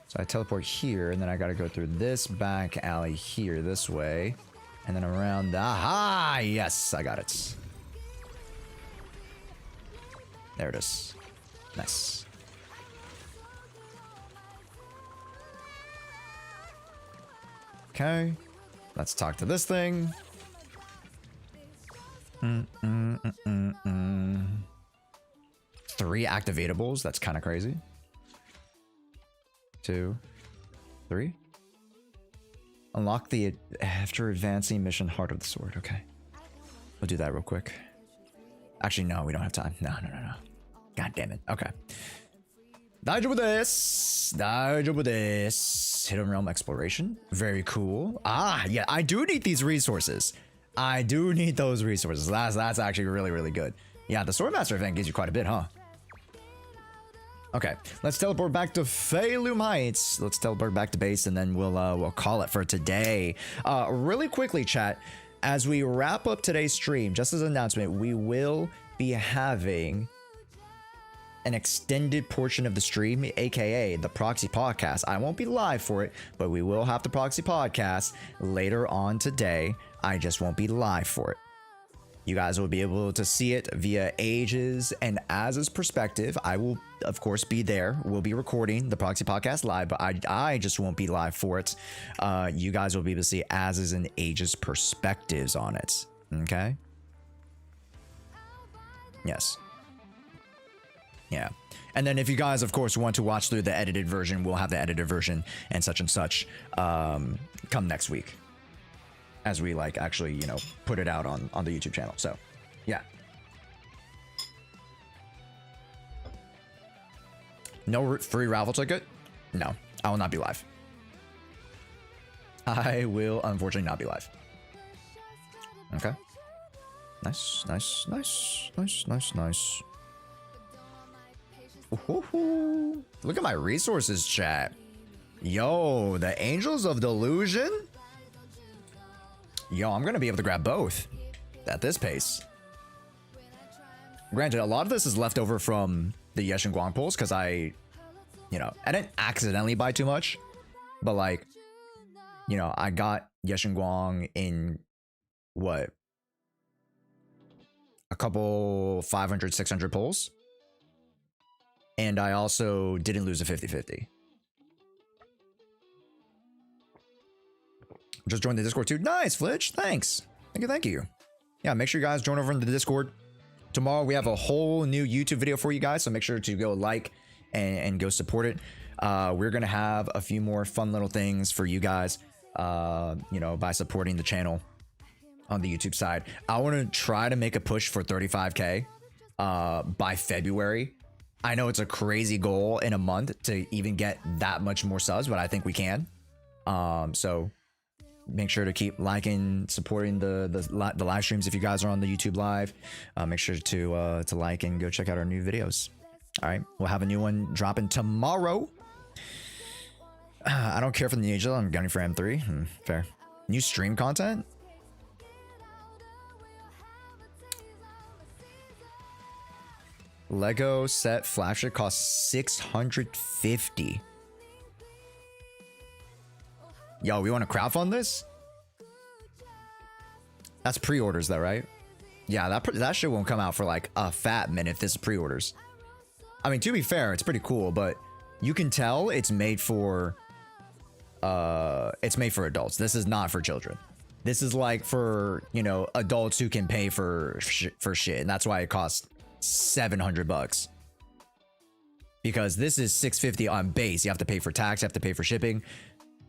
So I teleport here, and then I gotta go through this back alley here this way. And then around the... Aha! Yes, I got it. There it is. Nice. Okay. Let's talk to this thing. 3 activatables. That's kind of crazy. 2, 3. Unlock the after advancing mission Heart of the Sword. Okay. We'll do that real quick. Actually, no, we don't have time. No. God damn it. Okay. Daijoubu desu. Hidden Realm Exploration. Very cool. Ah, yeah, I do need these resources. I do need those resources. That's actually really, really good. Yeah, the Swordmaster event gives you quite a bit, huh? Okay, let's teleport back to Phalum Heights. Let's teleport back to base, and then we'll call it for today. Really quickly, chat, as we wrap up today's stream, just as an announcement, we will be having an extended portion of the stream, aka the proxy podcast. I won't be live for it, but we will have the proxy podcast later on today. I just won't be live for it. You guys will be able to see it via Ages and Az's perspective. I will, of course, be there. We'll be recording the proxy podcast live, but I just won't be live for it. You guys will be able to see Az's and Ages perspectives on it. Okay? Yes. Yeah. And then if you guys, of course, want to watch through the edited version, we'll have the edited version and such come next week. As we like actually, you know, put it out on the YouTube channel. So, yeah. No free raffle ticket? No, I will not be live. I will unfortunately not be live. Okay. Nice. Ooh, look at my resources, chat. Yo, the Angels of Delusion? Yo, I'm gonna be able to grab both at this pace. Granted, a lot of this is left over from the yeshunguang pulls because I didn't accidentally buy too much, but like, I got yeshunguang in what? A couple 500, 600 pulls. And I also didn't lose a 50-50. Just joined the Discord too. Nice, Flitch. Thanks. Thank you. Yeah, make sure you guys join over in the Discord. Tomorrow we have a whole new YouTube video for you guys, so make sure to go like and go support it. We're gonna have a few more fun little things for you guys, by supporting the channel on the YouTube side. I want to try to make a push for 35K by February. I know it's a crazy goal in a month to even get that much more subs, but I think we can. So make sure to keep liking, supporting the live streams if you guys are on the YouTube live. Make sure to like and go check out our new videos. All right, we'll have a new one dropping tomorrow. I don't care for the Angel. I'm gunning for M3. Fair. New stream content. Lego set flasher costs 650. Yo, we want to crowdfund this? That's pre-orders though, right? Yeah, that shit won't come out for like a fat minute if this is pre-orders. I mean, to be fair, it's pretty cool, but you can tell it's made for adults. This is not for children. This is like for, adults who can pay for shit, and that's why it costs $700. Because this is 650 on base. You have to pay for tax, you have to pay for shipping.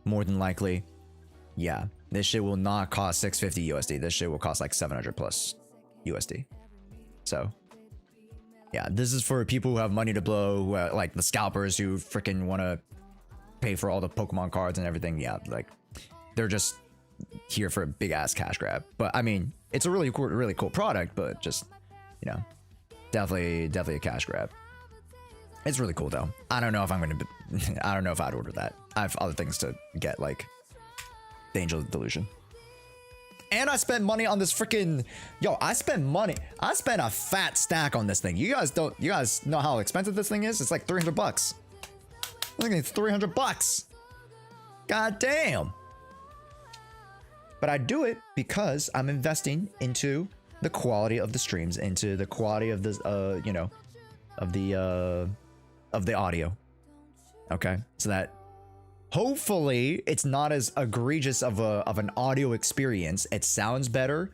More than likely, yeah, this shit will not cost 650 USD. This shit will cost like 700 plus USD. So, yeah, this is for people who have money to blow, like the scalpers who freaking want to pay for all the Pokemon cards and everything. Yeah, like they're just here for a big ass cash grab. But I mean, it's a really cool product, but just, definitely a cash grab. It's really cool though. I don't know if I don't know if I'd order that. I have other things to get, like the Angel Delusion. And I spent money on this freaking... Yo, I spent money. I spent a fat stack on this thing. You guys know how expensive this thing is? It's like 300 bucks. I think it's 300 bucks. God damn. But I do it because I'm investing into the quality of the streams, into the quality of this, you know, of the audio. Okay, so that hopefully it's not as egregious of an audio experience. It sounds better,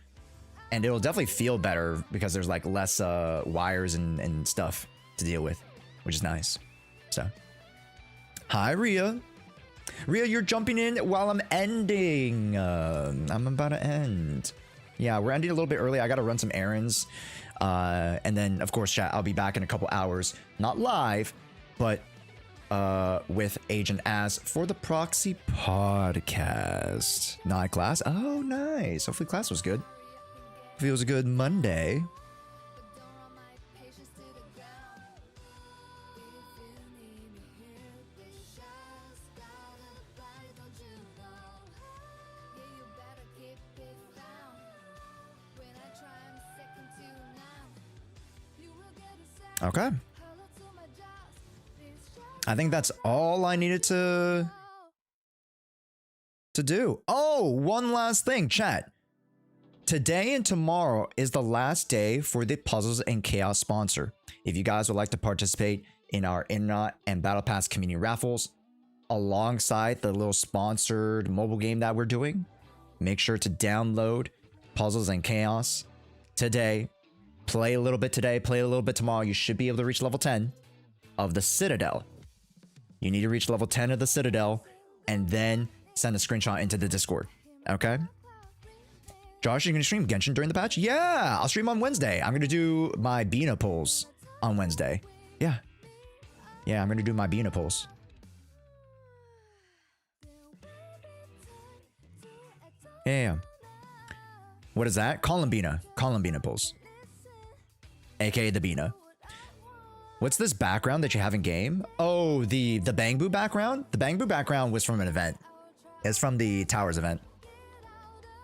and it'll definitely feel better because there's like less wires and stuff to deal with, which is nice. So, hi Rhea. Rhea, you're jumping in while I'm ending. I'm about to end. Yeah, we're ending a little bit early. I gotta run some errands. And then, of course, chat, I'll be back in a couple hours. Not live, but with Agent Az for the Proxy Podcast. Night class. Oh, nice. Hopefully class was good. Feels a good Monday. Okay. I think that's all I needed to do. Oh, one last thing, chat. Today and tomorrow is the last day for the Puzzles and Chaos sponsor. If you guys would like to participate in our Internet and Battle Pass community raffles alongside the little sponsored mobile game that we're doing, make sure to download Puzzles and Chaos today. Play a little bit today, play a little bit tomorrow. You should be able to reach level 10 of the Citadel. You need to reach level 10 of the Citadel and then send a screenshot into the Discord. Okay? Josh, you gonna stream Genshin during the patch? Yeah, I'll stream on Wednesday. I'm gonna do my Bina pulls on Wednesday. Yeah. Yeah, I'm gonna do my Bina pulls. Yeah. What is that? Columbina. Columbina pulls. AKA the Bina. What's this background that you have in game? Oh, the Bangbu background? The Bangbu background was from an event. It's from the Towers event.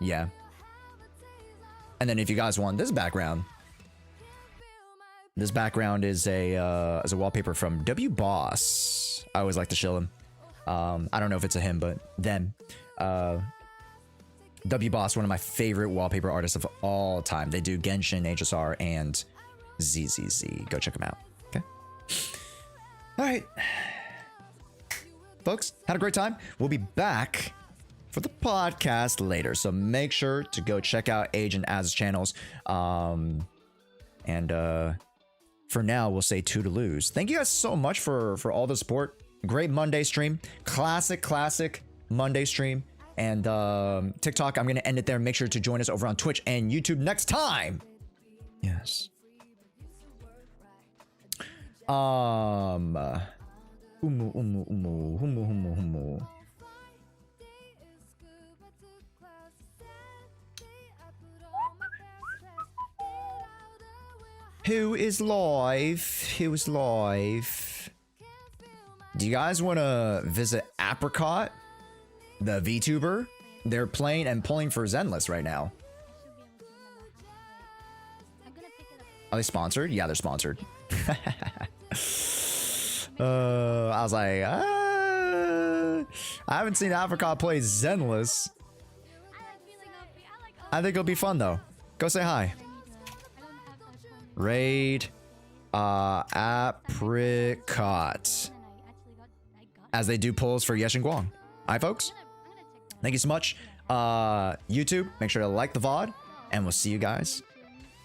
Yeah. And then if you guys want this background is a wallpaper from W Boss. I always like to shill him. I don't know if it's a him, but them. W Boss, one of my favorite wallpaper artists of all time. They do Genshin, HSR, and ZZZ. Go check them out. Okay. All right. Folks, had a great time. We'll be back for the podcast later. So make sure to go check out Agent Az's channels. For now, we'll say toodaloos. Thank you guys so much for all the support. Great Monday stream. Classic Monday stream. And TikTok, I'm going to end it there. Make sure to join us over on Twitch and YouTube next time. Yes. Who is live? Who is live? Do you guys want to visit Apricot, the VTuber? They're playing and pulling for Zenless right now. Are they sponsored? Yeah, they're sponsored. I was like, I haven't seen Apricot play Zenless. I think it'll be fun though. Go say hi. Raid Apricot, as they do pulls for yeshunguang. All right, folks. Thank you so much. YouTube, make sure to like the VOD, and we'll see you guys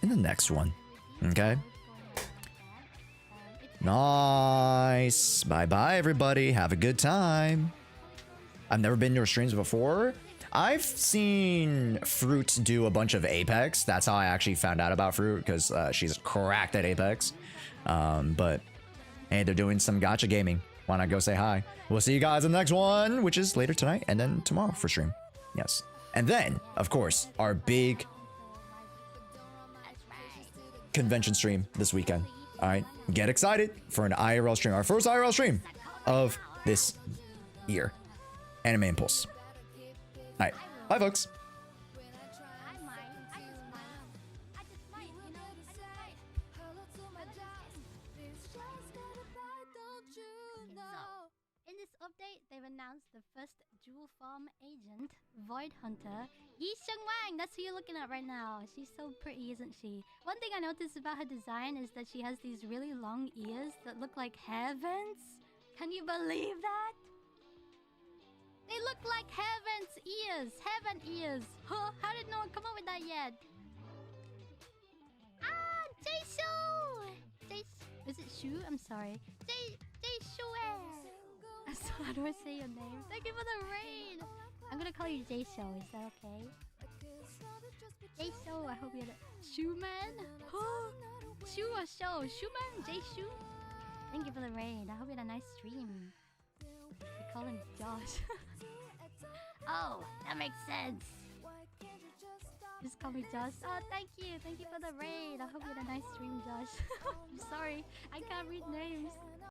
in the next one. Okay? Nice. Bye-bye, everybody. Have a good time. I've never been to her streams before. I've seen Fruit do a bunch of Apex. That's how I actually found out about Fruit, because she's cracked at Apex. But, hey, they're doing some gacha gaming. Why not go say hi? We'll see you guys in the next one, which is later tonight, and then tomorrow for stream. Yes. And then, of course, our big convention stream this weekend. All right, get excited for an IRL stream, our first IRL stream of this year. Anime Impulse. All right, bye, folks. So, in this update, they've announced the first dual form agent, Void Hunter, yeshunguang. That's who you're looking at right now. She's so pretty, isn't she? One thing I noticed about her design is that she has these really long ears that look like hair vents. Can you believe that? They look like hair vents ears. Hair vent ears. Huh? How did no one come up with that yet? Ah, Jishu! Is it Shu? I'm sorry. Jishu. So how do I say your name? Thank you for the raid. I'm gonna call you Jisho. Is that okay? Jisho. I hope you had a Shu man. Shu or show? Shu man? Jishu. Thank you for the raid. I hope you had a nice stream. We call him Josh. Oh, that makes sense. Just call me Josh. Oh, thank you. Thank you for the raid. I hope you had a nice stream, Josh. I'm sorry. I can't read names.